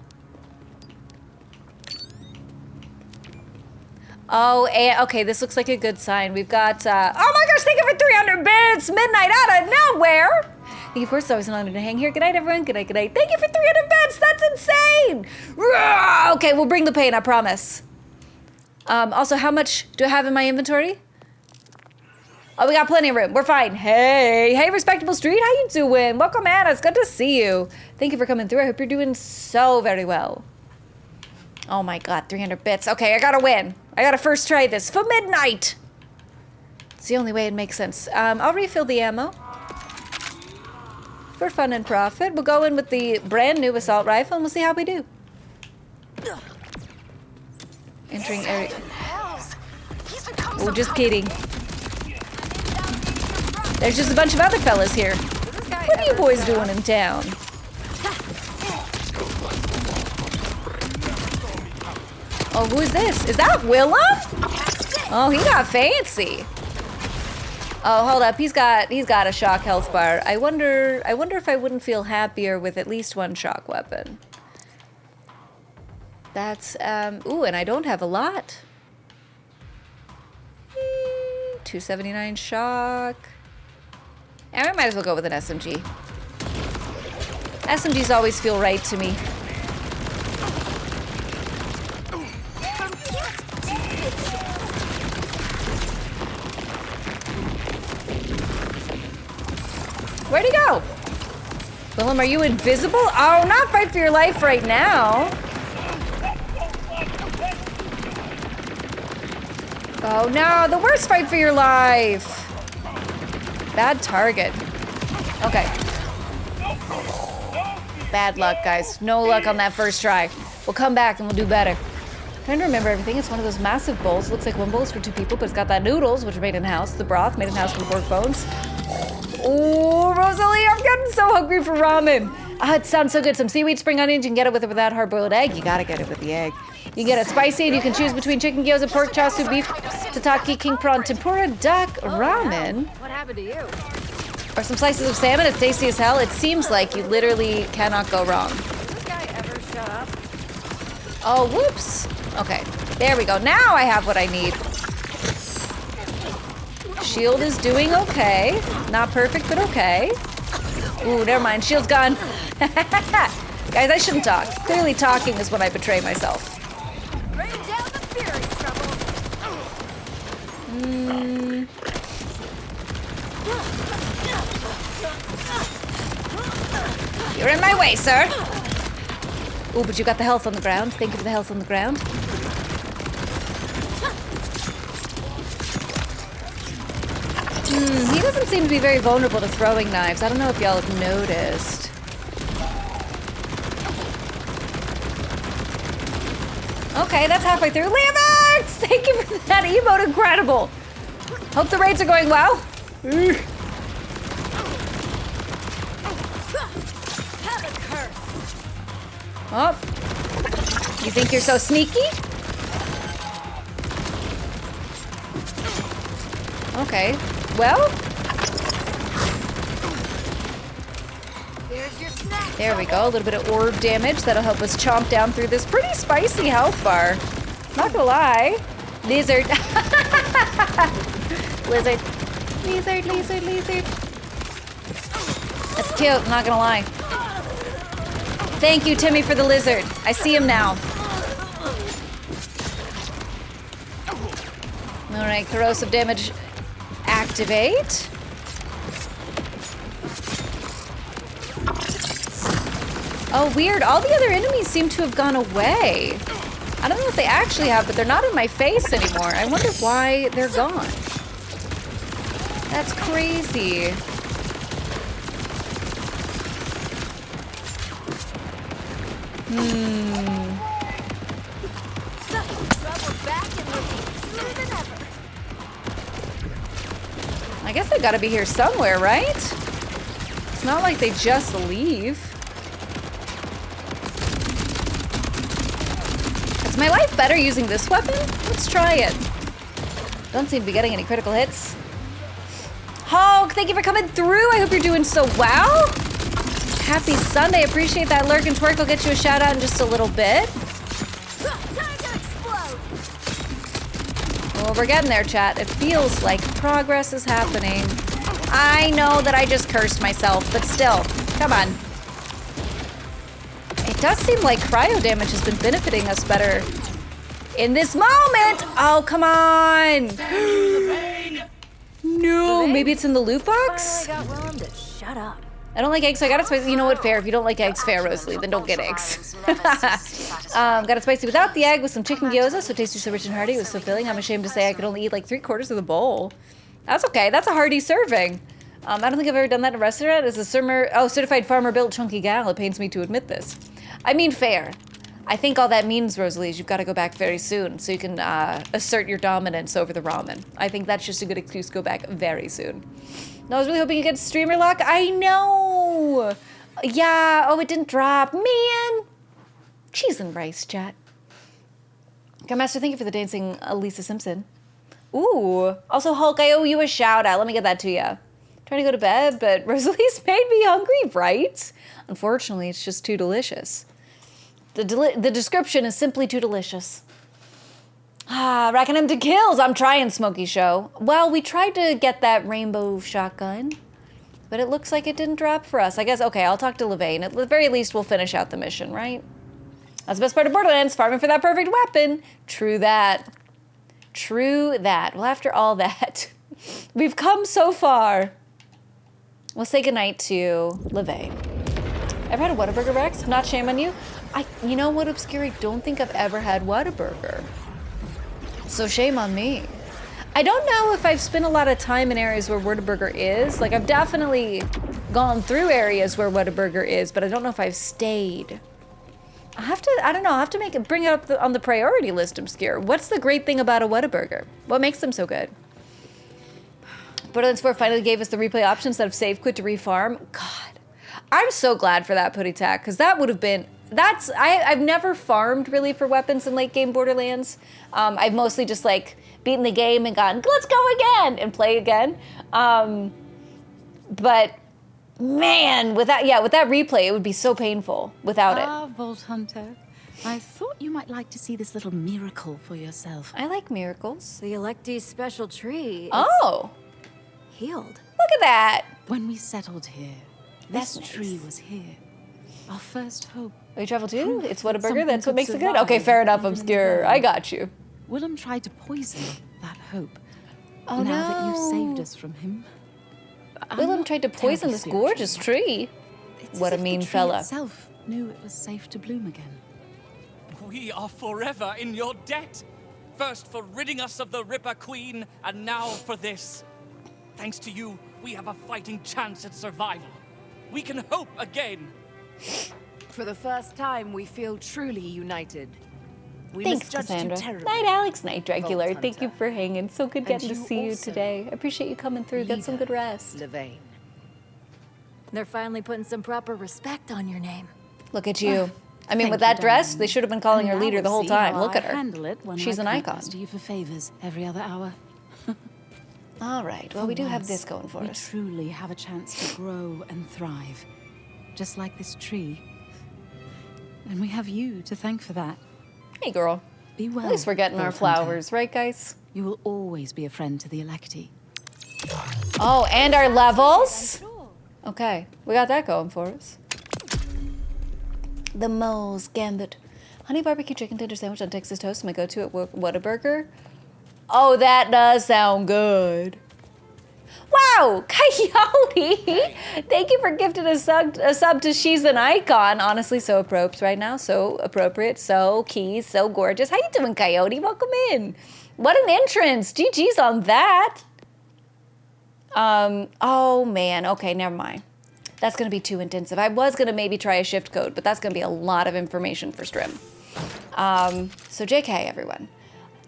S1: Oh, and, okay, this looks like a good sign. We've got, oh my gosh, thank you for 300 bits! Midnight out of nowhere! Thank you, of course, it's always an honor to hang here. Good night, everyone. Good night, good night. Thank you for 300 bits! That's insane! Okay, we'll bring the pain, I promise. Also, how much do I have in my inventory? Oh, we got plenty of room. We're fine. Hey, hey, Respectable Street, how you doing? Welcome, Anna. It's good to see you. Thank you for coming through. I hope you're doing so very well. Oh my god, 300 bits. Okay, I gotta win. I gotta first try this for midnight. It's the only way it makes sense. I'll refill the ammo. For fun and profit. We'll go in with the brand new assault rifle and we'll see how we do. Entering area. Oh, just kidding. There's just a bunch of other fellas here. What are you boys doing in town? Oh, who is this? Is that Willem? Oh, he got fancy. Oh, hold up. He's got a shock health bar. I wonder if I wouldn't feel happier with at least one shock weapon. That's ooh, and I don't have a lot. 279 shock. And I might as well go with an SMG. SMGs always feel right to me. Where'd he go? Willem, are you invisible? Oh, not fight for your life right now. Oh no, the worst fight for your life. Bad target. Okay. Bad luck, guys. No luck on that first try. We'll come back and we'll do better. Trying to remember everything. It's one of those massive bowls. It looks like one bowl is for 2 people, but it's got that noodles, which are made in-house. The broth, made in-house from pork bones. Oh, Rosalie, I'm getting so hungry for ramen. Ah, it sounds so good. Some seaweed, spring onions. You can get it with or without hard-boiled egg. You gotta get it with the egg. You can get it spicy, and you can choose between chicken gyoza, pork chasu, beef tataki, king prawn, tempura, duck, ramen.
S8: What happened to you?
S1: Or some slices of salmon. It's tasty as hell. It seems like you literally cannot go wrong.
S8: Does this guy ever shut up?
S1: Oh, whoops. Okay, there we go. Now I have what I need. Shield is doing okay. Not perfect, but okay. Ooh, never mind. Shield's gone. Guys, I shouldn't talk. Clearly talking is when I betray myself.
S8: Rain down the fury trouble.
S1: You're in my way, sir. Ooh, but you got the health on the ground. Thank you for the health on the ground. He doesn't seem to be very vulnerable to throwing knives. I don't know if y'all have noticed. Okay, that's halfway through. Leomax! Thank you for that emote. Incredible. Hope the raids are going well. Oh. You think you're so sneaky? Okay. Well.
S8: There's your snack.
S1: There we go. A little bit of orb damage. That'll help us chomp down through this pretty spicy health bar. Not gonna lie. Lizard. Lizard. Lizard, lizard, lizard. That's cute. Not gonna lie. Thank you, Timmy, for the lizard. I see him now. All right, corrosive damage. Activate. Oh, weird. All the other enemies seem to have gone away. I don't know if they actually have, but they're not in my face anymore. I wonder why they're gone. That's crazy. I guess they gotta be here somewhere, right? It's not like they just leave. Is my life better using this weapon? Let's try it. Don't seem to be getting any critical hits. Hulk, thank you for coming through. I hope you're doing so well. Happy Sunday. Appreciate that lurk and twerk. I'll get you a shout out in just a little bit. Well, we're getting there, chat. It feels like progress is happening. I know that I just cursed myself, but still, come on. It does seem like cryo damage has been benefiting us better in this moment. Oh, come on. No, maybe it's in the loot box?
S8: I got Willem to shut up.
S1: I don't like eggs, so I got it spicy. You know what, fair. If you don't like eggs, fair, Rosalie, then don't get eggs. Got it spicy without the egg with some chicken gyoza, so tasty, so rich and hearty. It was so filling. I'm ashamed to say I could only eat like 3/4 of the bowl. That's okay. That's a hearty serving. I don't think I've ever done that in a restaurant. As a certified farmer-built chunky gal, it pains me to admit this. I mean, fair. I think all that means, Rosalie, is you've got to go back very soon so you can assert your dominance over the ramen. I think that's just a good excuse to go back very soon. No, I was really hoping you get streamer luck. I know. Yeah. Oh, it didn't drop. Man. Cheese and rice, chat. Grandmaster, thank you for the dancing Lisa Simpson. Ooh. Also, Hulk, I owe you a shout out. Let me get that to you. Trying to go to bed, but Rosalie's made me hungry, right? Unfortunately, it's just too delicious. The description is simply too delicious. Racking him to kills. I'm trying, Smokey Show. Well, we tried to get that rainbow shotgun. But it looks like it didn't drop for us. I guess, okay, I'll talk to Levain. At the very least, we'll finish out the mission, right? That's the best part of Borderlands, farming for that perfect weapon. True that. True that. Well, after all that, we've come so far. We'll say goodnight to Levain. Ever had a Whataburger, Rex? Not shame on you. You know what, Obscure? I don't think I've ever had Whataburger. So shame on me. I don't know if I've spent a lot of time in areas where Whataburger is. Like, I've definitely gone through areas where Whataburger is, but I don't know if I've stayed. I don't know, I'll have to bring it up on the priority list, Obscure. What's the great thing about a Whataburger? What makes them so good? Borderlands 4 finally gave us the replay option instead of save, quit to refarm. God, I'm so glad for that, Putty Tack, because that would have been... I've never farmed really for weapons in late game Borderlands. I've mostly just like beaten the game and gone, let's go again and play again. But man, with that replay, it would be so painful without it.
S9: Vault Hunter, I thought you might like to see this little miracle for yourself.
S1: I like miracles.
S8: The Electi's special tree.
S1: Oh,
S8: healed.
S1: Look at that.
S9: When we settled here, this tree was here. Our first hope.
S1: Oh, you travel too? It's Whataburger? That's what makes it good? Okay, fair enough, Obscure. I got you.
S9: Willem tried to poison that hope.
S1: Oh,
S9: now that you've saved us from him.
S1: Willem tried to poison this gorgeous tree. What a mean fella.
S9: Itself knew it was safe to bloom again.
S11: We are forever in your debt. First for ridding us of the Ripper Queen, and now for this. Thanks to you, we have a fighting chance at survival. We can hope again.
S12: For the first time, we feel truly united. We
S1: Thanks, Cassandra. Night, Alex. Night, Regular. Thank you for hanging. So good getting to see you today. I appreciate you coming through. Get some good rest.
S12: Levain.
S8: They're finally putting some proper respect on your name.
S1: Look at you. I mean, with that dress, they should have been calling her leader the whole time. Look at her. She's an icon.
S9: To you for favors every other hour.
S1: All right. Well, we do have this going for us.
S9: We truly have a chance to grow and thrive, just like this tree. And we have you to thank for that.
S1: Hey, girl.
S9: Be well.
S1: At least we're getting our flowers, right, guys?
S9: You will always be a friend to the Electi.
S1: Oh, and our levels? Okay, we got that going for us. The Mole's Gambit. Honey barbecue chicken tender sandwich on Texas toast, my go-to at Whataburger. Oh, that does sound good. Wow, Coyote! Thank you for gifting a sub to She's an Icon. Honestly, so appropriate right now. So appropriate, so key, so gorgeous. How you doing, Coyote? Welcome in. What an entrance. GG's on that. Oh man, okay, never mind. That's gonna be too intensive. I was gonna maybe try a shift code, but that's gonna be a lot of information for Strim. So JK, everyone.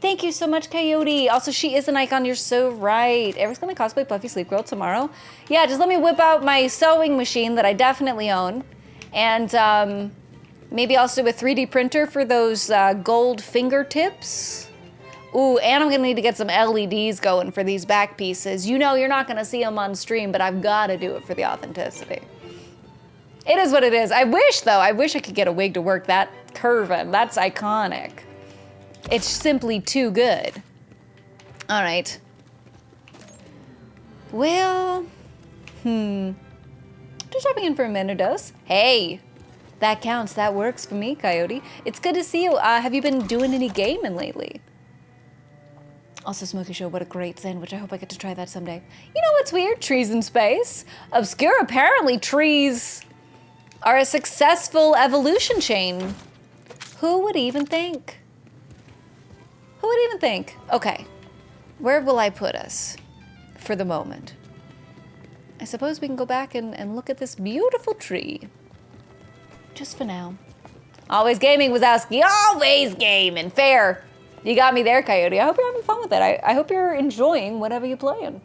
S1: Thank you so much, Coyote. Also, She Is an Icon. You're so right. Eric's gonna cosplay Puffy Sleep Girl tomorrow. Yeah, just let me whip out my sewing machine that I definitely own. And maybe also a 3D printer for those gold fingertips. Ooh, and I'm gonna need to get some LEDs going for these back pieces. You know, you're not gonna see them on stream, but I've gotta do it for the authenticity. It is what it is. I wish, though, I could get a wig to work that curve in. That's iconic. It's simply too good. All right. Well, just dropping in for a minute dose. Hey, that counts. That works for me, Coyote. It's good to see you. Have you been doing any gaming lately? Also, Smokey Show, what a great sandwich. I hope I get to try that someday. You know what's weird? Trees in space. Obscure, apparently trees are a successful evolution chain. Who would even think? Who would even think? Okay, where will I put us for the moment? I suppose we can go back and look at this beautiful tree. Just for now. Always gaming, Wazowski. Always gaming. Fair. You got me there, Coyote. I hope you're having fun with it. I hope you're enjoying whatever you're playing.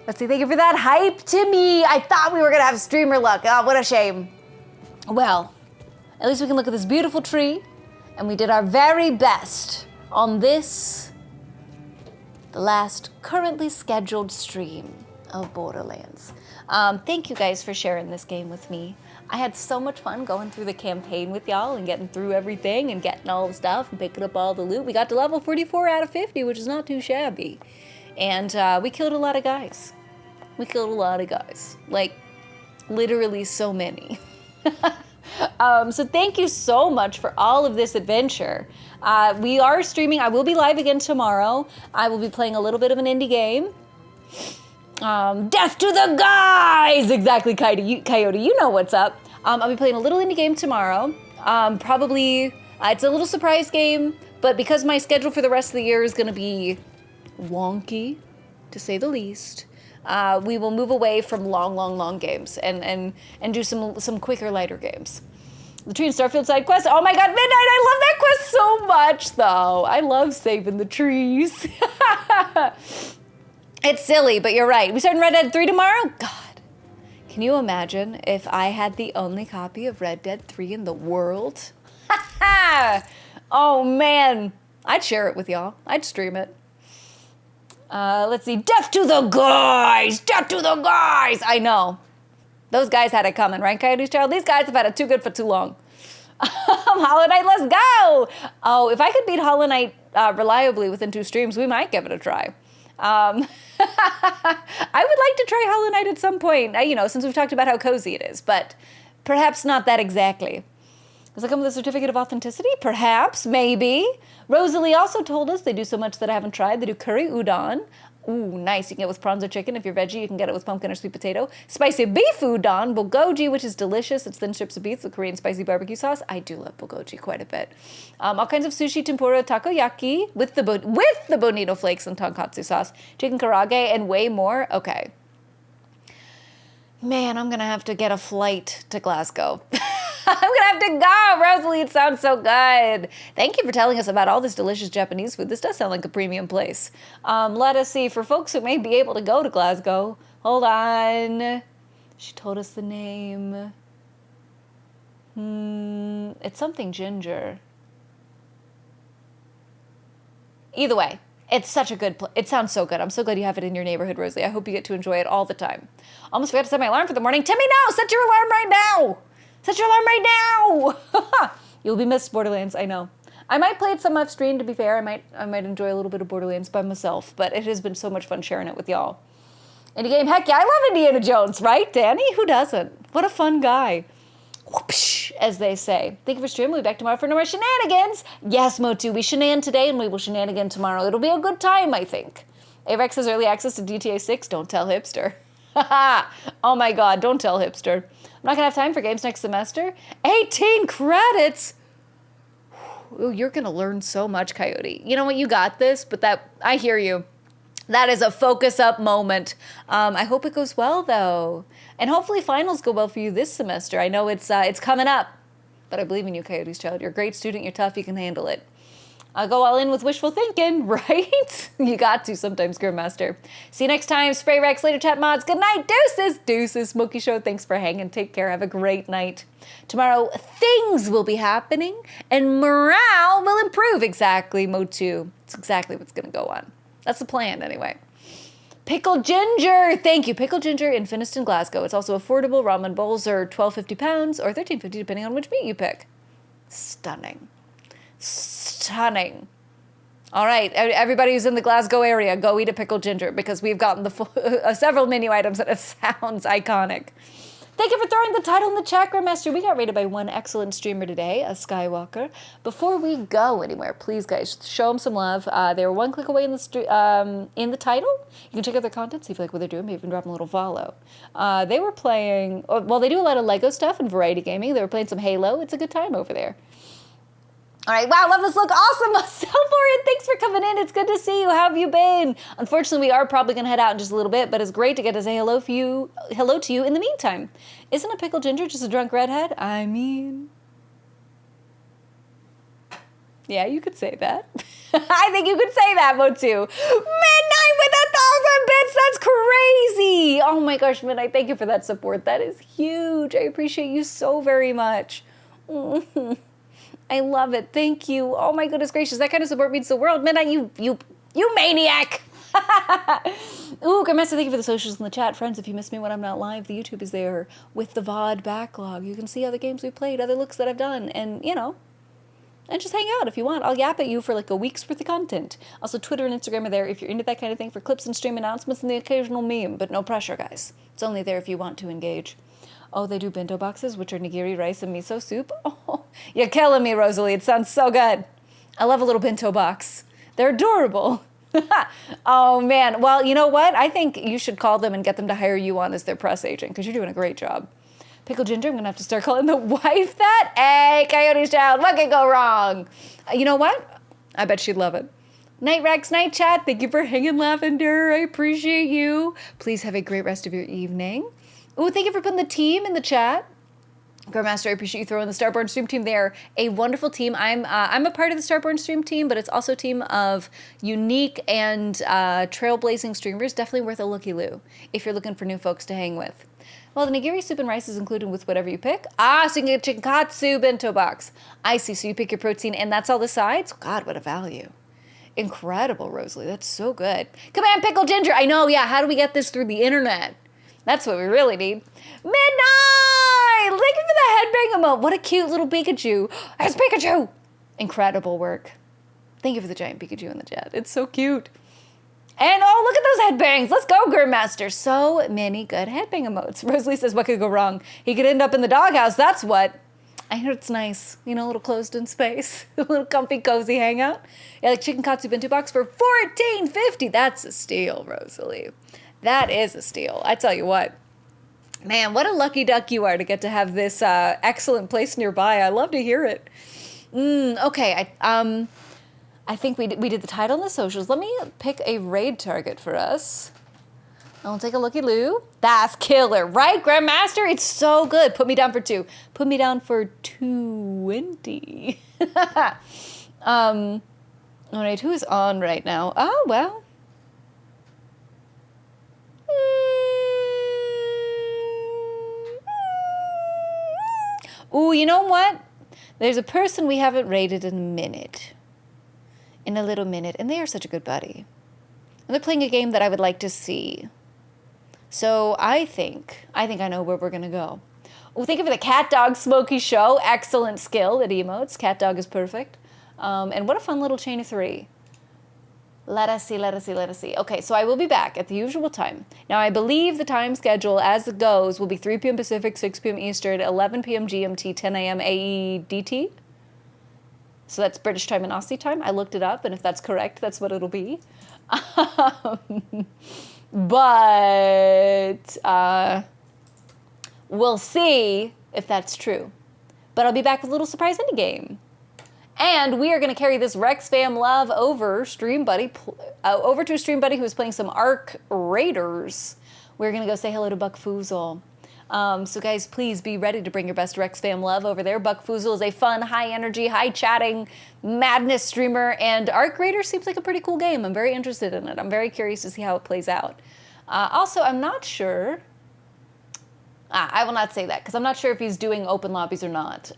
S1: Let's see, thank you for that hype, Timmy. I thought we were gonna have streamer luck. Oh, what a shame. Well, at least we can look at this beautiful tree, and we did our very best on this, the last currently scheduled stream of Borderlands. Thank you guys for sharing this game with me. I had so much fun going through the campaign with y'all and getting through everything and getting all the stuff and picking up all the loot. We got to level 44 out of 50, which is not too shabby. And we killed a lot of guys. We killed a lot of guys. Like, literally so many. So thank you so much for all of this adventure. We are streaming. I will be live again tomorrow. I will be playing a little bit of an indie game. Death to the guys! Exactly, Coyote. You know what's up. I'll be playing a little indie game tomorrow. Probably, it's a little surprise game, but because my schedule for the rest of the year is going to be wonky, to say the least, we will move away from long games and do some quicker, lighter games. The Tree and Starfield side quest. Oh my god, Midnight! I love that quest so much, though. I love saving the trees. It's silly, but you're right. We start in Red Dead 3 tomorrow? God. Can you imagine if I had the only copy of Red Dead 3 in the world? Oh, man. I'd share it with y'all. I'd stream it. Let's see. Death to the guys! Death to the guys! I know. Those guys had it coming, right, Coyote's Child? These guys have had it too good for too long. Hollow Knight, let's go! Oh, if I could beat Hollow Knight reliably within 2 streams, we might give it a try. I would like to try Hollow Knight at some point, since we've talked about how cozy it is, but perhaps not that exactly. Does it come with a certificate of authenticity? Perhaps, maybe. Rosalie also told us they do so much that I haven't tried. They do curry udon. Ooh, nice. You can get it with prawns or chicken. If you're veggie, you can get it with pumpkin or sweet potato. Spicy beef udon, bulgogi, which is delicious. It's thin strips of beef with Korean spicy barbecue sauce. I do love bulgogi quite a bit. All kinds of sushi, tempura, takoyaki with the bonito flakes and tonkatsu sauce, chicken karage, and way more. Okay. Man, I'm going to have to get a flight to Glasgow. I'm going to have to go. Rosalie, it sounds so good. Thank you for telling us about all this delicious Japanese food. This does sound like a premium place. Let us see. For folks who may be able to go to Glasgow, hold on. She told us the name. It's something ginger. Either way, it's such a good place. It sounds so good. I'm so glad you have it in your neighborhood, Rosalie. I hope you get to enjoy it all the time. Almost forgot to set my alarm for the morning. Timmy, no! Set your alarm right now! Set your alarm right now! You'll be missed, Borderlands, I know. I might play it some off stream, to be fair. I might enjoy a little bit of Borderlands by myself, but it has been so much fun sharing it with y'all. Indie game, heck yeah, I love Indiana Jones, right, Danny? Who doesn't? What a fun guy. Whoopsh, as they say. Thank you for streaming. We'll be back tomorrow for no more shenanigans. Yes, Motu, we shenan today and we will shenanigan tomorrow. It'll be a good time, I think. Avex has early access to GTA 6. Don't tell hipster. Oh my god, don't tell hipster. I'm not going to have time for games next semester. 18 credits! Ooh, you're going to learn so much, Coyote. You know what? You got this, but I hear you. That is a focus up moment. I hope it goes well, though. And hopefully finals go well for you this semester. I know it's coming up, but I believe in you, Coyote's Child. You're a great student. You're tough. You can handle it. Go all in with wishful thinking, right? You got to sometimes, Grandmaster. See you next time. Spray Rex, later chat mods. Good night. Deuces. Deuces. Smokey Show. Thanks for hanging. Take care. Have a great night. Tomorrow, things will be happening and morale will improve. Exactly, Motu. It's exactly what's going to go on. That's the plan, anyway. Pickled ginger. Thank you. Pickled ginger in Finiston, Glasgow. It's also affordable. Ramen bowls are £12.50 or $13.50, depending on which meat you pick. Stunning. Stunning. All right, everybody who's in the Glasgow area, go eat a pickled ginger because we've gotten several menu items and it sounds iconic. Thank you for throwing the title in the chat, Grandmaster. We got rated by one excellent streamer today, a Skywalker. Before we go anywhere, please, guys, show them some love. They were one click away in the title. You can check out their content, see if you like what they're doing, maybe even drop them a little follow. They were playing, well, they do a lot of Lego stuff and variety gaming. They were playing some Halo. It's a good time over there. All right, wow, love this look. Awesome. So for it. Thanks for coming in. It's good to see you. How have you been? Unfortunately, we are probably going to head out in just a little bit, but it's great to get to say hello to you in the meantime. Isn't a pickled ginger just a drunk redhead? I mean, yeah, you could say that. I think you could say that, Motu. Midnight with 1,000 bits. That's crazy. Oh my gosh, Midnight, thank you for that support. That is huge. I appreciate you so very much. I love it. Thank you. Oh my goodness gracious. That kind of support means the world. Midnight, you maniac. Ooh, Grandmaster, thank you for the socials in the chat. Friends, if you miss me when I'm not live, the YouTube is there with the VOD backlog. You can see other games we've played, other looks that I've done, and, and just hang out if you want. I'll yap at you for like a week's worth of content. Also, Twitter and Instagram are there if you're into that kind of thing for clips and stream announcements and the occasional meme, but no pressure, guys. It's only there if you want to engage. Oh, they do bento boxes, which are nigiri, rice, and miso soup. Oh, you're killing me, Rosalie. It sounds so good. I love a little bento box. They're adorable. Oh, man. Well, you know what? I think you should call them and get them to hire you on as their press agent, because you're doing a great job. Pickle Ginger, I'm going to have to start calling the wife that. Hey, Coyote's child, what could go wrong? You know what? I bet she'd love it. Night Rex, night chat. Thank you for hanging, Lavender. I appreciate you. Please have a great rest of your evening. Oh, thank you for putting the team in the chat. Grandmaster, I appreciate you throwing the Starborn Stream team there. A wonderful team. I'm a part of the Starborn Stream team, but it's also a team of unique and trailblazing streamers. Definitely worth a looky-loo if you're looking for new folks to hang with. Well, the nigiri soup and rice is included with whatever you pick. Ah, so you can get chinkatsu bento box. I see, so you pick your protein and that's all the sides? God, what a value. Incredible, Rosalie. That's so good. Come on, Pickle Ginger. I know, yeah, how do we get this through the internet? That's what we really need. Midnight! Thank you for the headbang emote. What a cute little Pikachu. It's Pikachu! Incredible work. Thank you for the giant Pikachu in the chat. It's so cute. And oh, look at those headbangs. Let's go, Grandmaster. So many good headbang emotes. Rosalie says, what could go wrong? He could end up in the doghouse. That's what. I hear it's nice. You know, a little closed in space. A little comfy, cozy hangout. Yeah, like chicken katsu bento box for $14.50. That's a steal, Rosalie. That is a steal. I tell you what. Man, what a lucky duck you are to get to have this excellent place nearby. I love to hear it. Okay, I think we did the title and the socials. Let me pick a raid target for us. I'll take a looky-loo. That's killer, right, Grandmaster? It's so good. Put me down for 2. Put me down for 20. All right, who's on right now? Oh, well. Ooh, you know what? There's a person we haven't rated in a minute. In a little minute. And they are such a good buddy. And they're playing a game that I would like to see. So I think I know where we're going to go. Oh, thank you for the Cat Dog Smoky Show. Excellent skill at emotes. Cat Dog is perfect. And what a fun little chain of 3. Let us see. Okay, so I will be back at the usual time. Now, I believe the time schedule as it goes will be 3 p.m. Pacific, 6 p.m. Eastern, 11 p.m. GMT, 10 a.m. AEDT. So that's British time and Aussie time. I looked it up, and if that's correct, that's what it'll be. But we'll see if that's true. But I'll be back with a little surprise indie game. And we are going to carry this Rex fam love over to a stream buddy who is playing some Arc Raiders. We're going to go say hello to Buck Foozle. So guys, please be ready to bring your best Rex fam love over there. Buck Foozle is a fun, high energy, high chatting madness streamer, and Arc Raiders seems like a pretty cool game. I'm very interested in it. I'm very curious to see how it plays out. Also, I'm not sure. I will not say that because I'm not sure if he's doing open lobbies or not.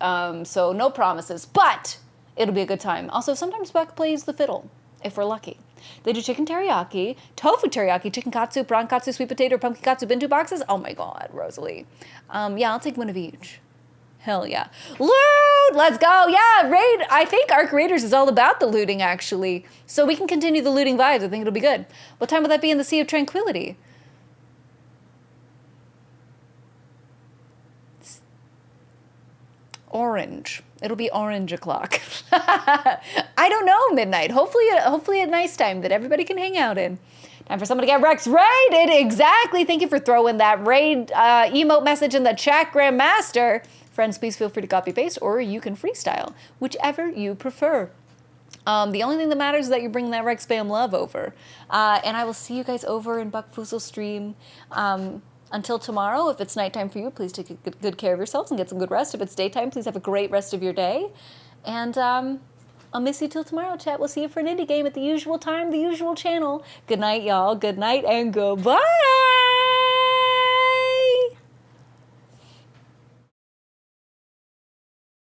S1: So no promises, but it'll be a good time. Also, sometimes Buck plays the fiddle, if we're lucky. They do chicken teriyaki, tofu teriyaki, chicken katsu, prawn katsu, sweet potato, pumpkin katsu, bento boxes. Oh my God, Rosalie. Yeah, I'll take one of each. Hell yeah. Loot! Let's go. Yeah, raid. I think Arc Raiders is all about the looting, actually. So we can continue the looting vibes. I think it'll be good. What time will that be in the Sea of Tranquility? Orange. It'll be orange o'clock. I don't know, midnight. Hopefully a nice time that everybody can hang out in. Time for someone to get Rex raided. Exactly. Thank you for throwing that raid emote message in the chat, Grandmaster. Friends, please feel free to copy paste or you can freestyle, whichever you prefer. The only thing that matters is that you bring that Rex spam love over. And I will see you guys over in Buck Foozle stream. Until tomorrow, if it's nighttime for you, please take good care of yourselves and get some good rest. If it's daytime, please have a great rest of your day. And I'll miss you till tomorrow, chat. We'll see you for an indie game at the usual time, the usual channel. Good night, y'all. Good night and goodbye.